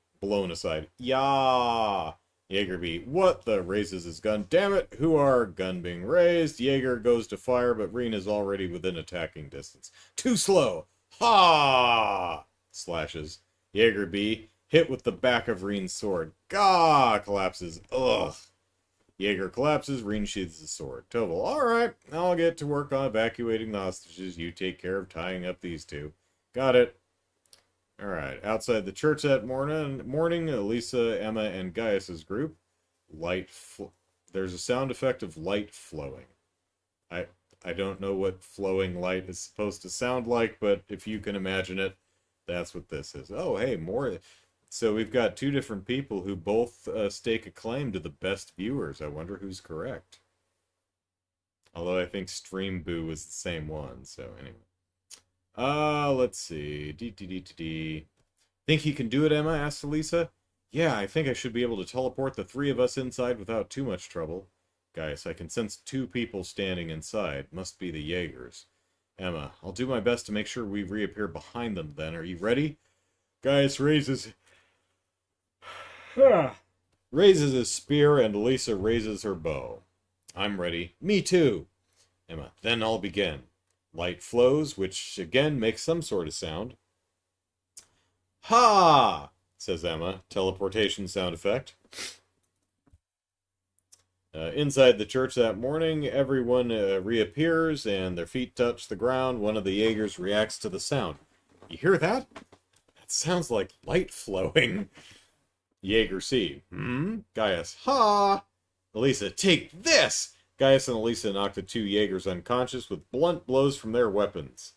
Yah! Jaeger B. What the? Raises his gun. Damn it! Who are? Gun being raised. Jaeger goes to fire, but Reen is already within attacking distance. Too slow! Ha! Slashes. Jaeger B. Hit with the back of Reen's sword. Gah! Collapses. Ugh. Jaeger collapses. Reen sheathes his sword. Tovel. Alright. I'll get to work on evacuating the hostages. You take care of tying up these two. Got it. Alright. Outside the church that morning, Elisa, Emma, and Gaius' group. There's a sound effect of light flowing. I don't know what flowing light is supposed to sound like, but if you can imagine it, that's what this is. Oh, hey, more. So we've got two different people who both stake a claim to the best viewers. I wonder who's correct. Although I think Stream Boo was the same one, so anyway. Let's see. Think he can do it, Emma? Asked Elisa. Yeah, I think I should be able to teleport the three of us inside without too much trouble. Gaius, I can sense two people standing inside. Must be the Jaegers. Emma, I'll do my best to make sure we reappear behind them then. Are you ready? Gaius raises his spear, and Elisa raises her bow. I'm ready. Me too. Emma, then I'll begin. Light flows, which again makes some sort of sound. Ha! Says Emma. Teleportation sound effect. Inside the church that morning, everyone reappears, and their feet touch the ground. One of the Jaegers reacts to the sound. You hear that? That sounds like light flowing. Jaeger C. Gaius. Ha! Elisa, take this! Gaius and Elisa knock the two Jaegers unconscious with blunt blows from their weapons.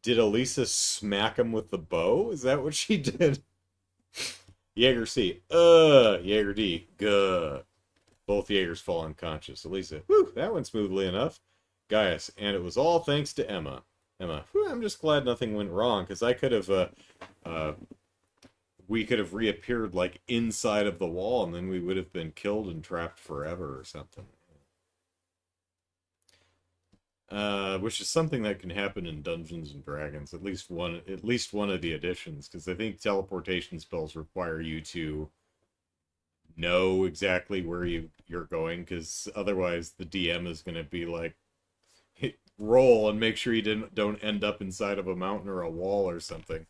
Did Elisa smack him with the bow? Is that what she did? Jaeger C. Jaeger D. Guh. Both Jaegers fall unconscious. Elisa. Whew, that went smoothly enough. Gaius. And it was all thanks to Emma. Emma. Whew, I'm just glad nothing went wrong, because I could have, we could have reappeared, like, inside of the wall, and then we would have been killed and trapped forever or something. Which is something that can happen in Dungeons and Dragons, at least one of the editions, because I think teleportation spells require you to know exactly where you're going, because otherwise the DM is going to be like, roll and make sure you don't end up inside of a mountain or a wall or something.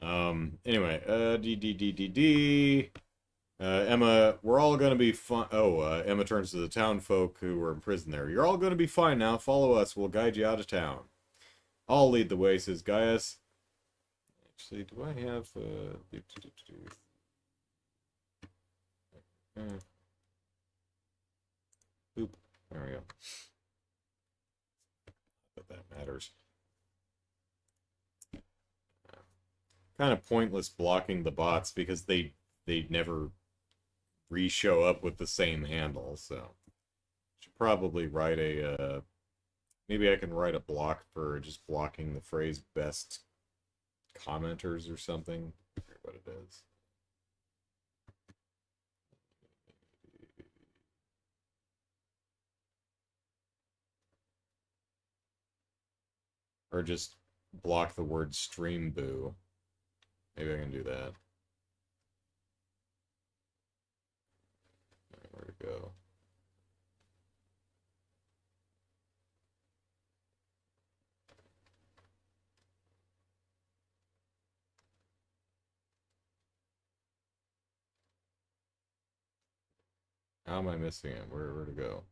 Anyway, Emma, we're all gonna be fine. Emma turns to the town folk who were in prison there. You're all gonna be fine now. Follow us. We'll guide you out of town. I'll lead the way, says Gaius. Actually, do I have, Oop. There we go. But that matters. Kind of pointless blocking the bots because they never re-show up with the same handle, so should probably write a maybe I can write a block for just blocking the phrase best commenters or something. I forget what it is. Or just block the word stream boo. Maybe I can do that. Where to go? How am I missing it? Where to go?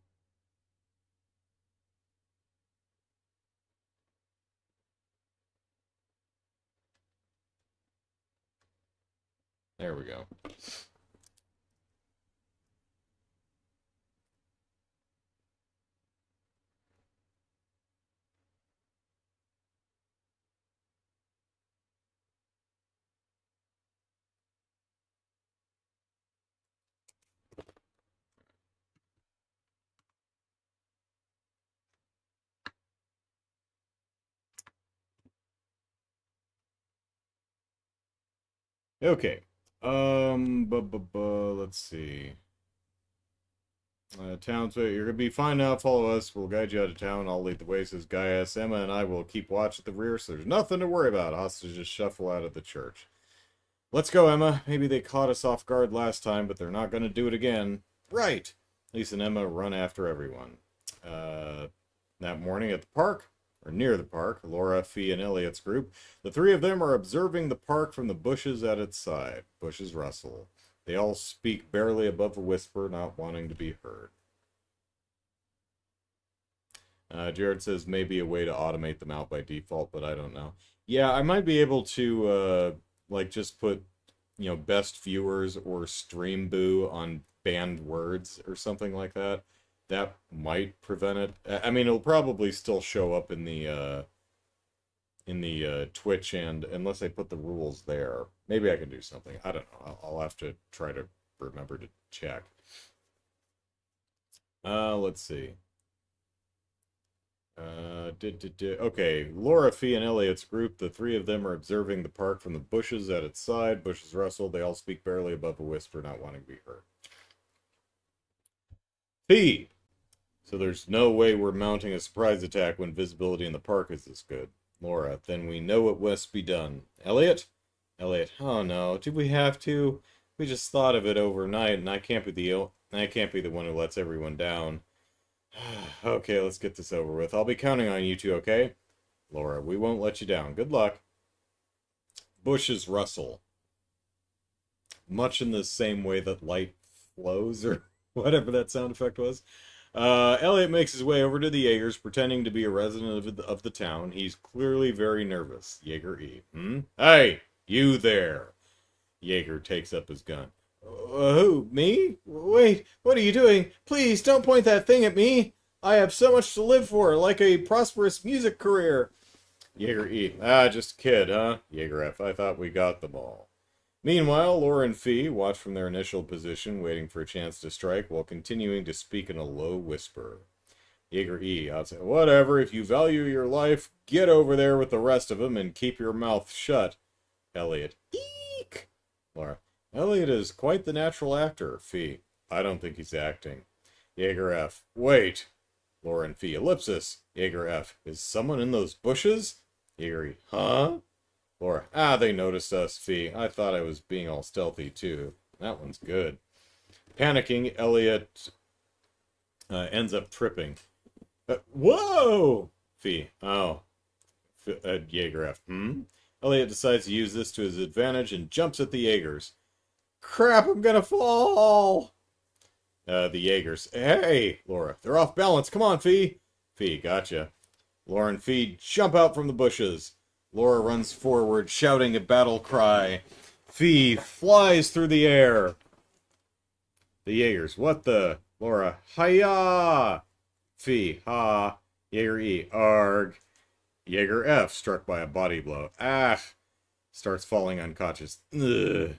There we go. Okay. Let's see. Townsway, you're gonna be fine now. Follow us. We'll guide you out of town. I'll lead the way, says Gaius. Emma and I will keep watch at the rear, so there's nothing to worry about. Hostages shuffle out of the church. Let's go, Emma. Maybe they caught us off guard last time, but they're not gonna do it again. Right. Lisa and Emma run after everyone. That morning at the park, or near the park, Laura, Fee, and Elliot's group, the three of them are observing the park from the bushes at its side. Bushes rustle. They all speak barely above a whisper, not wanting to be heard. Jared says maybe a way to automate them out by default, but I don't know. Yeah, I might be able to, like, just put, you know, best viewers or stream boo on banned words or something like that. That might prevent it. I mean, it'll probably still show up in the Twitch, and unless I put the rules there, maybe I can do something. I don't know. I'll have to try to remember to check. Let's see. Okay, Laura, Fee, and Elliot's group, the three of them are observing the park from the bushes at its side. Bushes rustle. They all speak barely above a whisper, not wanting to be heard. Fee! So there's no way we're mounting a surprise attack when visibility in the park is this good. Laura, then we know what must be done. Elliot? Elliot, oh no, did we have to? We just thought of it overnight, and I can't be the one who lets everyone down. Okay, let's get this over with. I'll be counting on you two, okay? Laura, we won't let you down. Good luck. Bushes rustle. Much in the same way that light flows, or whatever that sound effect was. Elliot makes his way over to the Jaegers, pretending to be a resident of the town. He's clearly very nervous. Jaeger E. Hey, you there. Jaeger takes up his gun. Who? Me? Wait, what are you doing? Please, don't point that thing at me. I have so much to live for, like a prosperous music career. Jaeger E. Just a kid, huh? Jaeger F. I thought we got them all. Meanwhile, Laura and Fee watch from their initial position, waiting for a chance to strike, while continuing to speak in a low whisper. Jaeger E. outside. Whatever, if you value your life, get over there with the rest of them and keep your mouth shut. Elliot. Eek! Laura. Elliot is quite the natural actor. Fee. I don't think he's acting. Jaeger F. Wait. Laura and Fee. Ellipsus. Jaeger F. Is someone in those bushes? Jaeger E. Huh? Laura, they noticed us, Fee. I thought I was being all stealthy, too. That one's good. Panicking, Elliot ends up tripping. Whoa! Fee, oh. Jaeger F. Elliot decides to use this to his advantage and jumps at the Jaegers. Crap, I'm gonna fall! The Jaegers. Hey! Laura, they're off balance. Come on, Fee! Fee, gotcha. Laura and Fee jump out from the bushes. Laura runs forward, shouting a battle cry. Fee flies through the air. The Jaegers, what the? Laura, hiya! Fee, ha. Jaeger E, arg. Jaeger F, struck by a body blow. Starts falling unconscious. Ugh.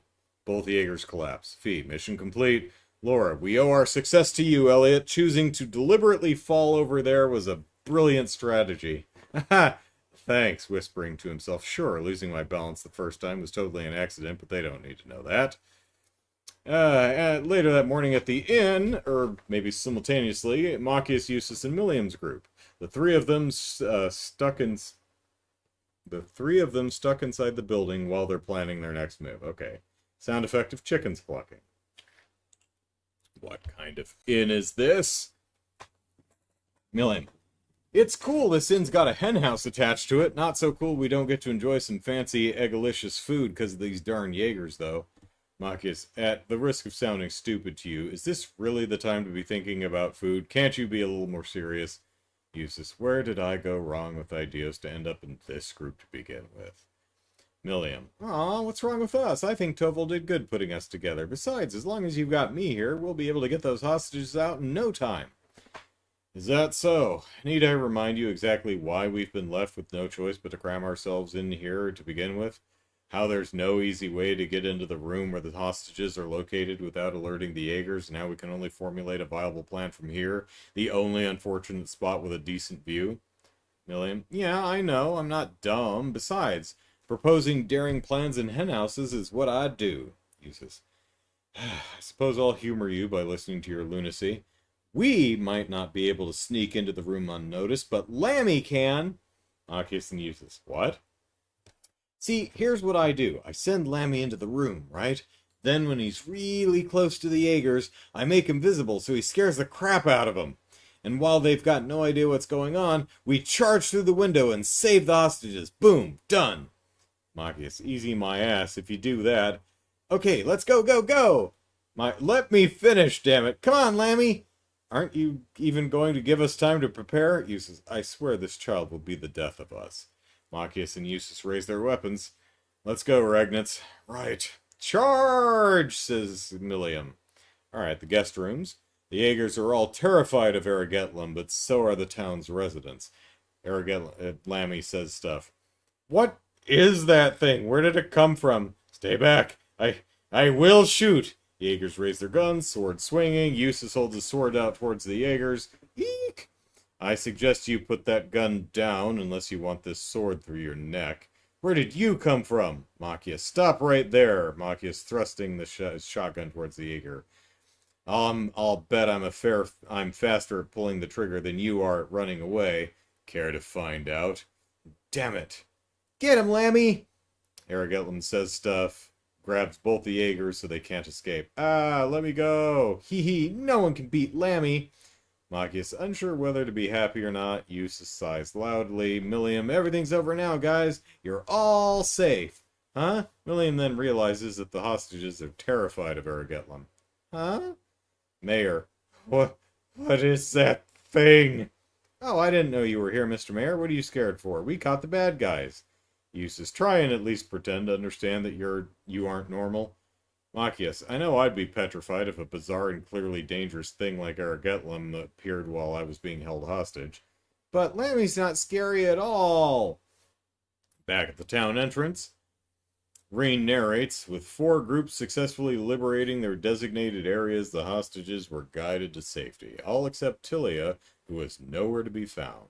Both Jaegers collapse. Fee, mission complete. Laura, we owe our success to you, Elliot. Choosing to deliberately fall over there was a brilliant strategy. Ha! Thanks, whispering to himself. Sure, losing my balance the first time was totally an accident, but they don't need to know that. Later that morning at the inn, or maybe simultaneously, Machias, Eustace, and Milliam's group. The three of them stuck in The three of them stuck inside the building while they're planning their next move. Okay. Sound effect of chickens clucking. What kind of inn is this? Million. It's cool this inn's got a hen house attached to it. Not so cool we don't get to enjoy some fancy, eggalicious food because of these darn Jaegers, though. Machias, at the risk of sounding stupid to you, is this really the time to be thinking about food? Can't you be a little more serious? Eustace, where did I go wrong with ideas to end up in this group to begin with? Milliam, aw, what's wrong with us? I think Tovel did good putting us together. Besides, as long as you've got me here, we'll be able to get those hostages out in no time. Is that so? Need I remind you exactly why we've been left with no choice but to cram ourselves in here to begin with? How there's no easy way to get into the room where the hostages are located without alerting the Jaegers, and how we can only formulate a viable plan from here, the only unfortunate spot with a decent view? Milliam, yeah, I know, I'm not dumb. Besides, proposing daring plans in henhouses is what I do. Uses. I suppose I'll humor you by listening to your lunacy. We might not be able to sneak into the room unnoticed, but Lammy can. Machias and Eustace. What? See, here's what I do. I send Lammy into the room, right? Then when he's really close to the Jaegers, I make him visible so he scares the crap out of them. And while they've got no idea what's going on, we charge through the window and save the hostages. Boom, done. Machias, easy my ass if you do that. Okay, let's go, go, go! Let me finish, damn it. Come on, Lammy! Aren't you even going to give us time to prepare? Eustace, I swear this child will be the death of us. Machias and Eustace raise their weapons. Let's go, Ragnitz. Right. Charge, says Milliam. Alright, the guest rooms. The Jaegers are all terrified of Erigetlam, but so are the town's residents. Lammy says stuff. What is that thing? Where did it come from? Stay back. I will shoot. Jaegers raise their guns, sword swinging. Eustace holds his sword out towards the Jaegers. Eek! I suggest you put that gun down unless you want this sword through your neck. Where did you come from? Machias, stop right there. Machias thrusting the shotgun towards the Jaeger. I'll bet I'm faster at pulling the trigger than you are at running away. Care to find out? Damn it. Get him, Lammy! Erigetlam says stuff. Grabs both the Jaegers so they can't escape. Ah, let me go! Hee hee, no one can beat Lammy! Machias, unsure whether to be happy or not. Eustace sighs loudly. Milliam, everything's over now, guys. You're all safe. Huh? Milliam then realizes that the hostages are terrified of Erigetlam. Huh? Mayor, what is that thing? Oh, I didn't know you were here, Mr. Mayor. What are you scared for? We caught the bad guys. Eustace, try and at least pretend to understand that you aren't normal. Machias, I know I'd be petrified if a bizarre and clearly dangerous thing like Erigetlam appeared while I was being held hostage. But Lammy's not scary at all! Back at the town entrance, Rain narrates, with 4 groups successfully liberating their designated areas, the hostages were guided to safety, all except Tilia, who was nowhere to be found.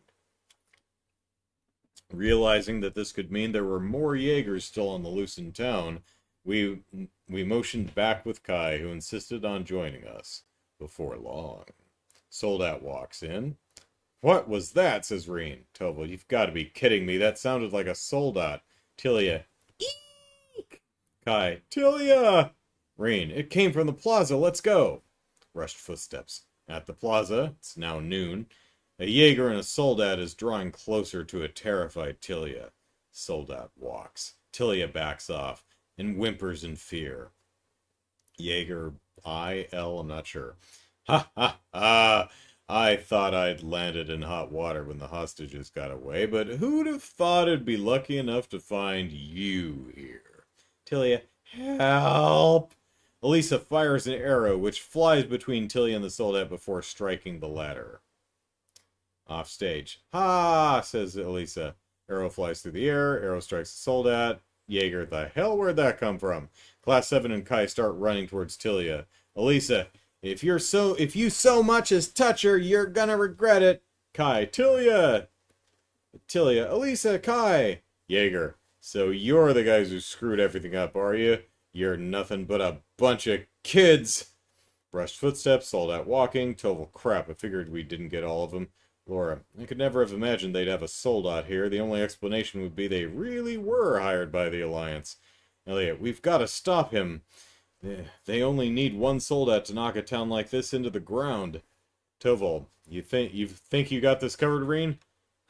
Realizing that this could mean there were more Jaegers still on the loose in town, we motioned back with Kai, who insisted on joining us. Before long, Soldat walks in. What was that? Says Reen. Tovel, you've got to be kidding me. That sounded like a Soldat. Tilia. Eek! Kai. Tilia! Reen. It came from the plaza. Let's go. Rushed footsteps. At the plaza, it's now noon. A Jaeger and a Soldat is drawing closer to a terrified Tilia. Soldat walks. Tilia backs off and whimpers in fear. Jaeger, I'm not sure. Ha ha ha! I thought I'd landed in hot water when the hostages got away, but who'd have thought I'd be lucky enough to find you here? Tilia, help! Elisa fires an arrow, which flies between Tilia and the Soldat before striking the latter. Off stage. Ha! Says Elisa. Arrow flies through the air. Arrow strikes the Soldat. Jaeger, the hell, where'd that come from? Class 7 and Kai start running towards Tilia. Elisa, if you so much as touch her, you're gonna regret it. Kai, Tilia! Tilia, Elisa, Kai! Jaeger, so you're the guys who screwed everything up, are you? You're nothing but a bunch of kids! Rushed footsteps, Soldat walking. Tovel, crap, I figured we didn't get all of them. Laura, I could never have imagined they'd have a soldat here. The only explanation would be they really were hired by the Alliance. Elliot, we've got to stop him. They only need one soldat to knock a town like this into the ground. Toval, you think you got this covered, Reen?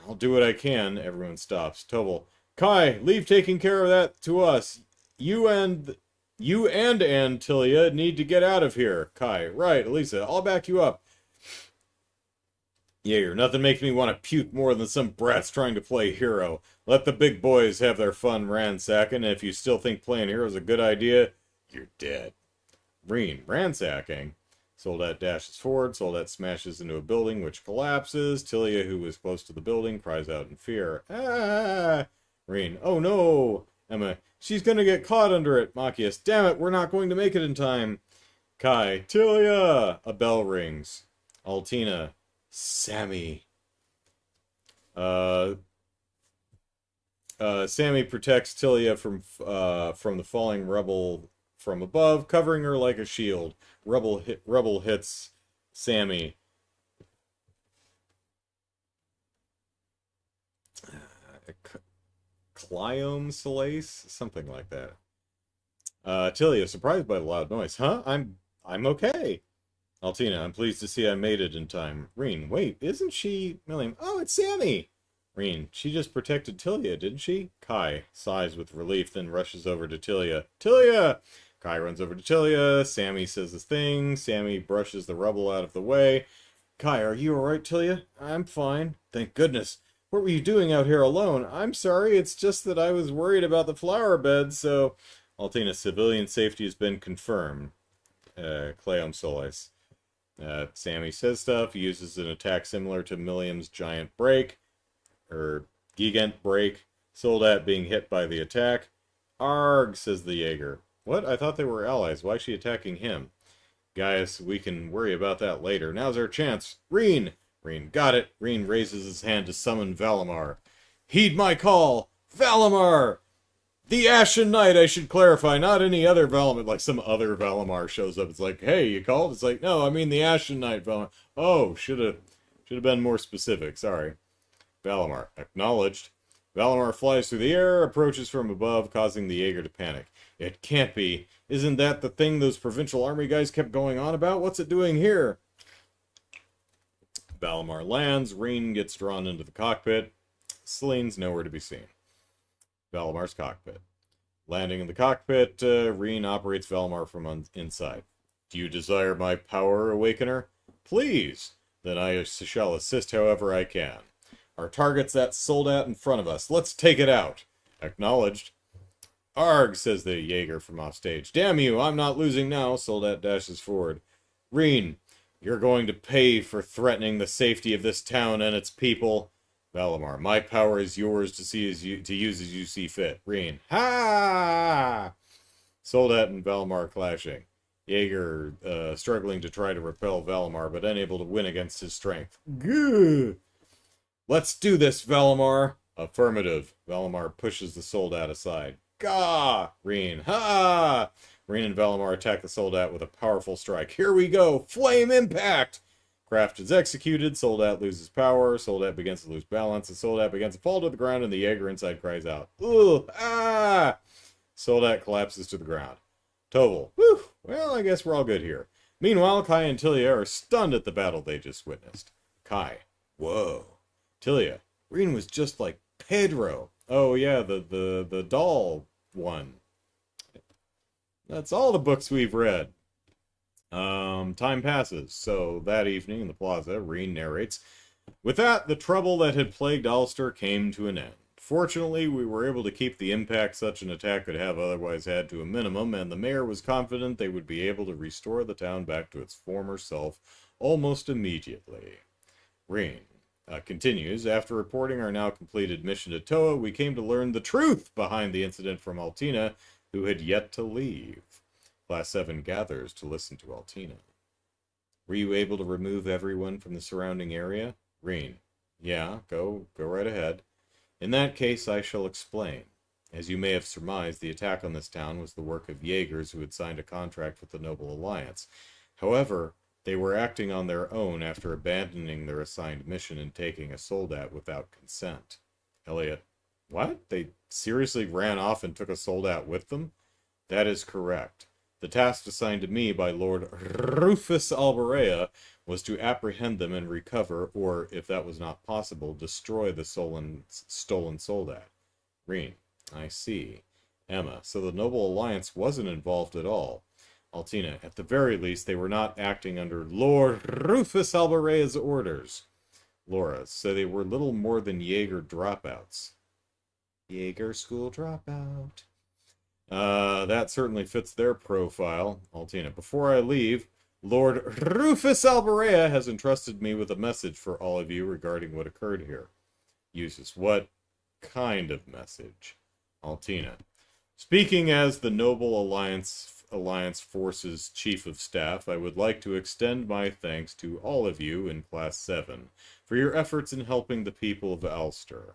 I'll do what I can. Everyone stops. Toval, Kai, leave taking care of that to us. You and Antilia need to get out of here. Kai, right, Elisa, I'll back you up. Jaeger, nothing makes me want to puke more than some brats trying to play hero. Let the big boys have their fun ransacking, and if you still think playing hero is a good idea, you're dead. Reen, ransacking. Soldat dashes forward. Soldat smashes into a building, which collapses. Tilia, who was close to the building, cries out in fear. Ah! Reen, oh no! Emma, she's gonna get caught under it. Machias, damn it, we're not going to make it in time. Kai, Tilia! A bell rings. Altina, Sammy. Sammy protects Tilia from the falling rubble from above, covering her like a shield. Rubble hits Sammy. Cliome Solace? Something like that. Tilia, surprised by the loud noise. Huh? I'm okay. Altina, I'm pleased to see I made it in time. Reen, wait, isn't she... Milliam, oh, it's Sammy! Reen, she just protected Tilia, didn't she? Kai sighs with relief, then rushes over to Tilia. Tilia! Kai runs over to Tilia. Sammy says his thing. Sammy brushes the rubble out of the way. Kai, are you alright, Tilia? I'm fine. Thank goodness. What were you doing out here alone? I'm sorry, it's just that I was worried about the flower bed, so... Altina, civilian safety has been confirmed. Cliome Solace. Sammy says stuff. He uses an attack similar to Milliam's giant break. Or Gigant break. Soldat being hit by the attack. Arg, says the Jaeger. What? I thought they were allies. Why is she attacking him? Gaius, we can worry about that later. Now's our chance. Reen! Reen, got it. Reen raises his hand to summon Valimar. Heed my call! Valimar! The Ashen Knight, I should clarify, not any other Valimar. Like some other Valimar shows up. It's like, hey, you called? It's like, no, I mean the Ashen Knight Valimar. Oh, should have been more specific. Sorry. Valimar, acknowledged. Valimar flies through the air, approaches from above, causing the Jaeger to panic. It can't be. Isn't that the thing those provincial army guys kept going on about? What's it doing here? Valimar lands. Reen gets drawn into the cockpit. Celine's nowhere to be seen. Valimar's cockpit. Landing in the cockpit, Reen operates Valimar from inside. Do you desire my power, Awakener? Please. Then I shall assist however I can. Our target's that soldat in front of us. Let's take it out. Acknowledged. Arg, says the Jaeger from offstage. Damn you, I'm not losing now. Soldat dashes forward. Reen, you're going to pay for threatening the safety of this town and its people. Valimar, my power is yours to use as you see fit. Reen, ha! Soldat and Valimar clashing. Jaeger struggling to try to repel Valimar, but unable to win against his strength. Gah! Let's do this, Valimar. Affirmative. Valimar pushes the soldat aside. Gah! Reen, ha! Reen and Valimar attack the soldat with a powerful strike. Here we go! Flame impact! Craft is executed. Soldat loses power. Soldat begins to lose balance. The soldat begins to fall to the ground, and the Jaeger inside cries out, ugh! Ah! Soldat collapses to the ground. Toval, whew! Well, I guess we're all good here. Meanwhile, Kai and Tilia are stunned at the battle they just witnessed. Kai, whoa. Tilia, Reen was just like Pedro. Oh yeah, the doll one. That's all the books we've read. Time passes. So that evening in the plaza, Reen narrates, with that, the trouble that had plagued Ulster came to an end. Fortunately, we were able to keep the impact such an attack could have otherwise had to a minimum, and the mayor was confident they would be able to restore the town back to its former self almost immediately. Reen continues, after reporting our now completed mission to Toa, we came to learn the truth behind the incident from Altina, who had yet to leave. Class 7 gathers to listen to Altina. Were you able to remove everyone from the surrounding area? Reen, yeah, go right ahead. In that case, I shall explain. As you may have surmised, the attack on this town was the work of Jaegers who had signed a contract with the Noble Alliance. However, They were acting on their own after abandoning their assigned mission and taking a soldat without consent. Elliot, what? They seriously ran off and took a soldat with them? That is correct. The task assigned to me by Lord Rufus Alberea was to apprehend them and recover, or, if that was not possible, destroy the stolen soldat. Reen, I see. Emma, so the Noble Alliance wasn't involved at all. Altina, at the very least, they were not acting under Lord Rufus Alberea's orders. Laura, so they were little more than Jaeger dropouts. Jaeger school dropout. That certainly fits their profile. Altina, before I leave, Lord Rufus Alberea has entrusted me with a message for all of you regarding what occurred here. Uses, what kind of message? Altina, speaking as the Noble Alliance Forces Chief of Staff, I would like to extend my thanks to all of you in Class 7 for your efforts in helping the people of Ulster.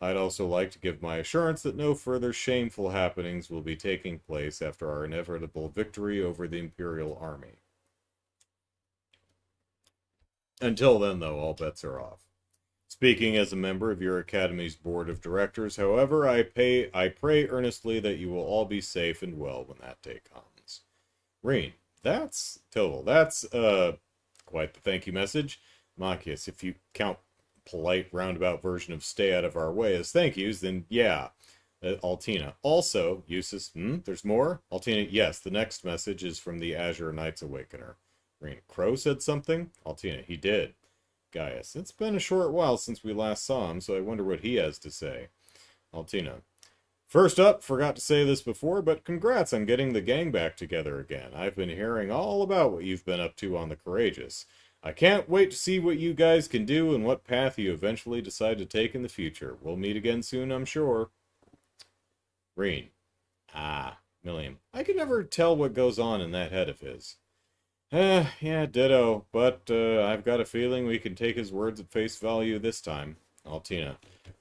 I'd also like to give my assurance that no further shameful happenings will be taking place after our inevitable victory over the Imperial Army. Until then, though, all bets are off. Speaking as a member of your Academy's Board of Directors, however, I pray earnestly that you will all be safe and well when that day comes. Reen, that's total. That's, quite the thank you message. Machias, if you count polite roundabout version of stay out of our way as thank yous, then yeah. Altina. Also, Eustace, there's more? Altina, yes, the next message is from the Azure Knights Awakener. Reen, Crow said something? Altina, he did. Gaius, it's been a short while since we last saw him, so I wonder what he has to say. Altina, first up, forgot to say this before, but congrats on getting the gang back together again. I've been hearing all about what you've been up to on the Courageous. I can't wait to see what you guys can do and what path you eventually decide to take in the future. We'll meet again soon, I'm sure. Reen. Milliam. I can never tell what goes on in that head of his. Yeah, ditto, but I've got a feeling we can take his words at face value this time. Altina.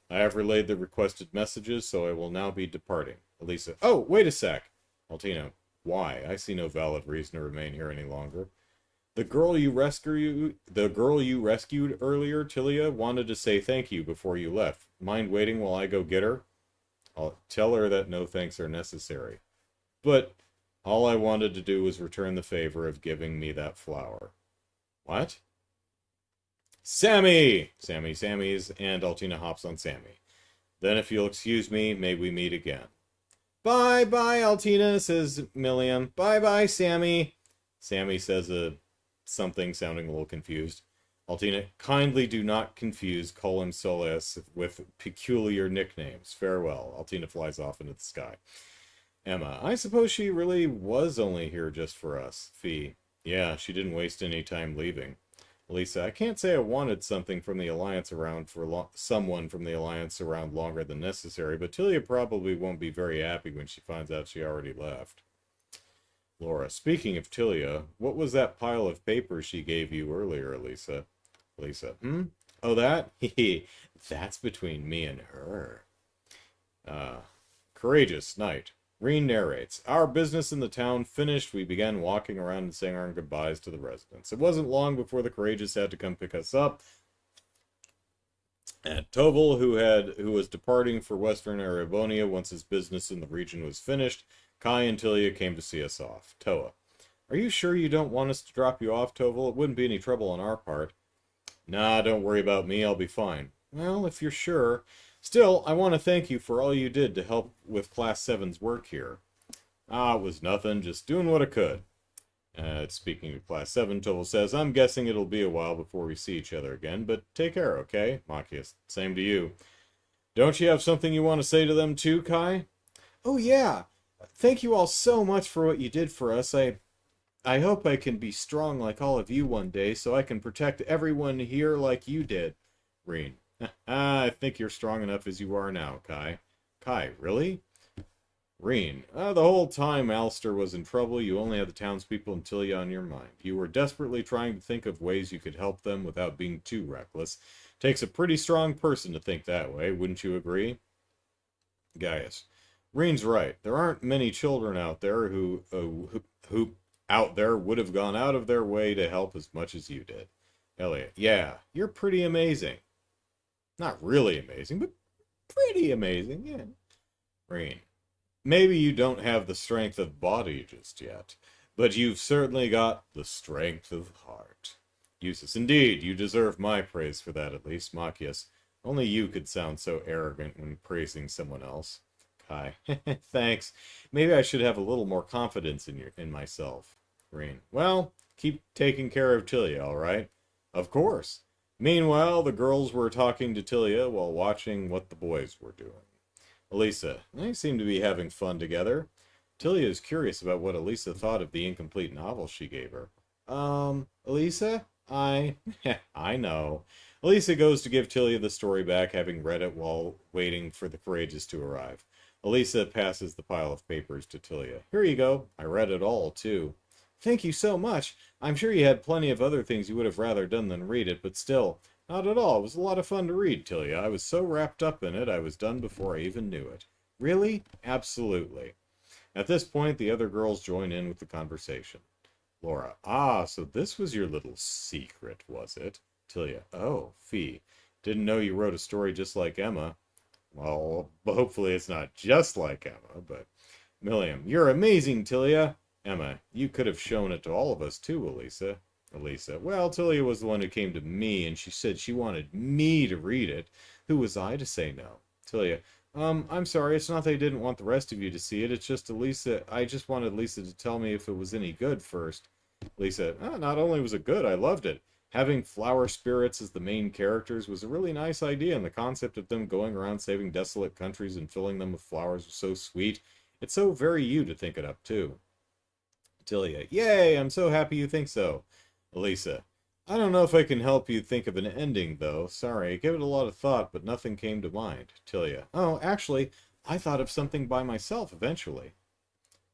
I have relayed the requested messages, so I will now be departing. Elisa. Oh, wait a sec. Altina. Why? I see no valid reason to remain here any longer. The girl you rescued earlier, Tilia, wanted to say thank you before you left. Mind waiting while I go get her? I'll tell her that no thanks are necessary. But all I wanted to do was return the favor of giving me that flower. What? Sammy! Sammy's, and Altina hops on Sammy. Then if you'll excuse me, may we meet again. Bye-bye, Altina, says Milliam. Bye-bye, Sammy. Sammy says something sounding a little confused. Altina, kindly do not confuse Colum Solis with peculiar nicknames. Farewell. Altina flies off into the sky. Emma, I suppose she really was only here just for us. Fee, yeah, she didn't waste any time leaving. Lisa, I can't say I wanted something from the Alliance around for someone from the Alliance around longer than necessary, but Tilia probably won't be very happy when she finds out she already left. Laura, speaking of Tilia, what was that pile of papers she gave you earlier, Lisa? Lisa, Oh, that? That's between me and her. Courageous Knight. Reen narrates, our business in the town finished, we began walking around and saying our goodbyes to the residents. It wasn't long before the Courageous had to come pick us up. And Toval, who was departing for Western Erebonia once his business in the region was finished, Kai and Tilia came to see us off. Toa, are you sure you don't want us to drop you off, Toval? It wouldn't be any trouble on our part. Nah, don't worry about me, I'll be fine. Well, if you're sure. Still, I want to thank you for all you did to help with Class 7's work here. It was nothing, just doing what I could. Speaking of Class 7, Toval says, I'm guessing it'll be a while before we see each other again, but take care, okay? Machias, same to you. Don't you have something you want to say to them too, Kai? Oh, yeah. Thank you all so much for what you did for us. I hope I can be strong like all of you one day, so I can protect everyone here like you did. Reen. I think you're strong enough as you are now, Kai. Kai, really? Reen. The whole time Ulster was in trouble, you only had the townspeople and Tilia on your mind. You were desperately trying to think of ways you could help them without being too reckless. Takes a pretty strong person to think that way, wouldn't you agree? Gaius. Reen's right. There aren't many children out there who out there would have gone out of their way to help as much as you did. Elliot, yeah, you're pretty amazing. Not really amazing, but pretty amazing, yeah. Rain, maybe you don't have the strength of body just yet, but you've certainly got the strength of heart. Eustace, indeed, you deserve my praise for that at least. Machias, only you could sound so arrogant when praising someone else. Kai, thanks. Maybe I should have a little more confidence in myself. Rain, well, keep taking care of Tilia, all right? Of course. Meanwhile, the girls were talking to Tilia while watching what the boys were doing. Elisa, they seem to be having fun together. Tilia is curious about what Elisa thought of the incomplete novel she gave her. Elisa? I know. Elisa goes to give Tilia the story back, having read it while waiting for the Courageous to arrive. Elisa passes the pile of papers to Tilia. Here you go. I read it all, too. Thank you so much. I'm sure you had plenty of other things you would have rather done than read it, but still, not at all. It was a lot of fun to read, Tilia. I was so wrapped up in it, I was done before I even knew it. Really? Absolutely. At this point, the other girls join in with the conversation. Laura, so this was your little secret, was it? Tilia, oh, Fee, didn't know you wrote a story just like Emma. Well, hopefully it's not just like Emma, but... Milliam, you're amazing, Tilia. Emma, you could have shown it to all of us too, Elisa. Elisa, well, Tilia was the one who came to me, and she said she wanted me to read it. Who was I to say no? Tilia, I'm sorry, it's not that I didn't want the rest of you to see it, it's just Elisa, I just wanted Lisa to tell me if it was any good first. Lisa, not only was it good, I loved it. Having flower spirits as the main characters was a really nice idea, and the concept of them going around saving desolate countries and filling them with flowers was so sweet. It's so very you to think it up, too. Tilia, yay, I'm so happy you think so. Elisa, I don't know if I can help you think of an ending, though. Sorry, I gave it a lot of thought, but nothing came to mind. Tilia, oh, actually, I thought of something by myself eventually.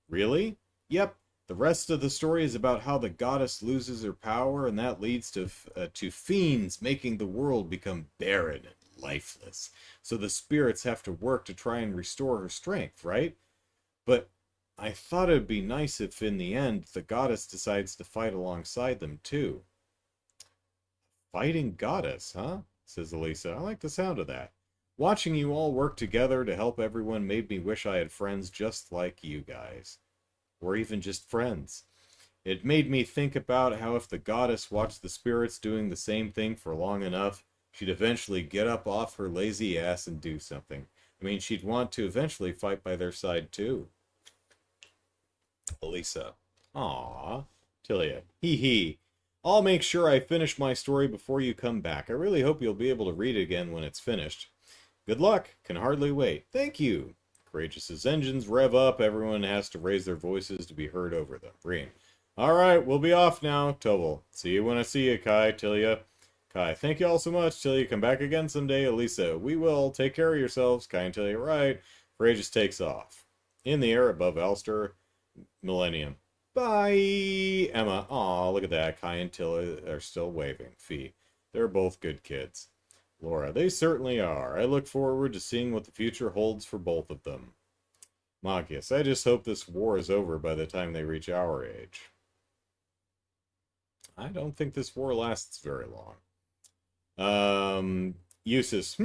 Really? Yep. The rest of the story is about how the goddess loses her power, and that leads to fiends making the world become barren and lifeless. So the spirits have to work to try and restore her strength, right? But I thought it'd be nice if, in the end, the goddess decides to fight alongside them, too. Fighting goddess, huh? Says Elisa. I like the sound of that. Watching you all work together to help everyone made me wish I had friends just like you guys. Or even just friends. It made me think about how if the goddess watched the spirits doing the same thing for long enough, she'd eventually get up off her lazy ass and do something. I mean, she'd want to eventually fight by their side, too. Elisa. Aww. Tilia. Hee hee. I'll make sure I finish my story before you come back. I really hope you'll be able to read it again when it's finished. Good luck. Can hardly wait. Thank you. Courageous's engines rev up. Everyone has to raise their voices to be heard over them. Breen. Alright, we'll be off now. Toval. See you when I see you, Kai. Tilia. Kai. Thank you all so much. Tilia, come back again someday. Elisa. We will. Take care of yourselves. Kai and Tilia. Right. Courageous takes off. In the air above Elster. Millennium. Bye! Emma. Aw, look at that. Kai and Tilia are still waving. Fee. They're both good kids. Laura. They certainly are. I look forward to seeing what the future holds for both of them. Machias. I just hope this war is over by the time they reach our age. I don't think this war lasts very long. Eustace.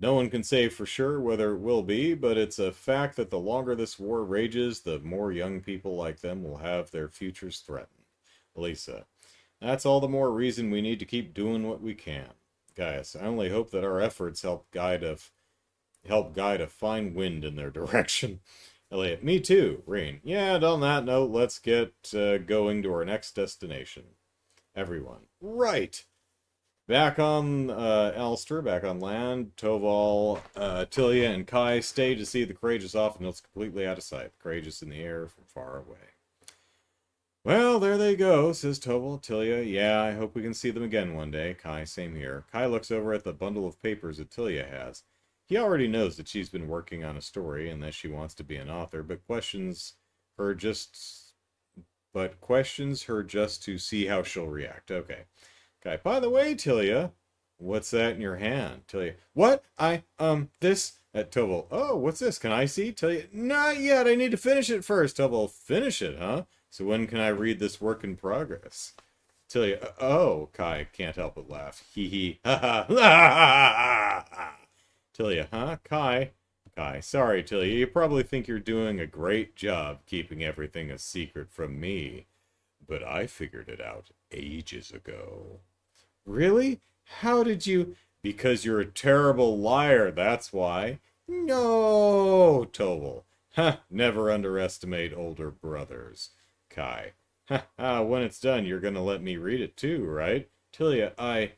No one can say for sure whether it will be, but it's a fact that the longer this war rages, the more young people like them will have their futures threatened. Elisa. That's all the more reason we need to keep doing what we can. Gaius. I only hope that our efforts help guide a fine wind in their direction. Elliot. Me too. Rain. Yeah, and on that note, let's get going to our next destination. Everyone. Right! Back on Elster, back on land, Toval, Tilia, and Kai stay to see the Courageous off until it's completely out of sight. Courageous in the air from far away. Well, there they go, says Toval. Tilia, yeah, I hope we can see them again one day. Kai, same here. Kai looks over at the bundle of papers that Tilia has. He already knows that she's been working on a story and that she wants to be an author, but questions her just to see how she'll react. Okay. Kai, by the way, Tilia, what's that in your hand? Tilia, what? This? At Toval, oh, what's this? Can I see? Tilia, not yet. I need to finish it first. Toval, finish it, huh? So when can I read this work in progress? Tilia, oh, Kai can't help but laugh. Hee hee, ha ha. Tilia, huh? Kai, sorry, Tilia. You probably think you're doing a great job keeping everything a secret from me. But I figured it out ages ago. Really? How did you... Because you're a terrible liar, that's why. No, Tobal. Ha, never underestimate older brothers. Kai. Ha, when it's done, you're gonna let me read it too, right? Tilia,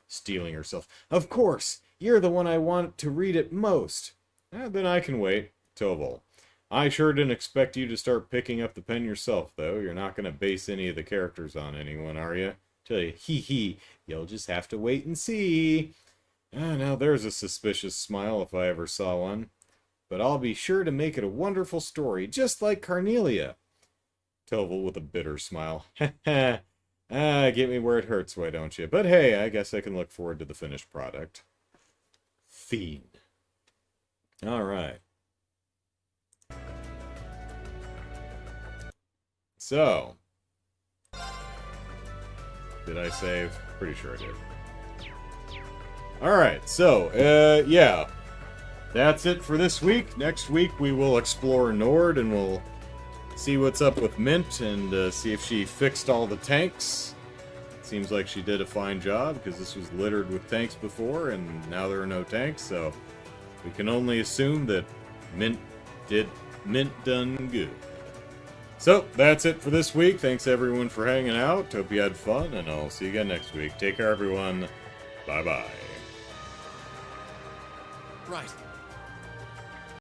Stealing herself. Of course! You're the one I want to read it most. Then I can wait. Tobal. I sure didn't expect you to start picking up the pen yourself, though. You're not gonna base any of the characters on anyone, are you? Tilia, hee hee. You'll just have to wait and see. Now there's a suspicious smile if I ever saw one. But I'll be sure to make it a wonderful story, just like Carnelia. Toval with a bitter smile. Get me where it hurts, why don't you? But hey, I guess I can look forward to the finished product. Fiend. Alright. So. Did I save? Pretty sure I did. Alright, so, yeah. That's it for this week. Next week we will explore Nord and we'll see what's up with Mint and see if she fixed all the tanks. Seems like she did a fine job because this was littered with tanks before and now there are no tanks, so we can only assume that Mint done good. So, that's it for this week. Thanks everyone for hanging out. Hope you had fun and I'll see you again next week. Take care everyone. Bye-bye. Right.